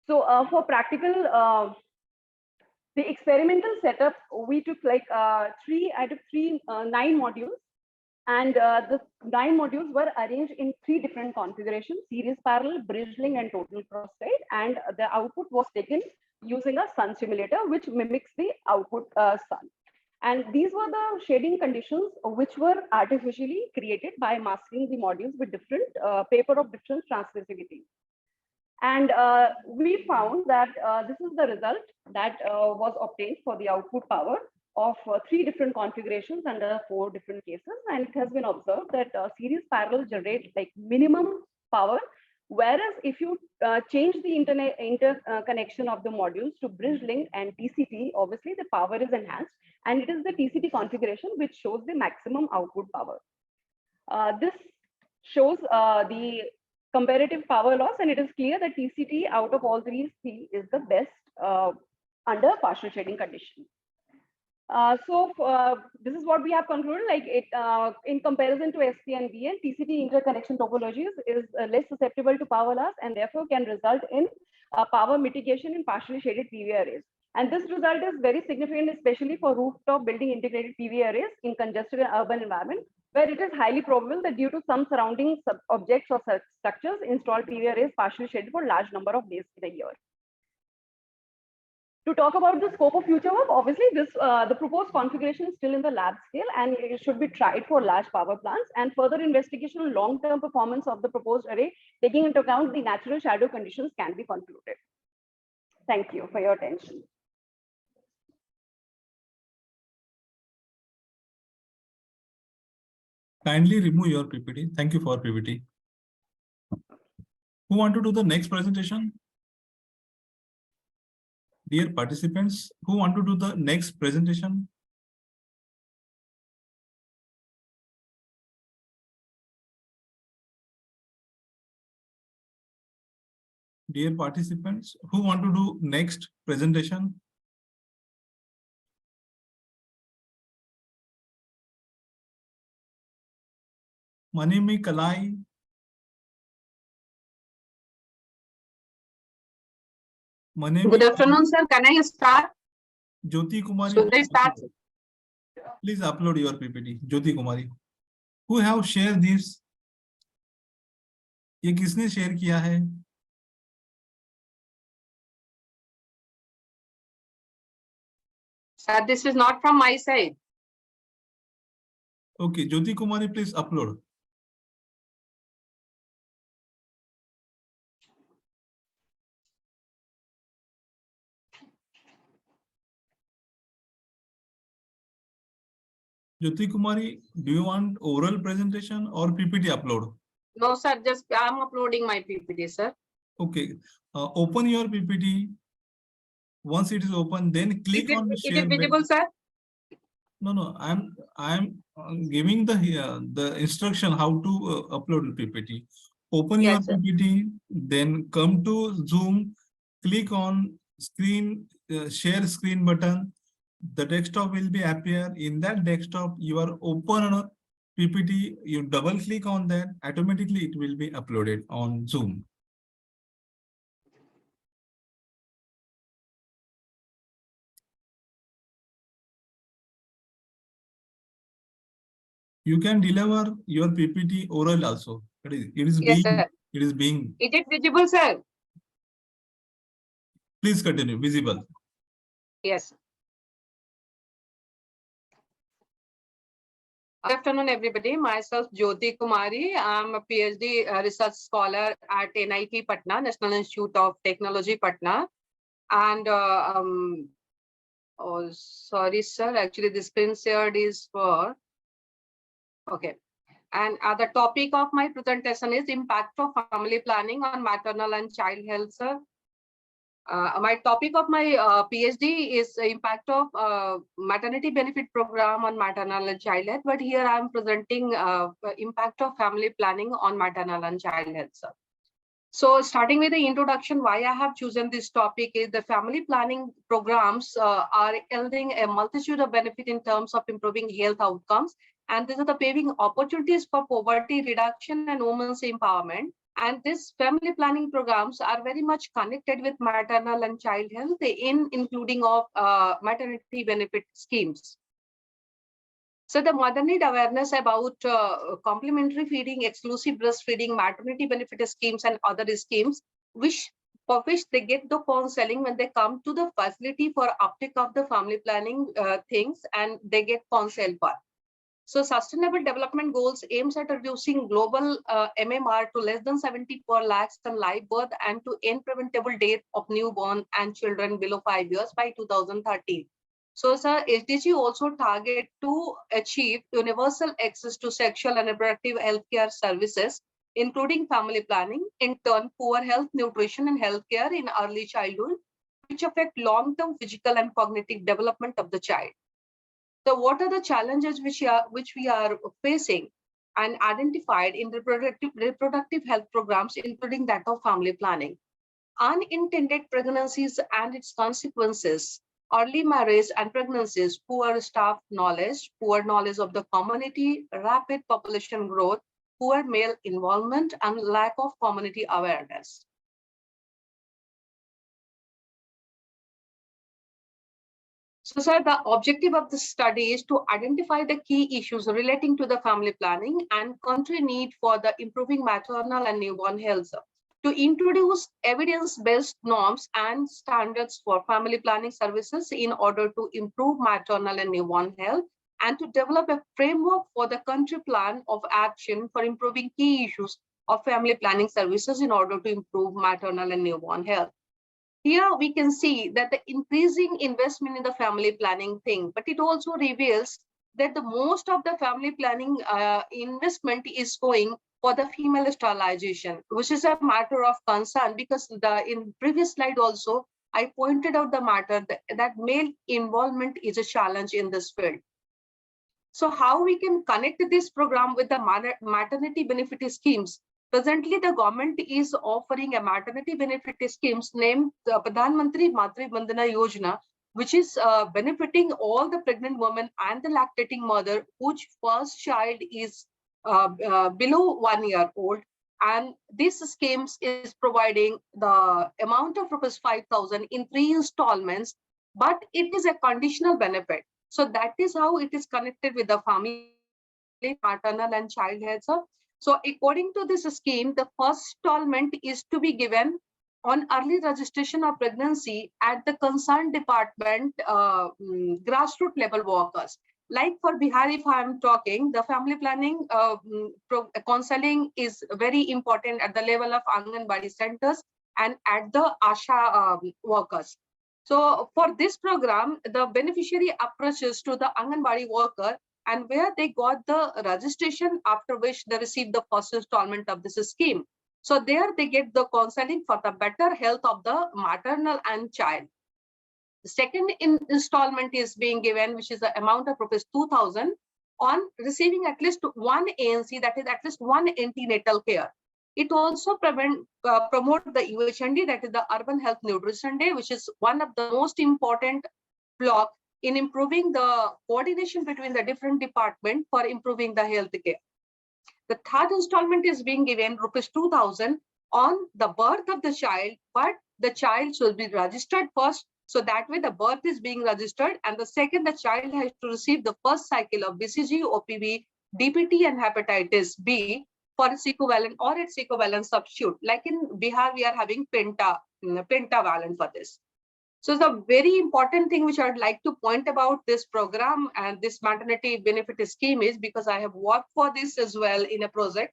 O: So for practical, the experimental setup, we took like 3 out of 9 modules, and the 9 modules were arranged in 3 different configurations: series parallel, bridge link, and total cross tie. And the output was taken using a sun simulator, which mimics the output sun. And these were the shading conditions which were artificially created by masking the modules with different paper of different transmissivity. And we found that this is the result that was obtained for the output power of 3 different configurations under 4 different cases. And it has been observed that series parallel generates like minimum power Whereas if you change the interconnection of the modules to bridge link and TCT, obviously the power is enhanced, and it is the TCT configuration which shows the maximum output power. This shows the comparative power loss, and it is clear that TCT out of all these three is the best under partial shading condition. This is what we have concluded. Like it, in comparison to SP and VN, TCT interconnection topologies is less susceptible to power loss, and therefore can result in power mitigation in partially shaded PV arrays. And this result is very significant, especially for rooftop building integrated PV arrays in congested and urban environment, where it is highly probable that due to some surrounding objects or structures, installed PV arrays partially shaded for a large number of days in a year. To talk about the scope of future work, obviously this the proposed configuration is still in the lab scale, and it should be tried for large power plants, and further investigation on long-term performance of the proposed array, taking into account the natural shadow conditions, can be concluded. Thank you for your attention.
A: Kindly remove your PPT. Thank you for PPT. Who want to do the next presentation? Dear participants, who want to do the next presentation? Dear participants, who want to do next presentation? Manimi Kalai.
P: Good afternoon, sir. Can I start?
A: Jyoti Kumari.
P: Should I start?
A: Please upload your PPT. Jyoti Kumari. Who have shared this? ये किसने share किया है?
P: Sir, this is not from my side.
A: Okay, Jyoti Kumari, please upload. Jyoti Kumari, do you want oral presentation or PPT upload?
P: No, sir, just I'm uploading my PPT, sir.
A: Okay, open your PPT. Once it is open, then click on
P: It
A: share.
P: is visible, sir?
A: No, I'm giving the instruction how to upload the PPT. Open your PPT, then come to Zoom, click on screen, share screen button. The desktop will be appear. In that desktop, you are open PPT, you double click on that, automatically it will be uploaded on Zoom. You can deliver your PPT oral also. It is
P: Yes,
A: being,
P: sir.
A: it is being.
P: Is it visible, sir?
A: Please continue, visible.
P: Yes. Good afternoon, everybody. Myself, Jyoti Kumari. I'm a PhD research scholar at NIT Patna, National Institute of Technology, Patna. And, oh, sorry, sir. Actually, the screen shared is for, okay. And the topic of my presentation is impact of family planning on maternal and child health, sir. My topic of my PhD is impact of maternity benefit program on maternal and child health, but here I am presenting impact of family planning on maternal and child health, sir. So starting with the introduction, why I have chosen this topic is the family planning programs are yielding a multitude of benefit in terms of improving health outcomes, and these are the paving opportunities for poverty reduction and women's empowerment. And these family planning programs are very much connected with maternal and child health in including of maternity benefit schemes. So the mother need awareness about complementary feeding, exclusive breastfeeding, maternity benefit schemes, and other schemes, for which they get the counseling when they come to the facility for uptake of the family planning things, and they get counsel for. So Sustainable Development Goals aims at reducing global MMR to less than 70 per lakhs on live birth and to end preventable death of newborn and children below 5 years by 2030. So sir, SDG also target to achieve universal access to sexual and reproductive healthcare services including family planning, in turn, poor health, nutrition, and healthcare in early childhood, which affect long-term physical and cognitive development of the child. So what are the challenges which we are facing and identified in reproductive health programs, including that of family planning? Unintended pregnancies and its consequences, early marriage and pregnancies, poor staff knowledge, poor knowledge of the community, rapid population growth, poor male involvement, and lack of community awareness. So, sir, the objective of the study is to identify the key issues relating to the family planning and country need for the improving maternal and newborn health, to introduce evidence-based norms and standards for family planning services in order to improve maternal and newborn health, and to develop a framework for the country plan of action for improving key issues of family planning services in order to improve maternal and newborn health. Here we can see that the increasing investment in the family planning thing, but it also reveals that the most of the family planning investment is going for the female sterilization, which is a matter of concern, because in previous slide also I pointed out the matter that male involvement is a challenge in this field. So how we can connect this program with the maternity benefit schemes? Presently, the government is offering a maternity benefit schemes named the Pradhan Mantri Matri Bandhana Yojana, which is benefiting all the pregnant women and the lactating mother whose first child is below 1 year old. And this schemes is providing the amount of ₹5,000 in 3 installments, but it is a conditional benefit. So that is how it is connected with the family, maternal and child health. So according to this scheme, the first installment is to be given on early registration of pregnancy at the concerned department grassroots level workers. Like for Bihar, if I am talking, the family planning counseling is very important at the level of Anganwadi centers and at the ASHA workers. So for this program, the beneficiary approaches to the Anganwadi worker, and where they got the registration, after which they received the first installment of this scheme. So there they get the counseling for the better health of the maternal and child. The second installment is being given, which is the amount of ₹2,000 on receiving at least one ANC, that is at least one antenatal care. It also promote the UHND, that is the Urban Health Nutrition Day, which is one of the most important block in improving the coordination between the different departments for improving the health care. The third installment is being given ₹2,000 on the birth of the child, but the child should be registered first. So that way the birth is being registered, and the second, the child has to receive the first cycle of BCG, OPV, DPT, and hepatitis B for its equivalent or its equivalent substitute. Like in Bihar, we are having pentavalent for this. So the very important thing which I'd like to point about this program and this maternity benefit scheme is, because I have worked for this as well in a project,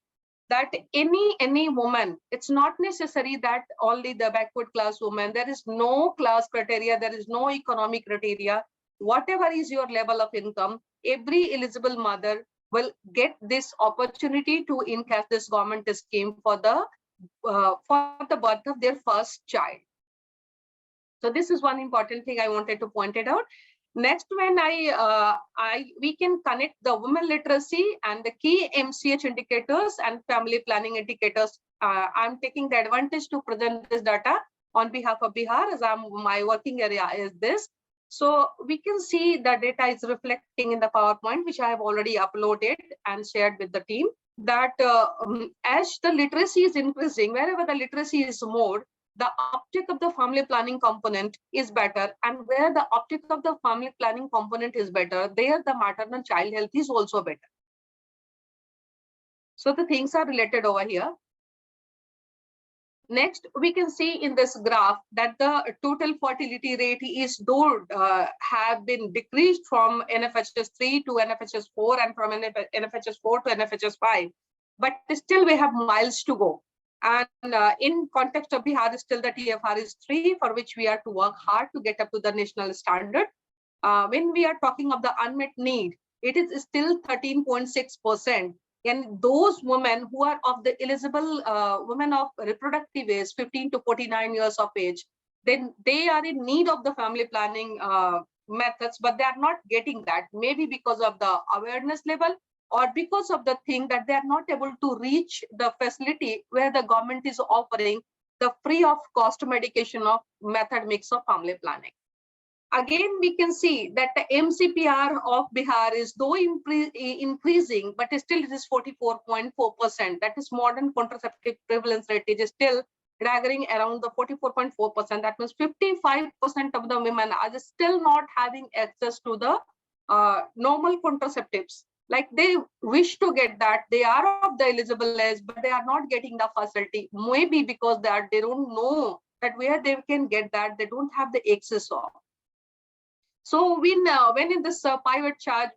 P: that any woman, it's not necessary that only the backward class woman, there is no class criteria, there is no economic criteria. Whatever is your level of income, every eligible mother will get this opportunity to encash this government scheme for the birth of their first child. So this is one important thing I wanted to point it out. Next, when we can connect the women literacy and the key MCH indicators and family planning indicators. I'm taking the advantage to present this data on behalf of Bihar, as my working area is this. So we can see the data is reflecting in the PowerPoint, which I have already uploaded and shared with the team, that as the literacy is increasing, wherever the literacy is more, the uptake of the family planning component is better, and where the uptake of the family planning component is better, there the maternal child health is also better. So the things are related over here. Next, we can see in this graph that the total fertility rate is have been decreased from NFHS 3 to NFHS 4 and from NFHS 4 to NFHS 5, but still we have miles to go. And in context of Bihar, still the TFR is 3, for which we are to work hard to get up to the national standard. When we are talking of the unmet need, it is still 13.6%. And those women who are of the eligible women of reproductive age, 15 to 49 years of age, then they are in need of the family planning methods, but they are not getting that, maybe because of the awareness level or because of the thing that they are not able to reach the facility where the government is offering the free of cost medication of method mix of family planning. Again, we can see that the MCPR of Bihar is though increasing, but still it is 44.4%. That is modern contraceptive prevalence rate is still staggering around the 44.4%. That means 55% of the women are still not having access to the normal contraceptives. Like they wish to get that, they are of the eligible age, but they are not getting the facility. Maybe because they don't know that where they can get that, they don't have the access of. So when in this pivot chart,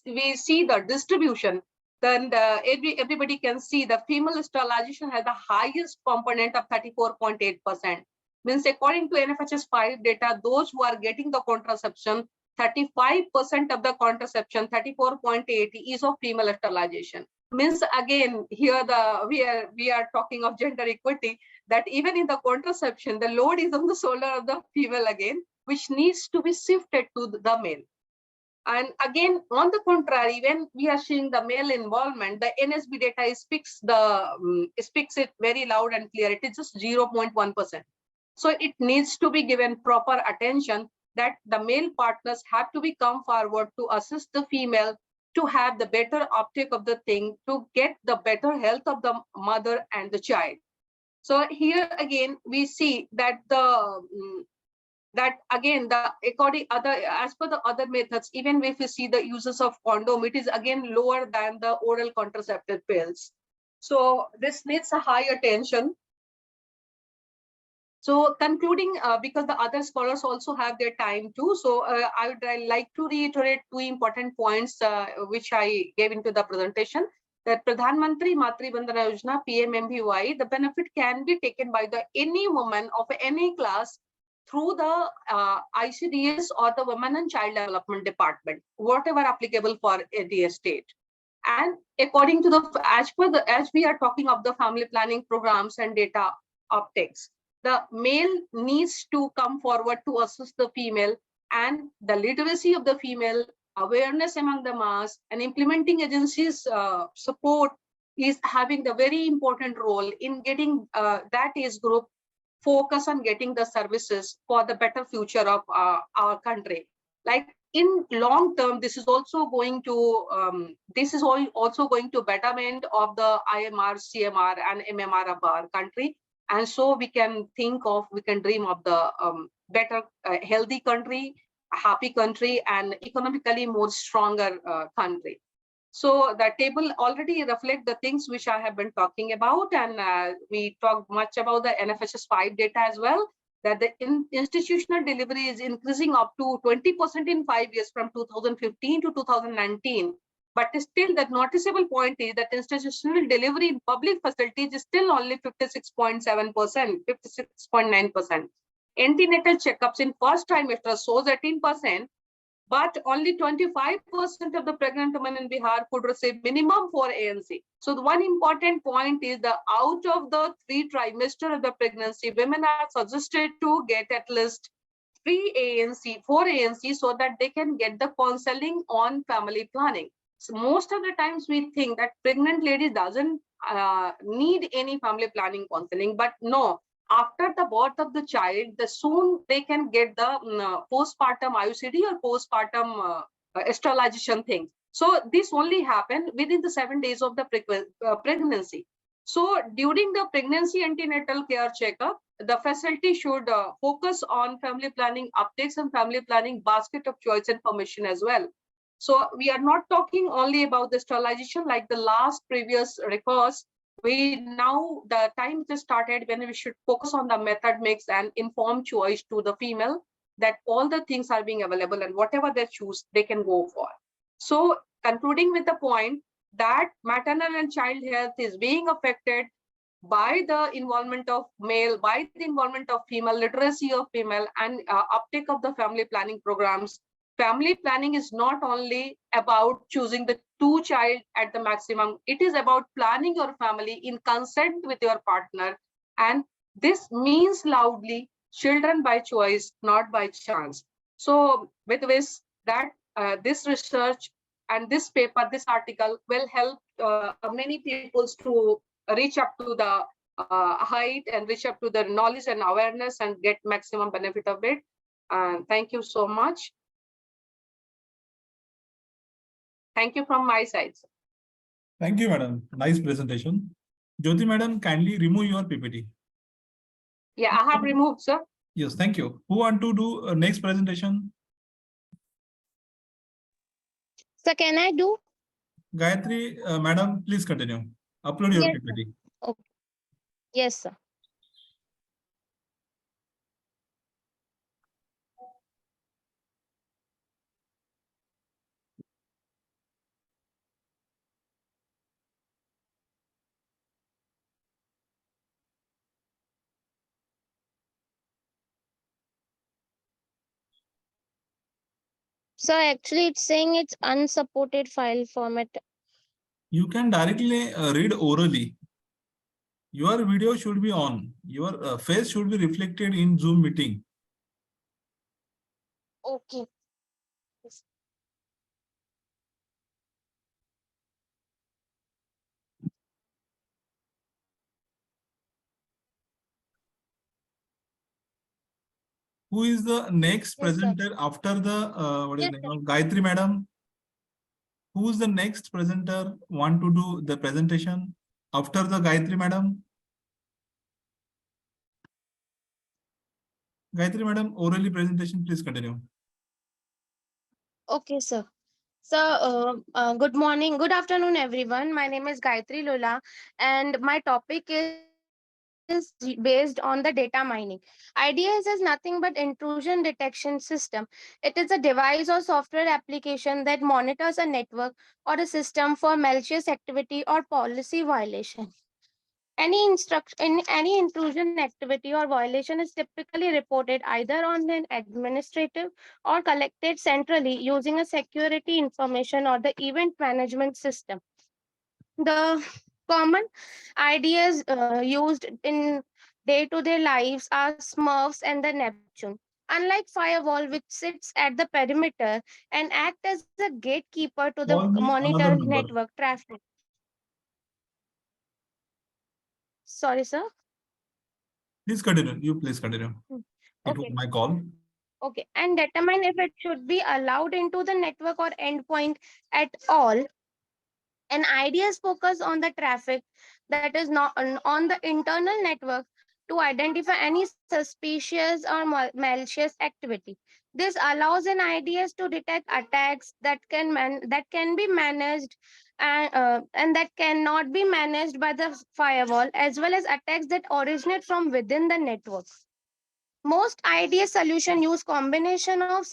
P: we see the distribution, then everybody can see the female sterilization has the highest component of 34.8%. Means according to NFHS 5 data, those who are getting the contraception, 35% of the contraception, 34.8 is of female sterilization. Means again here we are talking of gender equity, that even in the contraception, the load is on the shoulder of the female again, which needs to be shifted to the male. And again, on the contrary, when we are seeing the male involvement, the NSB data speaks it very loud and clear. It is just 0.1%. So it needs to be given proper attention that the male partners have to be come forward to assist the female to have the better uptake of the thing, to get the better health of the mother and the child. So here again, we see that as per the other methods, even if we see the uses of condom, it is again lower than the oral contraceptive pills. So this needs a high attention. So concluding, because the other scholars also have their time too, so I would like to reiterate two important points which I gave into the presentation. That Pradhan Mantri Matri Bandhana Yojana PMMBY, the benefit can be taken by any woman of any class through the ICDS or the Women and Child Development Department, whatever applicable for the state. And according to as we are talking of the family planning programs and data uptakes, the male needs to come forward to assist the female, and the literacy of the female, awareness among the mass, and implementing agencies support is having the very important role in getting that age group focus on getting the services for the better future of our country. Like in long term, this is also going to betterment of the IMR, CMR, and MMR of our country. And so we can dream of the better, healthy country, a happy country, and economically more stronger country. So the table already reflects the things which I have been talking about, and we talked much about the NFHS 5 data as well, that the institutional delivery is increasing up to 20% in 5 years from 2015 to 2019. But still the noticeable point is that institutional delivery in public facilities is still only 56.7%, 56.9%. Antenatal checkups in first trimester shows 18%, but only 25% of the pregnant women in Bihar could receive minimum 4 ANC. So the one important point is that out of the 3 trimesters of the pregnancy, women are suggested to get at least 4 ANC, so that they can get the counseling on family planning. So most of the times we think that pregnant lady doesn't need any family planning counseling, but no. After the birth of the child, soon they can get the postpartum IUCD or postpartum sterilization thing. So this only happened within the 7 days of the pregnancy. So during the pregnancy antenatal care checkup, the facility should focus on family planning uptakes and family planning basket of choice information as well. So we are not talking only about the sterilization like the last previous records. The time just started when we should focus on the method mix and informed choice to the female, that all the things are being available and whatever they choose, they can go for. So concluding with the point that maternal and child health is being affected by the involvement of male, by the involvement of female, literacy of female, and uptake of the family planning programs family planning is not only about choosing the two child at the maximum. It is about planning your family in consent with your partner. And this means loudly children by choice, not by chance. So with this, that this research and this paper, this article will help many people to reach up to the height and reach up to the knowledge and awareness and get maximum benefit of it. And thank you so much. Thank you from my side.
A: Thank you, madam. Nice presentation. Jyoti madam, kindly remove your PPT.
P: Yeah, I have removed, sir.
A: Yes, thank you. Who want to do next presentation?
Q: So can I do?
A: Gayatri, madam, please continue. Upload your
Q: Yes,
A: PPT.
Q: sir. Okay. Yes, sir. So actually it's saying it's unsupported file format.
A: You can directly read orally. Your video should be on. Your face should be reflected in Zoom meeting.
Q: Okay.
A: Who is the next
Q: Yes, sir.
A: presenter after the what is
Q: Yes,
A: the name
Q: sir.
A: of Gayatri madam? Who is the next presenter want to do the presentation after the Gayatri madam? Gayatri madam, orally presentation, please continue.
Q: Okay, sir. So, good morning, good afternoon, everyone. My name is Gayatri Lola, and my topic is based on the data mining. IDS is nothing but intrusion detection system. It is a device or software application that monitors a network or a system for malicious activity or policy violation. Any intrusion activity or violation is typically reported either on an administrative or collected centrally using a security information or the event management system. The common ideas used in day-to-day lives are Smurfs and the Neptune. Unlike firewall, which sits at the perimeter and act as a gatekeeper to the
A: Call me
Q: monitor
A: another number.
Q: network traffic. Sorry, sir.
A: Please continue. You please continue. It was
Q: Okay.
A: my call.
Q: Okay, and determine if it should be allowed into the network or endpoint at all. And ideas focus on the traffic that is not on the internal network to identify any suspicious or malicious activity. This allows an ideas to detect attacks that can be managed and that cannot be managed by the firewall, as well as attacks that originate from within the network. Most IDS solutions use combination of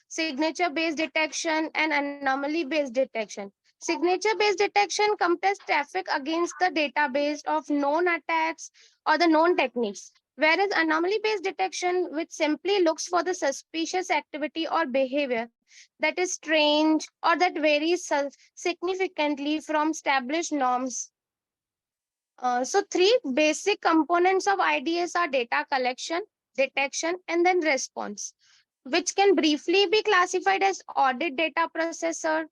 Q: signature-based detection and anomaly-based detection. Signature-based detection compares traffic against the database of known attacks or the known techniques, whereas anomaly-based detection, which simply looks for the suspicious activity or behavior that is strange or that varies significantly from established norms. So three basic components of IDS are data collection, detection, and then response, which can briefly be classified as audit data processor,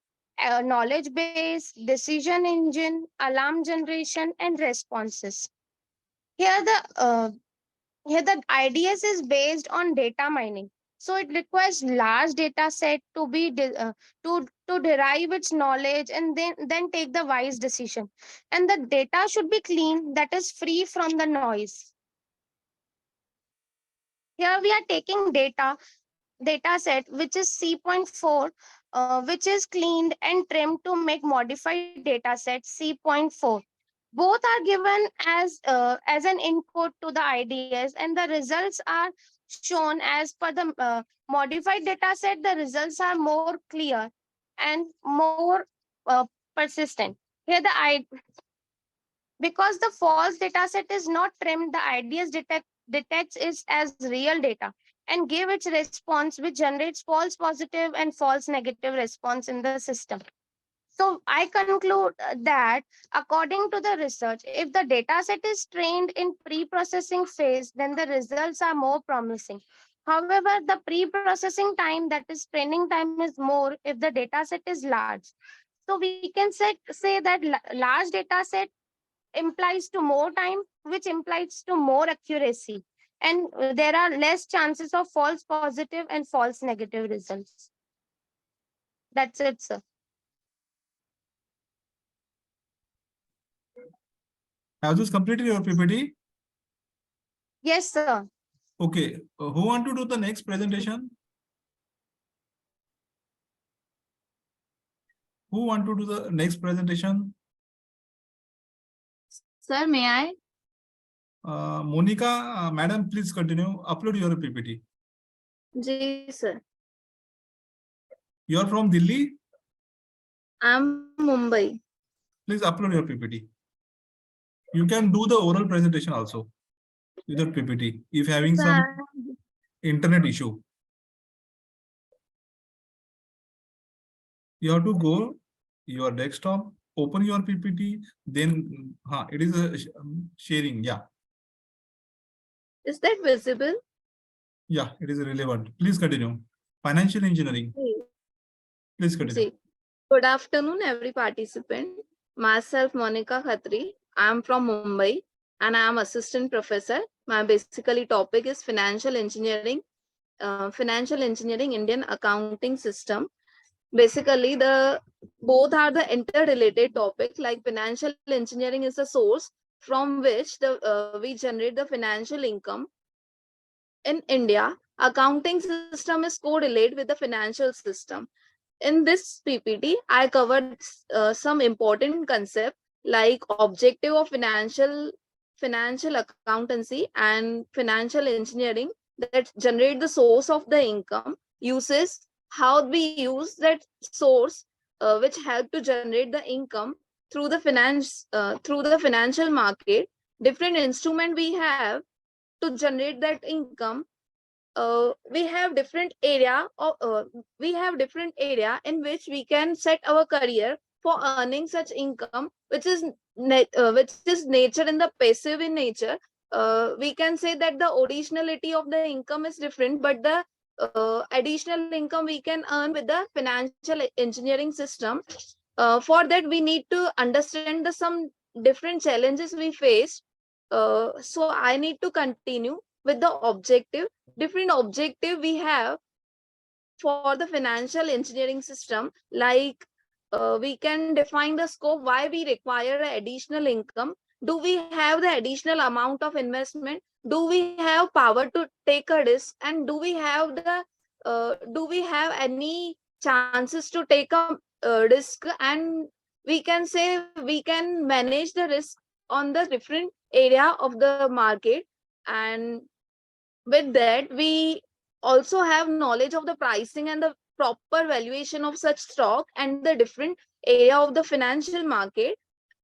Q: knowledge base, decision engine, alarm generation, and responses. Here the IDS is based on data mining. So it requires large data set to be to derive its knowledge and then take the wise decision. And the data should be clean, that is free from the noise. Here we are taking data set which is C.4, which is cleaned and trimmed to make modified data set C.4. Both are given as an input to the IDS, and the results are shown as per the modified data set. The results are more clear and more persistent. Here because the false data set is not trimmed, the IDS detects it as real data. and give its response, which generates false positive and false negative response in the system. So I conclude that according to the research, if the data set is trained in pre-processing phase, then the results are more promising. However, the pre-processing time, that is training time, is more if the data set is large. So we can say that large data set implies to more time, which implies to more accuracy. And there are less chances of false positive and false negative results. That's it, sir.
A: Have you completed your PPT?
Q: Yes, sir.
A: Okay. Who want to do the next presentation? Who want to do the next presentation?
R: Sir, may I?
A: Monica, madam, please continue. Upload your PPT.
R: Ji, sir.
A: You are from Delhi?
R: I'm Mumbai.
A: Please upload your PPT. You can do the oral presentation also with your PPT if having some internet issue. You have to go your desktop, open your PPT, then it is a sharing. Yeah.
R: Is that visible?
A: Yeah, it is relevant. Please continue. Financial engineering. Please continue.
R: Ji. Good afternoon, every participant. Myself, Monica Khatri. I'm from Mumbai and I'm assistant professor. My basically topic is financial engineering, Indian accounting system. Basically, both are the interrelated topic. Like financial engineering is the source from which we generate the financial income. In India, accounting system is correlated with the financial system. In this PPT, I covered some important concepts like objective of financial accountancy and financial engineering that generate the source of the income, uses, how we use that source which help to generate the income through the financial market, different instrument we have to generate that income. We have different area in which we can set our career for earning such income, which is nature in the passive in nature. We can say that the originality of the income is different, but the additional income we can earn with the financial engineering system. For that, we need to understand some different challenges we face. So I need to continue with the objective. Different objective we have for the financial engineering system, like we can define the scope, why we require additional income. Do we have the additional amount of investment? Do we have power to take a risk? And do we have any chances to take a risk? And we can say we can manage the risk on the different area of the market. And with that, we also have knowledge of the pricing and the proper valuation of such stock and the different area of the financial market,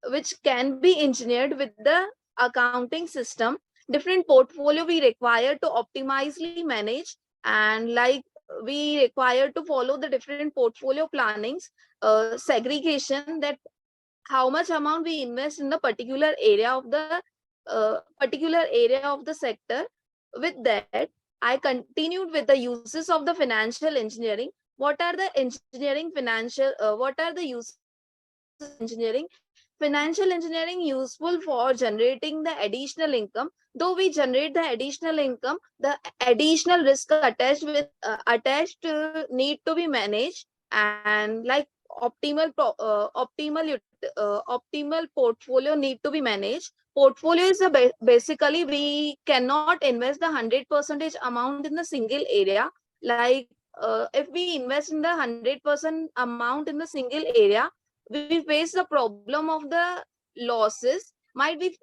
R: which can be engineered with the accounting system. Different portfolio we require to optimally manage, and like we require to follow the different portfolio plannings, segregation, that how much amount we invest in the particular area of the sector. With that, I continued with the uses of the financial engineering. What are the uses of engineering? Financial engineering useful for generating the additional income. Though we generate the additional income, the additional risk attached need to be managed, and like optimal portfolio need to be managed. Portfolio is basically we cannot invest the 100% amount in the single area. Like if we invest in the 100% amount in the single area, we face the problem of the losses. Might we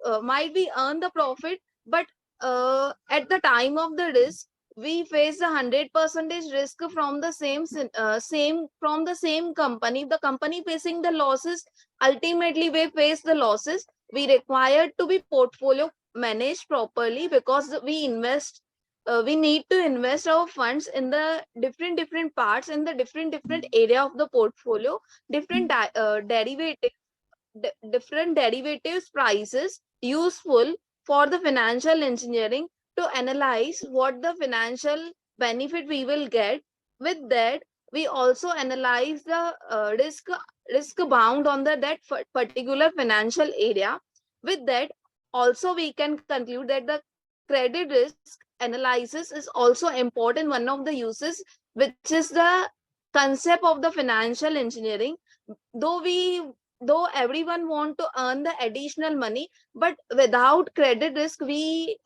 R: earn the profit, but at the time of the risk, we face the 100% risk from the same company. The company facing the losses, ultimately we face the losses. We require to be portfolio managed properly because we invest we need to invest our funds in the different parts, in the different area of the portfolio, different different derivatives prices useful for the financial engineering to analyze what the financial benefit we will get. With that, we also analyze the risk bound on that particular financial area. With that, also we can conclude that the credit risk analysis is also important, one of the uses, which is the concept of the financial engineering. Though everyone want to earn the additional money, but without credit risk we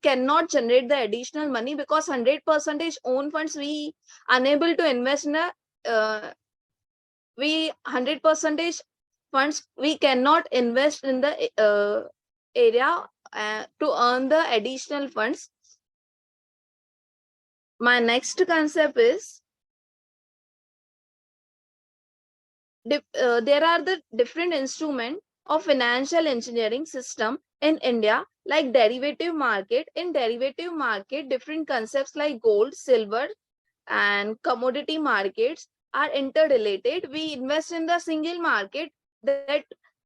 R: cannot generate the additional money, because 100% own funds we unable to invest in a we 100% funds we cannot invest in the area to earn the additional funds. My next concept is there are the different instruments of financial engineering system in India, like derivative market. In derivative market, different concepts like gold, silver, and commodity markets are interrelated. We invest in the single market, that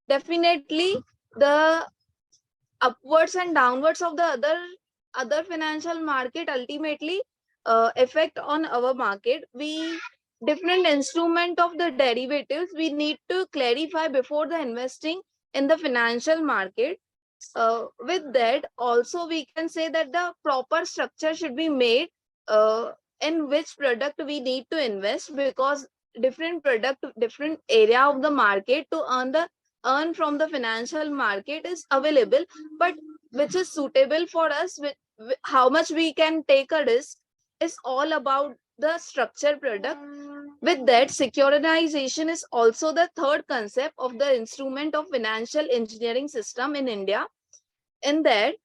R: definitely the upwards and downwards of the other financial market ultimately effect on our market. We different instrument of the derivatives we need to clarify before the investing in the financial market. With that, also we can say that the proper structure should be made in which product we need to invest, because different product, different area of the market to earn from the financial market is available, but which is suitable for us, with how much we can take a risk, is all about the structure product. With that, securitization is also the third concept of the instrument of financial engineering system in India. In that,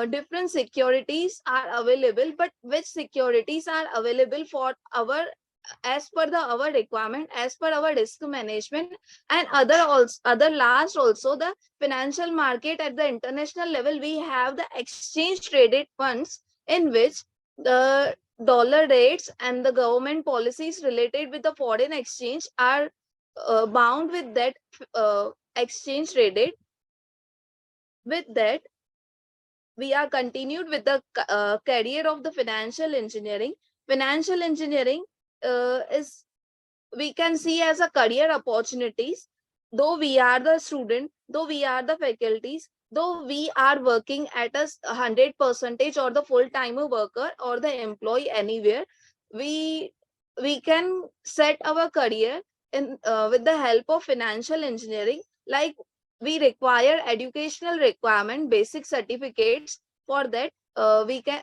R: different securities are available, but which securities are available for our, as per our requirement, as per our risk management, and other last also the financial market at the international level. We have the exchange traded funds, in which the dollar rates and the government policies related with the foreign exchange are bound with that exchange traded. With that, we are continued with the career of the financial engineering. Financial engineering is, we can see as a career opportunities. Though we are the student, though we are the faculties, though we are working at a 100% or the full-time worker or the employee anywhere, we can set our career in with the help of financial engineering. Like, we require educational requirement, basic certificates. For that, we can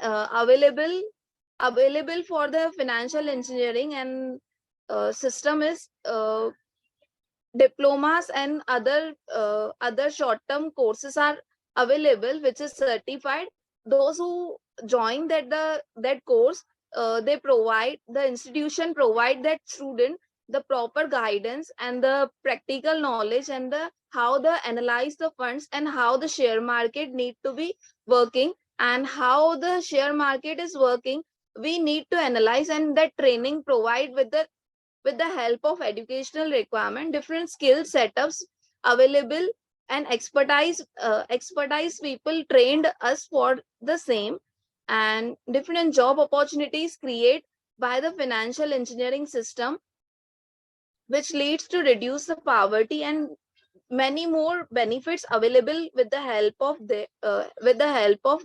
R: available for the financial engineering and system is diplomas and other short-term courses are available, which is certified. Those who join that course, the institution provide that student the proper guidance and the practical knowledge, and the how the analyze the funds, and how the share market need to be working, and how the share market is working we need to analyze. And that training provide with the help of educational requirement, different skill setups available, and expertise people trained us for the same, and different job opportunities create by the financial engineering system, which leads to reduce the poverty, and many more benefits available with the help of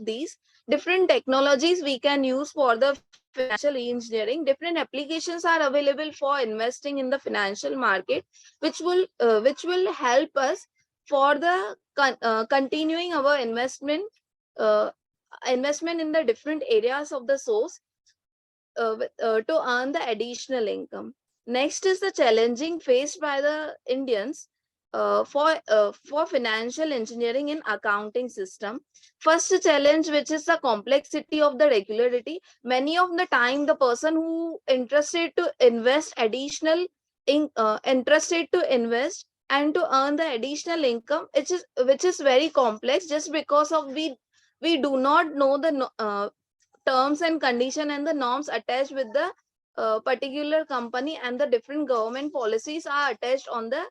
R: these different technologies we can use for the financial engineering. Different applications are available for investing in the financial market, which will help us for the continuing our investment in the different areas of the source to earn the additional income. Next is the challenging faced by the Indians for financial engineering in accounting system. First challenge, which is the complexity of the regularity. Many of the time, the person who interested to invest and to earn the additional income, which is very complex, just because of we do not know the terms and condition and the norms attached with the particular company, and the different government policies are attached on the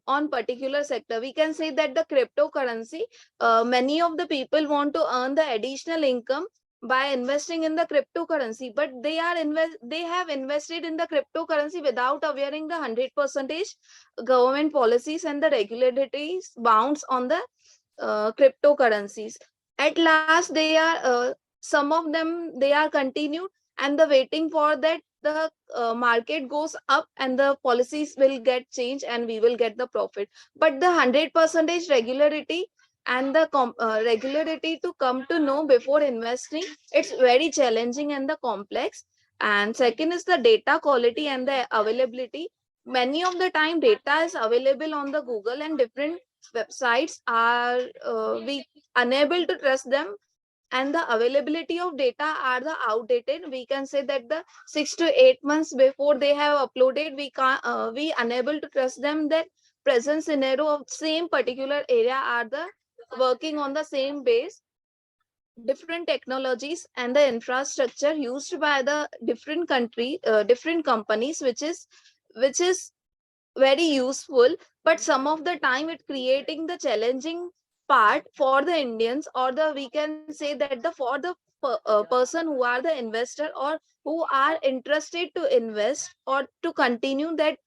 R: on particular sector. We can say that the cryptocurrency, many of the people want to earn the additional income by investing in the cryptocurrency, but they have invested in the cryptocurrency without awareing the 100% government policies and the regulatories bounds on the cryptocurrencies. At last, they are some of them, they are continued and the waiting for that the market goes up and the policies will get changed and we will get the profit. But the 100% regularity and the regularity to come to know before investing, it's very challenging and the complex. And second is the data quality and the availability. Many of the time data is available on the Google and different websites are we unable to trust them, and the availability of data are the outdated. We can say that the 6 to 8 months before they have uploaded, we can't we unable to trust them that present scenario of same particular area are the working on the same base. Different technologies and the infrastructure used by the different country different companies, which is very useful, but some of the time it creating the challenging part for the Indians, or the we can say that the for the person who are the investor or who are interested to invest or to continue that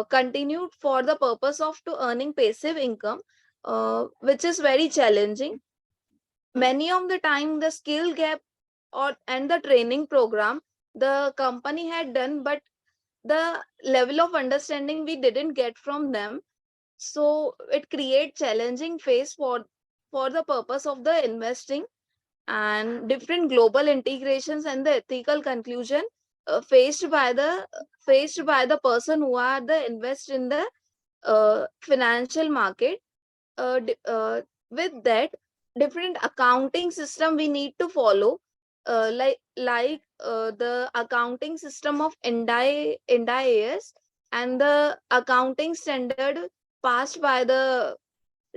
R: continue for the purpose of to earning passive income, which is very challenging. Many of the time the skill gap or and the training program the company had done, but the level of understanding we didn't get from them, so it creates challenging phase for the purpose of the investing. And different global integrations and the ethical conclusion faced by the person who are the invest in the financial market. With that, different accounting system we need to follow, the accounting system of INDIAS and the accounting standard passed by the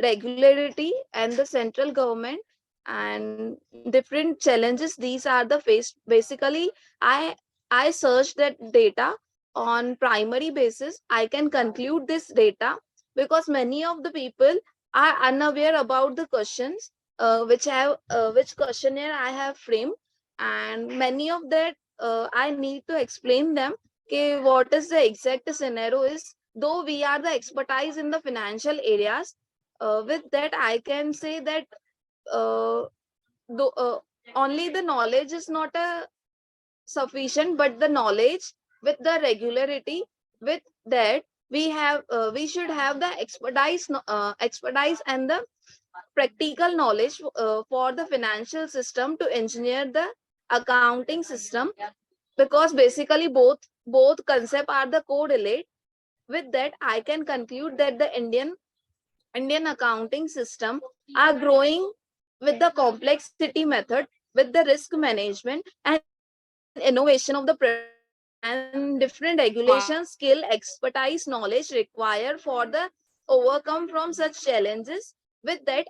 R: regularity and the central government, and different challenges these are the face. Basically, I searched that data on primary basis. I can conclude this data because many of the people are unaware about the questions which questionnaire I have framed, and many of that I need to explain them okay, what is the exact scenario is. Though we are the expertise in the financial areas, with that I can say that though, only the knowledge is not a sufficient, but the knowledge with the regularity, with that we should have the expertise and the practical knowledge for the financial system to engineer the accounting system, because basically both concept are the correlate. With that I can conclude that the Indian accounting system are growing with the complexity method, with the risk management and innovation of the and different regulation skill expertise knowledge required for the overcome from such challenges. With that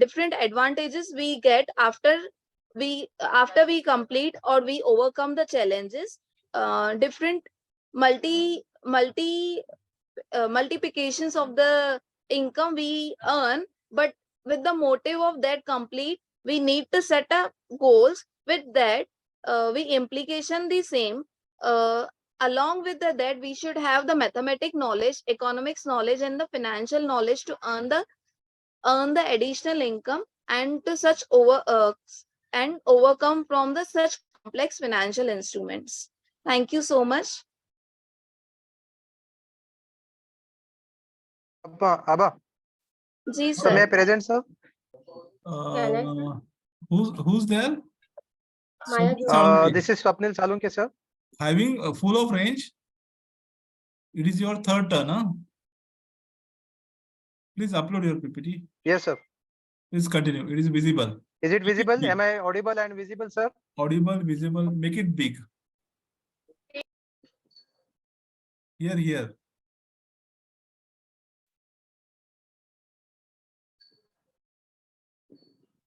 R: different advantages we get after we complete or we overcome the challenges, different multiplications of the income we earn. But with the motive of that complete, we need to set up goals. With that we implication the same, along with that we should have the mathematic knowledge, economics knowledge and the financial knowledge to earn the additional income and to such and overcome from the such complex financial instruments. Thank you so much.
J: Abba,
R: Ji
J: so may I
R: sir.
J: present, sir?
A: Who's there?
J: This is Swapnil Salunke, sir.
A: Having a full of range. It is your third turn, huh? Please upload your PPT.
J: Yes, sir.
A: Please continue. It is visible.
J: Is it visible?
A: big.
J: Am I audible and visible, sir?
A: Audible, visible. Make it big. Here.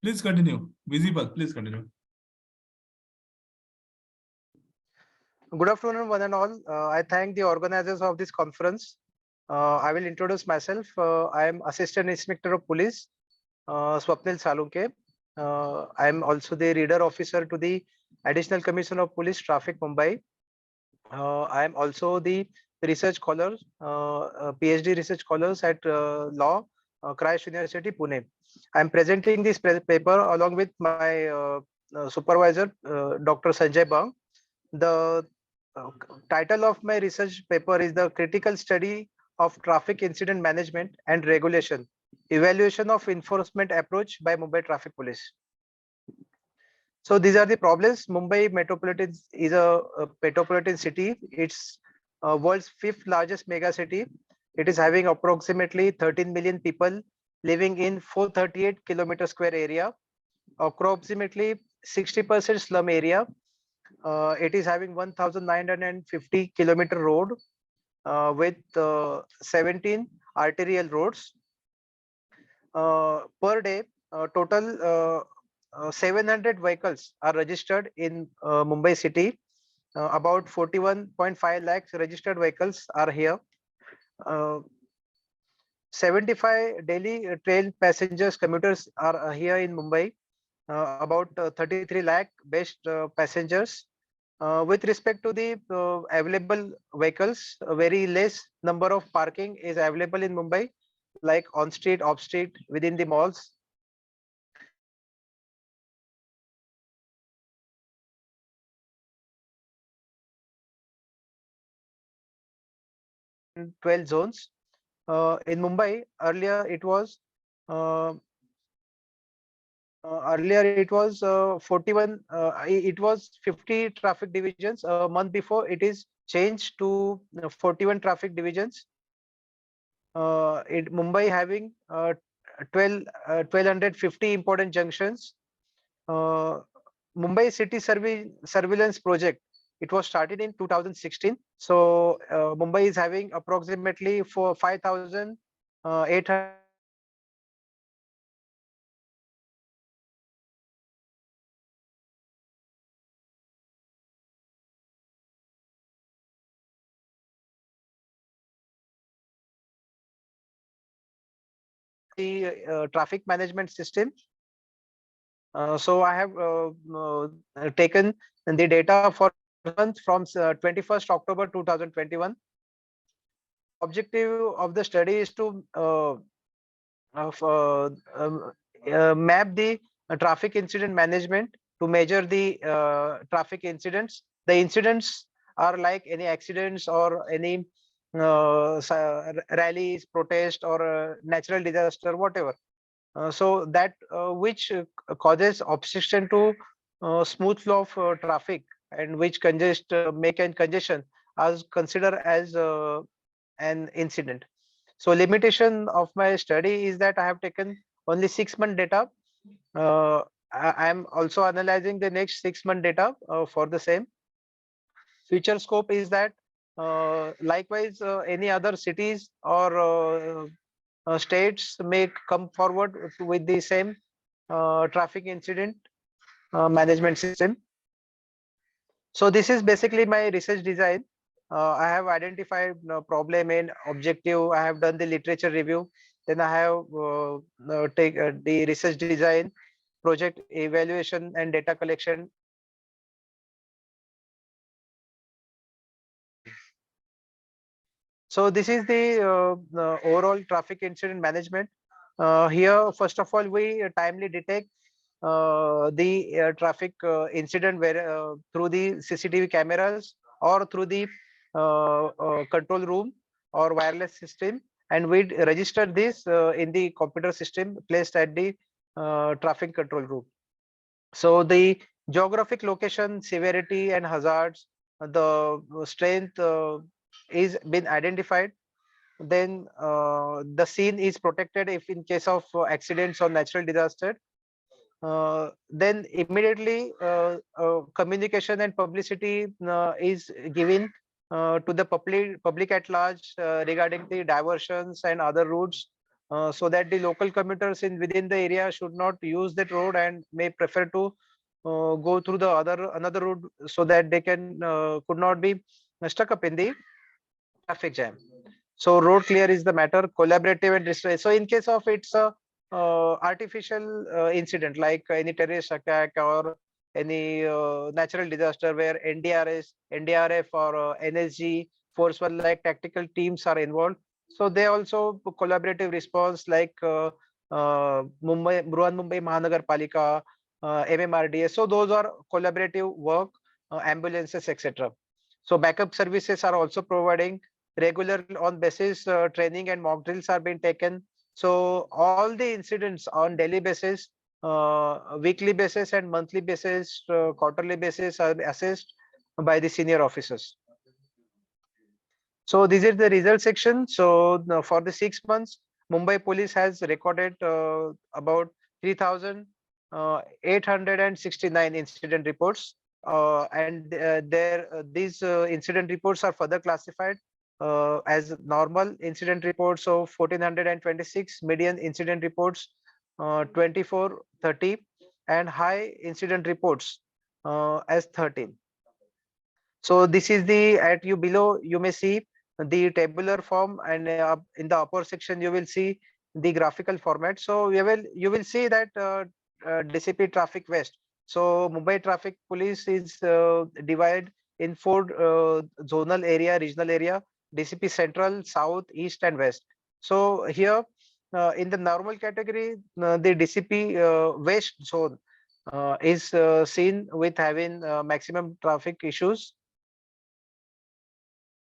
A: Please continue. Visible, please continue.
J: Good afternoon, one and all. I thank the organizers of this conference. I will introduce myself. I am Assistant Inspector of Police, Swapnil Salunke. I am also the Reader Officer to the Additional Commissioner of Police Traffic, Mumbai. I am also the research scholar, PhD research scholars at Law, Christ University, Pune. I am presenting this paper along with my supervisor, Dr. Sanjay Bang. The title of my research paper is The Critical Study of Traffic Incident Management and Regulation, Evaluation of Enforcement Approach by Mumbai Traffic Police. So these are the problems. Mumbai metropolitan is a metropolitan city. It's world's 5th largest mega city. It is having approximately 13 million people living in 438 kilometer square area, approximately 60% slum area. It is having 1,950 kilometer road with 17 arterial roads. Per day, total 700 vehicles are registered in Mumbai city. About 41.5 lakhs registered vehicles are here. 75 daily train passengers, commuters are here in Mumbai. About 33 lakh best passengers. With respect to the available vehicles, a very less number of parking is available in Mumbai, like on street, off street, within the malls. 12 zones. In Mumbai, earlier it was 41. It was 50 traffic divisions. A month before, it is changed to 41 traffic divisions. Mumbai having 1250 important junctions. Mumbai City Surveillance Project. It was started in 2016. So Mumbai is having approximately 5,800 the traffic management system. So I have taken the data for month from 21st October 2021. Objective of the study is to map the traffic incident management, to measure the traffic incidents. The incidents are like any accidents or any rallies, protest, or natural disaster, whatever. So that which causes obstruction to smooth flow of traffic, and which make an congestion as considered as an incident. So limitation of my study is that I have taken only 6-month data. I am also analyzing the next 6-month data for the same. Future scope is that likewise any other cities or states may come forward with the same traffic incident management system. So this is basically my research design. I have identified problem and objective. I have done the literature review. Then I have take the research design, project evaluation, and data collection. So this is the overall traffic incident management. Here, first of all, we timely detect the traffic incident where through the CCTV cameras or through the control room or wireless system, and we register this in the computer system placed at the traffic control room. So the geographic location, severity, and hazards, the strength is been identified. Then the scene is protected if in case of accidents or natural disaster. Then immediately communication and publicity is given to the public at large regarding the diversions and other routes so that the local commuters in within the area should not use that road and may prefer to go through the another route, so that they could not be stuck up in the traffic jam. So road clear is the matter, collaborative and restraint. So in case of it's a artificial incident like any terrorist attack or any natural disaster where NDRF or NSG, force one like tactical teams are involved. So they also collaborative response like Mumbai, Mumbai Mahanagar Palika, MMRDA. So those are collaborative work, ambulances, etc. So backup services are also providing regular on basis, training and mock drills are being taken. So all the incidents on daily basis, weekly basis and monthly basis, quarterly basis are assessed by the senior officers. So this is the result section. So for the 6 months, Mumbai police has recorded about 3,869 incident reports, and these incident reports are further classified as normal incident reports of 1,426, median incident reports 2,430, and high incident reports as 13. So this is the at you below you may see the tabular form, and in the upper section you will see the graphical format. So you will see that DCP Traffic West. So Mumbai Traffic Police is divided in 4 zonal area, regional area: DCP Central, South, East, and West. So here in the normal category, the DCP West zone is seen with having maximum traffic issues.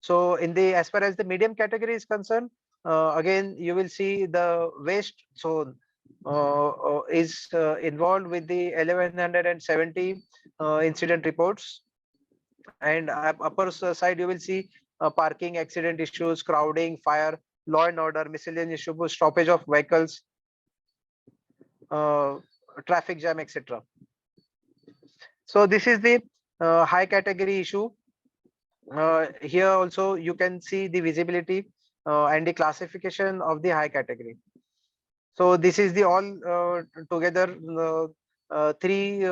J: So in the as far as the medium category is concerned, again you will see the West zone is involved with the 1,170 incident reports, and upper side you will see parking, accident issues, crowding, fire, law and order, miscellaneous issues, stoppage of vehicles, traffic jam, etc. So this is the high category issue. Here also you can see the visibility and the classification of the high category. So this is the all together 3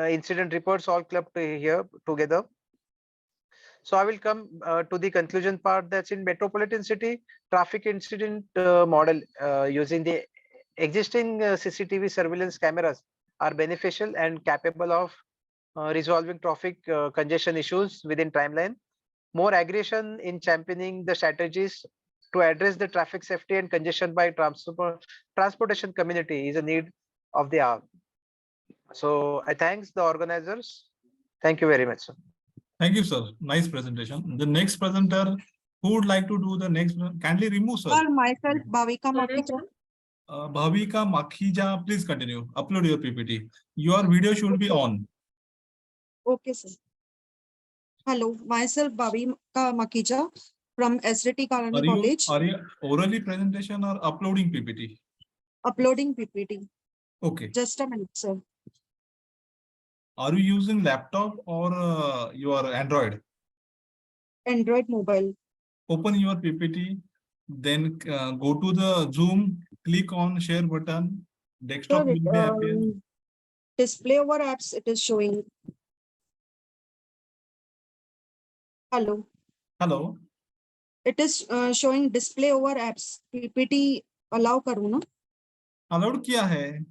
J: incident reports all clubbed here together. So I will come to the conclusion part. That's in metropolitan city traffic incident model using the existing CCTV surveillance cameras are beneficial and capable of resolving traffic congestion issues within timeline. More aggression in championing the strategies to address the traffic safety and congestion by transportation community is a need of the hour. So I thanks the organizers. Thank you very much, sir.
A: Thank you, sir. Nice presentation. The next presenter, who would like to do the next? Kindly remove, sir.
S: Myself, Bhavika Makhija.
A: Bhavika Makhija, please continue. Upload your PPT. Your video should be on.
S: Okay, sir. Hello, myself, Bhavika Makhija from SDT Colony College.
A: Are you orally presentation or uploading PPT?
S: Uploading PPT.
A: Okay.
S: Just a minute, sir.
A: Are you using laptop or your Android?
S: Android mobile.
A: Open your PPT, then go to the Zoom, click on share button. Desktop will be appear.
S: Display over apps, it is showing. Hello.
A: Hello.
S: It is showing display over apps. PPT allow करूँ ना?
A: Allowed किया है.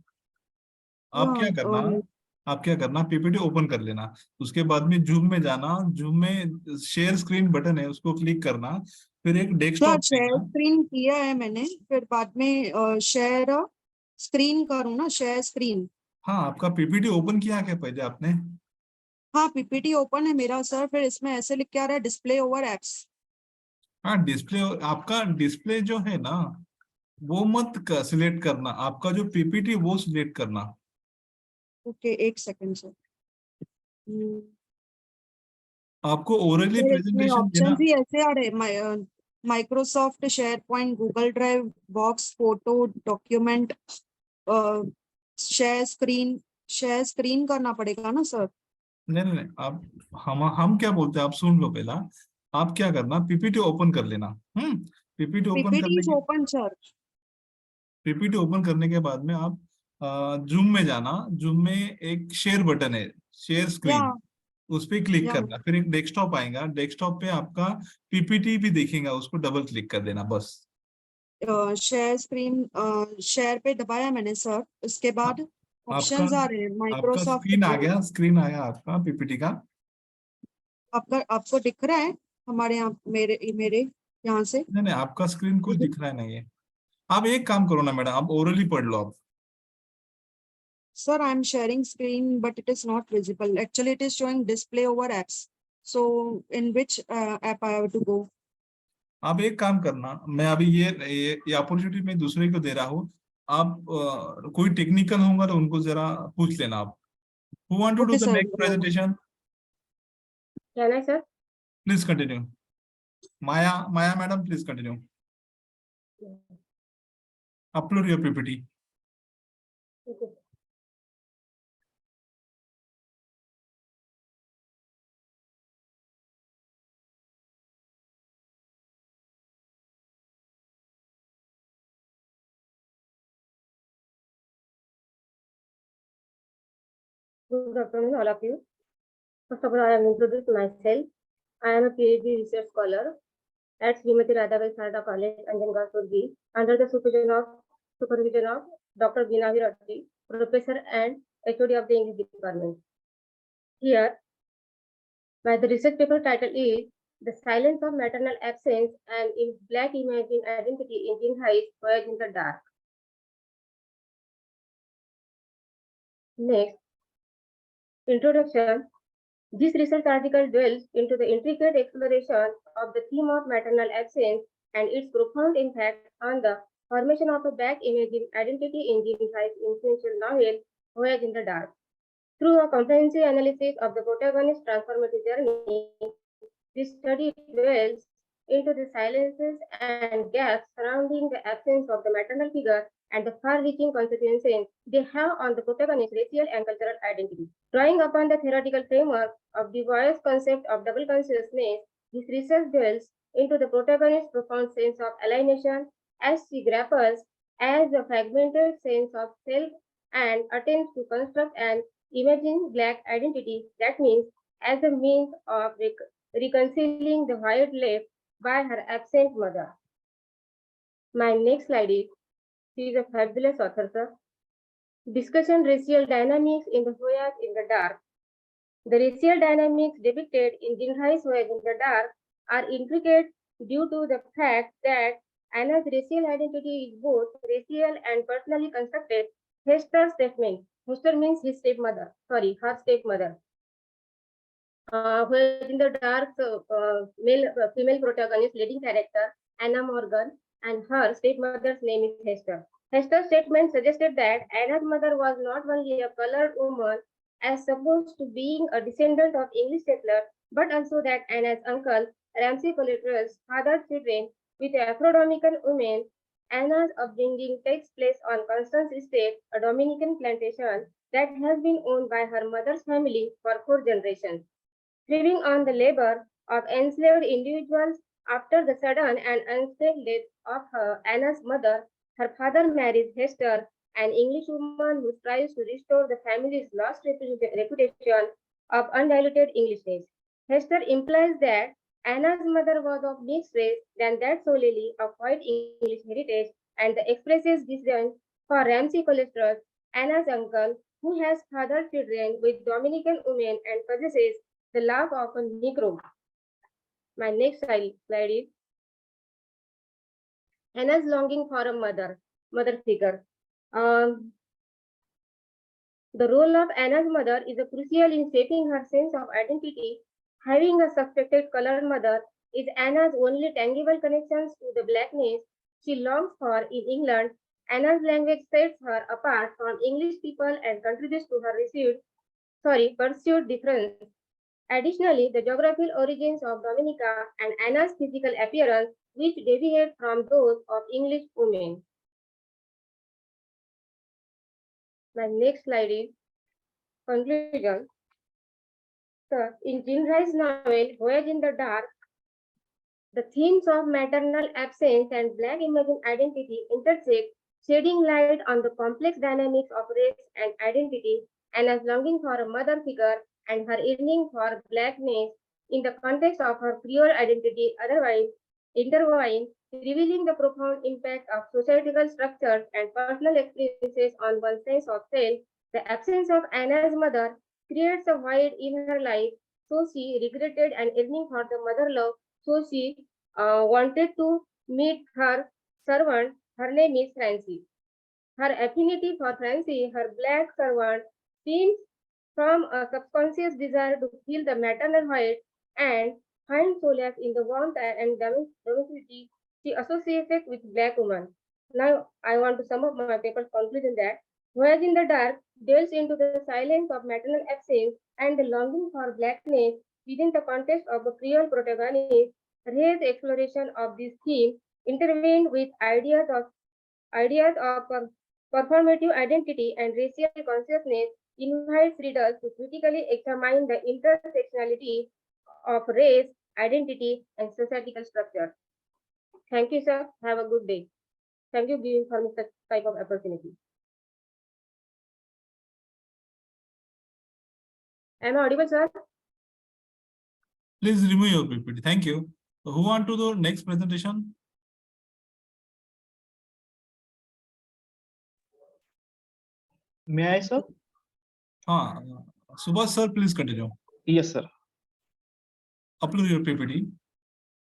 A: आप क्या करना? आप क्या करना? PPT ओपन कर लेना. उसके बाद में जूम में जाना. जूम में शेयर स्क्रीन बटन है, उसको क्लिक करना. फिर एक डेस्कटॉप
S: शेयर स्क्रीन किया है मैंने. फिर बाद में शेयर स्क्रीन करूँ ना? Share screen.
A: हाँ, आपका PPT ओपन किया क्या पहले आपने?
S: हाँ, PPT ओपन है मेरा सर. फिर इसमें ऐसे लिख के आ रहा है डिस्प्ले ओवर एप्स.
A: हाँ, डिस्प्ले आपका डिस्प्ले जो है ना, वो मत सिलेक्ट करना. आपका जो PPT वो सिलेक्ट करना.
S: ओके, एक सेकंड सर.
A: आपको ओरली प्रेजेंटेशन
S: ऑप्शंस ही ऐसे आ रहे. Microsoft share point, Google drive, box, photo, document, share screen करना पड़ेगा ना सर?
A: नहीं, आप हम क्या बोलते हैं, आप सुन लो पहला. आप क्या करना, PPT ओपन कर लेना. PPT ओपन करने के
S: ओपन सर.
A: पीपीटी ओपन करने के बाद में आप जूम में जाना, जूम में एक शेयर बटन है, शेयर स्क्रीन, उस पर क्लिक करना, फिर एक डेस्कटॉप आएगा, डेस्कटॉप पे आपका पीपीटी भी दिखेगा, उसको डबल क्लिक कर देना बस।
S: शेयर स्क्रीन, शेयर पे दबाया मैंने सर, उसके बाद
A: आपका
S: ऑप्शंस आ रहे हैं
A: आपका
S: माइक्रोसॉफ्ट।
A: स्क्रीन आ गया, स्क्रीन आया आपका पीपीटी का।
S: आपको दिख रहा है हमारे यहाँ, मेरे यहाँ से?
A: नहीं, आपका स्क्रीन कुछ दिख रहा है नहीं है। आप एक काम करो ना मैडम, आप ओरली पढ़ लो आप।
S: Sir, I'm sharing screen, but it is not visible. Actually, it is showing display over apps. So, in which app I have to go?
A: आप एक काम करना, मैं अभी ये अपॉर्चुनिटी मैं दूसरे को दे रहा हूँ, आप कोई टेक्निकल होगा तो उनको जरा पूछ लेना आप। Who want to do
S: Okay,
A: the
S: sir.
A: next presentation?
T: Can I, sir?
A: Please continue. Maya madam, please continue. Upload your PPT.
T: Okay. Good afternoon, all of you. First of all, I am introduce myself. I am a PhD research scholar at Vijayadevi Desai College, Anjangaon, Surgi, under the supervision of Dr. Vijayadevi Desai, Professor and HOD of the English Department. Here, my research paper title is "The Silence of Maternal Absence and in Black Imaging Identity in Teen Heights, Voyage in the Dark." Next, introduction. This research article dwells into the intricate exploration of the theme of maternal absence and its profound impact on the formation of a black imaging identity in Teen Heights' influential novel, Voyage in the Dark. Through a comprehensive analysis of the protagonist's transformative journey, this study dwells into the silences and gaps surrounding the absence of the maternal figure and the far-reaching consequences they have on the protagonist's racial and cultural identity. Drawing upon the theoretical framework of Du Bois' concept of double consciousness, this research dwells into the protagonist's profound sense of alienation as she grapples as a fragmented sense of self and attempts to construct an imagined Black identity, that means as a means of reconciling the void left by her absent mother. My next slide is, she is a fabulous author, sir. Discussion racial dynamics in the Voyage in the Dark. The racial dynamics depicted in Jinhai's Voyage in the Dark are intricate due to the fact that Anna's racial identity is both racial and personally constructed. Hester's statement. Hester means his stepmother. Sorry, her stepmother. Voyage in the Dark, female protagonist, leading character, Anna Morgan, and her stepmother's name is Hester. Hester's statement suggested that Anna's mother was not only a colored woman, as supposed to being a descendant of English settlers, but also that Anna's uncle, Ramsey Coletra's, fathered children with Afro-Dominican women. Anna's upbringing takes place on Constance Estate, a Dominican plantation that has been owned by her mother's family for 4 generations. Thriving on the labor of enslaved individuals, after the sudden and unexpected death of Anna's mother, her father marries Hester, an English woman who tries to restore the family's lost reputation of undiluted Englishness. Hester implies that Anna's mother was of mixed race than that solely of white English heritage, and expresses disdain for Ramsey Coletra's, Anna's uncle, who has fathered children with Dominican women and possesses the love of a Negro. My next slide is Anna's longing for a mother figure. The role of Anna's mother is crucial in shaping her sense of identity. Having a suspected colored mother is Anna's only tangible connections to the blackness she longs for in England. Anna's language sets her apart from English people and contributes to her pursued difference. Additionally, the geographical origins of Dominica and Anna's physical appearance, which deviate from those of English women. My next slide is conclusion. So, in Jinhai's novel, Voyage in the Dark, the themes of maternal absence and Black emerging identity intersect shedding light on the complex dynamics of race and identity, Anna's longing for a mother figure and her yearning for blackness in the context of her Creole identity otherwise intertwined, revealing the profound impact of societal structures and personal experiences on one's sense of self. The absence of Anna's mother creates a void in her life, so she regretted and yearning for the mother love, so she wanted to meet her servant. Her name is Francie. Her affinity for Francie, her black servant, stems from a subconscious desire to fill the maternal void and find solace in the warmth and domesticity she associated with black women. Now, I want to sum up my paper's conclusion that Voyage in the Dark delves into the silence of maternal absence and the longing for blackness within the context of the Creole protagonist. Ray's exploration of this theme intervened with ideas of performative identity and racial consciousness, invites readers to critically examine the intersectionality of race, identity, and societal structure. Thank you, sir. Have a good day. Thank you for giving me such type of opportunity. Am I audible, sir?
A: Please remove your PPT. Thank you. Who want to do next presentation?
U: May I, sir?
A: Subhash sir, please continue.
U: Yes, sir.
A: Upload your PPT.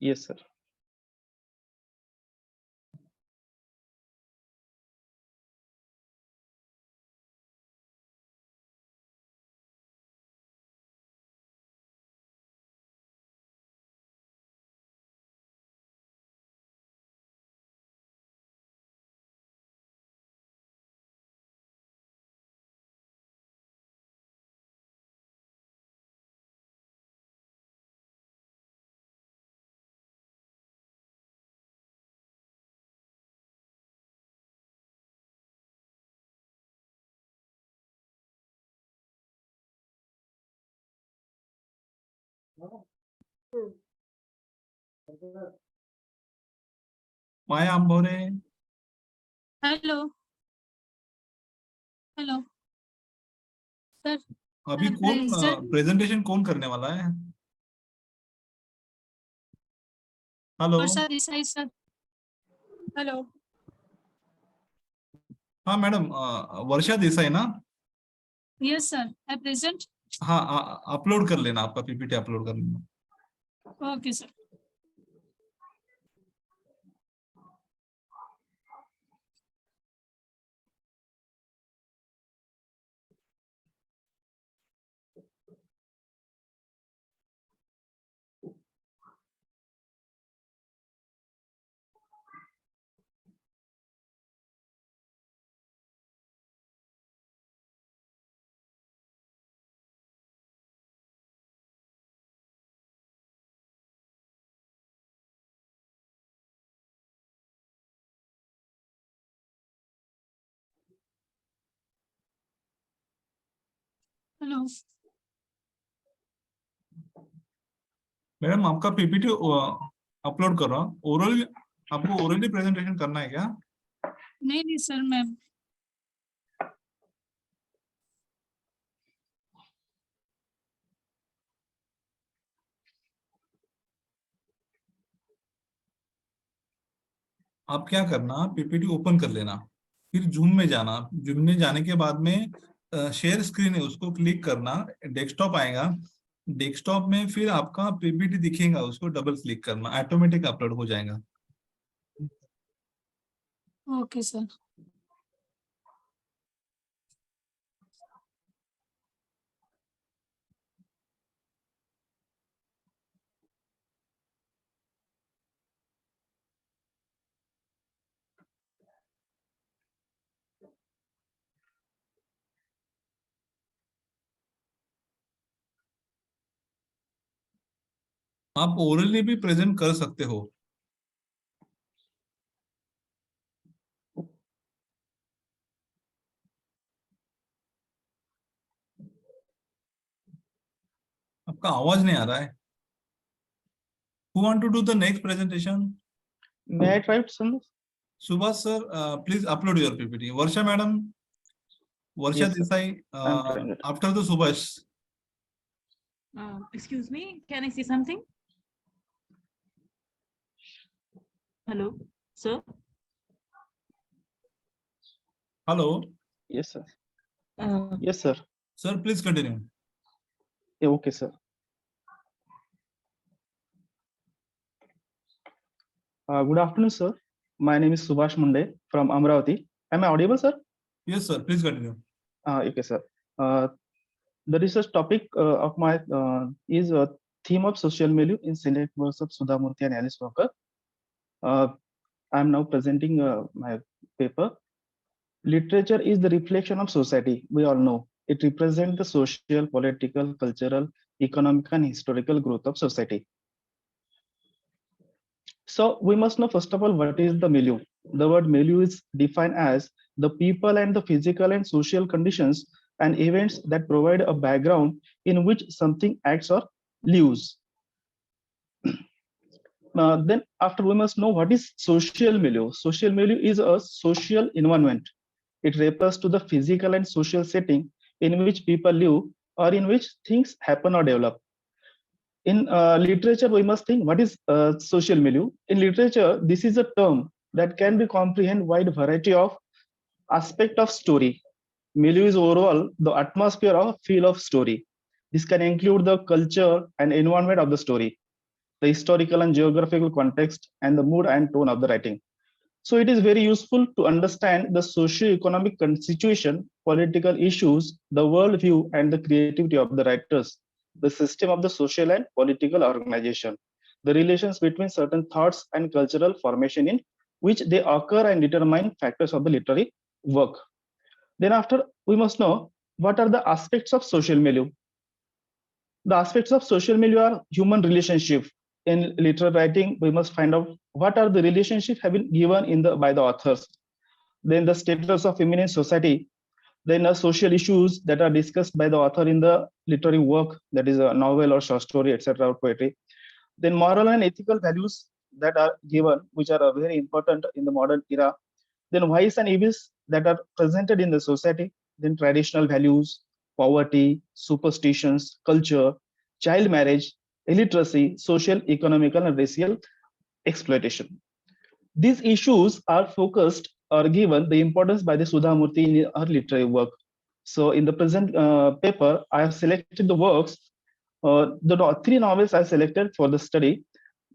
U: Yes, sir.
A: Maya Ambore.
V: Hello hello sir
A: अभी कौन presentation कौन करने वाला है? Hello
V: वर्षा Desai sir hello
A: हाँ madam, वर्षा देसाई ना?
V: Yes sir I present
A: हाँ, upload कर लेना, आपका पीपीटी अपलोड कर लेना.
V: ओके सर हेलो
A: मैडम आपका पीपीटी अपलोड कर रहा हूँ. ओरल आपको ओरली प्रेजेंटेशन करना है क्या?
V: नहीं सर मैं
A: आप क्या करना, पीपीटी ओपन कर लेना, फिर जूम में जाना. जूम में जाने के बाद में शेयर स्क्रीन है, उसको क्लिक करना, डेस्कटॉप आएगा. डेस्कटॉप में फिर आपका पीपीटी दिखेगा, उसको डबल क्लिक करना, ऑटोमेटिक अपलोड हो जाएगा.
V: ओके सर
A: आप ओरली भी प्रेजेंट कर सकते हो. आपका आवाज नहीं आ रहा है. Who want to do the next presentation?
U: May I try, sir?
A: Subhash sir, please upload your PPT. Varsha madam, Varsha
V: Yes, sir.
A: Desai,
V: I'm trying it.
A: after the Subhash.
B: Excuse me, can I say something? Hello, sir.
A: Hello.
V: Yes, sir.
B: Uh,
V: Yes, sir.
A: Sir, please continue.
V: Yeah, okay, sir. Good afternoon, sir. My name is Subhash Munde from Amravati. Am I audible, sir?
A: Yes, sir. Please continue.
V: Okay, sir. The research topic of my is a theme of social milieu in select works of Sudha Murthy and Alice Walker. I am now presenting my paper. Literature is the reflection of society. We all know it represents the social, political, cultural, economic, and historical growth of society. So we must know first of all what is the milieu. The word milieu is defined as the people and the physical and social conditions and events that provide a background in which something acts or lives. Then after we must know what is social milieu. Social milieu is a social environment. It refers to the physical and social setting in which people live or in which things happen or develop. In literature, we must think what is social milieu. In literature, this is a term that can be comprehend wide variety of aspect of story. Milieu is overall the atmosphere or feel of story. This can include the culture and environment of the story, the historical and geographical context, and the mood and tone of the writing. So it is very useful to understand the socio-economic situation, political issues, the worldview, and the creativity of the writers, the system of the social and political organization, the relations between certain thoughts and cultural formation in which they occur and determine factors of the literary work. Then after, we must know what are the aspects of social milieu. The aspects of social milieu are human relationship. In literary writing, we must find out what are the relationships have been given in the by the authors. Then the status of women in society. Then the social issues that are discussed by the author in the literary work, that is a novel or short story, etc., or poetry. Then moral and ethical values that are given, which are very important in the modern era. Then vice and evils that are presented in the society. Then traditional values, poverty, superstitions, culture, child marriage, illiteracy, social, economical, and racial exploitation. These issues are focused or given the importance by the Sudha Murthy in her literary work. So in the present paper, I have selected the works, the three novels I selected for the study: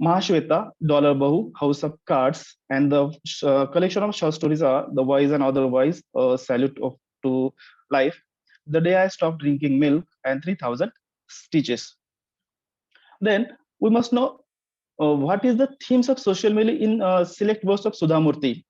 V: Mahashweta, Dollar Bahu, House of Cards, and the collection of short stories are The Wise and Otherwise, Salute to Life, The Day I Stopped Drinking Milk, and 3000 Stitches. Then we must know what is the themes of social milieu in select works of Sudha Murthy.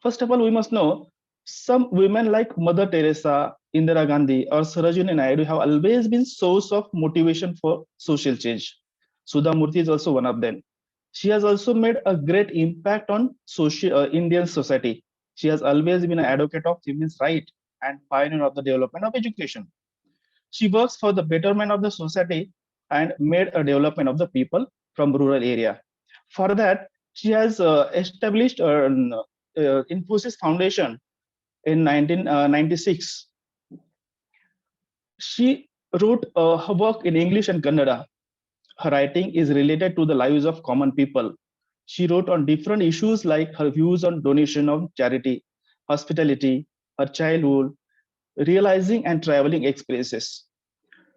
V: First of all, we must know some women like Mother Teresa, Indira Gandhi, or Sarojini Naidu have always been source of motivation for social change. Sudha Murthy is also one of them. She has also made a great impact on Indian society. She has always been an advocate of women's rights and pioneer of the development of education. She works for the betterment of the society and made a development of the people from rural area. For that, she has established Infosys Foundation in 1996. She wrote her work in English and Kannada. Her writing is related to the lives of common people. She wrote on different issues like her views on donation of charity, hospitality, her childhood, realizing and traveling experiences.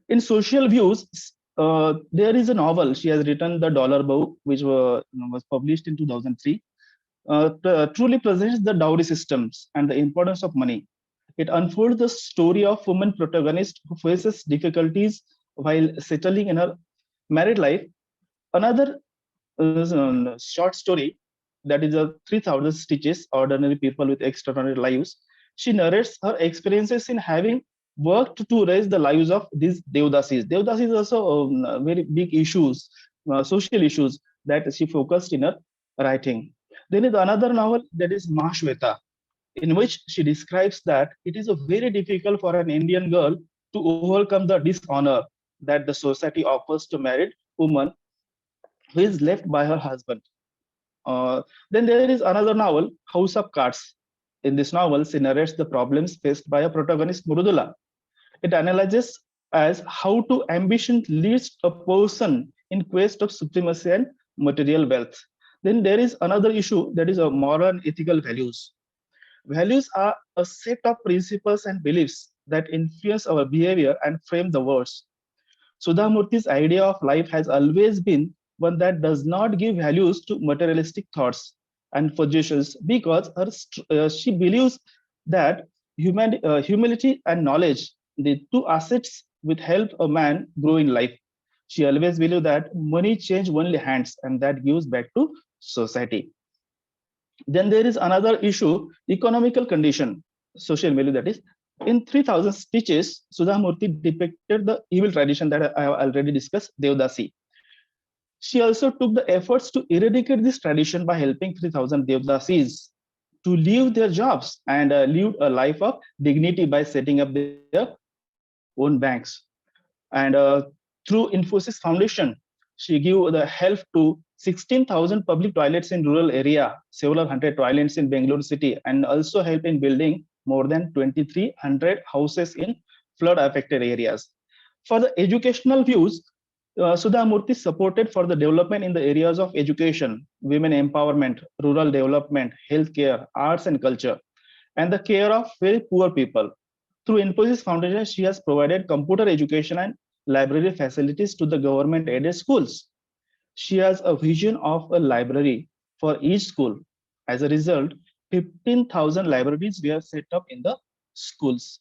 V: In social views, there is a novel she has written, The Dollar Bow, which was published in 2003. Truly presents the dowry systems and the importance of money. It unfolds the story of woman protagonist who faces difficulties while settling in her married life. Another short story, that is a 3000 Stitches, Ordinary People with Extraordinary Lives. She narrates her experiences in having worked to raise the lives of these Devdasis. Devdasis is also very big issues, social issues that she focused in her writing. Then is another novel, that is Mahashweta, in which she describes that it is very difficult for an Indian girl to overcome the dishonor that the society offers to married woman who is left by her husband. Then there is another novel, House of Cards. In this novel, she narrates the problems faced by a protagonist, Murudula. It analyzes as how to ambition leads a person in quest of supremacy and material wealth. Then there is another issue, that is a moral and ethical values. Values are a set of principles and beliefs that influence our behavior and frame the words. Sudha Murthy's idea of life has always been one that does not give values to materialistic thoughts and possessions, because she believes that humility and knowledge, the two assets which help a man grow in life. She always believed that money changes only hands, and that gives back to society. Then there is another issue, economical condition, social value, that is. In 3000 Stitches, Sudha Murthy depicted the evil tradition that I have already discussed, Devdasi. She also took the efforts to eradicate this tradition by helping 3000 Devdasis to leave their jobs and live a life of dignity by setting up their own banks. And through Infosys Foundation, she gave the help to 16,000 public toilets in rural area, several hundred toilets in Bangalore city, and also help in building more than 2,300 houses in flood affected areas. For the educational views, Sudha Murthy supported for the development in the areas of education, women empowerment, rural development, healthcare, arts and culture, and the care of very poor people. Through Infosys Foundation, she has provided computer education and library facilities to the government-aided schools. She has a vision of a library for each school. As a result, 15,000 libraries were set up in the schools.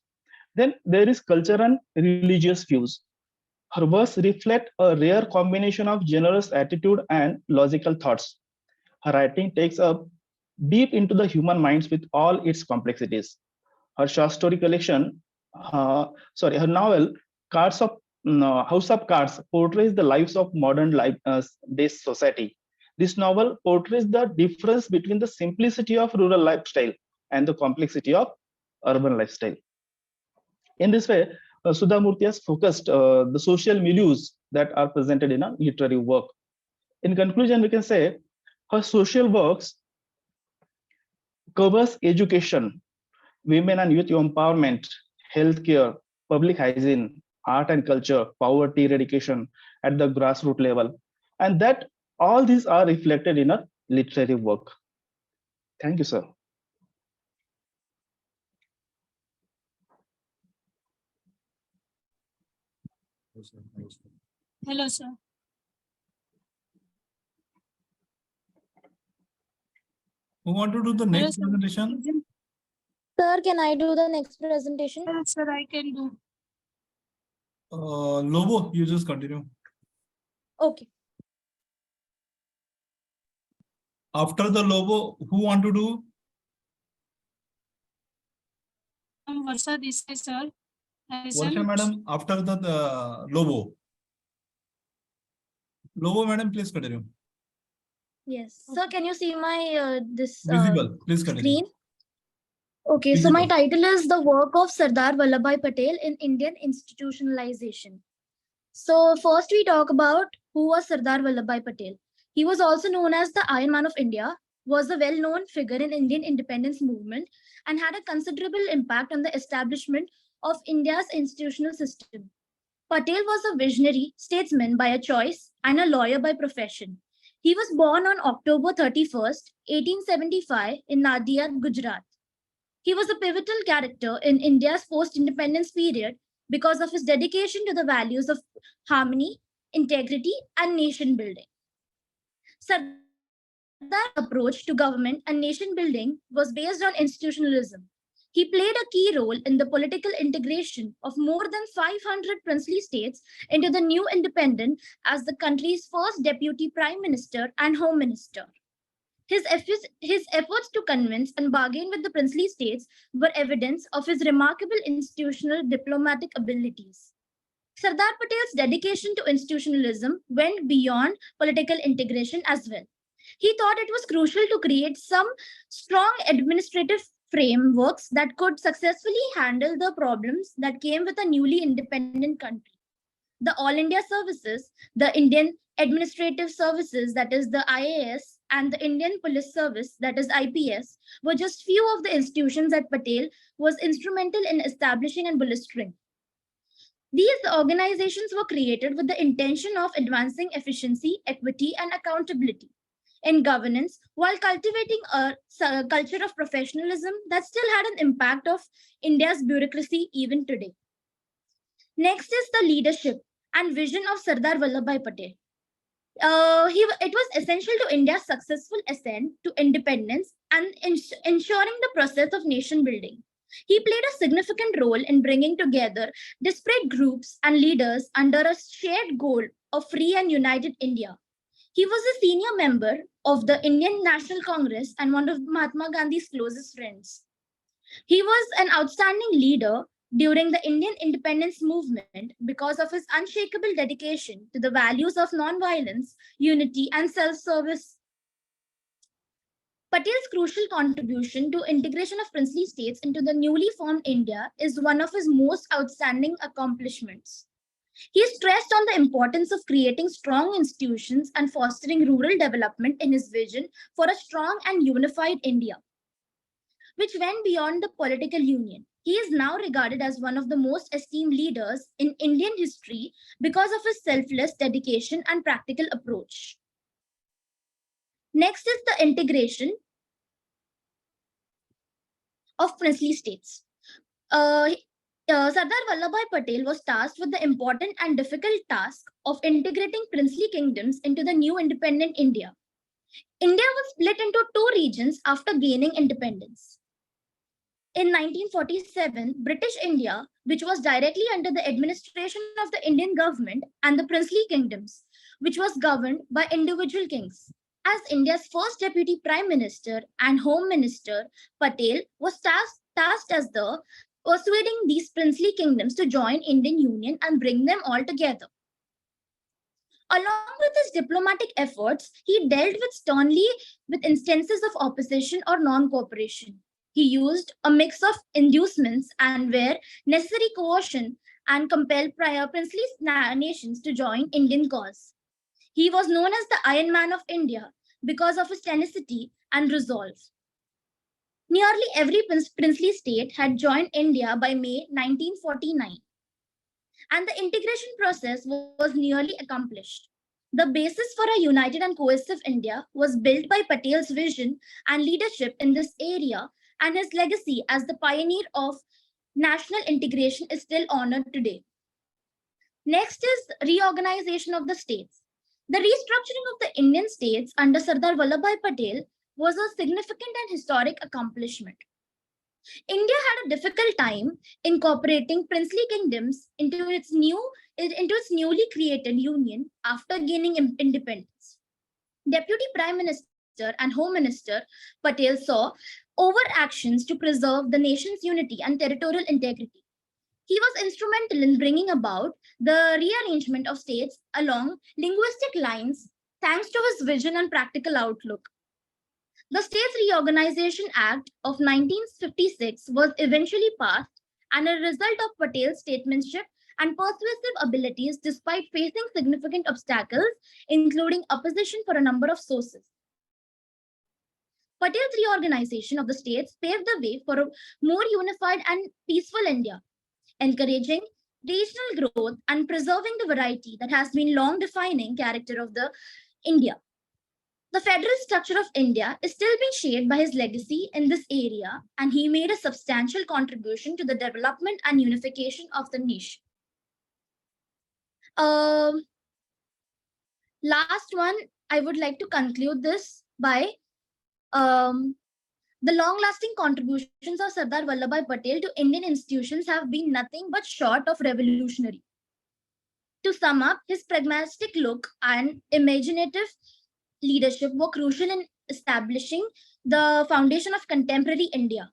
V: Then there is culture and religious views. Her verse reflect a rare combination of generous attitude and logical thoughts. Her writing takes up deep into the human minds with all its complexities. Her short story collection, her novel, House of Cards, portrays the lives of modern life-based society. This novel portrays the difference between the simplicity of rural lifestyle and the complexity of urban lifestyle. In this way, Sudha Murthy has focused the social milieus that are presented in a literary work. In conclusion, we can say her social works covers education, women and youth empowerment, healthcare, public hygiene, art and culture, poverty eradication at the grassroots level, and that all these are reflected in a literary work. Thank you, sir.
C: Hello, sir.
A: Who want to do the next presentation?
C: Sir, can I do the next presentation? Yes, sir, I can do.
A: Lobo, you just continue.
C: Okay.
A: After the Lobo, who want to do?
C: Varsha Desai, sir.
A: Varsha madam, after the Lobo. Lobo madam, please continue.
C: Yes. Sir, can you see my this
A: Visible, please continue.
C: screen? Okay, so my title is The Work of Sardar Vallabhbhai Patel in Indian Institutionalization. So first we talk about who was Sardar Vallabhbhai Patel. He was also known as the Iron Man of India, was a well-known figure in Indian independence movement and had a considerable impact on the establishment of India's institutional system. Patel was a visionary statesman by a choice and a lawyer by profession. He was born on October 31st, 1875 in Nadia, Gujarat. He was a pivotal character in India's post-independence period because of his dedication to the values of harmony, integrity, and nation building. Sardar's approach to government and nation building was based on institutionalism. He played a key role in the political integration of more than 500 princely states into the new independent as the country's first deputy prime minister and home minister. His efforts to convince and bargain with the princely states were evidence of his remarkable institutional diplomatic abilities. Sardar Patel's dedication to institutionalism went beyond political integration as well. He thought it was crucial to create some strong administrative frameworks that could successfully handle the problems that came with a newly independent country. The All India Services, the Indian Administrative Services, that is the IAS, and the Indian Police Service, that is IPS, were just few of the institutions that Patel was instrumental in establishing and bolstering. These organizations were created with the intention of advancing efficiency, equity, and accountability in governance while cultivating a culture of professionalism that still had an impact of India's bureaucracy even today. Next is the leadership and vision of Sardar Vallabhbhai Patel. It was essential to India's successful ascent to independence and ensuring the process of nation building. He played a significant role in bringing together disparate groups and leaders under a shared goal of free and united India. He was a senior member of the Indian National Congress and one of Mahatma Gandhi's closest friends. He was an outstanding leader during the Indian independence movement because of his unshakable dedication to the values of nonviolence, unity, and self-service. Patel's crucial contribution to integration of princely states into the newly formed India is one of his most outstanding accomplishments. He stressed on the importance of creating strong institutions and fostering rural development in his vision for a strong and unified India, which went beyond the political union. He is now regarded as one of the most esteemed leaders in Indian history because of his selfless dedication and practical approach. Next is the integration of princely states. Sardar Vallabhbhai Patel was tasked with the important and difficult task of integrating princely kingdoms into the new independent India. India was split into two regions after gaining independence. In 1947, British India, which was directly under the administration of the Indian government, and the princely kingdoms, which was governed by individual kings. As India's first deputy prime minister and home minister, Patel was tasked as the persuading these princely kingdoms to join Indian Union and bring them all together. Along with his diplomatic efforts, he dealt sternly with instances of opposition or non-cooperation. He used a mix of inducements and where necessary coercion and compelled prior princely nations to join Indian cause. He was known as the Iron Man of India because of his tenacity and resolve. Nearly every princely state had joined India by May 1949, and the integration process was nearly accomplished. The basis for a united and cohesive India was built by Patel's vision and leadership in this area, and his legacy as the pioneer of national integration is still honored today. Next is reorganization of the states. The restructuring of the Indian states under Sardar Vallabhbhai Patel was a significant and historic accomplishment. India had a difficult time incorporating princely kingdoms into its newly created union after gaining independence. Deputy Prime Minister and Home Minister Patel saw overt actions to preserve the nation's unity and territorial integrity. He was instrumental in bringing about the rearrangement of states along linguistic lines thanks to his vision and practical outlook. The States Reorganization Act of 1956 was eventually passed and a result of Patel's statesmanship and persuasive abilities despite facing significant obstacles, including opposition for a number of sources. Patel's reorganization of the states paved the way for a more unified and peaceful India, encouraging regional growth and preserving the variety that has been long defining character of the India. The federal structure of India is still being shaped by his legacy in this area, and he made a substantial contribution to the development and unification of the nation. Last one, I would like to conclude this by the long-lasting contributions of Sardar Vallabhbhai Patel to Indian institutions have been nothing but short of revolutionary. To sum up, his pragmatic look and imaginative leadership were crucial in establishing the foundation of contemporary India.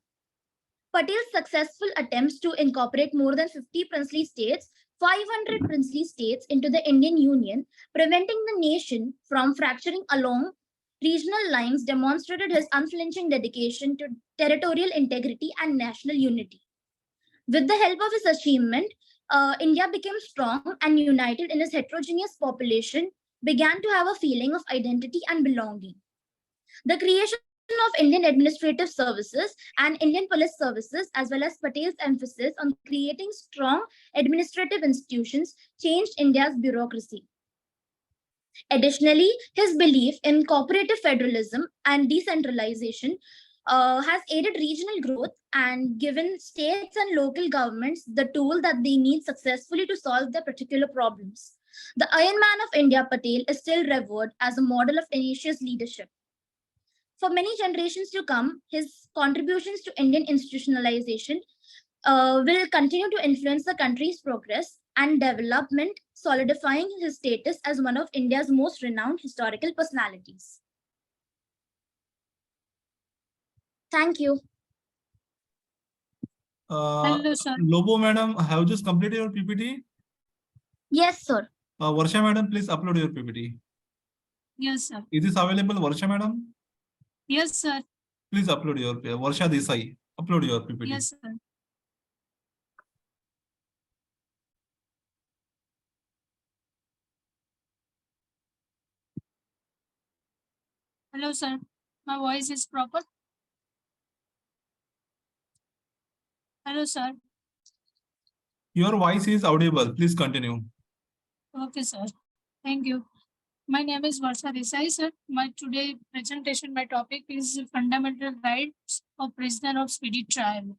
C: Patel's successful attempts to incorporate more than 50 princely states, 500 princely states into the Indian Union, preventing the nation from fracturing along regional lines, demonstrated his unflinching dedication to territorial integrity and national unity. With the help of his achievement, India became strong and united in its heterogeneous population, began to have a feeling of identity and belonging. The creation of Indian Administrative Services and Indian Police Services, as well as Patel's emphasis on creating strong administrative institutions, changed India's bureaucracy. Additionally, his belief in cooperative federalism and decentralization has aided regional growth and given states and local governments the tool that they need successfully to solve their particular problems. The Iron Man of India, Patel, is still revered as a model of tenacious leadership. For many generations to come, his contributions to Indian institutionalization will continue to influence the country's progress and development, solidifying his status as one of India's most renowned historical personalities. Thank you.
A: Hello, sir. Lobo madam, have just completed your PPT?
C: Yes, sir.
A: Varsha madam, please upload your PPT.
D: Yes, sir.
A: Is this available, Varsha madam?
D: Yes, sir.
A: Please upload your Varsha Desai. Upload your PPT.
D: Yes, sir. Hello, sir. My voice is proper. Hello, sir.
A: Your voice is audible. Please continue.
D: Okay, sir. Thank you. My name is Varsha Desai, sir. My today presentation, my topic is fundamental rights of prisoner of speedy trial.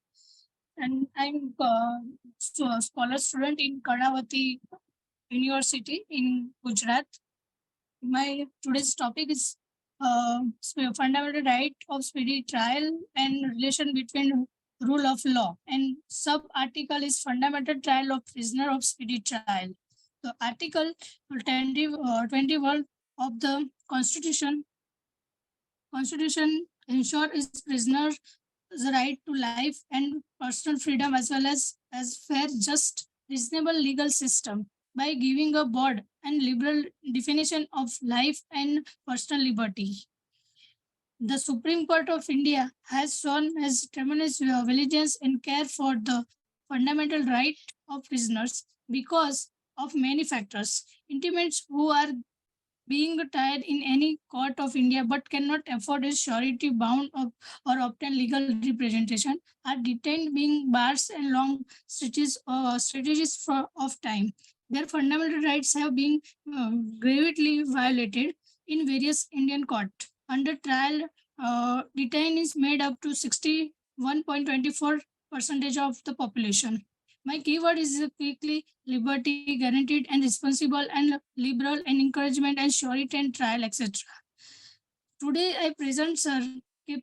D: And I'm a scholar student in Karnavati University in Gujarat. My today's topic is fundamental right of speedy trial and relation between rule of law. And sub-article is fundamental trial of prisoner of speedy trial. The article 21 of the Constitution ensures prisoner the right to life and personal freedom as well as fair, just, reasonable legal system by giving a broad and liberal definition of life and personal liberty. The Supreme Court of India has shown as tremendous vigilance and care for the fundamental right of prisoners because of many factors. Intimates who are being tried in any court of India but cannot afford a surety bound or obtain legal representation are detained being bars and long strategies of time. Their fundamental rights have been gravely violated in various Indian courts. Under trial, detainees made up to 61.24% of the population. My keyword is quickly, liberty, guaranteed and responsible and liberal and encouragement and surety and trial, etc. Today I present, sir,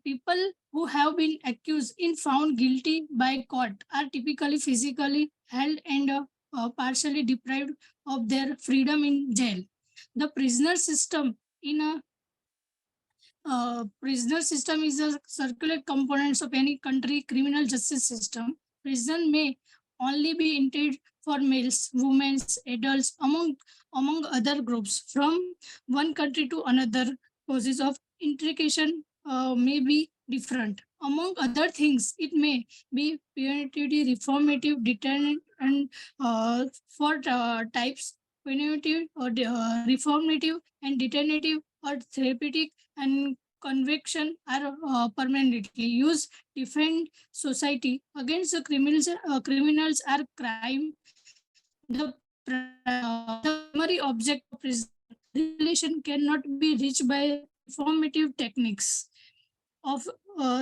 D: people who have been accused and found guilty by court are typically physically held and partially deprived of their freedom in jail. The prisoner system prisoner system is a circular components of any country criminal justice system. Prison may only be intended for males, women, adults, among other groups. From one country to another, causes of intrication may be different. Among other things, it may be punitive, reformative, deterrent, and for types, punitive or reformative and determinative or therapeutic and conviction are permanently used defend society against the criminals are crime. The primary object of regulation cannot be reached by reformative techniques of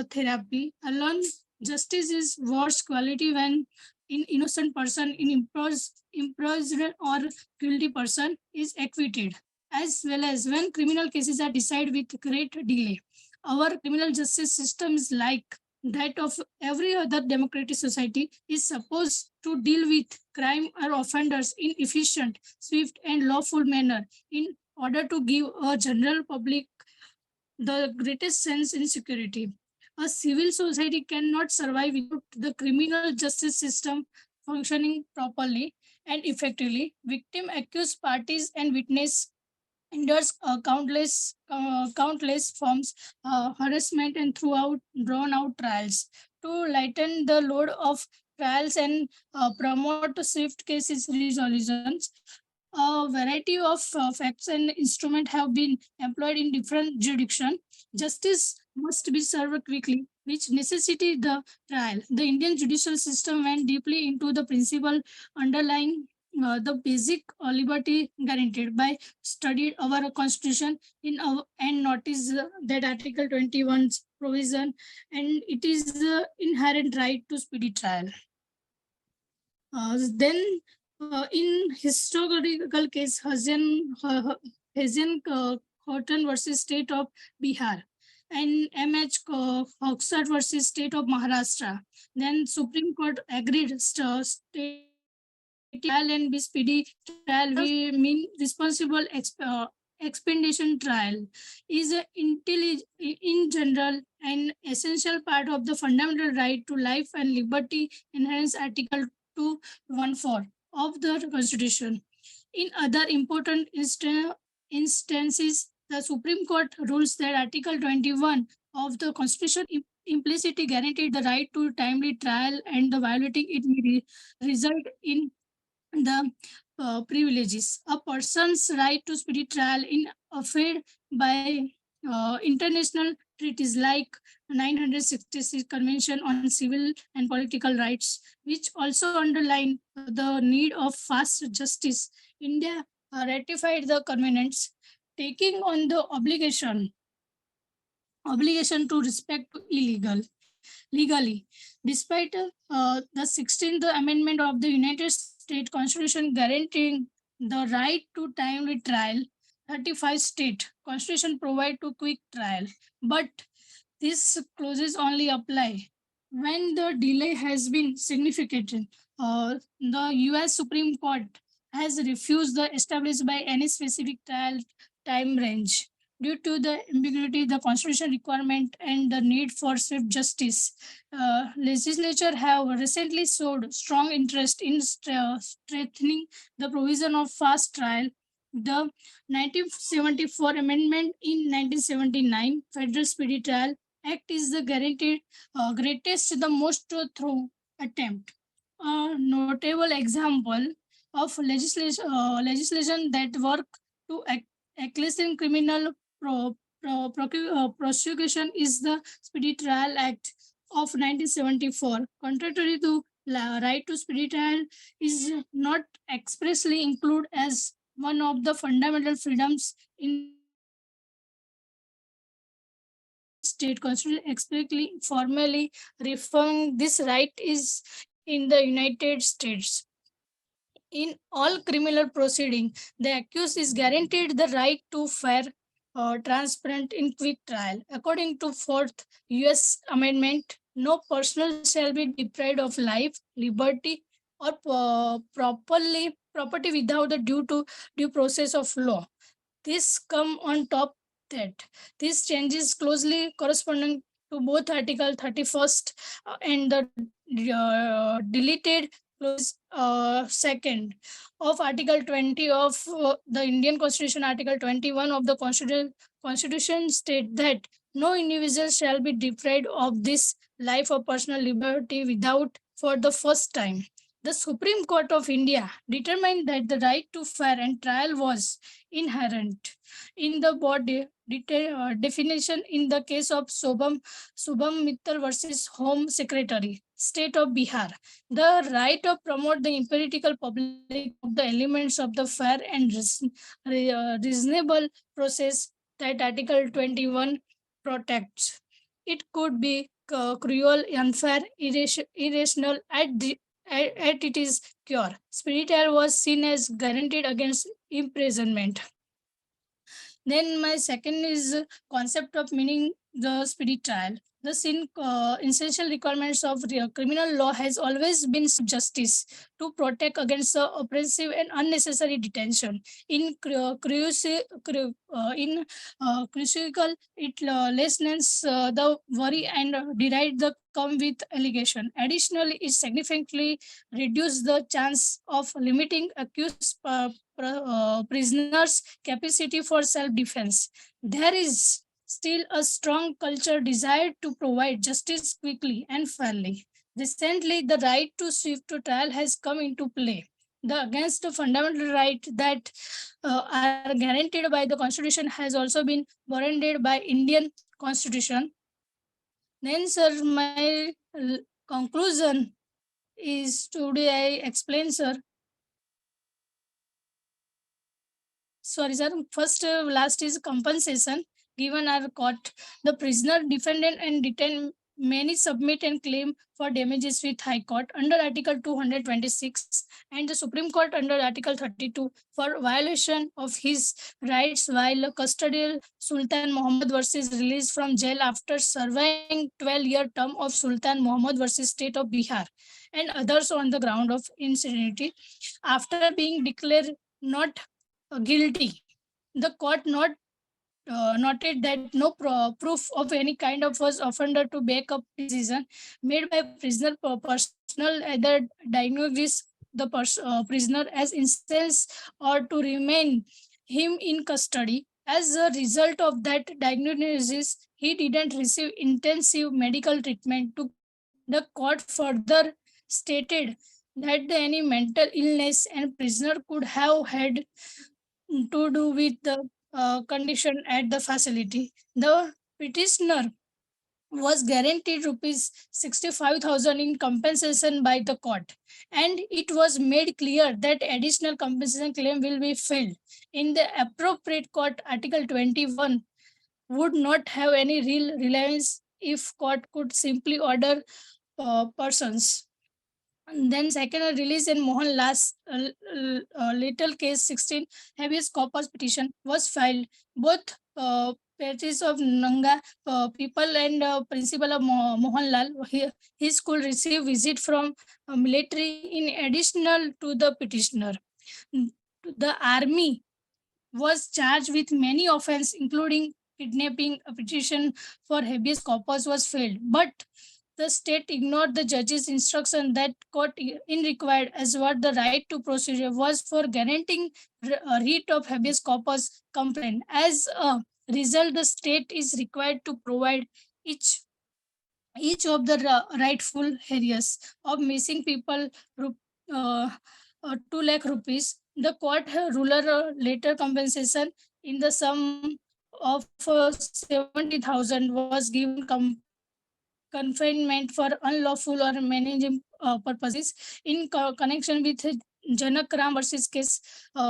D: therapy alone. Justice is worse quality when an innocent person in imprisoned or guilty person is acquitted, as well as when criminal cases are decided with great delay. Our criminal justice system is like that of every other democratic society, is supposed to deal with crime or offenders in efficient, swift, and lawful manner in order to give a general public the greatest sense in security. A civil society cannot survive without the criminal justice system functioning properly and effectively. Victim, accused parties, and witness endures countless forms harassment and throughout drawn out trials. To lighten the load of trials and promote swift cases resolutions, A variety of facts and instruments have been employed in different jurisdictions. Justice must be served quickly, which necessitates the trial. The Indian judicial system went deeply into the principle underlying the basic liberty guaranteed by studied our constitution in our, and notice that Article 21's provision, and it is the inherent right to speedy trial. Then in historical case, Hazen Horton versus State of Bihar, and M.H. Hoxha versus State of Maharashtra. Then Supreme Court agreed state trial and be speedy trial we mean responsible expedition trial is in general an essential part of the fundamental right to life and liberty enhanced Article 214 of the Constitution. In other important instances, the Supreme Court rules that Article 21 of the Constitution implicitly guaranteed the right to timely trial, and the violating it may result in the privileges. A person's right to speedy trial in affected by international treaties like 966 Convention on Civil and Political Rights, which also underline the need of fast justice. India ratified the covenants, taking on the obligation to respect legally. Despite the 16th Amendment of the United States Constitution guaranteeing the right to timely trial, 35 state constitution provide to quick trial, but these clauses only apply when the delay has been significant. The U.S. Supreme Court has refused the established by any specific trial time range due to the ambiguity, the constitutional requirement, and the need for swift justice. Legislature have recently showed strong interest in strengthening the provision of fast trial. The 1974 amendment in 1979 Federal Speedy Trial Act is the guaranteed greatest, the most thorough attempt. A notable example of legislation that work to accusing criminal prosecution is the Speedy Trial Act of 1974. Contrary to right to speedy trial is not expressly included as one of the fundamental freedoms in state constitution, explicitly formally referring this right is in the United States. In all criminal proceeding, the accused is guaranteed the right to fair, transparent, and quick trial. According to 4th U.S. Amendment, no person shall be deprived of life, liberty, or property without the due process of law. This come on top that this changes closely corresponding to both Article 31st and the deleted clause second of Article 20 of the Indian Constitution. Article 21 of the Constitution state that no individual shall be deprived of this life or personal liberty without for the first time. The Supreme Court of India determined that the right to fair and trial was inherent in the body definition in the case of Shubham Mittal versus Home Secretary, State of Bihar. The right to promote the empirical public of the elements of the fair and reasonable process that Article 21 protects. It could be cruel, unfair, irrational at its core. Speedy trial was seen as guaranteed against imprisonment. Then my second is concept of meaning the speedy trial. The essential requirements of criminal law has always been justice to protect against the oppressive and unnecessary detention. In crucial, it lessens the worry and deride the come with allegation. Additionally, it significantly reduces the chance of limiting accused prisoners' capacity for self-defense. There is still a strong culture desire to provide justice quickly and fairly. Recently, the right to swift trial has come into play. against the fundamental right that are guaranteed by the Constitution has also been warranted by Indian Constitution. Then, sir, my conclusion is today I explain, sir. Sorry, sir. First, last is compensation given our court. The prisoner, defendant, and detained many submit and claim for damages with High Court under Article 226 and the Supreme Court under Article 32 for violation of his rights while custodial Sultan Muhammad versus released from jail after surviving 12-year term of Sultan Muhammad versus State of Bihar and others on the ground of insanity. After being declared not guilty, the court noted that no proof of any kind of was offender to back up decision made by prisoner personal either diagnose the prisoner as insane or to remain him in custody. As a result of that diagnosis, he didn't receive intensive medical treatment. The court further stated that any mental illness and prisoner could have had to do with the condition at the facility. The petitioner was guaranteed rupees 65,000 in compensation by the court, and it was made clear that additional compensation claim will be filed in the appropriate court. Article 21 would not have any real relevance if court could simply order persons. And then second release in Mohan last little case 16 habeas corpus petition was filed. Both parties of Nanga people and principal of Mohanlal, his school received visit from military in additional to the petitioner. The army was charged with many offenses, including kidnapping. A petition for habeas corpus was filed, but the state ignored the judge's instruction that court in required as what the right to procedure was for guaranteeing a writ of habeas corpus complaint. As a result, the state is required to provide each of the rightful areas of missing people 2 lakh rupees. The court ruler later compensation in the sum of 70,000 was given confinement for unlawful or managing purposes in connection with Janak Ram versus case.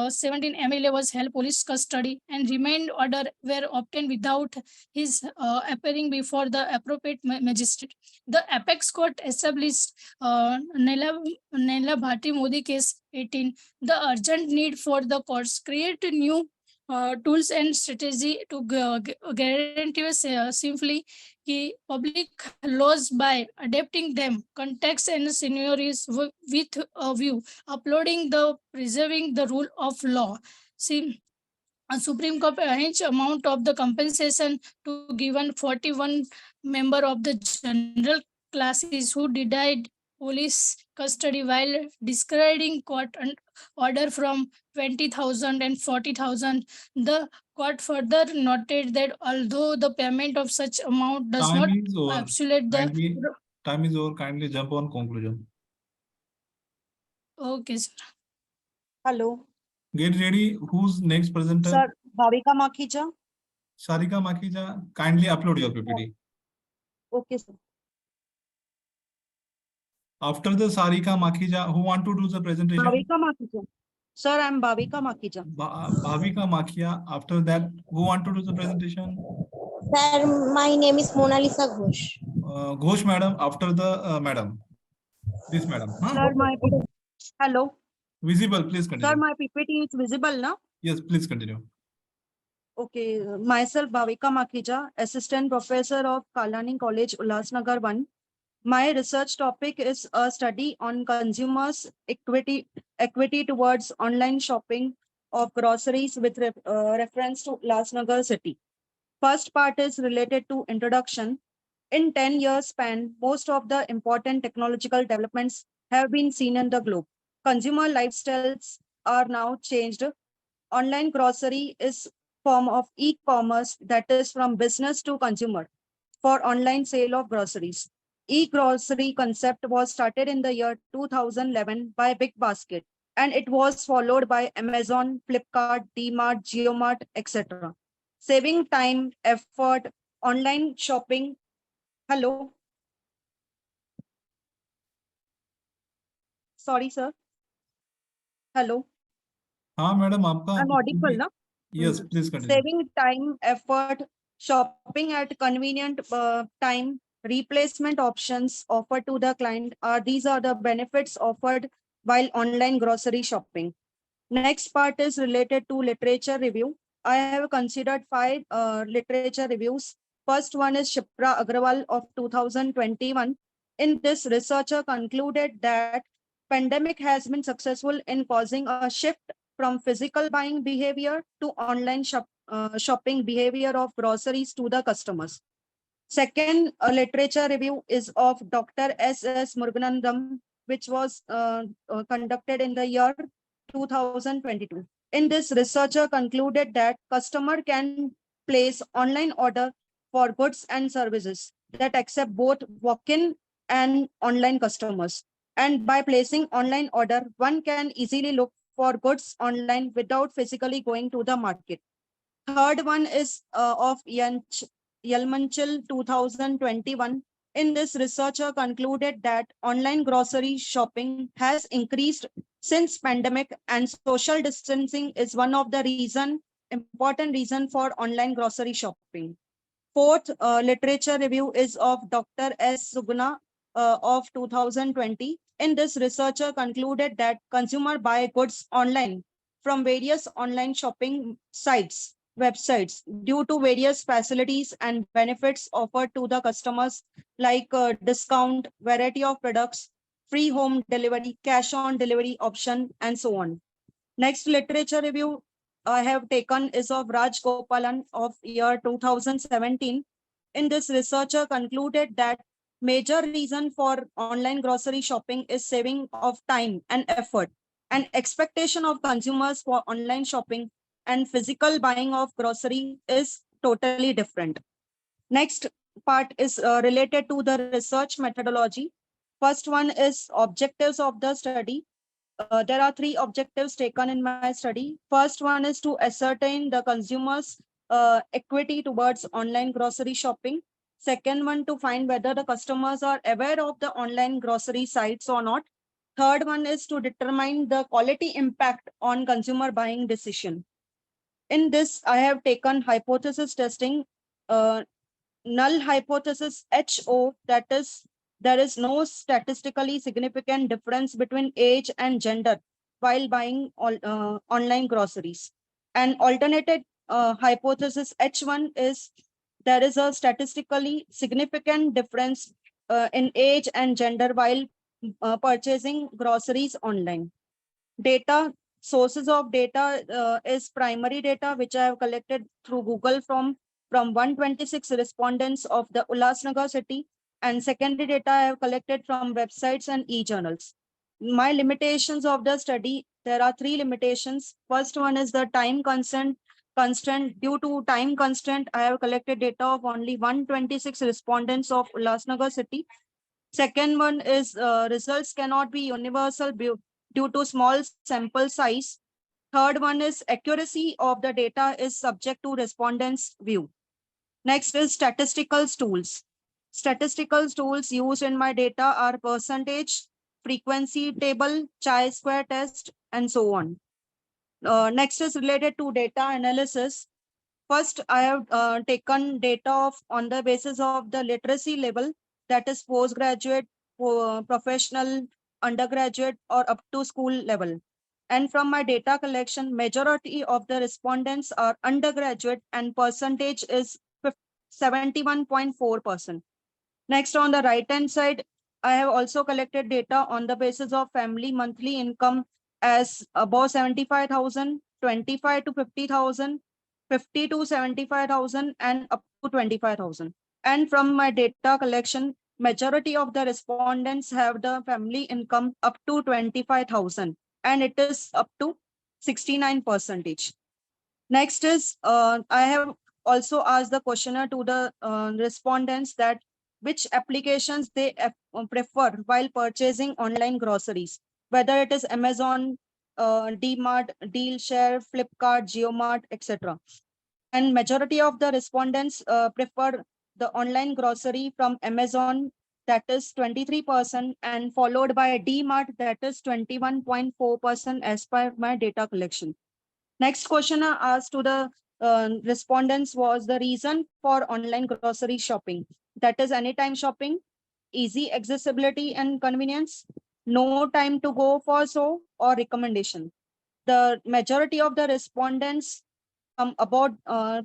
D: 17 MLA was held police custody and remand order were obtained without his appearing before the appropriate magistrate. The apex court established Naila Bhati Modi case 18. The urgent need for the courts create new tools and strategy to guarantee simply public laws by adapting them context and scenarios with a view uploading the preserving the rule of law. See, a Supreme Court arranged amount of the compensation to given 41 member of the general classes who denied police custody while discrediting court order from 20,000 and 40,000. The court further noted that although the payment of such amount does
A: Time
D: not
A: is over.
D: absolute the
A: Time is over. Kindly jump on conclusion.
D: Okay, sir.
S: Hello.
A: Get ready. Who's next presenter?
S: Sir, Bhavika Makhija.
A: Sarika Makija, kindly upload your PPT.
S: Okay, sir.
A: After the Sarika Makija, who want to do the presentation?
S: Bhavika Makhija. Sir, I'm Bhavika Makhija.
A: Bhavika Makhija. After that, who want to do the presentation?
G: Sir, my name is Mona Lisa Ghosh.
A: Ghosh madam. After the madam. This madam.
S: Sir, my hello.
A: Visible, please continue.
S: Sir, my PPT is visible now.
A: Yes, please continue.
S: Okay, myself Bhavika Makhija, Assistant Professor of Kalani College, Ulhasnagar 1. My research topic is a study on consumers' equity towards online shopping of groceries with reference to Ulhasnagar city. First part is related to introduction. In 10 years span, most of the important technological developments have been seen in the globe. Consumer lifestyles are now changed. Online grocery is form of e-commerce that is from business to consumer for online sale of groceries. E-grocery concept was started in the year 2011 by Big Basket. and it was followed by Amazon, Flipkart, DMart, GeoMart, etc. Saving time, effort, online shopping. Hello. Sorry, sir. Hello.
A: हाँ madam आपका
S: I'm audible, ना?
A: Yes, please continue.
S: Saving time, effort, shopping at convenient time, replacement options offered to the client. These are the benefits offered while online grocery shopping. Next part is related to literature review. I have considered 5 literature reviews. First one is Shipra Agrawal of 2021. In this, researcher concluded that pandemic has been successful in causing a shift from physical buying behavior to online shopping behavior of groceries to the customers. Second, a literature review is of Dr. S.S. Muruganandam, which was conducted in the year 2022. In this, researcher concluded that customer can place online order for goods and services that accept both walk-in and online customers. And by placing online order, one can easily look for goods online without physically going to the market. Third one is of Yelmanchil 2021. In this, researcher concluded that online grocery shopping has increased since pandemic, and social distancing is one of the important reason for online grocery shopping. Fourth literature review is of Dr. S. Suguna of 2020. In this, researcher concluded that consumer buy goods online from various online shopping websites due to various facilities and benefits offered to the customers like discount, variety of products, free home delivery, cash on delivery option, and so on. Next literature review I have taken is of Raj Gopalan of year 2017. In this, researcher concluded that major reason for online grocery shopping is saving of time and effort, and expectation of consumers for online shopping and physical buying of grocery is totally different. Next part is related to the research methodology. First one is objectives of the study. There are 3 objectives taken in my study. First one is to ascertain the consumer's equity towards online grocery shopping. Second one, to find whether the customers are aware of the online grocery sites or not. Third one is to determine the quality impact on consumer buying decision. In this, I have taken hypothesis testing, null hypothesis HO, that is, there is no statistically significant difference between age and gender while buying online groceries. And alternative hypothesis H1 is there is a statistically significant difference in age and gender while purchasing groceries online. Data, sources of data is primary data, which I have collected through Google from 126 respondents of the Ulhasnagar city, and secondary data I have collected from websites and e-journals. My limitations of the study, there are 3 limitations. First one is the time constraint. Due to time constraint, I have collected data of only 126 respondents of Ulhasnagar city. Second one is results cannot be universal due to small sample size. Third one is accuracy of the data is subject to respondents' view. Next is statistical tools. Statistical tools used in my data are percentage, frequency table, chi-square test, and so on. Next is related to data analysis. First, I have taken data on the basis of the literacy level, that is postgraduate, professional, undergraduate, or up to school level. And from my data collection, majority of the respondents are undergraduate and percentage is 71.4%. Next, on the right-hand side, I have also collected data on the basis of family monthly income as above 75,000, 25 to 50,000, 50 to 75,000, and up to 25,000. And from my data collection, majority of the respondents have the family income up to 25,000, and it is up to 69%. Next is, I have also asked the questionnaire to the respondents that which applications they prefer while purchasing online groceries, whether it is Amazon, DMart, DealShare, Flipkart, JioMart, etc. And majority of the respondents prefer the online grocery from Amazon, that is 23%, and followed by DMart, that is 21.4% as per my data collection. Next question I asked to the respondents was the reason for online grocery shopping. That is anytime shopping, easy accessibility and convenience, no time to go for so, or recommendation. The majority of the respondents about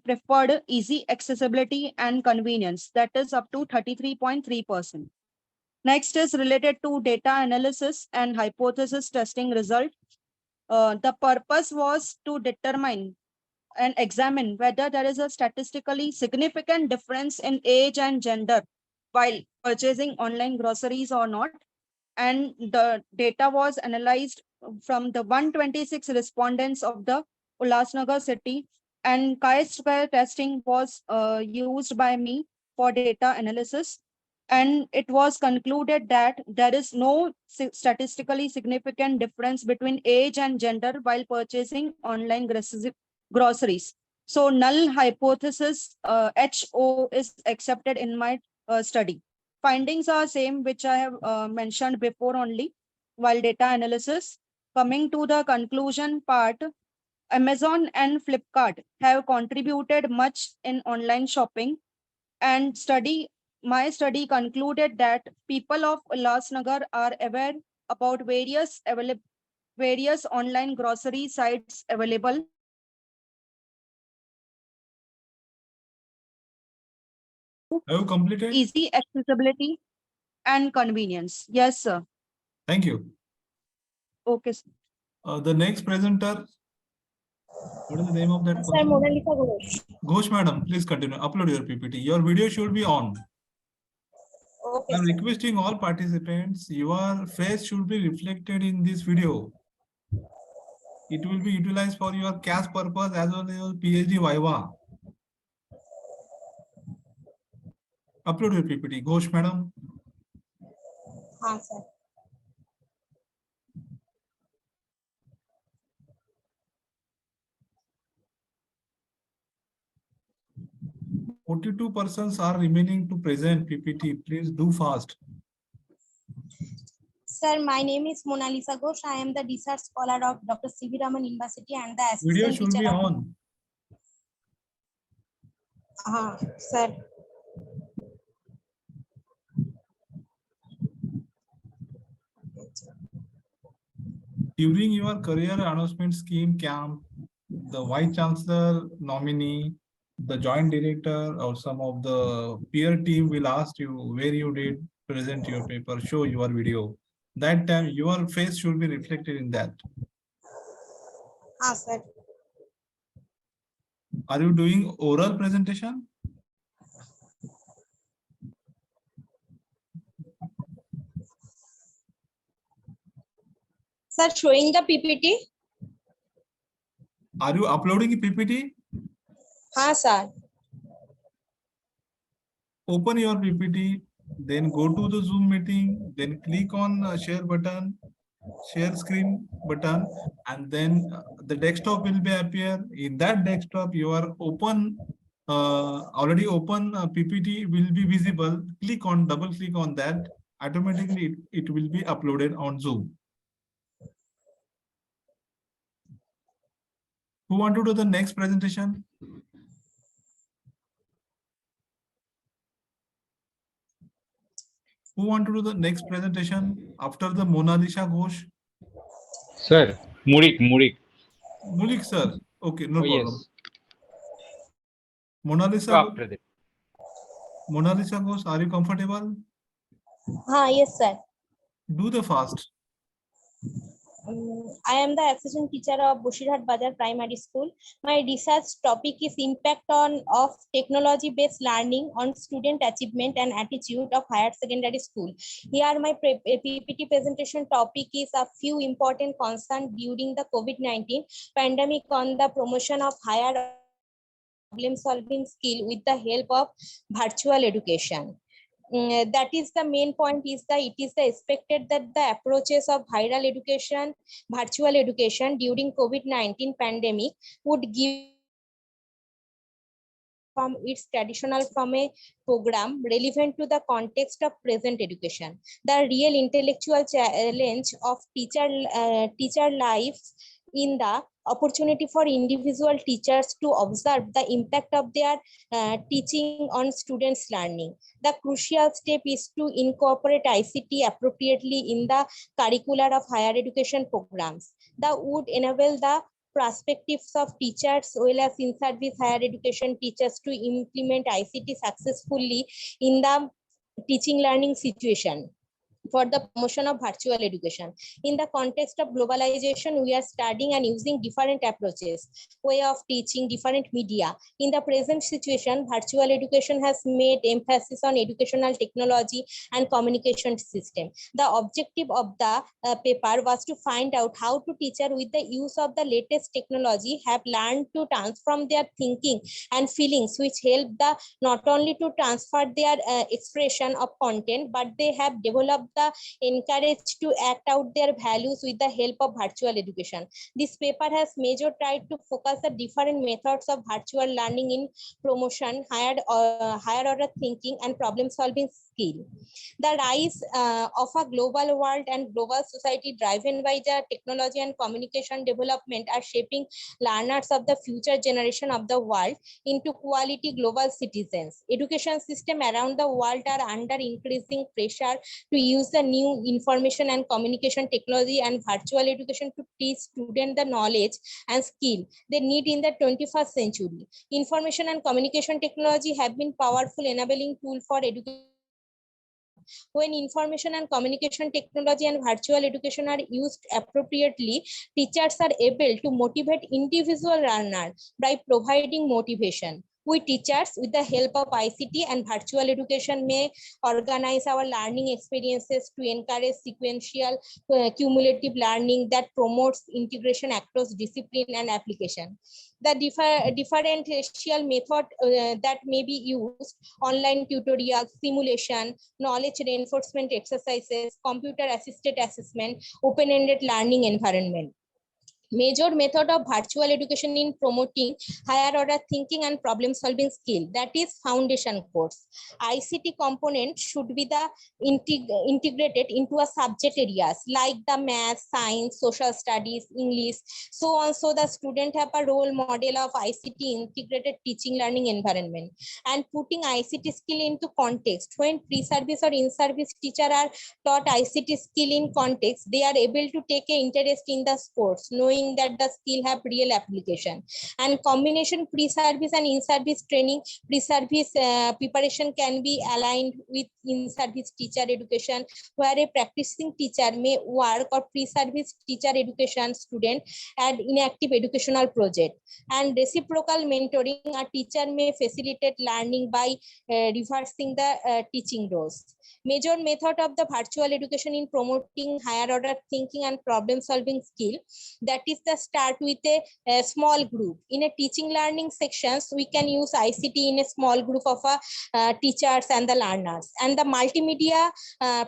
S: preferred easy accessibility and convenience, that is up to 33.3%. Next is related to data analysis and hypothesis testing result. The purpose was to determine and examine whether there is a statistically significant difference in age and gender while purchasing online groceries or not. And the data was analyzed from the 126 respondents of the Ulhasnagar city, and chi-square testing was used by me for data analysis. And it was concluded that there is no statistically significant difference between age and gender while purchasing online groceries. So null hypothesis HO is accepted in my study. Findings are same which I have mentioned before only while data analysis. Coming to the conclusion part, Amazon and Flipkart have contributed much in online shopping, and my study concluded that people of Ulhasnagar are aware about various online grocery sites available.
A: Have you completed?
S: Easy accessibility and convenience. Yes, sir.
A: Thank you.
S: Okay, sir.
A: The next presenter, what is the name of that
G: Sir,
A: person?
G: Monalisa Ghosh.
A: Ghosh madam, please continue. Upload your PPT. Your video should be on.
G: Okay,
A: I'm
G: sir.
A: requesting all participants, your face should be reflected in this video. It will be utilized for your CAS purpose as well as your PhD Viva. Upload your PPT. Ghosh madam.
G: हाँ sir.
A: Forty-two persons are remaining to present PPT. Please do fast.
G: Sir, my name is Monalisa Ghosh. I am the research scholar of Dr. C.V. Raman University and the
A: Video
G: assistant
A: should be
G: teacher of.
A: on.
G: Sir.
A: During your career announcement scheme camp, the Vice Chancellor nominee, the Joint Director or some of the peer team will ask you where you did present your paper, show your video. That time your face should be reflected in that.
G: Sir.
A: Are you doing oral presentation?
G: Sir, showing the PPT.
A: Are you uploading a PPT?
G: Sir.
A: Open your PPT, then go to the Zoom meeting, then click on share button, share screen button, and then the desktop will be appear. In that desktop, your open already open PPT will be visible. Click on, double click on that. Automatically, it will be uploaded on Zoom. Who want to do the next presentation? Who want to do the next presentation after the Monalisa Ghosh?
F: Sir, Murik.
A: Mulik sir. Okay, no problem.
F: Yes.
A: Monalisa.
F: After that.
A: Monalisa Ghosh, are you comfortable?
G: Yes, sir.
A: Do the fast.
G: I am the assistant teacher of Bushirhat Bazar Primary School. My research topic is impact of technology-based learning on student achievement and attitude of higher secondary school. Here my PPT presentation topic is a few important concerns during the COVID-19 pandemic on the promotion of higher problem-solving skill with the help of virtual education. that is the main point, is that it is expected that the approaches of viral education, virtual education during COVID-19 pandemic would give from its traditional from a program relevant to the context of present education. The real intellectual challenge of teacher lives in the opportunity for individual teachers to observe the impact of their teaching on students' learning. The crucial step is to incorporate ICT appropriately in the curricula of higher education programs. That would enable the perspectives of teachers well as in-service higher education teachers to implement ICT successfully in the teaching learning situation for the promotion of virtual education. In the context of globalization, we are studying and using different approaches, way of teaching, different media. In the present situation, virtual education has made emphasis on educational technology and communication system. The objective of the paper was to find out how to teachers with the use of the latest technology have learned to transform their thinking and feelings, which help the not only to transfer their expression of content, but they have developed the encouraged to act out their values with the help of virtual education. This paper has major tried to focus the different methods of virtual learning in promotion, higher order thinking and problem solving skill. The rise of a global world and global society driven by the technology and communication development are shaping learners of the future generation of the world into quality global citizens. Education system around the world are under increasing pressure to use the new information and communication technology and virtual education to teach students the knowledge and skill they need in the 21st century. Information and communication technology have been powerful enabling tool for education. When information and communication technology and virtual education are used appropriately, teachers are able to motivate individual learners by providing motivation. We teachers, with the help of ICT and virtual education, may organize our learning experiences to encourage sequential cumulative learning that promotes integration across discipline and application. The differential method that may be used: online tutorials, simulation, knowledge reinforcement exercises, computer assisted assessment, open-ended learning environment. Major method of virtual education in promoting higher order thinking and problem solving skill, that is foundation course. ICT component should be the integrated into a subject areas like the math, science, social studies, English, so on, so the student have a role model of ICT integrated teaching learning environment. And putting ICT skill into context, when pre-service or in-service teacher are taught ICT skill in context, they are able to take an interest in the sports, knowing that the skill have real application. And combination pre-service and in-service training, pre-service preparation can be aligned with in-service teacher education, where a practicing teacher may work or pre-service teacher education student at inactive educational project. And reciprocal mentoring, a teacher may facilitate learning by reversing the teaching roles. Major method of the virtual education in promoting higher order thinking and problem solving skill, that is the start with a small group. In a teaching learning sections, we can use ICT in a small group of teachers and the learners. And the multimedia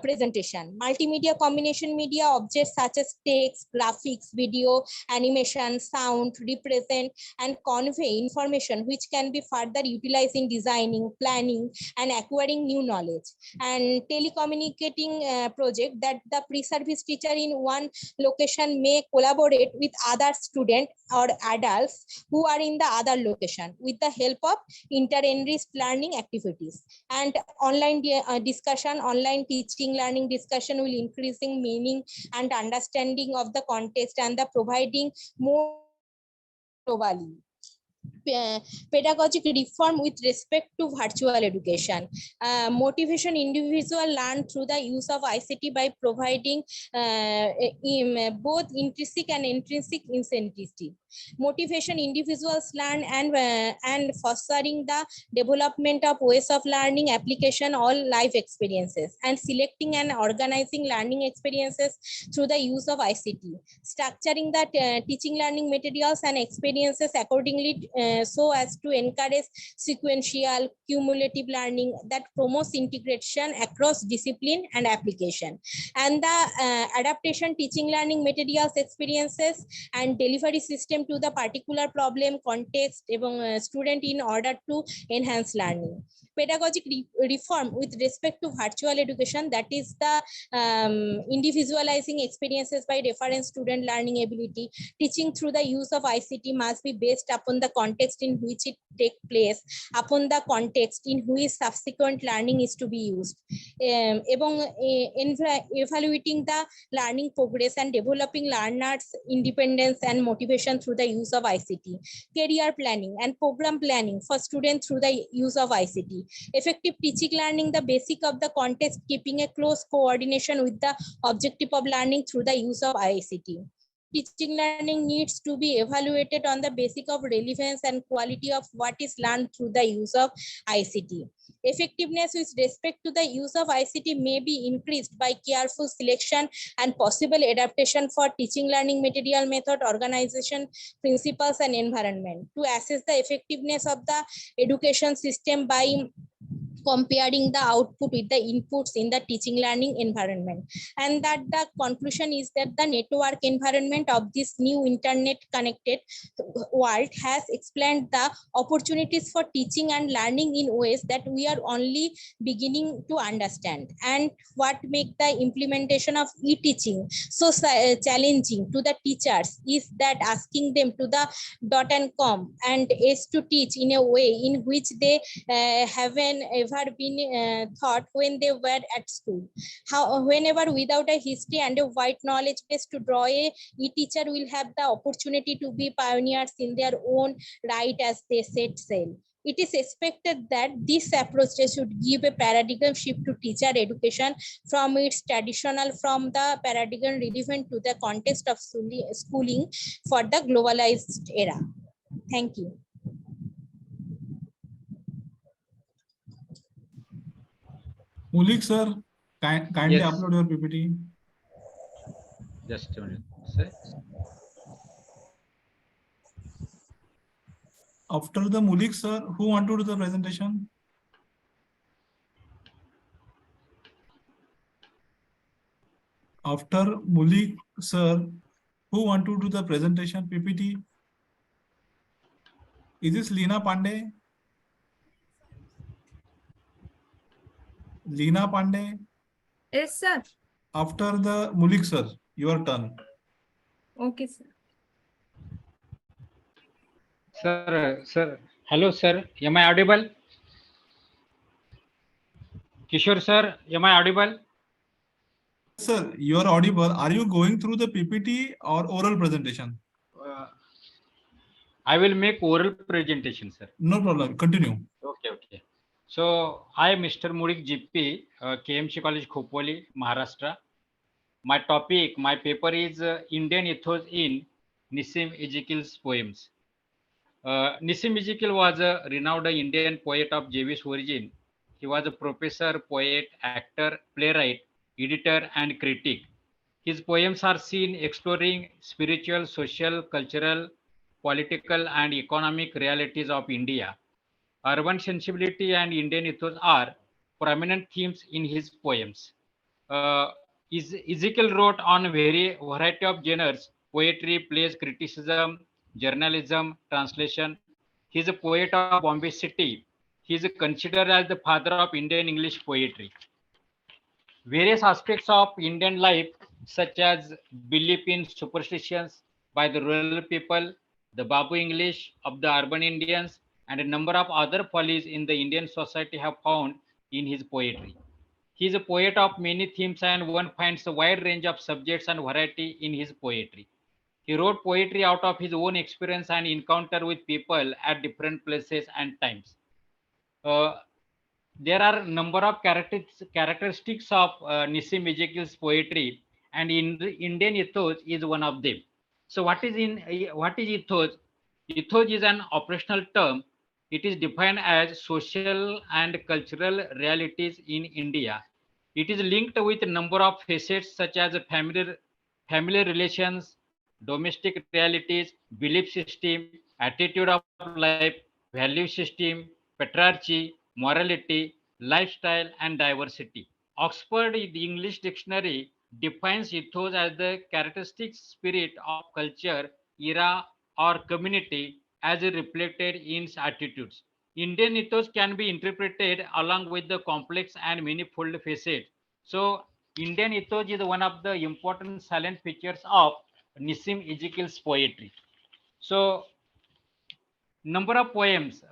G: presentation, multimedia combination media objects such as text, graphics, video, animation, sound, represent and convey information which can be further utilized in designing, planning and acquiring new knowledge. And telecommunicating project, that the pre-service teacher in one location may collaborate with other students or adults who are in the other location with the help of inter-enriched learning activities. And online discussion, online teaching learning discussion will increasing meaning and understanding of the context and the providing more globally. Pedagogic reform with respect to virtual education. Motivation, individual learn through the use of ICT by providing both intrinsic and intrinsic incentive. Motivation, individuals learn and fostering the development of ways of learning, application, all life experiences, and selecting and organizing learning experiences through the use of ICT. Structuring the teaching learning materials and experiences accordingly so as to encourage sequential cumulative learning that promotes integration across discipline and application. And the adaptation teaching learning materials, experiences and delivery system to the particular problem, context এবং student in order to enhance learning. Pedagogic reform with respect to virtual education, that is the individualizing experiences by reference student learning ability. Teaching through the use of ICT must be based upon the context in which it takes place, upon the context in which subsequent learning is to be used. Evaluating the learning progress and developing learners' independence and motivation through the use of ICT. Career planning and program planning for students through the use of ICT. Effective teaching learning, the basic of the context, keeping a close coordination with the objective of learning through the use of ICT. Teaching learning needs to be evaluated on the basis of relevance and quality of what is learned through the use of ICT. Effectiveness with respect to the use of ICT may be increased by careful selection and possible adaptation for teaching learning material, method, organization, principles and environment. To assess the effectiveness of the education system by comparing the output with the inputs in the teaching learning environment. And that the conclusion is that the network environment of this new internet connected world has explained the opportunities for teaching and learning in ways that we are only beginning to understand. And what make the implementation of e-teaching so challenging to the teachers is that asking them to the dot and com and is to teach in a way in which they haven't ever been taught when they were at school. Whenever without a history and a wide knowledge base to draw, a teacher will have the opportunity to be pioneers in their own right as they set sail. It is expected that this approach should give a paradigm shift to teacher education from its traditional the paradigm relevant to the context of schooling for the globalized era. Thank you.
A: Mulik sir, kindly
F: Yes.
A: upload your PPT.
F: Just a minute, sir.
A: After the Mulik sir, who want to do the presentation? After Mulik sir, who want to do the presentation PPT? Is this Leena Pandey? Leena Pandey?
E: Yes, sir.
A: After the Mulik sir, your turn.
E: Okay, sir.
F: Sir, hello, sir. Am I audible? Kishore, sir, am I audible?
A: Sir, you are audible. Are you going through the PPT or oral presentation?
F: I will make oral presentation, sir.
A: No problem. Continue.
F: Okay. So, I, Mr. Murik GP, KMC College, Khopoli, Maharashtra. My topic, my paper is Indian ethos in Nissim Ezekiel's poems. Nissim Ezekiel was a renowned Indian poet of Jewish origin. He was a professor, poet, actor, playwright, editor, and critic. His poems are seen exploring spiritual, social, cultural, political, and economic realities of India. Urban sensibility and Indian ethos are prominent themes in his poems. Ezekiel wrote on a variety of genres: poetry, plays, criticism, journalism, translation. He is a poet of Bombay City. He is considered as the father of Indian English poetry. Various aspects of Indian life, such as belief in superstitions by the rural people, the Babu English of the urban Indians, and a number of other follies in the Indian society have found in his poetry. He is a poet of many themes, and one finds a wide range of subjects and variety in his poetry. He wrote poetry out of his own experience and encounter with people at different places and times. There are a number of characteristics of Nissim Ezekiel's poetry, and in the Indian ethos is one of them. So what is ethos? Ethos is an operational term. It is defined as social and cultural realities in India. It is linked with a number of facets such as family relations, domestic realities, belief system, attitude of life, value system, patriarchy, morality, lifestyle, and diversity. Oxford English Dictionary defines ethos as the characteristic spirit of culture, era, or community as reflected in its attitudes. Indian ethos can be interpreted along with the complex and manifold facets. So, Indian ethos is one of the important salient features of Nissim Ezekiel's poetry. So, number of poems,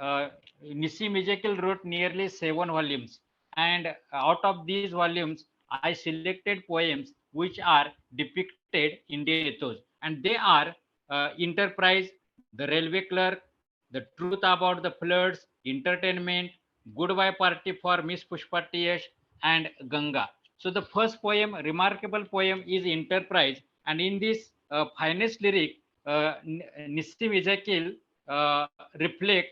F: Nissim Ezekiel wrote nearly 7 volumes, and out of these volumes, I selected poems which are depicted Indian ethos, and they are Enterprise, The Railway Clerk, The Truth About the Floods, Entertainment, Goodbye Party for Miss Pushpatiyash, and Ganga. So the first poem, remarkable poem, is Enterprise, and in this finest lyric, Nissim Ezekiel reflect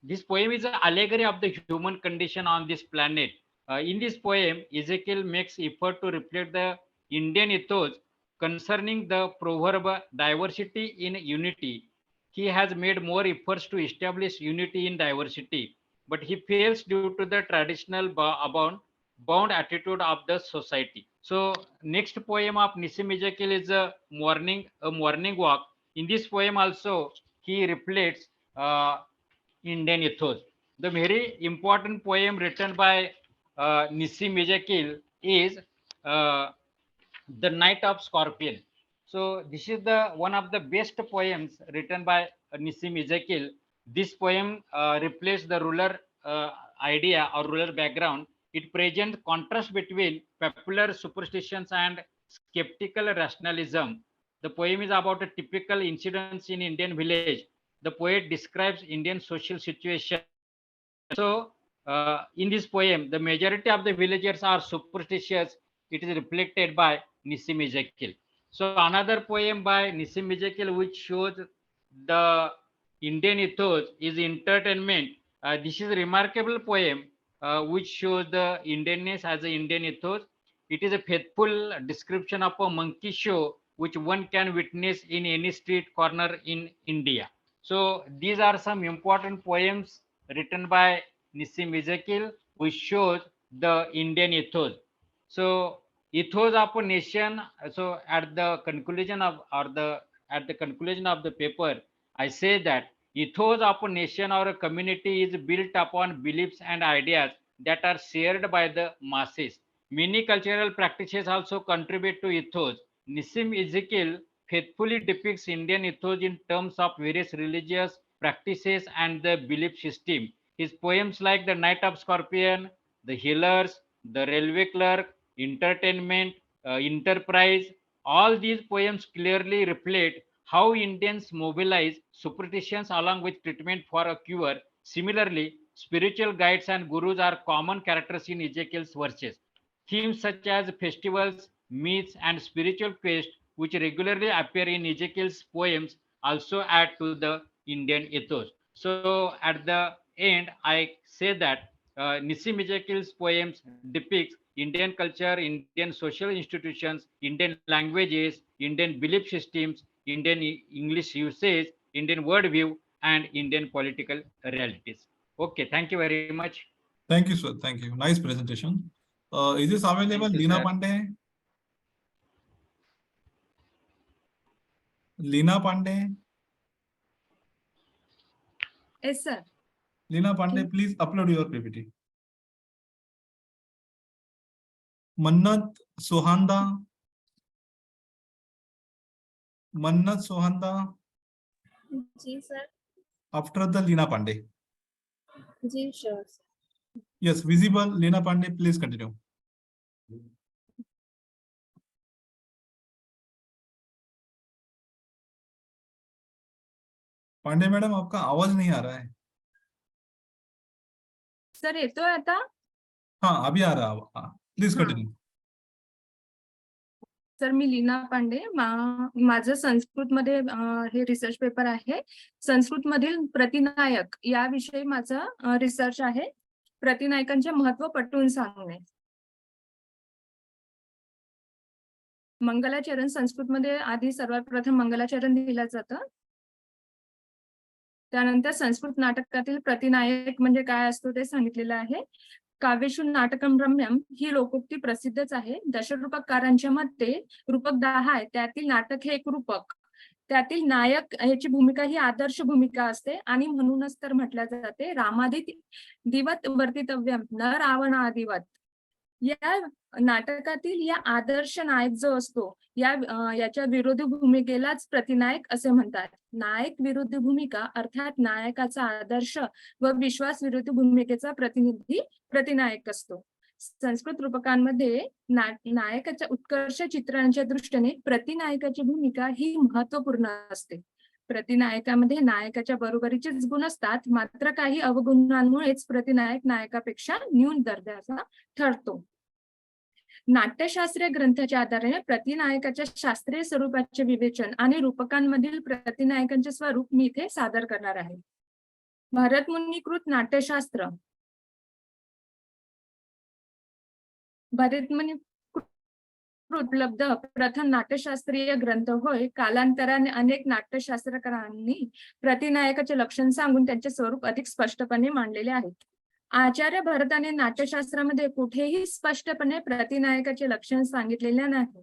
F: this poem is an allegory of the human condition on this planet. In this poem, Ezekiel makes effort to reflect the Indian ethos concerning the proverb diversity in unity. He has made more efforts to establish unity in diversity, but he fails due to the traditional bound attitude of the society. So next poem of Nissim Ezekiel is a morning walk. In this poem also he reflects Indian ethos. The very important poem written by Nissim Ezekiel is uh, The Night of Scorpion. So this is the one of the best poems written by Nissim Ezekiel. This poem reflects the rural idea or rural background. It presents contrast between popular superstitions and skeptical rationalism. The poem is about a typical incidents in Indian village. The poet describes Indian social situation. So, in this poem, the majority of the villagers are superstitious. It is reflected by Nissim Ezekiel. So, another poem by Nissim Ezekiel which shows the Indian ethos is Entertainment. This is a remarkable poem which shows the Indianness as an Indian ethos. It is a faithful description of a monkey show which one can witness in any street corner in India. So these are some important poems written by Nissim Ezekiel, which shows the Indian ethos. So ethos of a nation. So at the conclusion of the paper, I say that ethos of a nation or a community is built upon beliefs and ideas that are shared by the masses. Many cultural practices also contribute to ethos. Nissim Ezekiel faithfully depicts Indian ethos in terms of various religious practices and the belief system. His poems like The Night of Scorpion, The Healers, The Railway Clerk, Entertainment, Enterprise, all these poems clearly reflect how Indians mobilize superstitions along with treatment for a cure. Similarly, spiritual guides and gurus are common characters in Ezekiel's verses. Themes such as festivals, myths, and spiritual quests, which regularly appear in Ezekiel's poems, also add to the Indian ethos. So, at the end, I say that Nissim Ezekiel's poems depicts Indian culture, Indian social institutions, Indian languages, Indian belief systems, Indian English usage, Indian worldview, and Indian political realities. Okay, thank you very much.
A: Thank you, sir. Thank you. Nice presentation. Is this available,
F: you,
A: Leena
F: sir.
A: Pandey? Leena Pandey?
E: Yes, sir.
A: Leena Pandey, please upload your PPT. Mannat Sohanda? Mannat Sohanda?
T: जी sir.
A: After the Leena Pandey.
T: जी sure.
A: Yes, visible. Leena Pandey, please continue. Pandey madam आपका आवाज नहीं आ रहा है.
E: Sir येतोय आता?
A: हाँ अभी आ रहा. Please continue.
E: सर मी लीना पांडे. माझं संस्कृतमध्ये हे रिसर्च पेपर आहे. संस्कृतमधील प्रतिनायक याविषयी माझं रिसर्च आहे. प्रतिनायकांचे महत्व पटवून सांगणे. मंगलाचरण संस्कृतमध्ये आधी सर्वात प्रथम मंगलाचरण लिहिलं जातं. त्यानंतर संस्कृत नाटकातील प्रतिनायक म्हणजे काय असतो ते सांगितलेलं आहे. काव्येषु नाटकम रम्यम ही लोकोक्ती प्रसिद्धच आहे. दशरूपकारांच्या मते रूपक 10 आहे, त्यातील नाटक हे एक रूपक. त्यातील नायक याची भूमिका ही आदर्श भूमिका असते आणि म्हणूनच तर म्हटल्या जाते रामादि दिवत वर्तितव्यम न रावणादिवत. या नाटकातील या आदर्श नायक जो असतो याच्या विरोधी भूमिकेलाच प्रतिनायक असे म्हणतात. नायक विरुद्ध भूमिका अर्थात नायकाचा आदर्श व विश्वास विरुद्ध भूमिकेचा प्रतिनिधी प्रतिनायक असतो. संस्कृत रूपकांमध्ये नायकाच्या उत्कर्ष चित्रणाच्या दृष्टीने प्रतिनायकाची भूमिका ही महत्वपूर्ण असते. प्रतिनायकामध्ये नायकाच्या बरोबरीचेच गुण असतात, मात्र काही अवगुणांमुळेच प्रतिनायक नायकापेक्षा न्यून दर्जाचा ठरतो. नाट्यशास्त्रीय ग्रंथाच्या आधारे प्रतिनायकाच्या शास्त्रीय स्वरूपाचे विवेचन आणि रूपकांमधील प्रतिनायकांचे स्वरूप मी इथे सादर करणार आहे. भरतमुनीकृत नाट्यशास्त्र. भरतमुनी उपलब्ध प्रथम नाट्यशास्त्रीय ग्रंथ होय. कालांतराने अनेक नाट्यशास्त्रकारांनी प्रतिनायकाचे लक्षण सांगून त्यांचे स्वरूप अधिक स्पष्टपणे मांडलेले आहेत. आचार्य भरताने नाट्यशास्त्रामध्ये कुठेही स्पष्टपणे प्रतिनायकाचे लक्षण सांगितलेले नाही.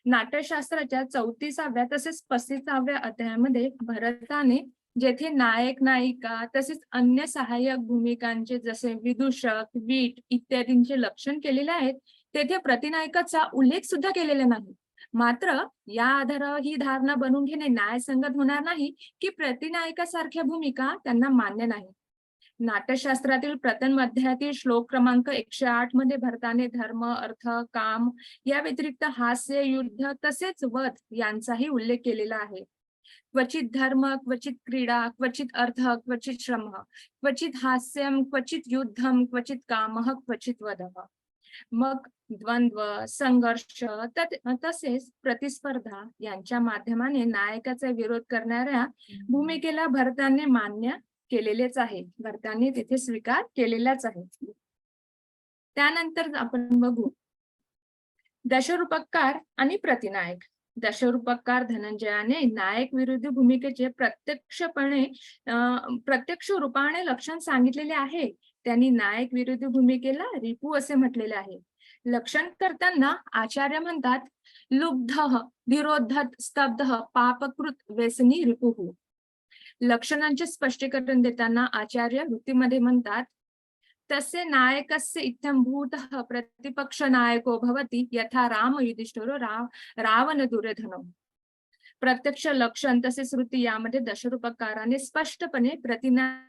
E: नाट्यशास्त्राच्या 34व्या तसेच 35व्या अध्यायामध्ये भरताने जेथे नायक नायिका तसेच अन्य सहाय्यक भूमिकांचे जसे विदूषक वीट इत्यादींचे लक्षण केलेले आहेत, तेथे प्रतिनायकाचा उल्लेख सुद्धा केलेला नाही. मात्र या आधारावर ही धारणा बनवून घेणे न्यायसंगत होणार नाही की प्रतिनायकासारख्या भूमिका त्यांना मान्य नाही. नाट्यशास्त्रातील प्रथम अध्यायातील श्लोक क्रमांक 108 मध्ये भरताने धर्म अर्थ काम या व्यतिरिक्त हास्य युद्ध तसेच वध यांचाही उल्लेख केलेला आहे. क्वचित धर्म क्वचित क्रीडा क्वचित अर्थ क्वचित श्रम क्वचित हास्यम क्वचित युद्धम क्वचित कामः क्वचित वधः. मग द्वंद्व संघर्ष तसेच प्रतिस्पर्धा यांच्या माध्यमाने नायकाचा विरोध करणाऱ्या भूमिकेला भरताने मान्य केलेलेच आहे. भरताने तिथे स्वीकार केलेलाच आहे. त्यानंतर आपण बघू दशरूपकार आणि प्रतिनायक. दशरूपकार धनंजयाने नायक विरुद्ध भूमिकेचे प्रत्यक्ष रूपाने लक्षण सांगितलेले आहे. त्यांनी नायक विरुद्ध भूमिकेला रिपू असे म्हटलेले आहे. लक्षण करताना आचार्य म्हणतात लुब्ध धीरोद्धत स्तब्ध पापकृत व्यसनी रिपुः. लक्षणांचे स्पष्टीकरण देताना आचार्य वृत्तीमध्ये म्हणतात तस्य नायकस्य इत्थं भूतः प्रतिपक्ष नायको भवति यथा राम युधिष्ठिरो रावण दुर्योधनो. प्रत्यक्ष लक्षण तसेच वृत्ती यामध्ये दशरूपकाराने स्पष्टपणे प्रतिनायक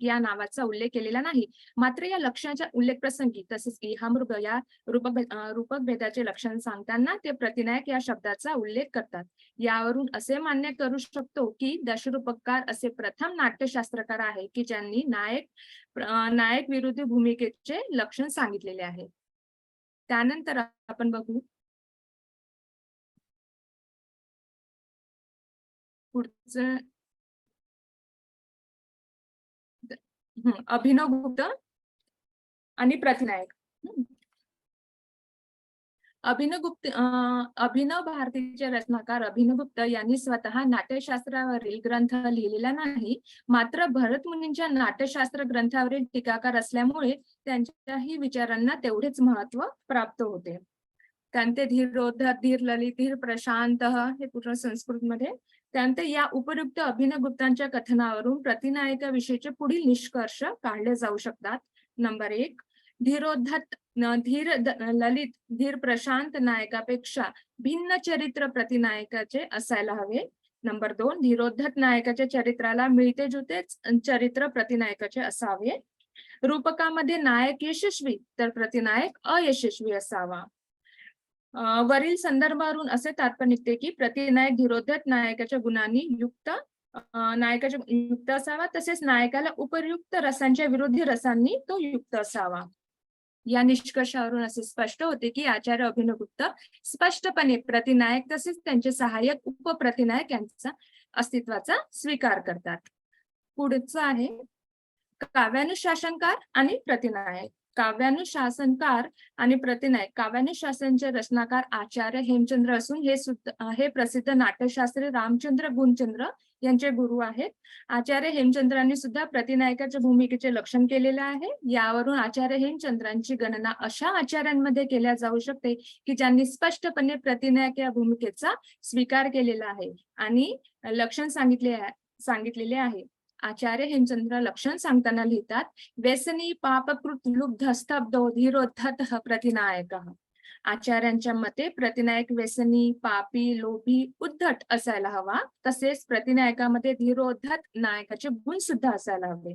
E: या नावाचा उल्लेख केलेला नाही. मात्र या लक्षणाच्या उल्लेख प्रसंगी तसेच इहामृग या रूपक भेदाचे लक्षण सांगताना ते प्रतिनायक या शब्दाचा उल्लेख करतात. यावरून असे मान्य करू शकतो की दशरूपकार असे प्रथम नाट्यशास्त्रकार आहे की ज्यांनी नायक विरुद्ध भूमिकेचे लक्षण सांगितलेले आहे. त्यानंतर आपण बघू पुढचं अभिनवगुप्त आणि प्रतिनायक. अभिनव भारतीचे रचनाकार अभिनवगुप्त यांनी स्वतः नाट्यशास्त्रावरील ग्रंथ लिहिलेला नाही. मात्र भरतमुनींच्या नाट्यशास्त्र ग्रंथावरील टीकाकार असल्यामुळे त्यांच्याही विचारांना तेवढेच महत्व प्राप्त होते. त्यांचे धीरोद्धत धीर ललित धीर प्रशांत हे पूर्ण संस्कृत मध्ये. त्यानंतर या उपयुक्त अभिनवगुप्तांच्या कथनावरून प्रतिनायकाविषयीचे पुढील निष्कर्ष काढले जाऊ शकतात. नंबर 1, धीरोद्धत धीर ललित धीर प्रशांत नायकापेक्षा भिन्न चरित्र प्रतिनायकाचे असायला हवे. नंबर 2, धीरोद्धत नायकाच्या चरित्राला मिळते जुळतेच चरित्र प्रतिनायकाचे असावे. रूपकामध्ये नायक यशस्वी तर प्रतिनायक अयशस्वी असावा. वरील संदर्भावरून असे तात्पर्य निघते की प्रतिनायक धीरोद्धत नायकाच्या गुणांनी युक्त असावा तसेच नायकाला उपयुक्त रसांच्या विरोधी रसांनी तो युक्त असावा. या निष्कर्षावरून असे स्पष्ट होते की आचार्य अभिनवगुप्त स्पष्टपणे प्रतिनायक तसेच त्यांचे सहाय्यक उपप्रतिनायक यांचा अस्तित्वाचा स्वीकार करतात. पुढचं आहे काव्यानुशासनकार आणि प्रतिनायक. काव्यानुशासनकार आणि प्रतिनायक. काव्यानुशासनचे रचनाकार आचार्य हेमचंद्र असून हे प्रसिद्ध नाट्यशास्त्री रामचंद्र गुणचंद्र यांचे गुरु आहेत. आचार्य हेमचंद्रांनी सुद्धा प्रतिनायकाच्या भूमिकेचे लक्षण केलेले आहे. यावरून आचार्य हेमचंद्रांची गणना अशा आचार्यांमध्ये केल्या जाऊ शकते की ज्यांनी स्पष्टपणे प्रतिनायक या भूमिकेचा स्वीकार केलेला आहे आणि लक्षण सांगितलेले आहे. आचार्य हेमचंद्र लक्षण सांगताना लिहितात, व्यसनी पापकृत लुब्ध स्तब्धो धीरोद्धतः प्रतिनायकः. आचार्यांच्या मते प्रतिनायक व्यसनी, पापी, लोभी, उद्धट असायला हवा. तसेच प्रतिनायकामध्ये धीरोद्धत नायकाचे गुण सुद्धा असायला हवे.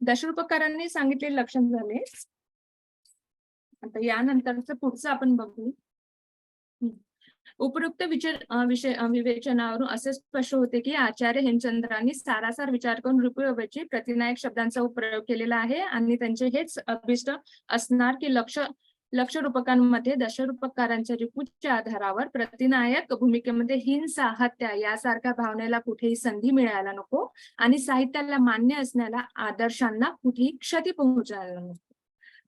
E: दशरूपकारांनी सांगितलेले लक्षण झाले. आता यानंतरचं पुढचं आपण बघू. उपरोक्त विवेचनावरून असे स्पष्ट होते की आचार्य हेमचंद्रांनी सारासार विचार करून रिपुऐवजी प्रतिनायक शब्दांचा प्रयोग केलेला आहे आणि त्यांचे हेच अभिष्ट असणार की लक्ष रूपकांमध्ये दशरूपकारांच्या रिपूच्या आधारावर प्रतिनायक भूमिकेमध्ये हिंसा, हत्या यासारख्या भावनेला कुठेही संधी मिळायला नको आणि साहित्याला मान्य असणाऱ्या आदर्शांना कुठेही क्षती पोहोचायला नको.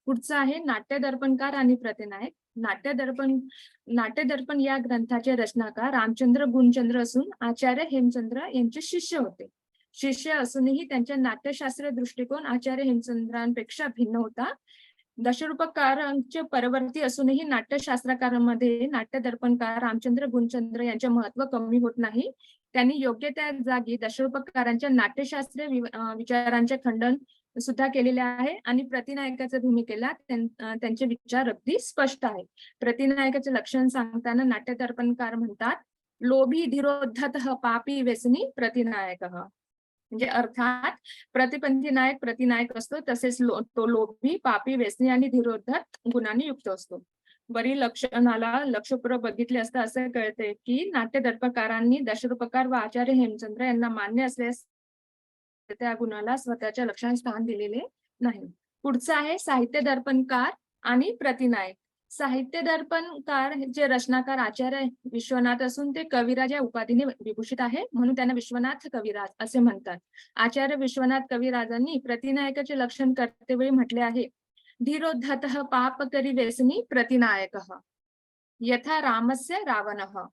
E: पुढचं आहे नाट्य दर्पणकार आणि प्रतिनायक. नाट्य दर्पण या ग्रंथाचे रचनाकार रामचंद्र गुणचंद्र असून आचार्य हेमचंद्र यांचे शिष्य होते. शिष्य असूनही त्यांच्या नाट्यशास्त्रीय दृष्टिकोन आचार्य हेमचंद्रांपेक्षा भिन्न होता. दशरूपकारांचे परवर्ती असूनही नाट्यशास्त्रकारांमध्ये नाट्य दर्पणकार रामचंद्र गुणचंद्र यांचे महत्व कमी होत नाही. त्यांनी योग्य त्या जागी दशरूपकारांच्या नाट्यशास्त्रीय विचारांचे खंडन सुद्धा केलेले आहे आणि प्रतिनायकाच्या भूमिकेला त्यांचे विचार अगदी स्पष्ट आहे. प्रतिनायकाचे लक्षण सांगताना नाट्य दर्पणकार म्हणतात, लोभी धीरोद्धतः पापी व्यसनी प्रतिनायकः. म्हणजे अर्थात प्रतिपंथी नायक प्रतिनायक असतो, तसेच तो लोभी, पापी, व्यसनी आणि धीरोद्धत गुणांनी युक्त असतो. बरी लक्षणाला लक्षपूर्वक बघितले असता असे कळते की नाट्य दर्पणकारांनी दशरूपकार व आचार्य हेमचंद्र यांना मान्य असल्यास त्या गुणाला स्वतःच्या लक्षण स्थान दिलेले नाही. पुढचं आहे साहित्य दर्पणकार आणि प्रतिनायक. साहित्य दर्पणकार जे रचनाकार आचार्य विश्वनाथ असून ते कविराज या उपाधीने विभूषित आहे, म्हणून त्यांना विश्वनाथ कविराज असे म्हणतात. आचार्य विश्वनाथ कविराजांनी प्रतिनायकाचे लक्षण करतेवेळी म्हटले आहे, धीरोद्धतः पापकरी व्यसनी प्रतिनायकः यथा रामस्य रावणः.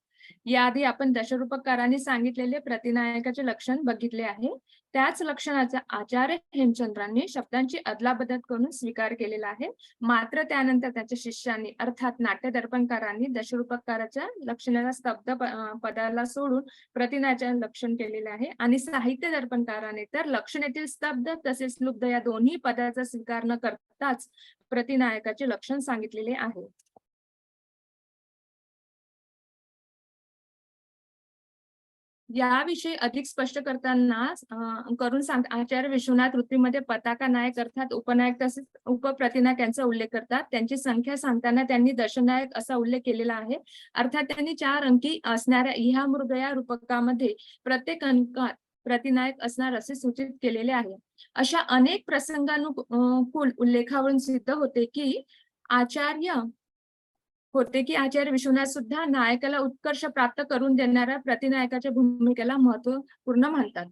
E: याआधी आपण दशरूपकारांनी सांगितलेले प्रतिनायकाचे लक्षण बघितले आहे. त्याच लक्षणाचा आचार्य हेमचंद्रांनी शब्दांची अदलाबदल करून स्वीकार केलेला आहे. मात्र त्यानंतर त्याच्या शिष्यांनी अर्थात नाट्य दर्पणकारांनी दशरूपकाराच्या लक्षणाला स्तब्ध पदाला सोडून प्रतिनायकाचे लक्षण केलेले आहे आणि साहित्य दर्पणकाराने तर लक्षणेतील स्तब्ध तसेच लुब्ध या दोन्ही पदाचा स्वीकार न करताच प्रतिनायकाचे लक्षण सांगितलेले आहे. याविषयी अधिक स्पष्ट करताना करून आचार्य विश्वनाथ वृत्तीमध्ये पताका नायक अर्थात उपनायक तसेच उपप्रतिनायक यांचा उल्लेख करतात. त्यांची संख्या सांगताना त्यांनी दशनायक असा उल्लेख केलेला आहे. अर्थात त्यांनी 4 अंकी असणाऱ्या इहा मृगया रूपकामध्ये प्रत्येक अंकात प्रतिनायक असणार असे सूचित केलेले आहे. अशा अनेक प्रसंगानुकूल उल्लेखावरून सिद्ध होते की आचार्य विश्वनाथ सुद्धा नायकाला उत्कर्ष प्राप्त करून देणाऱ्या प्रतिनायकाच्या भूमिकेला महत्वपूर्ण म्हणतात.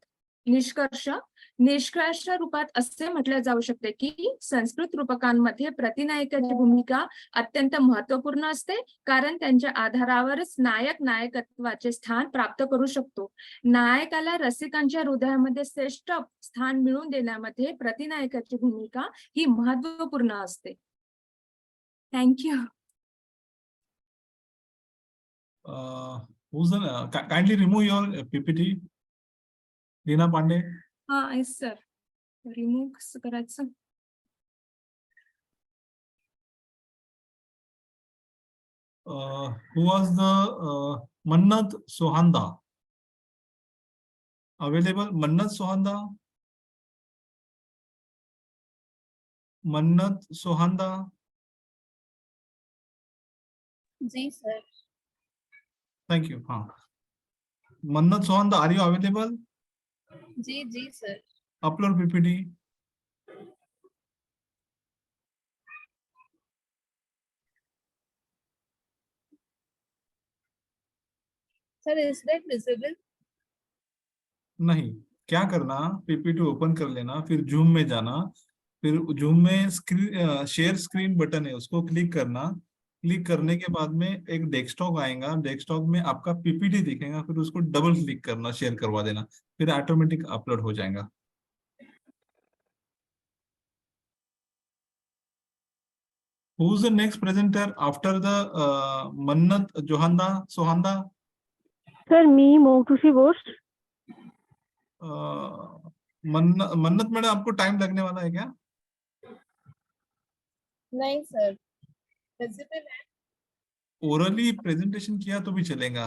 E: निष्कर्ष रूपात असे म्हटले जाऊ शकते की संस्कृत रूपकांमध्ये प्रतिनायकाची भूमिका अत्यंत महत्वपूर्ण असते, कारण त्यांच्या आधारावरच नायक नायकत्वाचे स्थान प्राप्त करू शकतो. नायकाला रसिकांच्या हृदयामध्ये श्रेष्ठ स्थान मिळवून देण्यामध्ये प्रतिनायकाची भूमिका ही महत्वपूर्ण असते. Thank you.
A: Kindly remove your PPT. Leena Pandey.
E: Yes sir. Remove कसं करायचं?
A: Who was the Mannat Sohanda? Available Mannat Sohanda? Mannat Sohanda?
Q: जी sir.
A: Thank you. Mannat Sohanda, are you available?
Q: जी sir.
A: Upload PPT.
Q: Sir, is that visible?
A: नहीं, क्या करना, PPT open कर लेना, फिर जूम में जाना, फिर जूम में शेयर स्क्रीन बटन है उसको क्लिक करना, क्लिक करने के बाद में एक डेस्कटॉप आएगा, डेस्कटॉप में आपका पीपीटी दिखेगा, फिर उसको डबल क्लिक करना, शेयर करवा देना, फिर ऑटोमेटिक अपलोड हो जाएगा। Who's the next presenter after the Mannat Johanda Sohanda?
H: Sir, me Mokhushi Ghosh.
A: मन्नत मैडम, आपको टाइम लगने वाला है क्या?
L: नहीं सर, विजिबल है।
A: ओरली प्रेजेंटेशन किया तो भी चलेगा।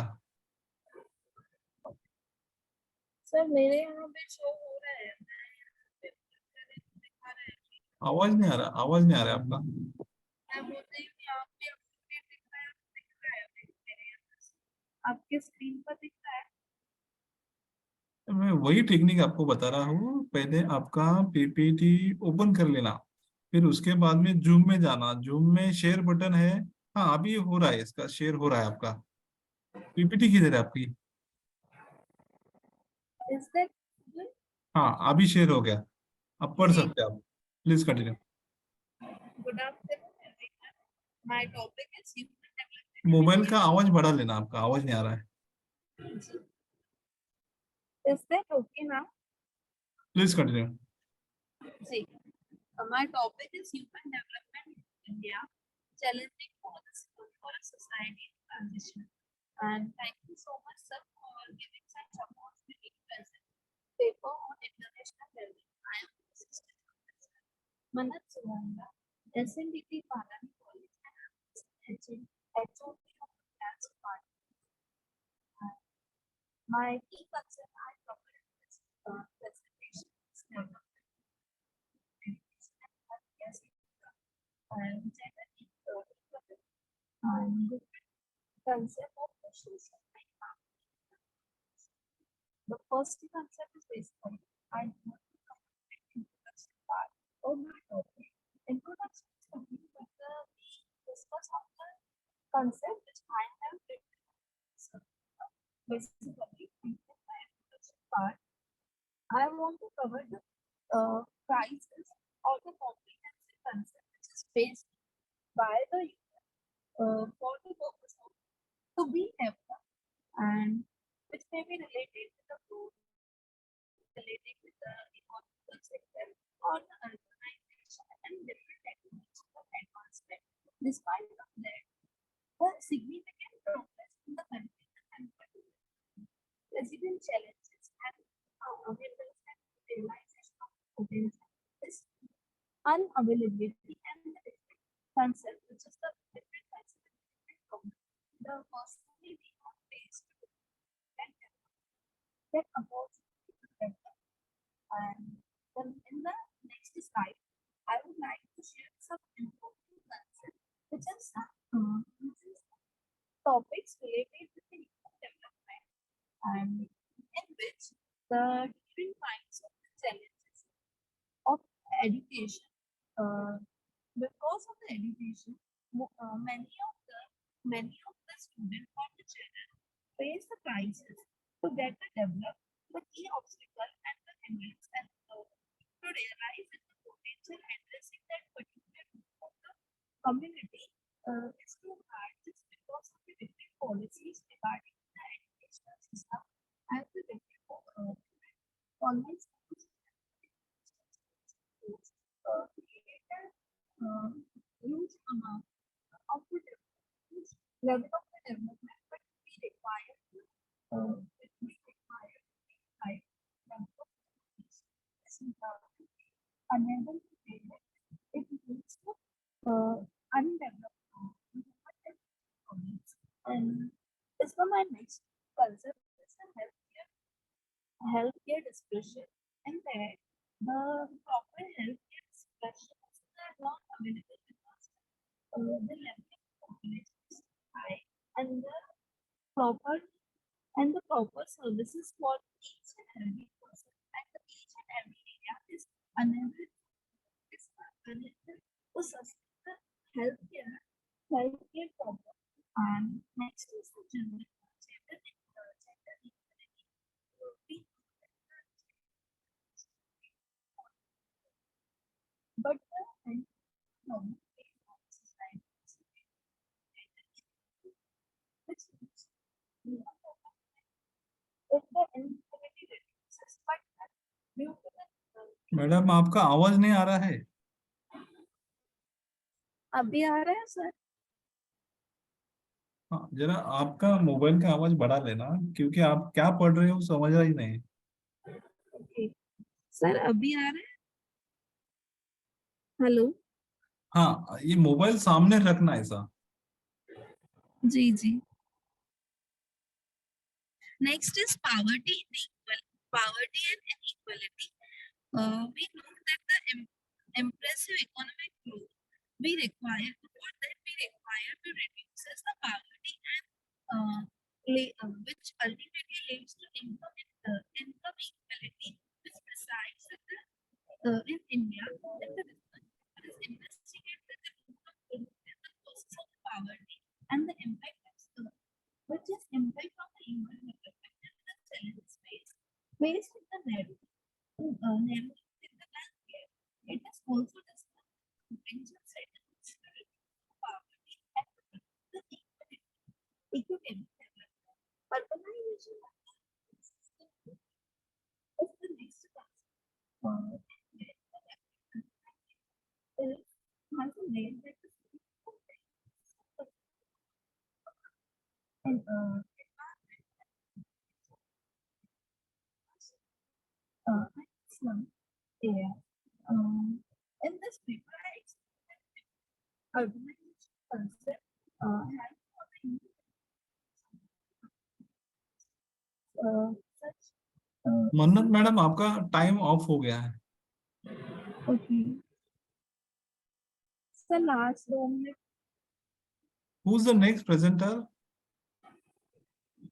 L: सर मेरे यहाँ पे शो हो रहा है,
A: आवाज नहीं आ रहा, आवाज नहीं आ रहा है आपका।
L: मैं बोल रही हूँ यहाँ पे दिख रहा है मेरे यहाँ से। आपके स्क्रीन पर दिख रहा है।
A: मैं वही टेक्निक आपको बता रहा हूँ, पहले आपका पीपीटी ओपन कर लेना, फिर उसके बाद में जूम में जाना, जूम में शेयर बटन है। हाँ अभी हो रहा है, इसका शेयर हो रहा है आपका। पीपीटी किधर है आपकी?
L: Is that good?
A: हाँ अभी शेयर हो गया, अब पढ़ सकते हैं आप। Please continue.
L: Good afternoon everyone. My topic is human development.
A: Mobile का आवाज बढ़ा लेना, आपका आवाज नहीं आ रहा है।
L: Is that okay now?
A: Please continue.
L: See, my topic is human development in India, challenging policy for a society in transition. And thank you so much, sir, for giving such opportunity to present paper on international level. I am assistant professor Manat Suwanda, SNDT Patan College, and I am HOD of the class department. My key concern I cover in this presentation is development. And gender equality and concept of the social life. The first concept is basically I want to cover the introduction part of my topic. Introduction is complete with the discuss of the concept which I have written. So, basically, in my introduction part, I want to cover the crisis or the comprehensive concept which is faced by the user for the purpose of to be developed, and which may be related with the growth, related with the economical sector or the urbanization and different technological advancement. Despite of that, the significant progress in the country and resident challenges and awareness and realization of potential is unavailability and the different concept, which is the different concept, different problem. The personally we have faced that opportunity to develop. And then in the next slide, I would like to share some important concepts which is topics related to the human development, and in which the different kinds of challenges of education. Because of the education, many of the students or the children face the crisis to get the develop the key obstacle and the hindrance and to realize that the potential addressing that particular group of the community is too hard just because of the different policies regarding the educational system and the different online schools create a huge amount of the level of the development, but we require high level of unable to pay it leads to undeveloped and this for my next concept is the healthcare discussion, and that the proper healthcare discussion is not available because the level of population is high and the proper services for each and every person and each and every area is unable to sustain the healthcare problem. And next is the gender equality. But the if the inequality reduces, but due to the
A: madam आपका आवाज नहीं आ रहा है.
L: अभी आ रहा है sir?
A: हाँ, जरा आपका मोबाइल का आवाज बढ़ा लेना, क्योंकि आप क्या पढ़ रहे हो समझ रहा ही नहीं.
L: ओके सर, अभी आ रहा है? हेलो?
A: हाँ, ये मोबाइल सामने रखना ऐसा.
L: जी जी. Next is poverty and inequality. We know that the impressive economic growth we require to reduce the poverty and which ultimately leads to income equality. Which besides in India, that the research is investigate the root of the causes of poverty and the impact of which is impact on the human development and the challenges faced with the narrowing in the landscape. It is also discussed potential settlements to reduce poverty and the economic development. Urbanization is the next task. Has a name that is and Islam. Yeah. In this paper, I explained that urbanization concept has such
A: मन्नत madam आपका time of हो गया है.
L: okay. So last 2 minutes.
A: Who's the next presenter?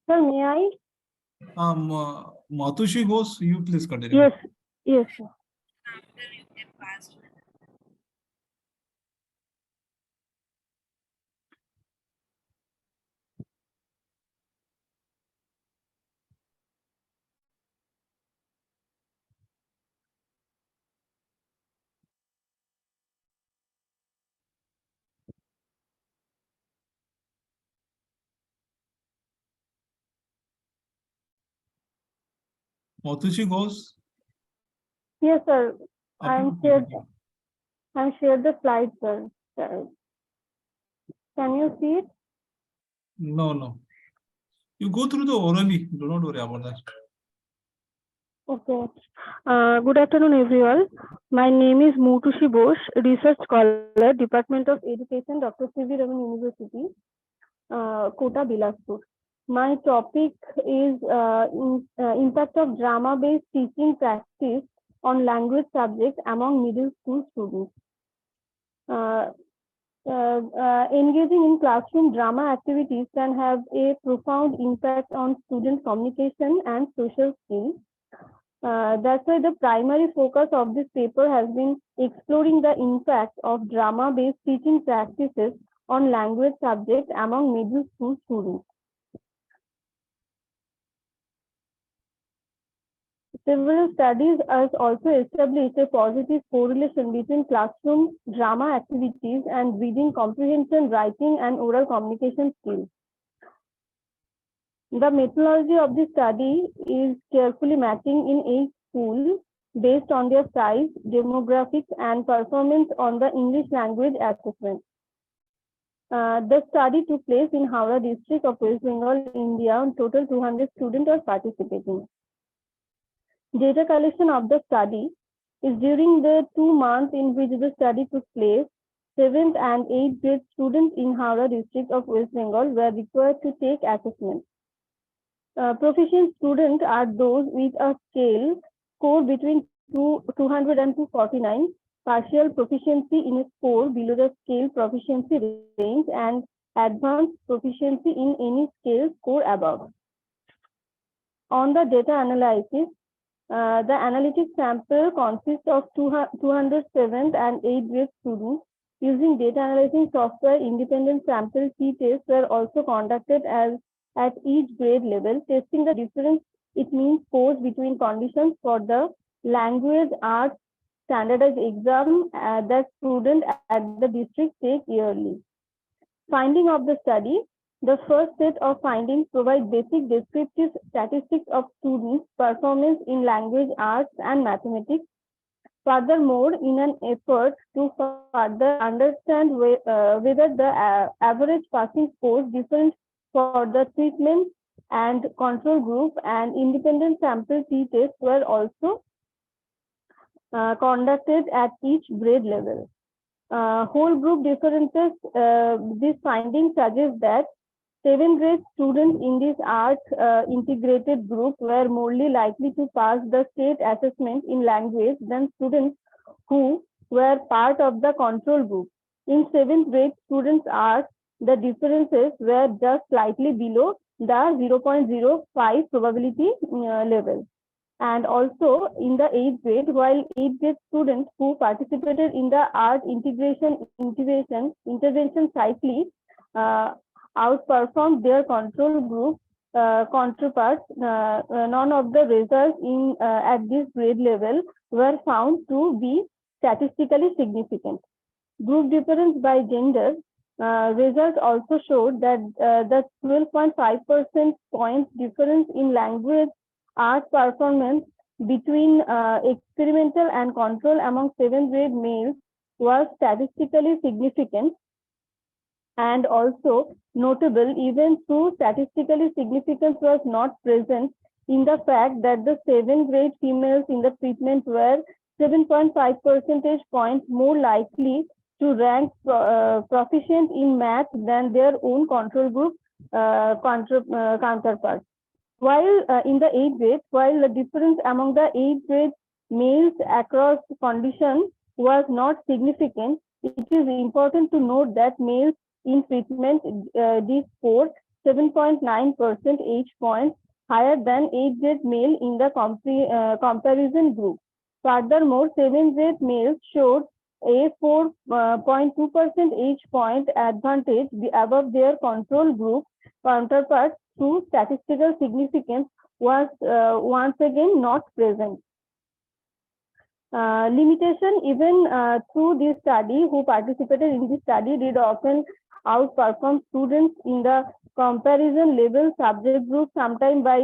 H: Sir, may I?
A: Matushi Ghosh, you please continue.
H: Yes, yes, sir.
L: After you get past.
A: Matushi Ghosh.
H: Yes, sir. I'm shared the slide, sir. Can you see it?
A: No. You go through the orally. Do not worry about that.
H: Okay. Good afternoon, everyone. My name is Mutushi Bose, Research Scholar, Department of Education, Dr. C.V. Raman University, Kota, Bilaspur. My topic is impact of drama-based teaching practice on language subjects among middle school students. Engaging in classroom drama activities can have a profound impact on student communication and social skills. That's why the primary focus of this paper has been exploring the impact of drama-based teaching practices on language subjects among middle school students. Several studies have also established a positive correlation between classroom drama activities and reading comprehension, writing, and oral communication skills. The methodology of this study is carefully matching in each school based on their size, demographics, and performance on the English language assessment. The study took place in Howrah district of West Bengal, India. In total, 200 students are participating. Data collection of the study is during the 2 months in which the study took place. 7th and 8th grade students in Howrah district of West Bengal were required to take assessment. Proficient students are those with a scale score between 200 and 249, partial proficiency in a score below the scale proficiency range, and advanced proficiency in any scale score above. On the data analysis, the analytic sample consists of 207th and 8th grade students. Using data analyzing software, independent sample t-tests were also conducted at each grade level, testing the difference it means scores between conditions for the language arts standardized exam that students at the district take yearly. Finding of the study, The first set of findings provide basic descriptive statistics of students' performance in language arts and mathematics. Furthermore, in an effort to further understand whether the average passing scores different for the treatment and control group and independent sample t-tests were also conducted at each grade level. Whole group differences, this finding suggests that 7th grade students in this art integrated group were more likely to pass the state assessment in language than students who were part of the control group. In 7th grade students' art, the differences were just slightly below the 0.05 probability level. And also in the 8th grade, while 8th grade students who participated in the art intervention slightly outperformed their control group counterparts, none of the results in at this grade level were found to be statistically significant. Group difference by gender results also showed that the 12.5% point difference in language art performance between experimental and control among 7th grade males was statistically significant and also notable, even though statistically significance was not present in the fact that the 7th grade females in the treatment were 7.5 percentage points more likely to rank proficient in math than their own control group counterparts. While in the 8th grade, while the difference among the 8th grade males across conditions was not significant, it is important to note that males in treatment did score 7.9 percentage points higher than 8th grade male in the comparison group. Furthermore, 7th grade males showed a 4.2 percentage point advantage above their control group counterparts through statistical significance was once again not present. Limitation even through this study, who participated in this study did often outperform students in the comparison level subject group, sometimes by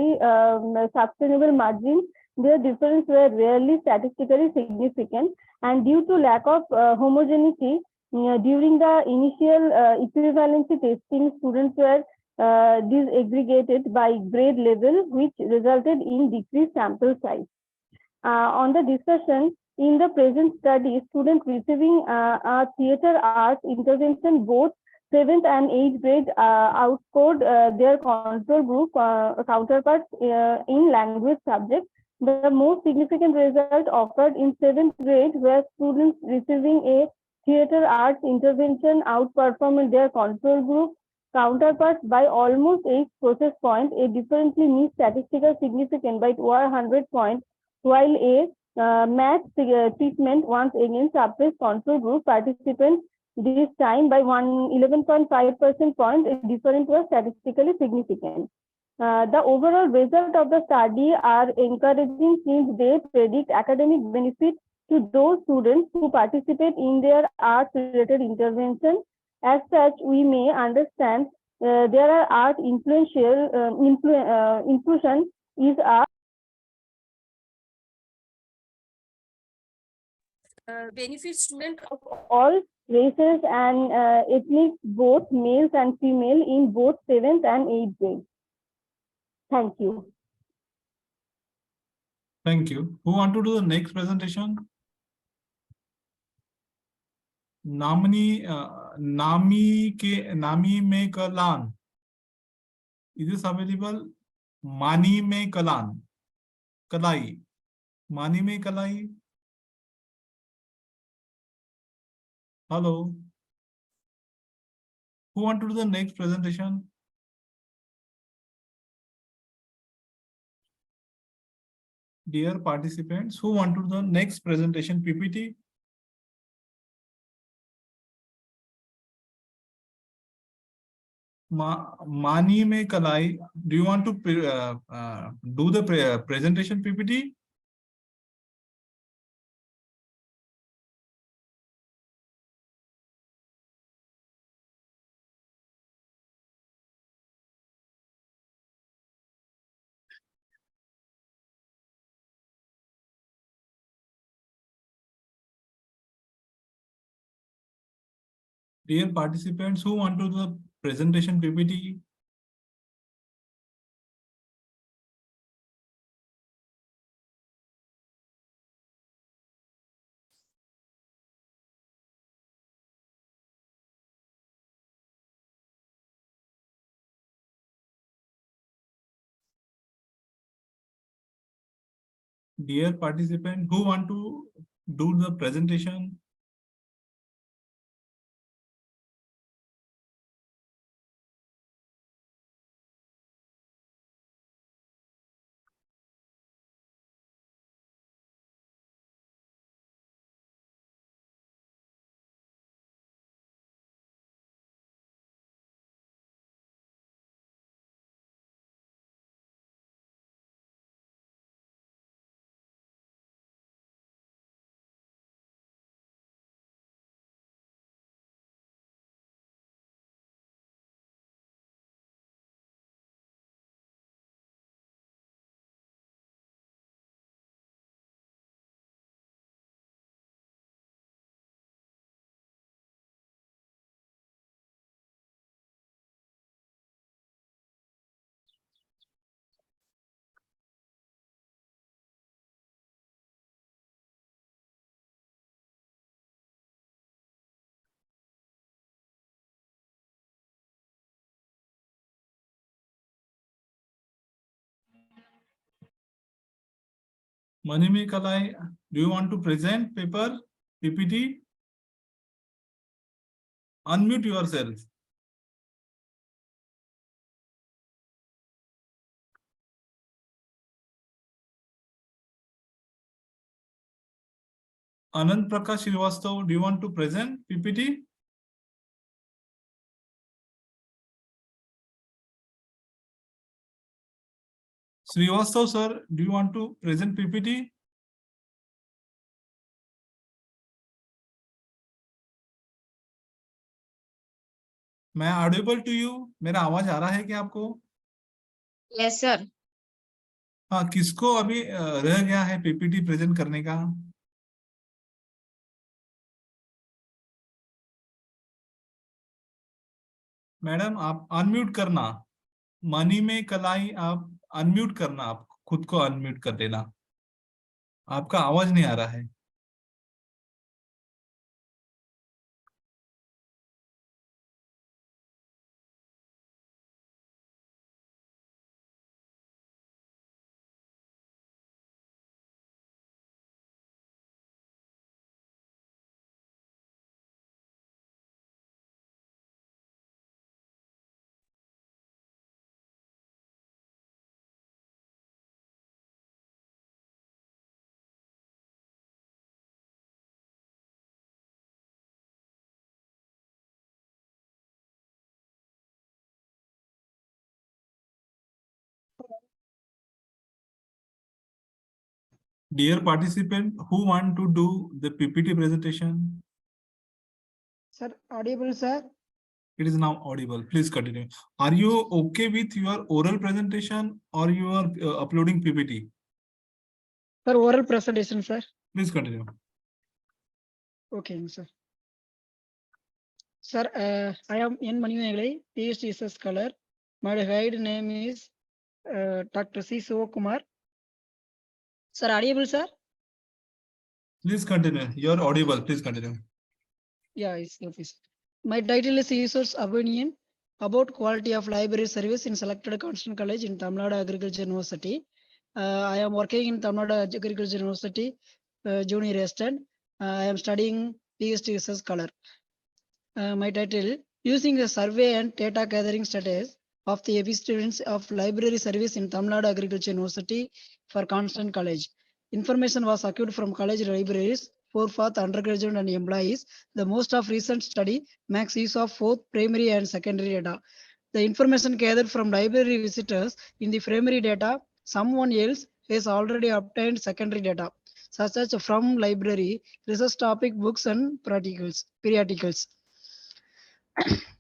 H: sustainable margin. Their differences were rarely statistically significant, and due to lack of homogeneity during the initial equivalency testing, students were disaggregated by grade level, which resulted in decreased sample size. On the discussion, in the present study, students receiving a theater arts intervention, both 7th and 8th grade, outscored their control group counterparts in language subject. The most significant result occurred in 7th grade, where students receiving a theater arts intervention outperformed their control group counterparts by almost 8 process points. A differently missed statistical significance by 100 points, while a math treatment once again suppressed control group participants, this time by 11.5% point. A difference was statistically significant. The overall result of the study are encouraging since they predict academic benefit to those students who participate in their arts-related intervention. As such, we may understand there are art influential inclusion is a benefit student of all races and ethnic, both males and female, in both 7th and 8th grade. Thank you.
A: Thank you. Who want to do the next presentation? Nami me Kalan. Is this available? Mani me Kalan. Kalai. Mani me Kalai. Hello. Who want to do the next presentation? Dear participants, who want to do the next presentation PPT? Mani me Kalai. Do you want to do the presentation PPT? Dear participants, who want to do the presentation PPT? Dear participant, who want to do the presentation? Manimi Kalai, do you want to present paper PPT? Unmute yourself. Anand Prakash Srivastav, do you want to present PPT? Srivastav sir, do you want to present PPT? मैं audible to you? मेरा आवाज आ रहा है क्या आपको?
Q: Yes, sir.
A: हाँ, किसको अभी रह गया है PPT प्रेजेंट करने का? मैडम आप अनम्यूट करना, मनी में कलाई आप अनम्यूट करना, आप खुद को अनम्यूट कर देना, आपका आवाज नहीं आ रहा है। Dear participant, who want to do the PPT presentation?
I: Sir, audible, sir?
A: It is now audible. Please continue. Are you okay with your oral presentation or you are uploading PPT?
I: Sir, oral presentation, sir.
A: Please continue.
I: Okay, sir. Sir, I am N. Manivangalai, PhD SS Scholar. My guide name is Dr. C. Sivakumar. Sir, audible, sir?
A: Please continue. You are audible. Please continue.
I: Yeah, it's okay, sir. My title is Resource Opinion about quality of library service in selected Constant College in Tamil Nadu Agriculture University. I am working in Tamil Nadu Agriculture University, junior assistant. I am studying PhD research scholar. My title, using the survey and data gathering studies of the AV students of library service in Tamil Nadu Agriculture University for Constant College. Information was acquired from college libraries for fourth undergraduate and employees. The most of recent study makes use of both primary and secondary data. The information gathered from library visitors in the primary data, someone else has already obtained secondary data, such as from library, research topic books and periodicals.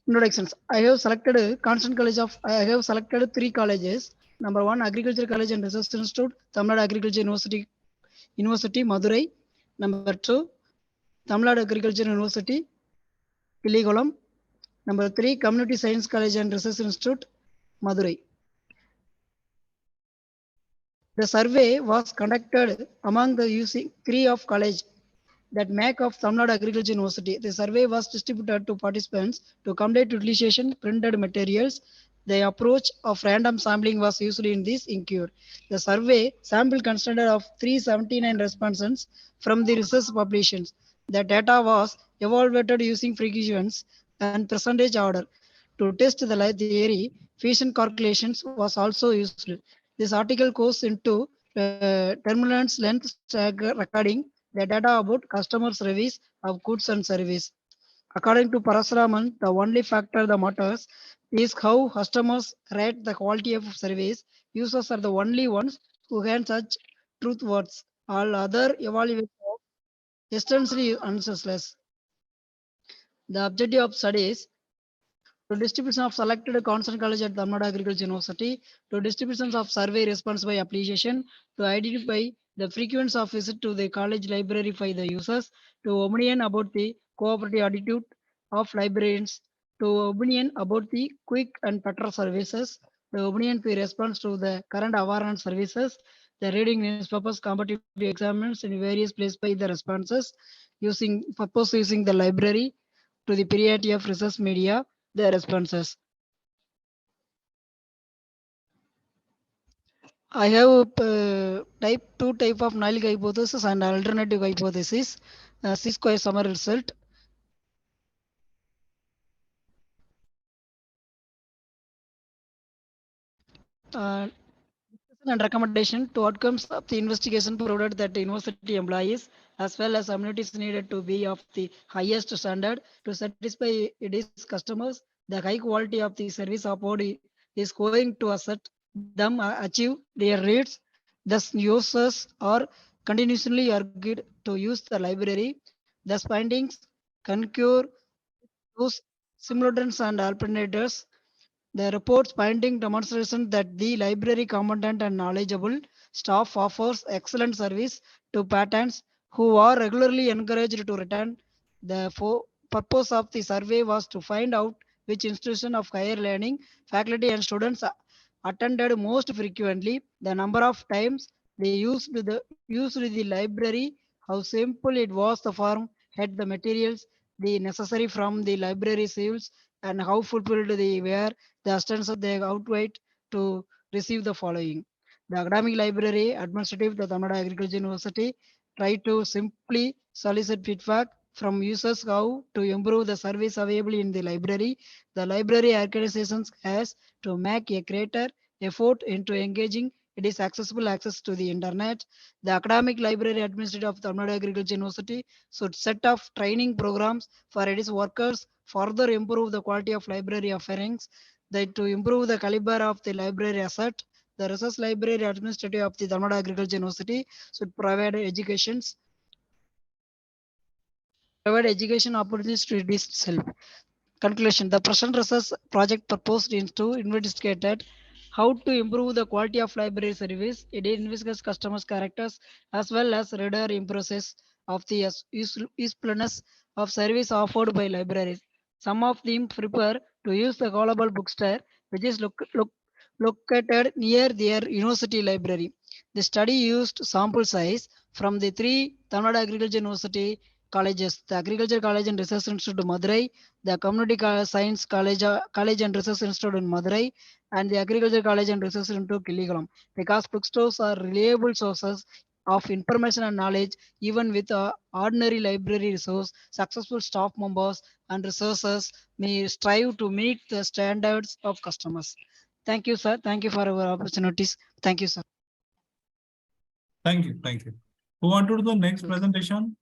I: Introductions. I have selected Constant College of, I have selected 3 colleges. Number 1, Agriculture College and Research Institute, Tamil Nadu Agriculture University, Madurai. Number 2, Tamil Nadu Agriculture University, Kiligulam. Number 3, Community Science College and Research Institute, Madurai. The survey was conducted among the UC 3 of college that make of Tamil Nadu Agriculture University. The survey was distributed to participants to complete utilization printed materials. The approach of random sampling was used in this incurred. The survey sample consisted of 379 respondents from the research publications. The data was evaluated using frequencies and percentage order. To test the light theory, Fission calculations was also used. This article goes into terminals length recording the data about customer service of goods and service. According to Parasuraman, the only factor that matters is how customers rate the quality of service. Users are the only ones who can such truth words. All other evaluations are essentially useless. The objective of studies to distribution of selected concerned college at Tamil Nadu Agriculture University, to distributions of survey response by application, to identify the frequency of visit to the college library by the users, to opinion about the cooperative attitude of librarians, to opinion about the quick and better services, the opinion to response to the current awareness services, the reading newspapers, competitive examinations in various places by the responses, using the library, to the period of research media, the responses. I have two type of null hypothesis and alternative hypothesis. C-square summary result. And recommendation to outcomes of the investigation provided that the university employees as well as communities needed to be of the highest standard to satisfy its customers. The high quality of the service offered is going to assert them achieve their needs. Thus, users are continuously urged to use the library. Thus, findings concur those similarities and alternatives. The report's finding demonstration that the library competent and knowledgeable staff offers excellent service to patrons who are regularly encouraged to return. The purpose of the survey was to find out which institution of higher learning, faculty and students attended most frequently, the number of times they used the library, how simple it was to form, had the materials, the necessary from the library sales, and how fulfilled they were the assistance they outweighed to receive the following. The academic library administrative, the Tamil Nadu Agriculture University, try to simply solicit feedback from users how to improve the service available in the library. The library organizations has to make a greater effort into engaging it is accessible access to the internet. The academic library administrative of Tamil Nadu Agriculture University should set up training programs for its workers, further improve the quality of library offerings, that to improve the caliber of the library asset. The research library administrative of the Tamil Nadu Agriculture University should provide education opportunities to its help. Conclusion. The present research project proposed is to investigate how to improve the quality of library service. It investigates customers' characters as well as reader impressions of the usefulness of service offered by libraries. Some of them prefer to use the global bookstore, which is located near their university library. The study used sample size from the three Tamil Nadu Agriculture University colleges, the Agriculture College and Research Institute Madurai, the Community Science College and Research Institute in Madurai, and the Agriculture College and Research Institute Kiligulam. Because bookstores are reliable sources of information and knowledge, even with ordinary library resource, successful staff members and resources may strive to meet the standards of customers. Thank you, sir. Thank you for our opportunities. Thank you, sir.
A: Thank you. Thank you. Move on to the next presentation.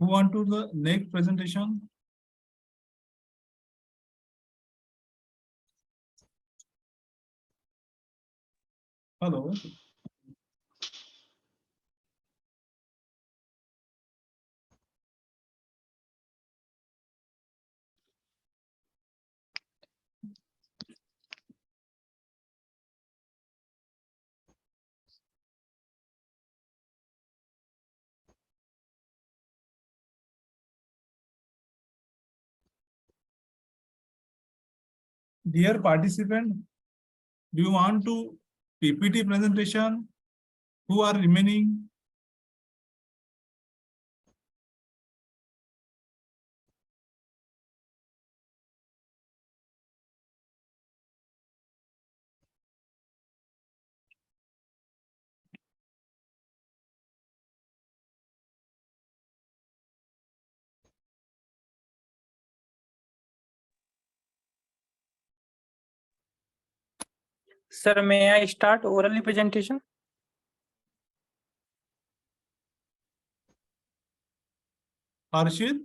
A: Move on to the next presentation. Hello. Dear participant, do you want to PPT presentation? Who are remaining?
K: Sir, may I start orally presentation?
A: Harshit?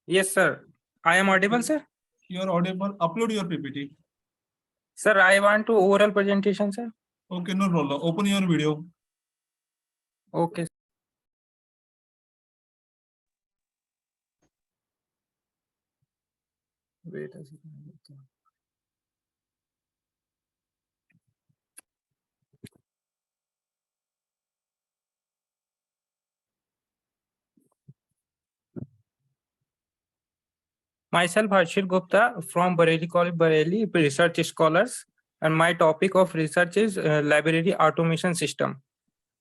K: Yes, sir. I am audible, sir.
A: You are audible. Upload your PPT.
K: Sir, I want to oral presentation, sir.
A: Okay, no problem. Open your video.
K: Okay. Wait a second. Myself, Harshit Gupta from Bareilly College, Bareilly, research scholars, and my topic of research is library automation system.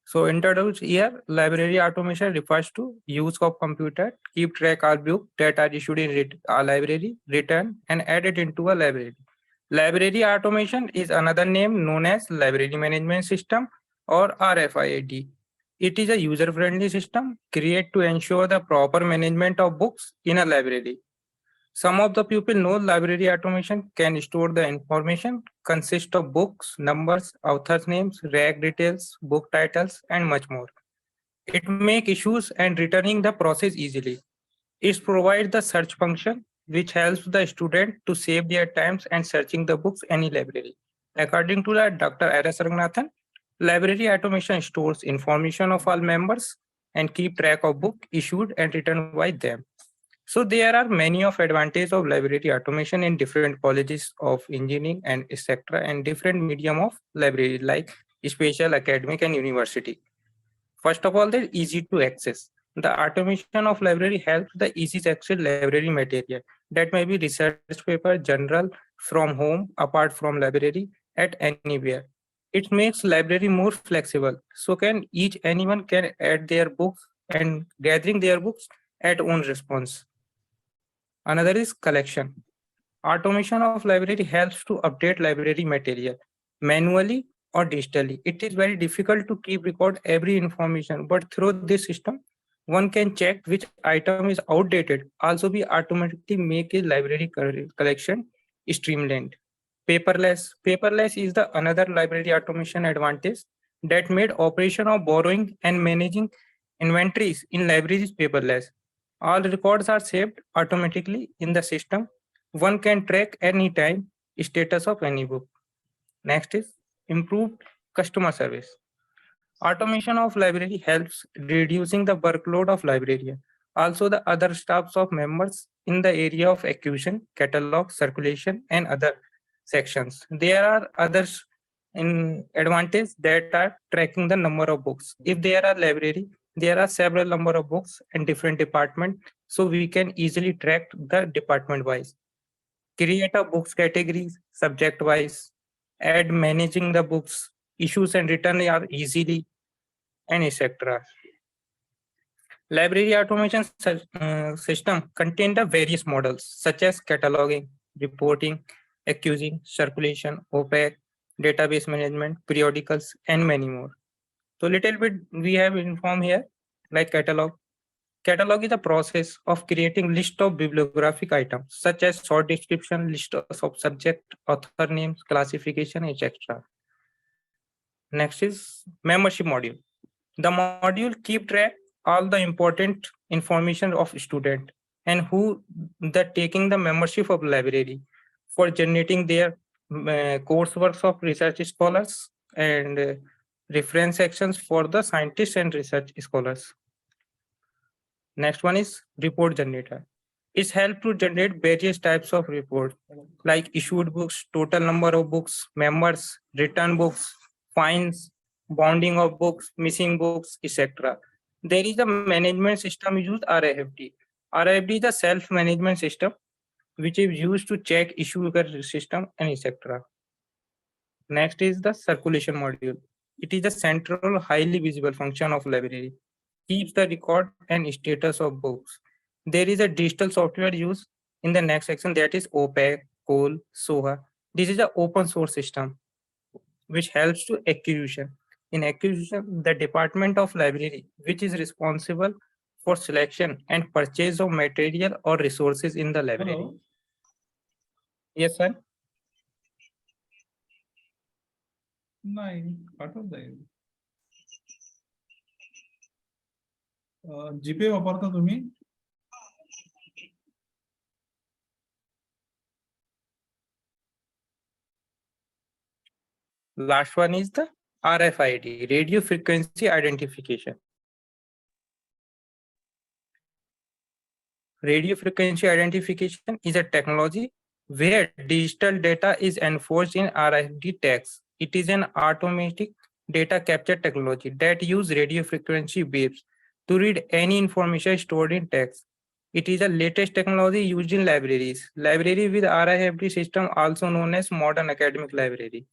K: So introduced here, library automation refers to use of computer, keep track of books that are issued in a library, written and added into a library. Library automation is another name known as Library Management System or RFID. It is a user-friendly system created to ensure the proper management of books in a library. Some of the people know library automation can store the information consist of books, numbers, authors' names, rack details, book titles, and much more. It makes issues and returning the process easily. It provides the search function which helps the student to save their times and searching the books any library. According to the Dr. R.S. Raghunathan, library automation stores information of all members and keep track of book issued and written by them. So there are many of advantages of library automation in different colleges of engineering and etc. and different medium of library like special academic and university. First of all, they're easy to access. The automation of library helps the easy to access library material that may be research paper, journal from home, apart from library at anywhere. It makes library more flexible. So can each anyone can add their books and gathering their books at own response. Another is collection. Automation of library helps to update library material manually or digitally. It is very difficult to keep record every information, but through this system, one can check which item is outdated, also be automatically make a library collection streamlined. Paperless. Paperless is the another library automation advantage that made operation of borrowing and managing inventories in libraries paperless. All records are saved automatically in the system. One can track anytime status of any book. Next is improved customer service. Automation of library helps reducing the workload of librarian. Also the other staffs of members in the area of acquisition, catalog, circulation, and other sections. There are others in advantage that are tracking the number of books. If there are library, there are several number of books in different department, so we can easily track the department wise. Create a books categories, subject wise, add managing the books, issues and return are easily, and etc. Library automation system contain the various models such as cataloging, reporting, accusing, circulation, OPEC, database management, periodicals, and many more. So little bit we have informed here like catalog. Catalog is a process of creating list of bibliographic items such as short description, list of subject, author names, classification, etc. Next is membership module. The module keep track all the important information of student and who the taking the membership of library for generating their coursework of research scholars and reference sections for the scientists and research scholars. Next one is report generator. It's help to generate various types of report like issued books, total number of books, members, return books, fines, bonding of books, missing books, etc. There is a management system used RFD. RFD is a self-management system which is used to check issue system and etc. Next is the circulation module. It is a central, highly visible function of library. Keeps the record and status of books. There is a digital software used in the next section, that is OPEC, COL, SOHA. This is an open source system which helps to acquisition. In acquisition, the Department of Library, which is responsible for selection and purchase of material or resources in the library.
A: Hello.
K: Yes, sir.
A: नाही पाठवत जाईल. जीपे वापरता तुम्ही?
K: Last one is the RFID, radio frequency identification. Radio frequency identification is a technology where digital data is enforced in RFID tags. It is an automatic data capture technology that uses radio frequency waves to read any information stored in text. It is the latest technology used in libraries. Library with RFID system, also known as modern academic library.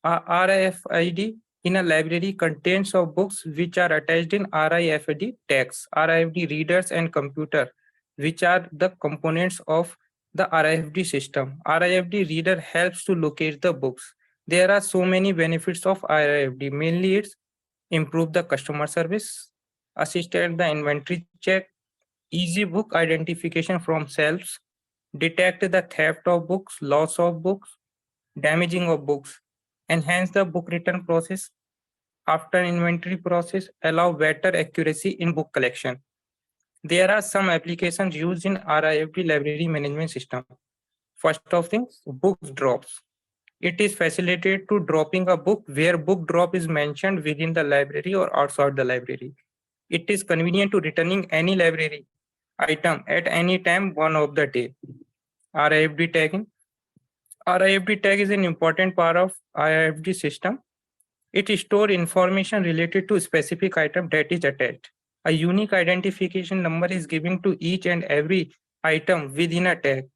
K: RFID in a library contains of books which are attached in RFID tags, RFID readers and computer, which are the components of the RFID system. RFID reader helps to locate the books. There are so many benefits of RFID. Mainly it's improve the customer service, assisted the inventory check, easy book identification from shelves, detect the theft of books, loss of books, damaging of books, enhance the book return process, after inventory process, allow better accuracy in book collection. There are some applications used in RIFD library management system. First of things, book drops. It is facilitated to dropping a book where book drop is mentioned within the library or outside the library. It is convenient to returning any library item at any time one of the day. RIFD tagging. RIFD tag is an important part of RIFD system. It stores information related to a specific item that is attached. A unique identification number is given to each and every item within a tag.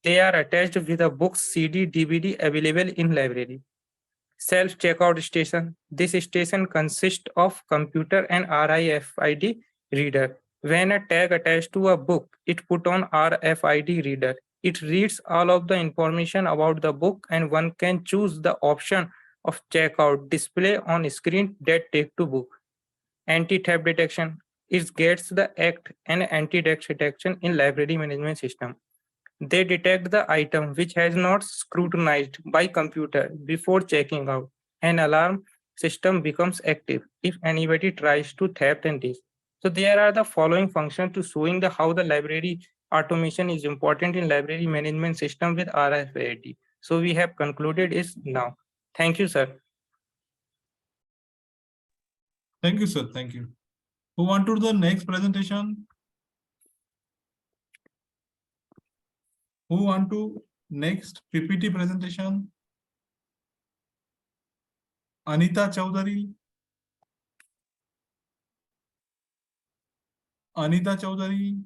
K: They are attached with a book, CD, DVD available in library. Self-checkout station. This station consists of computer and RFID reader. When a tag attached to a book, it put on RFID reader. It reads all of the information about the book and one can choose the option of checkout display on screen that take to book. Anti-theft detection. It gets the act and anti-theft detection in library management system. They detect the item which has not scrutinized by computer before checking out. An alarm system becomes active if anybody tries to theft and this. So there are the following functions to showing the how the library automation is important in library management system with RFID. So we have concluded is now. Thank you, sir.
A: Thank you, sir. Thank you. Who want to do the next presentation? Who want to next PPT presentation? Anita Chaudhary. Anita Chaudhary.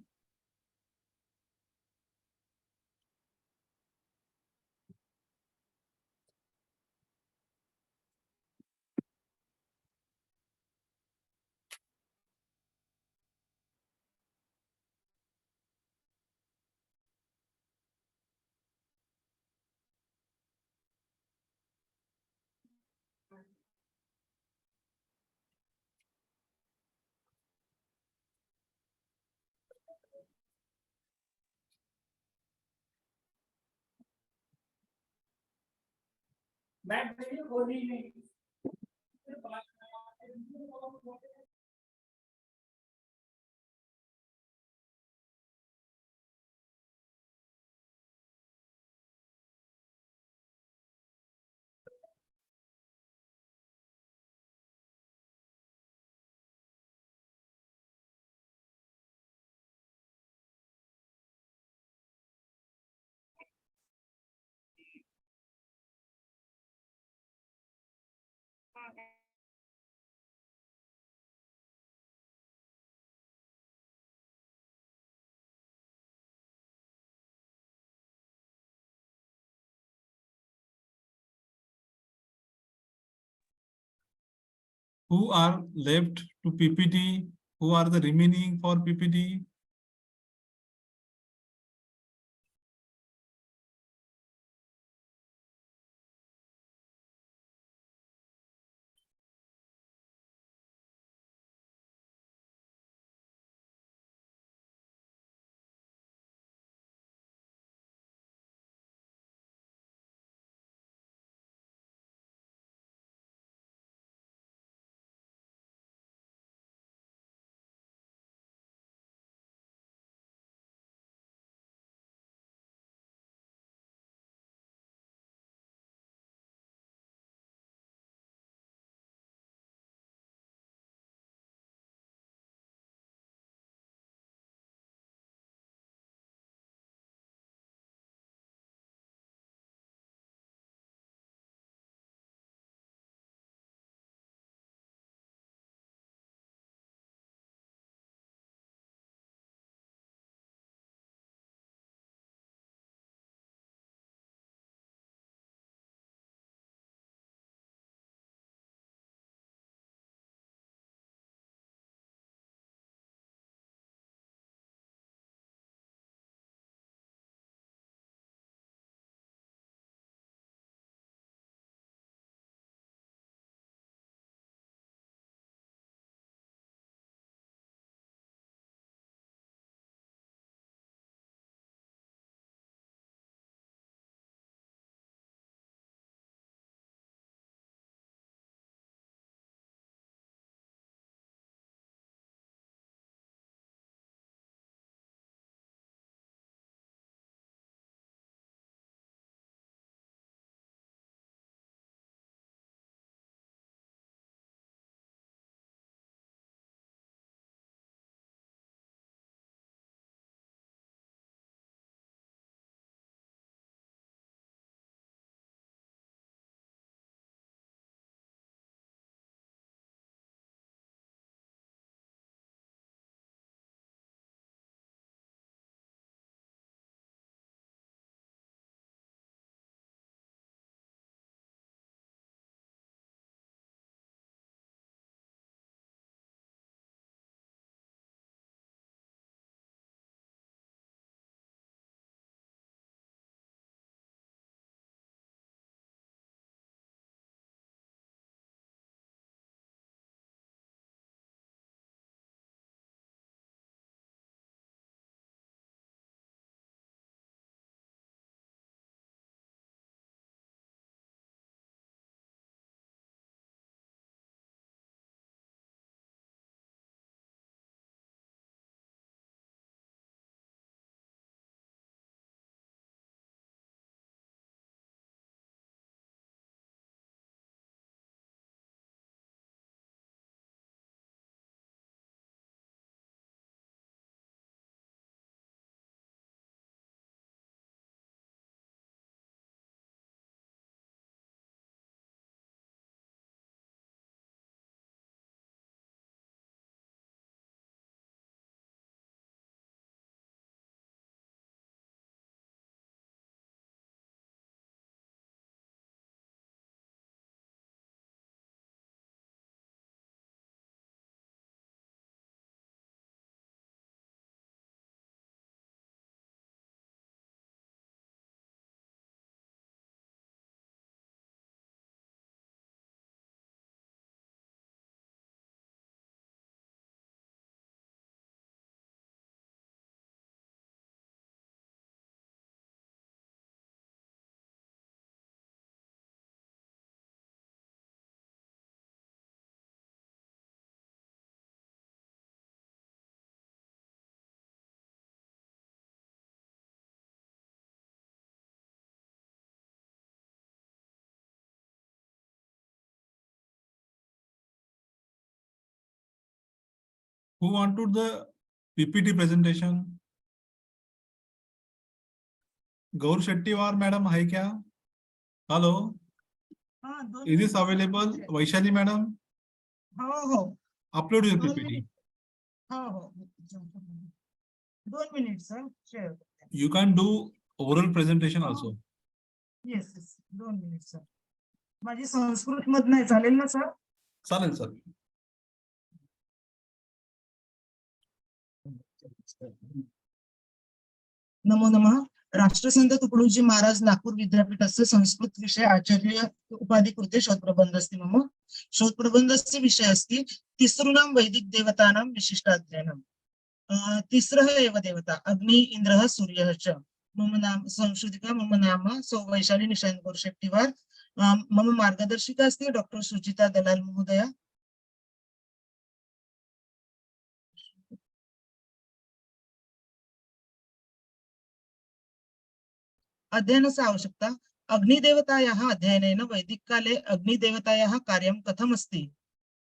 A: Who are left to PPT? Who are the remaining for PPT? Who wanted the PPT presentation? Gaur Shettiwar madam, hai kya? Hello. Is this available? Vaishali madam? Upload your PPT.
M: 2 minutes, sir. Share.
A: You can do oral presentation also.
M: Yes, 2 minutes, sir. माझी संस्कृत मधनं चालेल ना sir?
A: चालेल sir.
M: नमो नमः. राष्ट्रसंत तुकडोजी महाराज नागपूर विद्यापीठस्य संस्कृत विषय आचार्य उपाधि कृते शोधप्रबंध अस्ति मम. शोधप्रबंधस्य विषय अस्ति तिसॄणां वैदिक देवतानां विशिष्टाध्ययनम्. तिस्रः एव देवता अग्नि इंद्रः सूर्यः च. मम नाम संशोधिका मम नाम सौ वैशाली निशांत कौर शेट्टीवार. मम मार्गदर्शिका अस्ति डॉक्टर सुचिता दलाल महोदया. अध्ययनस्य आवश्यकता. अग्निदेवतायाः अध्ययनेन वैदिककाले अग्निदेवतायाः कार्यं कथम् अस्ति.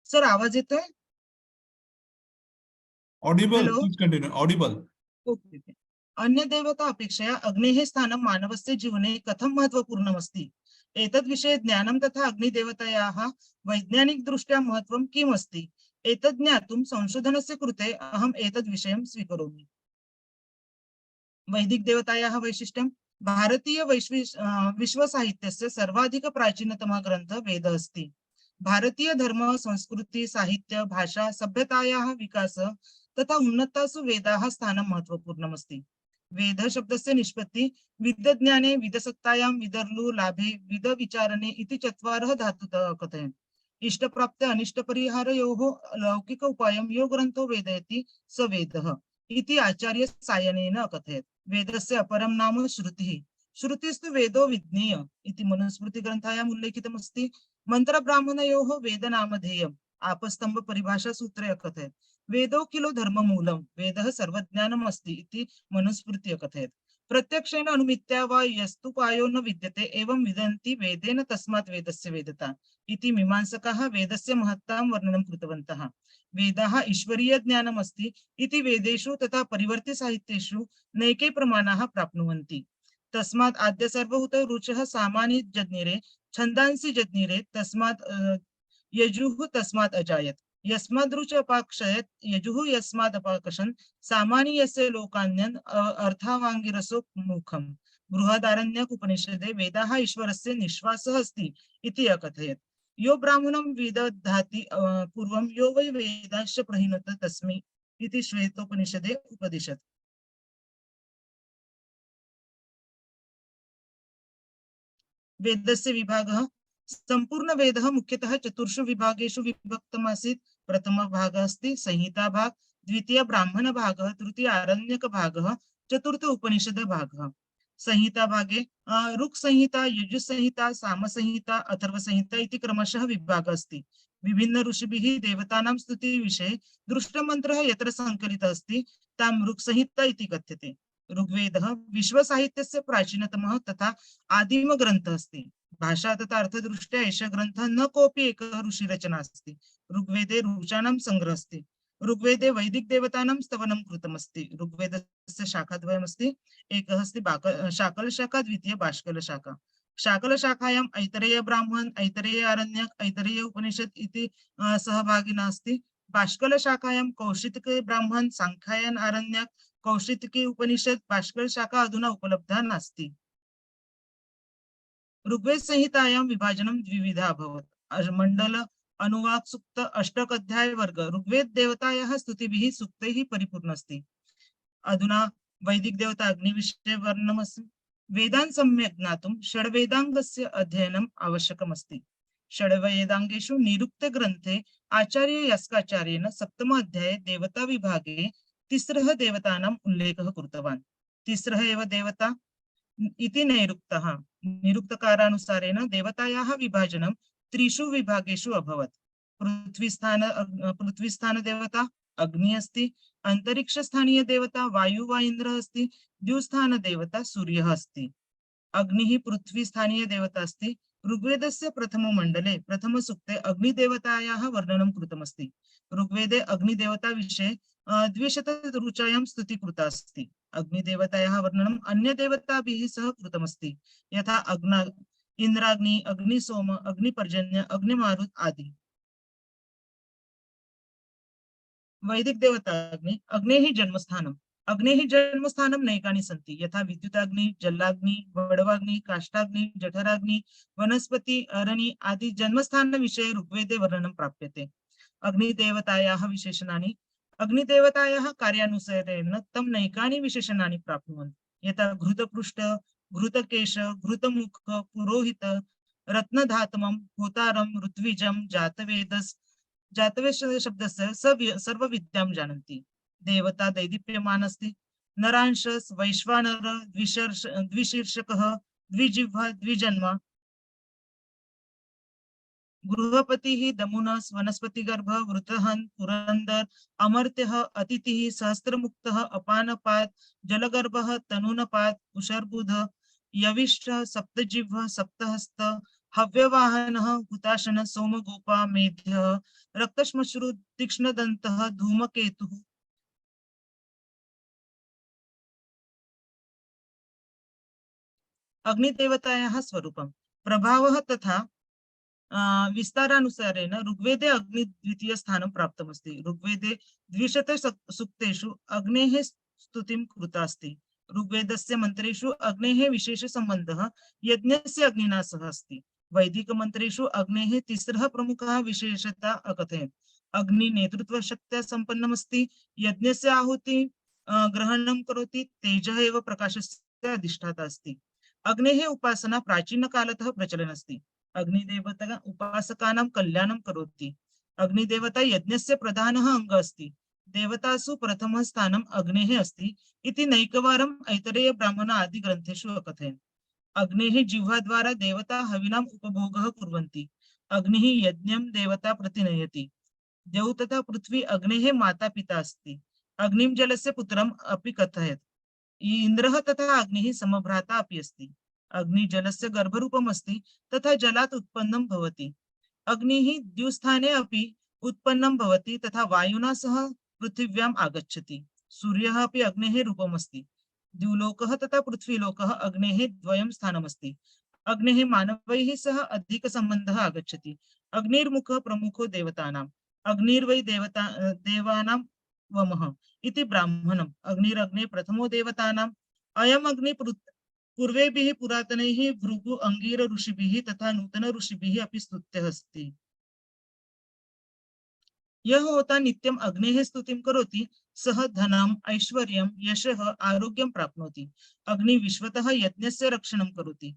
M: सर आवाज येतोय?
A: Audible.
M: Hello?
A: Please continue. Audible.
M: Okay. अन्य देवता अपेक्षया अग्नेः स्थानं मानवस्य जीवने कथं महत्त्वपूर्णम् अस्ति. एतद्विषये ज्ञानं तथा अग्निदेवतायाः वैज्ञानिकदृष्ट्या महत्त्वं किम् अस्ति. एतत् ज्ञातुं संशोधनस्य कृते अहम् एतद् विषयं स्वीकरोमि. वैदिक देवतायाः वैशिष्ट्यं. भारतीय विश्वसाहित्यस्य सर्वाधिक प्राचीनतमः ग्रन्थः वेदः अस्ति. भारतीय धर्म संस्कृति साहित्य भाषा सभ्यतायाः विकासः तथा उन्नतासु वेदाः स्थानं महत्त्वपूर्णम् अस्ति. वेद शब्दस्य निष्पत्ति विद्यज्ञाने विदसत्तायां विदर्लु लाभे विदविचारणे इति चत्वारः धातुतः कथयन्. इष्टप्राप्ते अनिष्टपरिहारयोः लौकिक उपायं यो ग्रन्थो वेदयति स वेदः इति आचार्य सायनेन अकथयत्. वेदस्य अपरं नाम श्रुतिः. श्रुतिस्तु वेदो विज्ञेय इति मनुस्मृतिग्रन्थायाम् उल्लेखितमस्ति. मन्त्रब्राह्मणयोः वेदनामधेयम् आपस्तम्भ परिभाषा सूत्रे अकथयत्. वेदो किलो धर्ममूलं वेदः सर्वज्ञानम् अस्ति इति मनुस्मृति अकथयत्. प्रत्यक्षेण अनुमित्या वा यस्तुपायो न विद्यते एवं विदन्ति वेदेन तस्मात् वेदस्य वेदता इति मीमांसकाः वेदस्य महत्तां वर्णनं कृतवन्तः. वेदाः ईश्वरीय ज्ञानम् अस्ति इति वेदेषु तथा परिवर्ति साहित्येषु नैके प्रमाणाः प्राप्नुवन्ति. तस्मात् आद्य सर्वभूत रुचः सामानि जज्ञिरे छन्दांसि जज्ञिरे तस्मात् यजुः तस्मात् अजायत्. यस्माद्रुच अपाक्षयत् यजुः यस्माद् अपाकशन् सामानि यस्य लोकान्यन् अर्थावाङ्गिरसो मुखम्. बृहदारण्यक उपनिषदे वेदाः ईश्वरस्य निश्वासः अस्ति इति अकथयत्. यो ब्राह्मणं विदधाति पूर्वं यो वै वेदांश्च प्रहिणोत तस्मै इति श्वेतोपनिषदे उपदिशत्. वेदस्य विभागः. संपूर्ण वेदः मुख्यतः चतुर्षु विभागेषु विभक्तमासीत्. प्रथमः भागः अस्ति संहिता भाग, द्वितीय ब्राह्मण भागः, तृतीय आरण्यक भागः, चतुर्थ उपनिषद भागः. संहिता भागे ऋक् संहिता, यजुः संहिता, साम संहिता, अथर्व संहिता इति क्रमशः विभागः अस्ति. विभिन्न ऋषिभिः देवतानां स्तुति विषये दृष्टमन्त्रः यत्र संकलितः अस्ति तां ऋक् संहिता इति कथ्यते. ऋग्वेदः विश्वसाहित्यस्य प्राचीनतमः तथा आदिम ग्रन्थः अस्ति. भाषा तथा अर्थदृष्ट्या एषः ग्रन्थः न कोऽपि एकः ऋषिरचना अस्ति. ऋग्वेदे ऋचानां संग्रहः अस्ति. ऋग्वेदे वैदिक देवतानां स्तवनं कृतमस्ति. ऋग्वेदस्य शाखाद्वयमस्ति. एकः अस्ति शाकलशाखा, द्वितीय बाष्कलशाखा. शाकलशाखायाम् ऐतरेय ब्राह्मण, ऐतरेय आरण्यक, ऐतरेय उपनिषद इति सहभागिनः अस्ति. बाष्कलशाखायां कौशितकी ब्राह्मण, सांख्यायन आरण्यक, कौशितकी उपनिषद, बाष्कलशाखा अधुना उपलब्धा नास्ति. ऋग्वेद संहितायां विभाजनं द्विविधा अभवत्. मंडल अनुवाक सूक्त अष्टक अध्याय वर्ग ऋग्वेद देवतायाः स्तुतिभिः सूक्तैः परिपूर्ण अस्ति. अधुना वैदिक देवता अग्नि विषये वर्णनमस्ति. वेदान् सम्यक् ज्ञातुं षड्वेदाङ्गस्य अध्ययनम् आवश्यकमस्ति. षड्वेदाङ्गेषु निरुक्ते ग्रन्थे आचार्य यास्काचार्येण सप्तम अध्याये देवता विभागे तिस्रः देवतानाम् उल्लेखः कृतवान्. तिस्रः एव देवता इति नैरुक्तः. निरुक्तकारानुसारेण देवतायाः विभाजनं त्रिषु विभागेषु अभवत्. पृथ्वीस्थान देवता अग्नि अस्ति. अंतरिक्षस्थानीय देवता वायु वा इन्द्रः अस्ति. द्युस्थान देवता सूर्यः अस्ति. अग्निः पृथ्वीस्थानीय देवता अस्ति. ऋग्वेदस्य प्रथममण्डले प्रथमसूक्ते अग्निदेवतायाः वर्णनं कृतमस्ति. ऋग्वेदे अग्निदेवता विषये 200 ऋचायां स्तुति कृता अस्ति. अग्निदेवतायाः वर्णनम् अन्य देवताभिः सह कृतमस्ति. यथा इंद्राग्नि, अग्निसोम, अग्निपर्जन्य, अग्निमारुत आदि. वैदिक देवता अग्नि. अग्नेः जन्मस्थानम्. अग्नेः जन्मस्थानं नैकानि सन्ति. यथा विद्युताग्नि, जलाग्नि, वडवाग्नि, काष्ठाग्नि, जठराग्नि, वनस्पति, अरणी आदि जन्मस्थान विषये ऋग्वेदे वर्णनं प्राप्यते. अग्निदेवतायाः विशेषणानि. अग्निदेवतायाः कार्यानुसारेण तं नैकानि विशेषणानि प्राप्नुवन्ति यथा घृतपृष्ठ, घृतकेश, घृतमुख, पुरोहित, रत्नधातमं, होतारं, ऋत्विजं, जातवेद शब्दस्य सर्वविद्यां जानन्ति। देवता दैदीप्यमान अस्ति। नरांशस्, वैश्वानर, द्विशीर्षकः, द्विजिह्वा, द्विजन्म, गृहपतिः, दमुनस्, वनस्पतिगर्भ, वृत्रहन्, पुरन्दर, अमर्त्यः, अतिथिः, सहस्त्रमुक्तः, अपानपात्, जलगर्भः, तनूनपात्, उशर्बुध, यविष्ठ, सप्तजिह्व, सप्तहस्त, हव्यवाहनः, हुताशन, सोमगोपा, मेध्यः, रक्तश्मश्रु, तीक्ष्णदन्तः, धूमकेतुः, अग्निदेवतायाः स्वरूपं प्रभावः तथा विस्तारानुसारेण ऋग्वेदे अग्नि द्वितीय स्थानं प्राप्तमस्ति। ऋग्वेदे 200 सूक्तेषु अग्नेः स्तुतिं कृता अस्ति। ऋग्वेदस्य मन्त्रेषु अग्नेः विशेषसम्बन्धः यज्ञस्य अग्निना सह अस्ति। वैदिकमन्त्रेषु अग्नेः तिस्रः प्रमुखः विशेषता अकथयन्। अग्नि नेतृत्वशक्त्या सम्पन्नमस्ति, यज्ञस्य आहुति ग्रहणं करोति, तेजः एव प्रकाशस्य अधिष्ठाता अस्ति। अग्नेः उपासना प्राचीनकालतः प्रचलन् अस्ति। अग्निदेवता उपासकानां कल्याणं करोति। अग्निदेवता यज्ञस्य प्रधानः अङ्गः अस्ति। देवतासु प्रथमः स्थानम् अग्नेः अस्ति इति नैकवारम् ऐतरेय ब्राह्मण आदि ग्रन्थेषु अकथयन्। अग्नेः जिह्वाद्वारा देवता हविनाम् उपभोगः कुर्वन्ति। अग्निः यज्ञं देवता प्रतिनयति। द्यौ तथा पृथ्वी अग्नेः माता पिता अस्ति। अग्निं जलस्य पुत्रम् अपि कथयत्। इन्द्रः तथा अग्निः समभ्राता अपि अस्ति। अग्नि जलस्य गर्भरूपम् अस्ति तथा जलात् उत्पन्नं भवति। अग्निः द्युस्थाने अपि उत्पन्नं भवति तथा वायुना सह पृथिव्याम् आगच्छति। सूर्यः अपि अग्नेः रूपम् अस्ति। द्युलोकः तथा पृथ्वीलोकः अग्नेः द्वयं स्थानमस्ति। अग्नेः मानवैः सह अधिकसम्बन्धः आगच्छति। अग्निर्मुखः प्रमुखो देवतानाम्। अग्निर्वै देवानां वमः इति ब्राह्मणम्। अग्निरग्ने प्रथमो देवतानाम्। अयम् अग्नि पूर्वेभिः पुरातनैः भृगु अंगीर ऋषिभिः तथा नूतन ऋषिभिः अपि स्तुत्यः अस्ति। यः होता नित्यम् अग्नेः स्तुतिं करोति सः धनम्, ऐश्वर्यं, यशः, आरोग्यं प्राप्नोति। अग्नि विश्वतः यज्ञस्य रक्षणं करोति।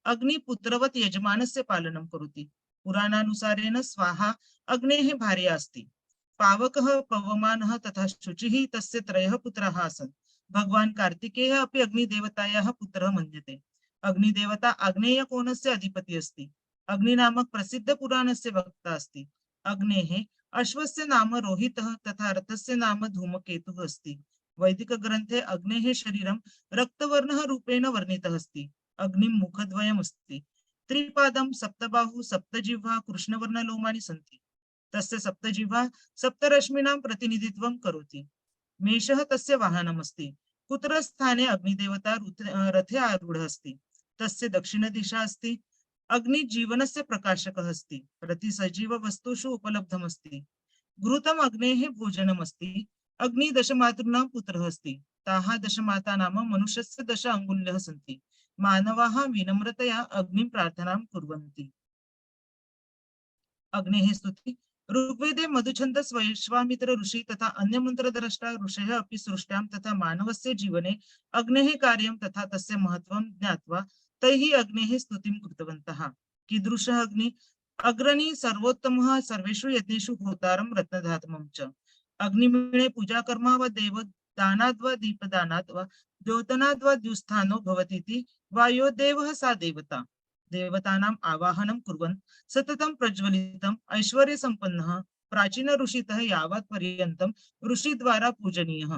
M: अग्नि पुत्रवत् यजमानस्य पालनं करोति। पुराणानुसारेण स्वाहा अग्नेः भार्या अस्ति। पावकः, पवमानः तथा शुचिः तस्य त्रयः पुत्राः आसन्। भगवान् कार्तिकेयः अपि अग्निदेवतायाः पुत्रः मन्यते। अग्निदेवता आग्नेयकोणस्य अधिपति अस्ति। अग्निनामक प्रसिद्ध पुराणस्य वक्ता अस्ति। अग्नेः अश्वस्य नाम रोहितः तथा रथस्य नाम धूमकेतुः अस्ति। वैदिक ग्रन्थे अग्नेः शरीरं रक्तवर्णः रूपेण वर्णितः अस्ति। अग्निं मुखद्वयम् अस्ति। त्रिपादं, सप्तबाहु, सप्तजिह्वा, कृष्णवर्णलोमानि सन्ति। तस्य सप्तजिह्वा सप्तरश्मीनां प्रतिनिधित्वं करोति। मेषः तस्य वाहनमस्ति। कुत्र स्थाने अग्निदेवता रथे आरूढः अस्ति। तस्य दक्षिणदिशा अस्ति। अग्नि जीवनस्य प्रकाशकः अस्ति। प्रति सजीव वस्तुषु उपलब्धमस्ति। घृतम् अग्नेः भोजनमस्ति। अग्नि दशमातॄणां पुत्रः अस्ति। ताः दशमाता नाम मनुष्यस्य 10 अङ्गुल्यः सन्ति। मानवाः विनम्रतया अग्निं प्रार्थनां कुर्वन्ति। अग्नेः स्तुति ऋग्वेदे मधुछन्दस्, वैश्वामित्र ऋषि तथा अन्य मंत्रद्रष्टा ऋषयः अपि सृष्ट्यां तथा मानवस्य जीवने अग्नेः कार्यं तथा तस्य महत्त्वं ज्ञात्वा तैः अग्नेः स्तुतिं कृतवन्तः। कीदृशः अग्नि? अग्रणी सर्वोत्तमः, सर्वेषु यज्ञेषु होतारं, रत्नधातमं च। अग्निमीणे पूजाकर्म वा देवदानाद् वा दीपदानाद् वा द्योतनाद् वा द्युस्थानो भवतीति वायोदेवः सा देवता। देवतानाम् आवाहनं कुर्वन् सततं प्रज्वलितम् ऐश्वर्यसम्पन्नः प्राचीन ऋषितः यावत् पर्यन्तं ऋषिद्वारा पूजनीयः।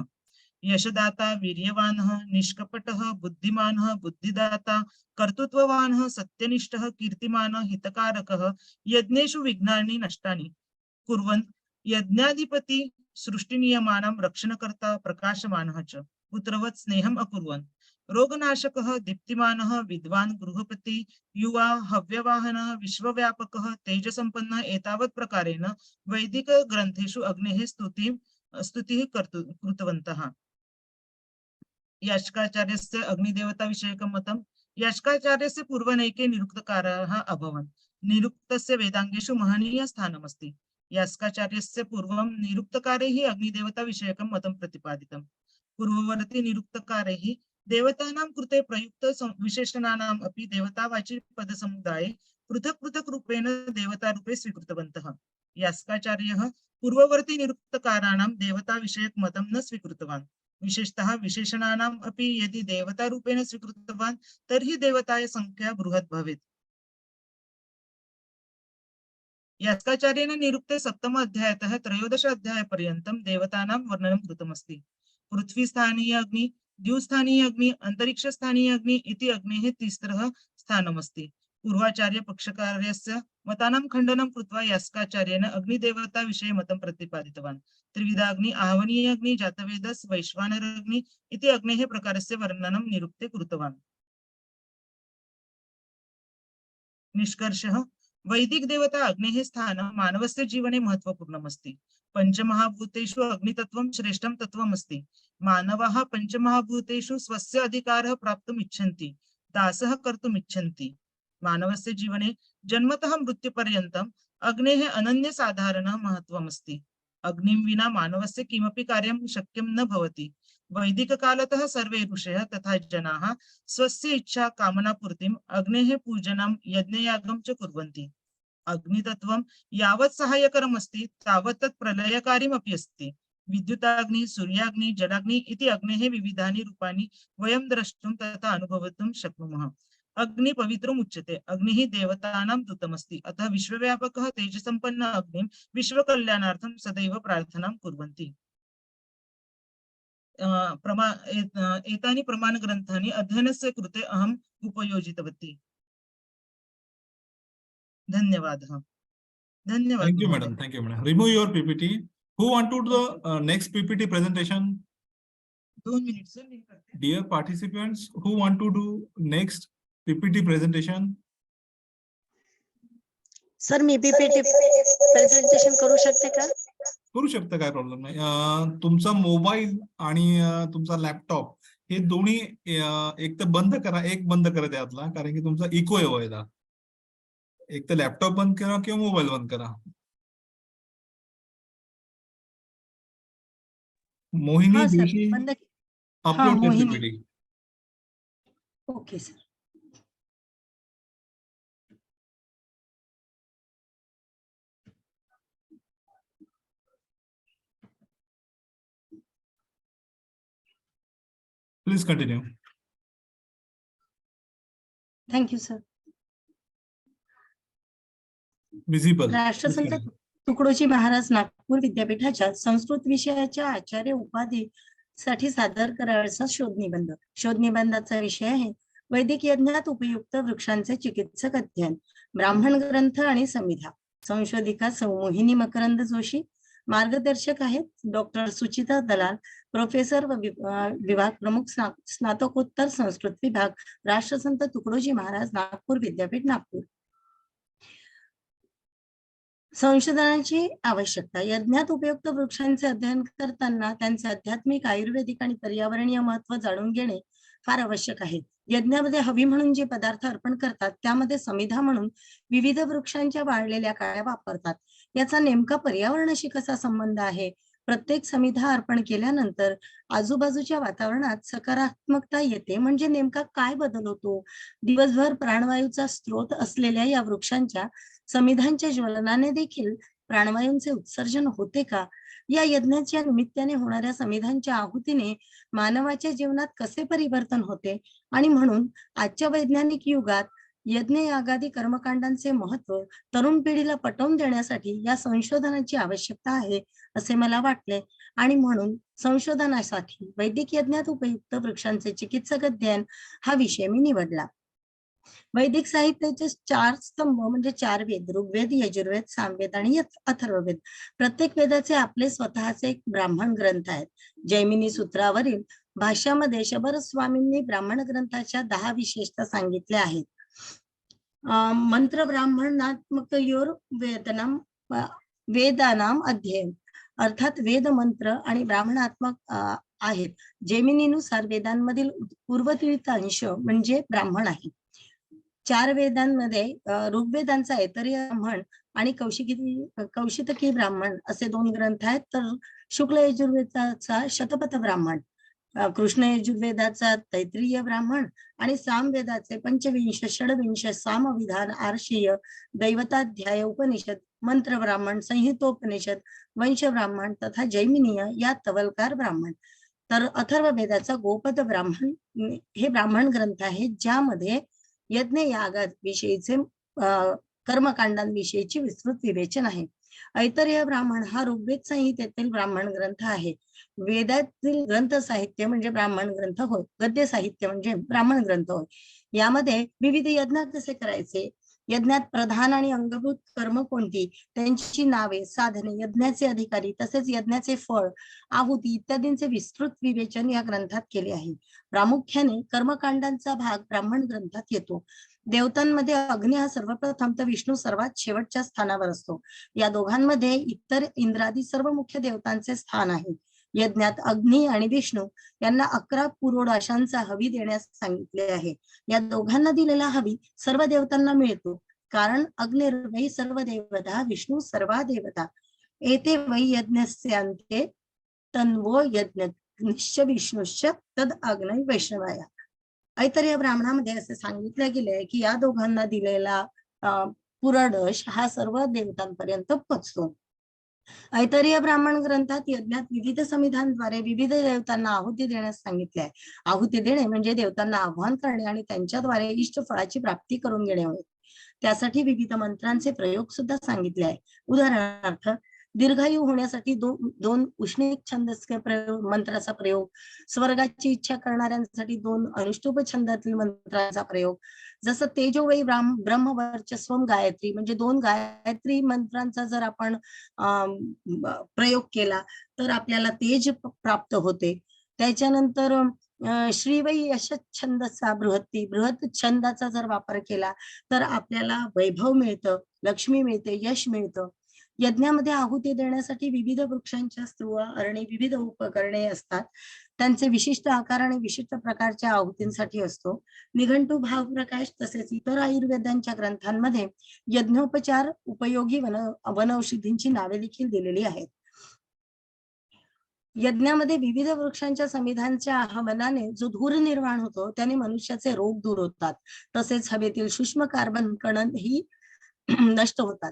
M: यशदाता, वीर्यवानः, निष्कपटः, बुद्धिमानः, बुद्धिदाता, कर्तृत्ववानः, सत्यनिष्ठः, कीर्तिमानः, हितकारकः, यज्ञेषु विघ्नानि नष्टानि कुर्वन् यज्ञाधिपति, सृष्टिनियमानां रक्षणकर्ता, प्रकाशमानः च, पुत्रवत् स्नेहम् अकुर्वन्, रोगनाशकः, दीप्तिमानः, विद्वान्, गृहपति, युवा, हव्यवाहनः, विश्वव्यापकः, तेजसम्पन्नः, एतावत् प्रकारेण वैदिक ग्रन्थेषु अग्नेः स्तुतिः कृतवन्तः। यास्काचार्यस्य अग्निदेवता विषयकं मतं। यास्काचार्यस्य पूर्वनैके निरुक्तकाराः अभवन्। निरुक्तस्य वेदाङ्गेषु महनीय स्थानमस्ति। यास्काचार्यस्य पूर्वं निरुक्तकारैः अग्निदेवताविषयकं मतं प्रतिपादितम्। पूर्ववर्ती निरुक्तकारैः देवतानां कृते विशेषणानाम् अपि देवतावाची पदसमुदाये पृथक् पृथक् रूपेण देवतारूपे स्वीकृतवन्तः। यास्काचार्यः पूर्ववर्ती निरुक्तकाराणां देवताविषयक मतं न स्वीकृतवान्। विशेषतः विशेषणानाम् अपि यदि देवतारूपेण स्वीकृतवान् तर्हि देवताय संख्या बृहत् भवेत्। यास्काचार्येण निरुक्ते 7 अध्यायतः 13 अध्यायपर्यन्तं देवतानां वर्णनं कृतमस्ति। पृथ्वीस्थानीय अग्नि, द्युस्थानीय अग्नि, अंतरिक्षस्थानीय अग्नि इति अग्नेः 3 स्थानमस्ति। पूर्वाचार्य पक्षकार्यस्य मतानां खण्डनं कृत्वा यास्काचार्येण अग्निदेवता विषये मतं प्रतिपादितवान्। त्रिविधाग्नि, आहवनीय अग्नि, जातवेदस्, वैश्वानर अग्नि इति अग्नेः प्रकारस्य वर्णनं निरुक्ते कृतवान्। निष्कर्षः, वैदिक देवता अग्नेः स्थानं मानवस्य जीवने महत्त्वपूर्णमस्ति। पंचमहाभूतेषु अग्नितत्वं श्रेष्ठं तत्त्वमस्ति। मानवाः पंचमहाभूतेषु स्वस्य अधिकारः प्राप्तुम् इच्छन्ति, दासः कर्तुम् इच्छन्ति। मानवस्य जीवने जन्मतः मृत्युपर्यन्तम् अग्नेः अनन्यसाधारणः महत्त्वमस्ति। अग्निं विना मानवस्य किमपि कार्यं शक्यं न भवति। वैदिककालतः सर्वे ऋषयः तथा जनाः स्वस्य इच्छा कामनापूर्तिम् अग्नेः पूजनं यज्ञयागं च कुर्वन्ति। अग्नितत्वं यावत् सहायकरम् अस्ति तावत् तत् प्रलयकारिमपि अस्ति। विद्युताग्नि, सूर्याग्नि, जलाग्नि इति अग्नेः विविधानि रूपाणि वयं द्रष्टुं तथा अनुभवितुं शक्नुमः। अग्नि पवित्रम् उच्यते। अग्निः देवतानां दूतमस्ति, अतः विश्वव्यापकः तेजसम्पन्न अग्निं विश्वकल्याणार्थं सदैव प्रार्थनां कुर्वन्ति। एतानि प्रमाणग्रन्थानि अध्ययनस्य कृते अहम् उपयोजितवती। धन्यवादः। धन्यवाद।
A: Thank you, madam. Thank you, madam. Remove your PPT. Who want to do the next PPT presentation?
M: 2 minutes, sir.
A: Dear participants, who want to do next PPT presentation?
N: Sir me PPT presentation करू शकते का?
A: करू शकता, काय problem नाही. तुमचा mobile आणि तुमचा लॅपटॉप हे दोन्ही एक तर बंद करा, एक बंद करा त्यातला, कारण की तुमचा इको आहे व्हायला. एक तर लॅपटॉप बंद करा किंवा मोबाईल बंद करा. Mohini Joshi, upload your PPT.
N: Okay sir.
A: Please continue.
N: Thank you sir.
A: Visible.
N: राष्ट्रसंत तुकडोजी महाराज नागपूर विद्यापीठाच्या संस्कृत विषयाच्या आचार्य उपाधीसाठी सादर करायचा शोध निबंध. शोध निबंधाचा विषय आहे वैदिक यज्ञात उपयुक्त वृक्षांचे चिकित्सक अध्ययन, ब्राह्मण ग्रंथ आणि संविधा. संशोधिका सौ मोहिनी मकरंद जोशी. मार्गदर्शक आहेत डॉक्टर सुचिता दलाल, प्रोफेसर व विभाग प्रमुख, स्नातकोत्तर संस्कृत विभाग, राष्ट्रसंत तुकडोजी महाराज नागपूर विद्यापीठ नागपूर. संशोधनाची आवश्यकता. यज्ञात उपयुक्त वृक्षांचे अध्ययन करताना त्यांचे आध्यात्मिक, आयुर्वेदिक आणि पर्यावरणीय महत्व जाणून घेणे फार आवश्यक आहे. यज्ञामध्ये हवी म्हणून जे पदार्थ अर्पण करतात त्यामध्ये समिधा म्हणून विविध वृक्षांच्या वाळलेल्या काड्या वापरतात. याचा नेमका पर्यावरणाशी कसा संबंध आहे? प्रत्येक समिधा अर्पण केल्यानंतर आजूबाजूच्या वातावरणात सकारात्मकता येते म्हणजे नेमका काय बदल होतो? दिवसभर प्राणवायूचा स्रोत असलेल्या या वृक्षांच्या समिधांच्या ज्वलनाने देखील प्राणवायूंचे उत्सर्जन होते का? या यज्ञाच्या निमित्ताने होणाऱ्या समिधांच्या आहुतीने मानवाच्या जीवनात कसे परिवर्तन होते? आणि म्हणून आजच्या वैज्ञानिक युगात यज्ञ यागादी कर्मकांडांचे महत्व तरुण पिढीला पटवून देण्यासाठी या संशोधनाची आवश्यकता आहे असे मला वाटले आणि म्हणून संशोधनासाठी वैदिक यज्ञात उपयुक्त वृक्षांचे चिकित्सक अध्ययन हा विषय मी निवडला. वैदिक साहित्याचे 4 स्तंभ म्हणजे 4 वेद, ऋग्वेद, यजुर्वेद, सामवेद आणि अथर्ववेद. प्रत्येक वेदाचे आपले स्वतःचे एक ब्राह्मण ग्रंथ आहेत. जैमिनी सूत्रावरील भाष्यामध्ये शबर स्वामींनी ब्राह्मण ग्रंथाच्या 10 विशेषता सांगितल्या आहेत. मंत्र ब्राह्मणात्मक वेदानाम अध्ययन, अर्थात वेद मंत्र आणि ब्राह्मणात्मक आहेत. जैमिनीनुसार वेदांमधील पूर्वतीर्थ अंश म्हणजे ब्राह्मण आहे. 4 वेदांमध्ये ऋग्वेदांचा ऐतरेय ब्राह्मण आणि कौशितकी ब्राह्मण असे 2 ग्रंथ आहेत, तर शुक्ल यजुर्वेदाचा शतपथ ब्राह्मण, कृष्ण यजुर्वेदाचा तैत्रीय ब्राह्मण आणि सामवेदाचे 25 षडविंश सामविधान, आर्षीय, दैवताध्याय, उपनिषद, मंत्र ब्राह्मण, संहितोपनिषद, वंश ब्राह्मण तथा जैमिनीय या तवलकार ब्राह्मण. तर अथर्व वेदाचा गोपद ब्राह्मण हे ब्राह्मण ग्रंथ आहे, ज्यामध्ये यज्ञ यागाविषयीचे कर्मकांडांविषयीची विस्तृत विवेचन आहे. ऐतरेय ब्राह्मण हा ऋग्वेद संहितेतील ब्राह्मण ग्रंथ आहे. वेदातील ग्रंथ साहित्य म्हणजे ब्राह्मण ग्रंथ होय, गद्य साहित्य म्हणजे ब्राह्मण ग्रंथ होय. यामध्ये विविध यज्ञ कसे करायचे, यज्ञात प्रधान आणि अंगभूत कर्म कोणती, त्यांची नावे, साधने, यज्ञाचे अधिकारी तसेच यज्ञाचे फळ, आहुती इत्यादींचे विस्तृत विवेचन या ग्रंथात केले आहे. प्रामुख्याने कर्मकांडांचा भाग ब्राह्मण ग्रंथात येतो. देवतांमध्ये अग्नी हा सर्वप्रथम तर विष्णू सर्वात शेवटच्या स्थानावर असतो. या दोघांमध्ये इतर इंद्रादी सर्व मुख्य देवतांचे स्थान आहे. यज्ञात अग्नी आणि विष्णू यांना 11 पुरोडाशांचा हवी देण्यास सांगितले आहे. या दोघांना दिलेला हवी सर्व देवतांना मिळतो, कारण अग्निर्वै सर्व देवता विष्णू सर्वा देवता एते वै यज्ञस्य अन्ते तन्वो यज्ञश्च विष्णुश्च तद अग्नै वैष्णवाय. ऐतरेय ब्राह्मणामध्ये असे सांगितले गेले आहे की या दोघांना दिलेला पुरोडश हा सर्व देवतांपर्यंत पोचतो. ऐतरेय ब्राह्मण ग्रंथात यज्ञात विविध संविधानद्वारे विविध देवतांना आहुती देण्यास सांगितले आहे. आहुती देणे म्हणजे देवतांना आव्हान करणे आणि त्यांच्याद्वारे इष्ट फळाची प्राप्ती करून घेणे होय. त्यासाठी विविध मंत्रांचे प्रयोग सुद्धा सांगितले आहे. उदाहरणार्थ दीर्घायू होण्यासाठी 2 उष्णिक छंदस्य मंत्राचा प्रयोग, स्वर्गाची इच्छा करणाऱ्यांसाठी 2 अनुष्टुप छंदातील मंत्राचा प्रयोग, जसं तेजोवै ब्रह्मवर्चस्वम गायत्री म्हणजे 2 गायत्री मंत्रांचा जर आपण प्रयोग केला तर आपल्याला तेज प्राप्त होते. त्याच्यानंतर श्रीवै यश छंदसा बृहत छंदाचा जर वापर केला तर आपल्याला वैभव मिळतं, लक्ष्मी मिळते, यश मिळतं. यज्ञामध्ये आहुती देण्यासाठी विविध वृक्षांच्या स्तुवा, अरणी, विविध उपकरणे असतात. त्यांचे विशिष्ट आकार आणि विशिष्ट प्रकारच्या आहुतींसाठी असतो. निघंटू, भावप्रकाश तसेच इतर आयुर्वेदांच्या ग्रंथांमध्ये यज्ञोपचार उपयोगी वनौषधींची नावे देखील दिलेली आहेत. यज्ञामध्ये विविध वृक्षांच्या समिधांच्या आवाहनाने जो धूर निर्माण होतो त्याने मनुष्याचे रोग दूर होतात. तसेच हवेतील सूक्ष्म कार्बन कण ही नष्ट होतात.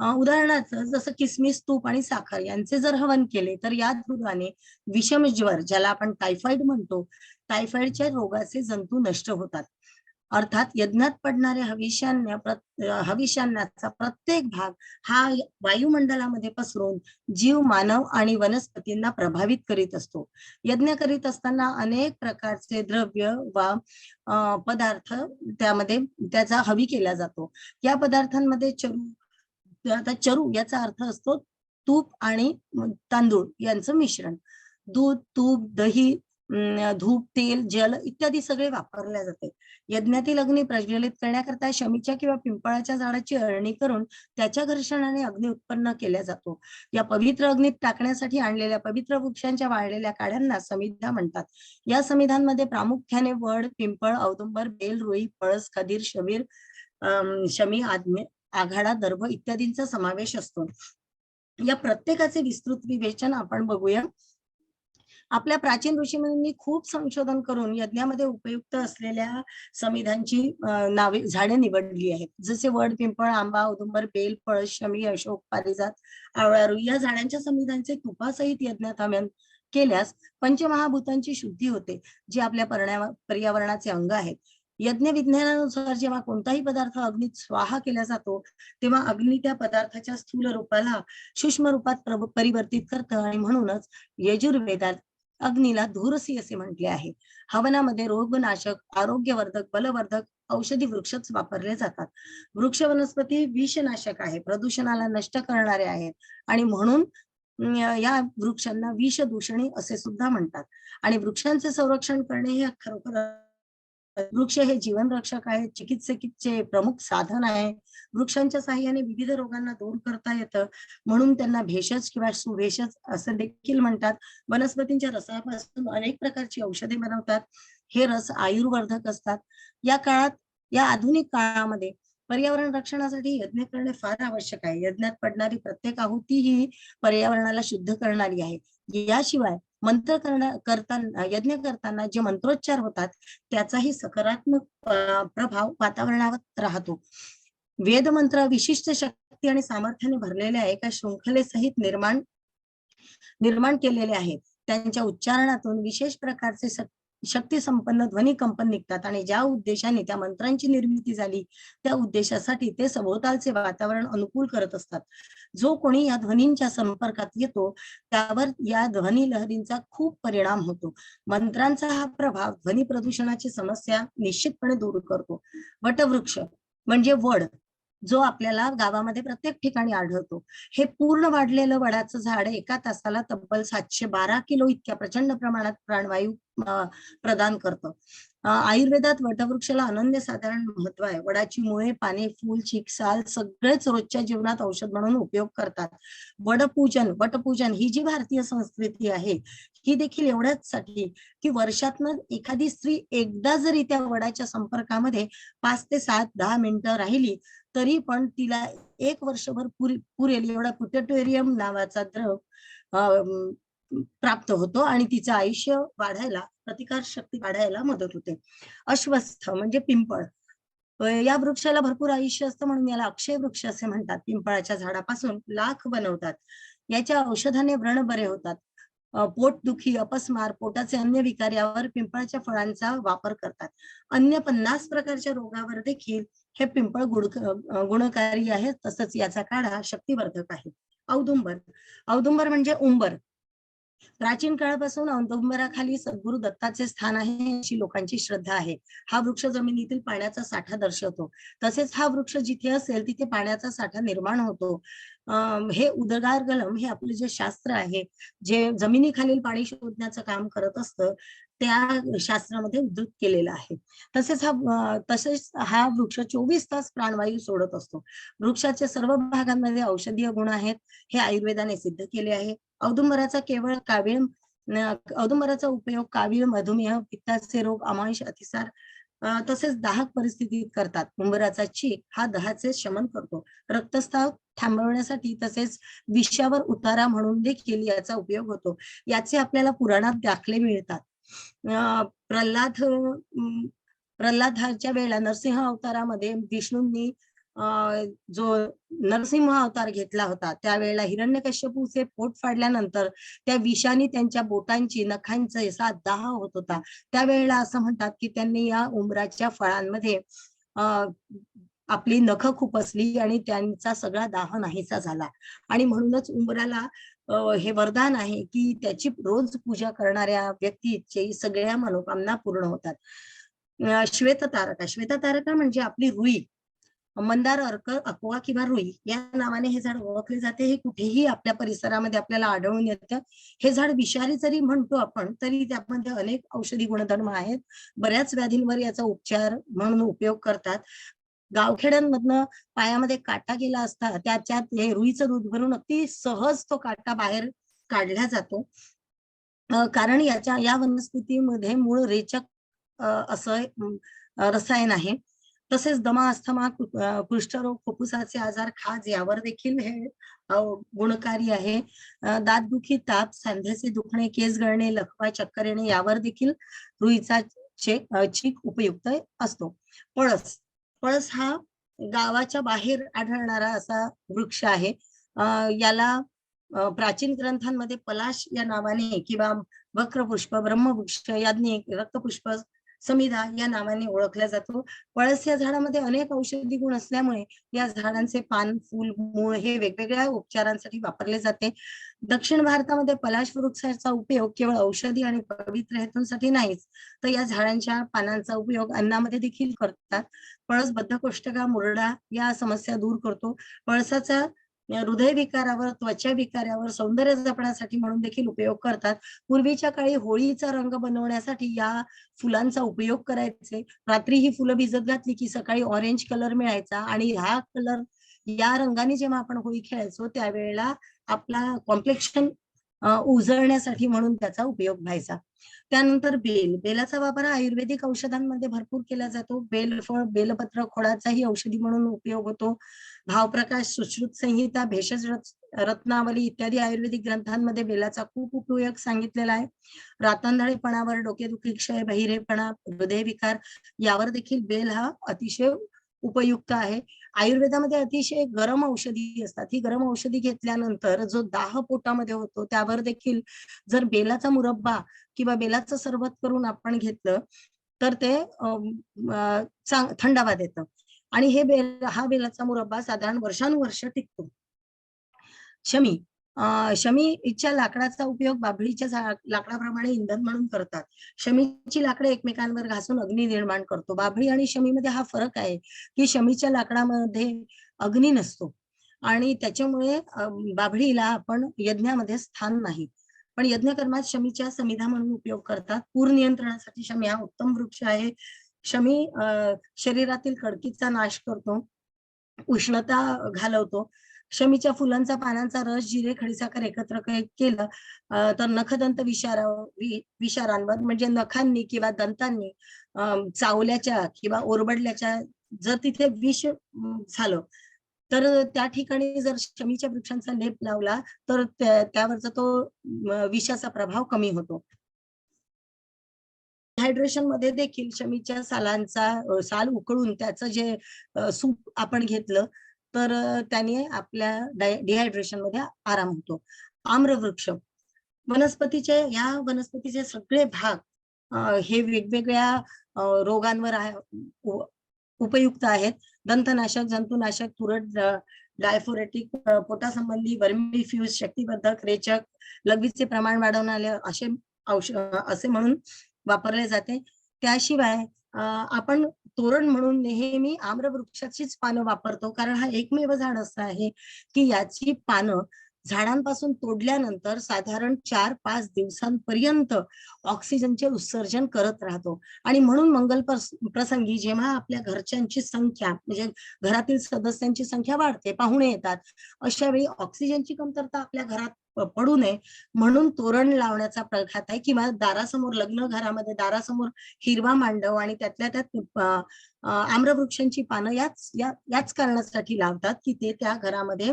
N: उदाहरणार्थ जसं किसमिस, तूप आणि साखर यांचे जर हवन केले तर या धुराने विषम ज्वर, ज्याला आपण टायफॉइड म्हणतो, टायफॉइडच्या रोगाचे जंतू नष्ट होतात. अर्थात यज्ञात पडणाऱ्या हविष्यान्नाचा प्रत्येक भाग हा वायुमंडलामध्ये पसरून जीव, मानव आणि वनस्पतींना प्रभावित करीत असतो. यज्ञ करीत असताना अनेक प्रकारचे द्रव्य वा पदार्थ त्यामध्ये त्याचा हवी केला जातो. या पदार्थांमध्ये चरू याचा अर्थ असतो तूप आणि तांदूळ यांचं मिश्रण. दूध, तूप, दही, धूप, तेल, जल इत्यादी सगळे वापरले जाते. यज्ञातील अग्नी प्रज्वलित करण्याकरता शमीच्या किंवा पिंपळाच्या झाडाची अळणी करून त्याच्या घर्षणाने अग्नी उत्पन्न केला जातो. या पवित्र अग्नीत टाकण्यासाठी आणलेल्या पवित्र वृक्षांच्या वाळलेल्या काड्यांना समिधा म्हणतात. या समिधांमध्ये प्रामुख्याने वड, पिंपळ, औदुंबर, बेल, रुई, पळस, खदीर, शमी, आघाडा, दर्भ इत्यादींचा समावेश असतो. या प्रत्येकाचे विस्तृत विवेचन आपण बघूया. आपल्या प्राचीन ऋषीमुनींनी खूप संशोधन करून यज्ञामध्ये उपयुक्त असलेल्या समिधांची नावे, झाडे निवडली आहेत. जसे वड, पिंपळ, आंबा, औदुंबर, बेल, पळस, शमी, अशोक, पारिजात, आवळा, रुई या झाडांच्या समिधांचे तुपासहित यज्ञात हवन केल्यास पंचमहाभूतांची शुद्धी होते, जे आपल्या पर्यावरणाचे अंग आहेत. यज्ञ विज्ञानानुसार जेव्हा कोणताही पदार्थ अग्नीत स्वाहा केला जातो तेव्हा अग्नी त्या पदार्थाच्या स्थूल रूपाला सूक्ष्म रूपात परिवर्तित करतं आणि म्हणूनच यजुर्वेदात अग्नीला धूरसी असे म्हटले आहे. हवनामध्ये रोगनाशक, आरोग्यवर्धक, बलवर्धक औषधी वृक्षच वापरले जातात. वृक्ष वनस्पती विषनाशक आहे, प्रदूषणाला नष्ट करणारे आहेत आणि म्हणून या वृक्षांना विषदूषणी असे सुद्धा म्हणतात. आणि वृक्षांचे संरक्षण करणे हे खरोखर वृक्ष हे जीवन रक्षक आहे, चिकित्सकीचे प्रमुख साधन आहे. वृक्षांच्या साहाय्याने विविध रोगांना दूर करता येतं, म्हणून त्यांना भेषज किंवा सुभेषज असं देखील म्हणतात. वनस्पतींच्या रसापासून अनेक प्रकारची औषधे बनवतात. हे रस आयुर्वर्धक असतात. या काळात या आधुनिक काळामध्ये पर्यावरण रक्षणासाठी यज्ञ करणे फार आवश्यक आहे. यज्ञात पडणारी प्रत्येक आहुती ही पर्यावरणाला शुद्ध करणारी आहे. याशिवाय मंत्र करताना यज्ञ करताना जे मंत्रोच्चार होतात त्याचाही सकारात्मक प्रभाव वातावरणावर राहतो. वेद मंत्र विशिष्ट शक्ती आणि सामर्थ्याने भरलेल्या एका शृंखलेसहित निर्माण केलेले आहेत. त्यांच्या उच्चारणातून विशेष प्रकारचे शक्ती संपन्न ध्वनी कंपन निघतात आणि ज्या उद्देशाने त्या मंत्रांची निर्मिती झाली त्या उद्देशासाठी ते सभोवतालचे वातावरण अनुकूल करत असतात. जो कोणी या ध्वनींच्या संपर्कात येतो त्यावर या ध्वनी लहरींचा खूप परिणाम होतो. मंत्रांचा हा प्रभाव ध्वनी प्रदूषणाची समस्या निश्चितपणे दूर करतो. वटवृक्ष म्हणजे वड, जो आपल्याला गावामध्ये प्रत्येक ठिकाणी आढळतो. हे पूर्ण वाढलेलं वडाचं झाड एका तासाला तब्बल 712 किलो इतक्या प्रचंड प्रमाणात प्राणवायू प्रदान करतं. आयुर्वेदात वटवृक्षाला अनन्यसाधारण महत्व आहे. वडाची मुळे, पाने, फूल, चीक, साल सगळेच रोजच्या जीवनात औषध म्हणून उपयोग करतात. वटपूजन ही जी भारतीय संस्कृती आहे ही देखील एवढ्याच साठी की वर्षातनं एखादी स्त्री एकदा जरी त्या वडाच्या संपर्कामध्ये 5 ते 7-10 मिनिटं राहिली तरी पण तिला 1 वर्षभर पुरेल एवढा पुटेटोरियम नावाचा द्रव प्राप्त होतो आणि तिचं आयुष्य वाढायला, प्रतिकार शक्ती वाढायला मदत होते. अश्वस्थ म्हणजे पिंपळ, या वृक्षाला भरपूर आयुष्य असतं म्हणून याला अक्षय वृक्ष असे म्हणतात. पिंपळाच्या झाडापासून लाख बनवतात. याच्या औषधाने व्रण बरे होतात. पोटदुखी, अपस्मार, पोटाचे अन्य विकार यावर पिंपळाच्या फळांचा वापर करतात. अन्य 50 प्रकारच्या रोगावर देखील हे पिंपळ गुणकारी आहे. तसंच याचा काढा शक्तिवर्धक आहे. औदुंबर म्हणजे उंबर. प्राचीन काळापासून औदुंबराखाली सद्गुरु दत्ताचे स्थान आहे अशी लोकांची श्रद्धा आहे. हा वृक्ष जमिनीतील पाण्याचा साठा दर्शवतो. तसेच हा वृक्ष जिथे असेल तिथे पाण्याचा साठा निर्माण होतो. हे उदगार गलम हे आपले जे शास्त्र आहे, जे जमिनीखालील पाणी शोधण्याचं काम करत असतं त्या शास्त्रामध्ये उद्धृत केलेलं आहे. तसेच हा वृक्ष 24 तास प्राणवायू सोडत असतो. वृक्षाचे सर्व भागांमध्ये औषधीय गुण आहेत हे आयुर्वेदाने सिद्ध केले आहे. औदुंबराचा उपयोग कावीळ, मधुमेह, पित्ताचे रोग, आमांश, अतिसार तसेच दाहक परिस्थितीत करतात. उंबराचा चीक हा दाहाचे शमन करतो. रक्तस्राव थांबवण्यासाठी तसेच विषावर उतारा म्हणून देखील याचा उपयोग होतो. याचे आपल्याला पुराणात दाखले मिळतात. प्रल्हादाच्या वेळेला नरसिंह अवतारामध्ये विष्णूंनी जो नरसिंह अवतार घेतला होता त्यावेळेला हिरण्यकश्यपूचे पोट फाडल्यानंतर त्या विषाने त्यांच्या बोटांची, नखांचा असा दाह होत होता. त्यावेळेला असं म्हणतात की त्यांनी या उंबराच्या फळांमध्ये आपली नख खुपसली आणि त्यांचा सगळा दाह नाहीसा झाला. आणि म्हणूनच उंबराला हे वरदान आहे की त्याची रोज पूजा करणाऱ्या व्यक्तीची सगळ्या मनोकामना पूर्ण होतात. श्वेततारका म्हणजे आपली रुई, मंदार, अर्क, अकवा किंवा रुई या नावाने हे झाड ओळखले जाते. हे कुठेही आपल्या परिसरामध्ये आपल्याला आढळून येतं. हे झाड विषारी जरी म्हणतो आपण तरी त्यामध्ये अनेक औषधी गुणधर्म आहेत. बऱ्याच व्याधींवर याचा उपचार म्हणून उपयोग करतात. गावखेड्यांमधनं पायामध्ये काटा गेला असता त्याच्यात हे रुईचं दूध भरून अगदी सहज तो काटा बाहेर काढला जातो. कारण या वनस्पतीमध्ये मूळ रेचक असं रसायन आहे. तसेच दमा, अस्थमा, कुष्ठरोग, फुफ्फुसाचे आजार, खाज यावर देखील हे गुणकारी आहे. दातदुखी, ताप, सांध्याचे दुखणे, केस गळणे, लकवा, चक्कर येणे यावर देखील रुईचा चीक उपयुक्त असतो. पळस हा गावाच्या बाहेर आढळणारा असा वृक्ष आहे. याला प्राचीन ग्रंथांमध्ये पलाश या नावाने किंवा वक्रपुष्प, ब्रह्मवृक्ष, याज्ञिक, रक्तपुष्प, समिधा या नावाने ओळखला जातो. पळस या झाडामध्ये अनेक औषधी गुण असल्यामुळे या झाडांचे पान, फूल, मूळ हे वेगवेगळ्या उपचारांसाठी वापरले जाते. दक्षिण भारतामध्ये पलाश वृक्षाचा उपयोग केवळ औषधी आणि पवित्र हेतूंसाठी नाहीच तर या झाडांच्या पानांचा उपयोग अन्नामध्ये देखील करतात. पळस बद्धकोष्ठता, मुरडा या समस्या दूर करतो. पळसाचा हृदयविकारावर, त्वचा विकारावर, सौंदर्य जपण्यासाठी म्हणून देखील उपयोग करतात. पूर्वीच्या काळी होळीचा रंग बनवण्यासाठी या फुलांचा उपयोग करायचे. रात्री ही फुलं भिजत घातली की सकाळी ऑरेंज कलर मिळायचा आणि हा कलर या रंगाने जेव्हा आपण होळी खेळायचो त्यावेळेला आपला कॉम्प्लेक्शन उजळण्यासाठी म्हणून त्याचा उपयोग व्हायचा. त्यानंतर बेलाचा वापर हा आयुर्वेदिक औषधांमध्ये भरपूर केला जातो. बेलफळ, बेलपत्र, खोडाचाही औषधी म्हणून उपयोग होतो. भावप्रकाश, सुश्रुत संहिता, भेषज रत्नावली इत्यादी आयुर्वेदिक ग्रंथांमध्ये बेलाचा खूप उपयोग सांगितलेला आहे. रातंधळेपणावर, डोकेदुखी, क्षय, बहिरेपणा, हृदयविकार यावर देखील बेल हा अतिशय उपयुक्त आहे. आयुर्वेदामध्ये अतिशय गरम औषधी असतात. ही गरम औषधी घेतल्यानंतर जो दाह पोटामध्ये होतो त्यावर देखील जर बेलाचा मुरब्बा किंवा बेलाचं सरबत करून आपण घेतलं तर ते थंडावा देतं. आणि हा बेलाचा मुरब्बा साधारण वर्षानुवर्ष टिकतो. शमीच्या लाकडाचा उपयोग बाभळीच्या लाकडाप्रमाणे इंधन म्हणून करतात. शमीची लाकडे एकमेकांवर घासून अग्नी निर्माण करतो. बाभळी आणि शमीमध्ये हा फरक आहे की शमीच्या लाकडामध्ये अग्नी नसतो आणि त्याच्यामुळे बाभळीला आपण यज्ञामध्ये स्थान नाही. पण यज्ञकर्मात शमीच्या समिधा म्हणून उपयोग करतात. पूर नियंत्रणासाठी शमी हा उत्तम वृक्ष आहे. शमी शरीरातील कडकीचा नाश करतो, उष्णता घालवतो. शमीच्या फुलांचा, पानांचा रस, जिरे, खडीसाखर एकत्र केलं तर नखदंत विषारांवर म्हणजे नखांनी किंवा दंतांनी चावल्याच्या किंवा ओरबडल्याच्या जर तिथे विष झालं तर त्या ठिकाणी जर शमीच्या वृक्षांचा लेप लावला तर त्यावरचा तो विषाचा प्रभाव कमी होतो. डिहायड्रेशन मध्ये देखील शमीच्या साल उकळून त्याचं जे सूप आपण घेतलं तर त्याने आपल्या डिहायड्रेशन मध्ये आराम होतो. आम्रवृक्ष वनस्पतीचे सगळे भाग हे वेगवेगळ्या रोगांवर उपयुक्त आहेत. दंतनाशक, जंतुनाशक, तुरट, डायफोरेटिक, पोटासंबंधी, वर्मीफ्यूज, शक्तिवर्धक, रेचक, लघवीचे प्रमाण वाढवणारे असे म्हणून वापरले जाते. त्याशिवाय आपण तोरण म्हणून नेहमी आम्रवृक्षाचीच पानं वापरतो, कारण हा एकमेव झाड असं आहे की याची पानं झाडांपासून तोडल्यानंतर साधारण 4-5 दिवसांपर्यंत ऑक्सिजनचे उत्सर्जन करत राहतो. आणि म्हणून मंगल प्रसंगी जेव्हा आपल्या घरच्यांची संख्या म्हणजे घरातील सदस्यांची संख्या वाढते, पाहुणे येतात, अशा वेळी ऑक्सिजनची कमतरता आपल्या घरात पडू नये म्हणून तोरण लावण्याचा प्रघात आहे. किंवा दारासमोर, लग्न घरामध्ये दारासमोर हिरवा मांडव आणि त्यातल्या त्यात आम्रवृक्षांची पानं याच कारणासाठी लावतात की ते त्या घरामध्ये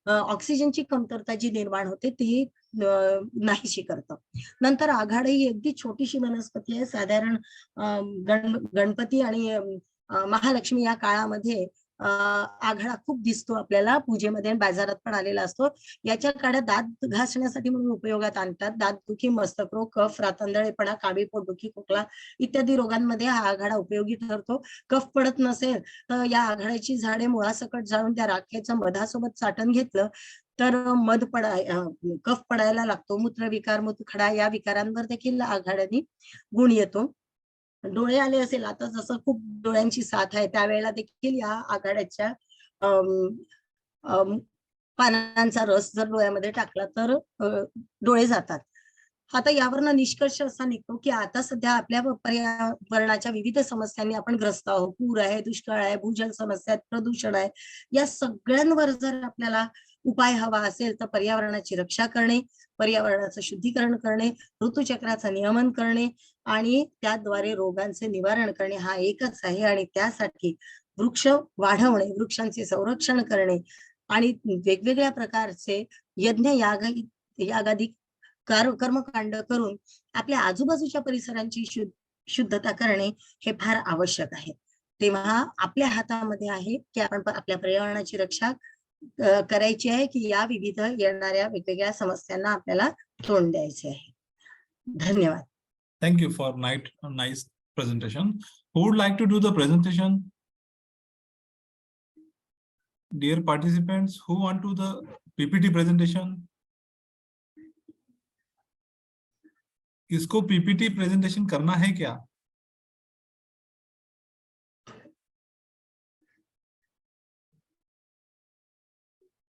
N: ऑक्सिजनची कमतरता जी निर्माण होते ती नाहीशी करतं. नंतर आघाडी ही अगदी छोटीशी वनस्पती आहे. साधारण गणपती आणि महालक्ष्मी या काळामध्ये आघाडा खूप दिसतो आपल्याला पूजेमध्ये, बाजारात पण आलेला असतो. याच्या काड्या दात घासण्यासाठी म्हणून उपयोगात आणतात. दातदुखी, मस्तकरोग, कफ, रातंधळेपणा, काळी पोटदुखी, खोकला इत्यादी रोगांमध्ये हा आघाडा उपयोगी ठरतो. कफ पडत नसेल तर या आघाड्याची झाडे मुळासकट जाळून त्या राखेचं मधासोबत चाटण घेतलं तर कफ पडायला लागतो. मूत्रविकार, मूत्रखडा या विकारांवर देखील आघाड्याने गुण येतो. डोळे आले असेल, आता जसं खूप डोळ्यांची साथ आहे त्यावेळेला देखील या आघाड्याच्या पानांचा रस जर डोळ्यामध्ये टाकला तर डोळे जातात. आता यावरनं निष्कर्ष असा निघतो की आता सध्या आपल्या पर्यावरणाच्या विविध समस्यांनी आपण ग्रस्त आहोत. पूर आहे, दुष्काळ आहे, भूजल समस्या आहेत, प्रदूषण आहे. या सगळ्यांवर जर आपल्याला उपाय हवा असेल तर पर्यावरणाची रक्षा करणे, पर्यावरणाचं शुद्धीकरण करणे, ऋतुचक्राचं नियमन करणे आणि त्याद्वारे रोगांचे निवारण करणे हा एकच आहे. आणि त्यासाठी वृक्ष वाढवणे, वृक्षांचे संरक्षण करणे आणि वेगवेगळ्या प्रकारचे यज्ञ यागादी कर्मकांड करून आपल्या आजूबाजूच्या परिसरांची शुद्धता करणे हे फार आवश्यक आहे. तेव्हा आपल्या हातामध्ये आहे की आपण आपल्या पर्यावरणाची रक्षा करायची आहे की या विविध येणाऱ्या वेगवेगळ्या समस्यांना आपल्याला तोंड द्यायचे आहे. धन्यवाद.
A: Thank you for nice presentation. Who would like to do the presentation? Dear participants, who want to the PPT presentation? किसको PPT presentation करना है क्या?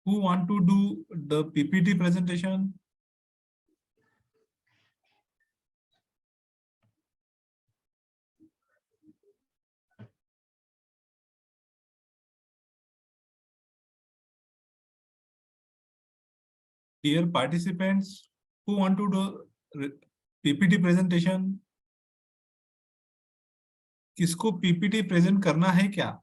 A: Who want to do the PPT presentation? Dear participants, Who want to do PPT presentation? किसको PPT present करना है क्या?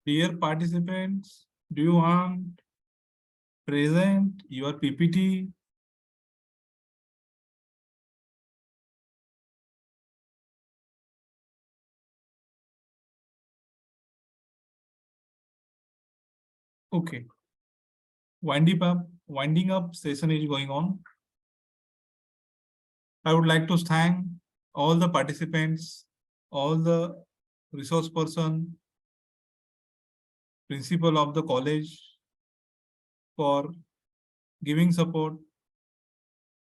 A: Dear participants, do you want present your PPT? Okay. Winding up session is going on. I would like to thank all the participants, all the resource person, principal of the college for giving support.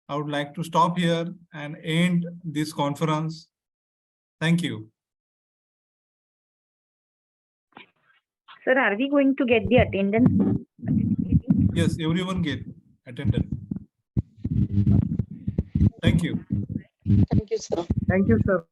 A: I would like to stop here and end this conference. Thank you.
O: Sir, are we going to get the attendance?
A: Yes, everyone get attendance. Thank you.
R: Thank you, sir.
P: Thank you, sir.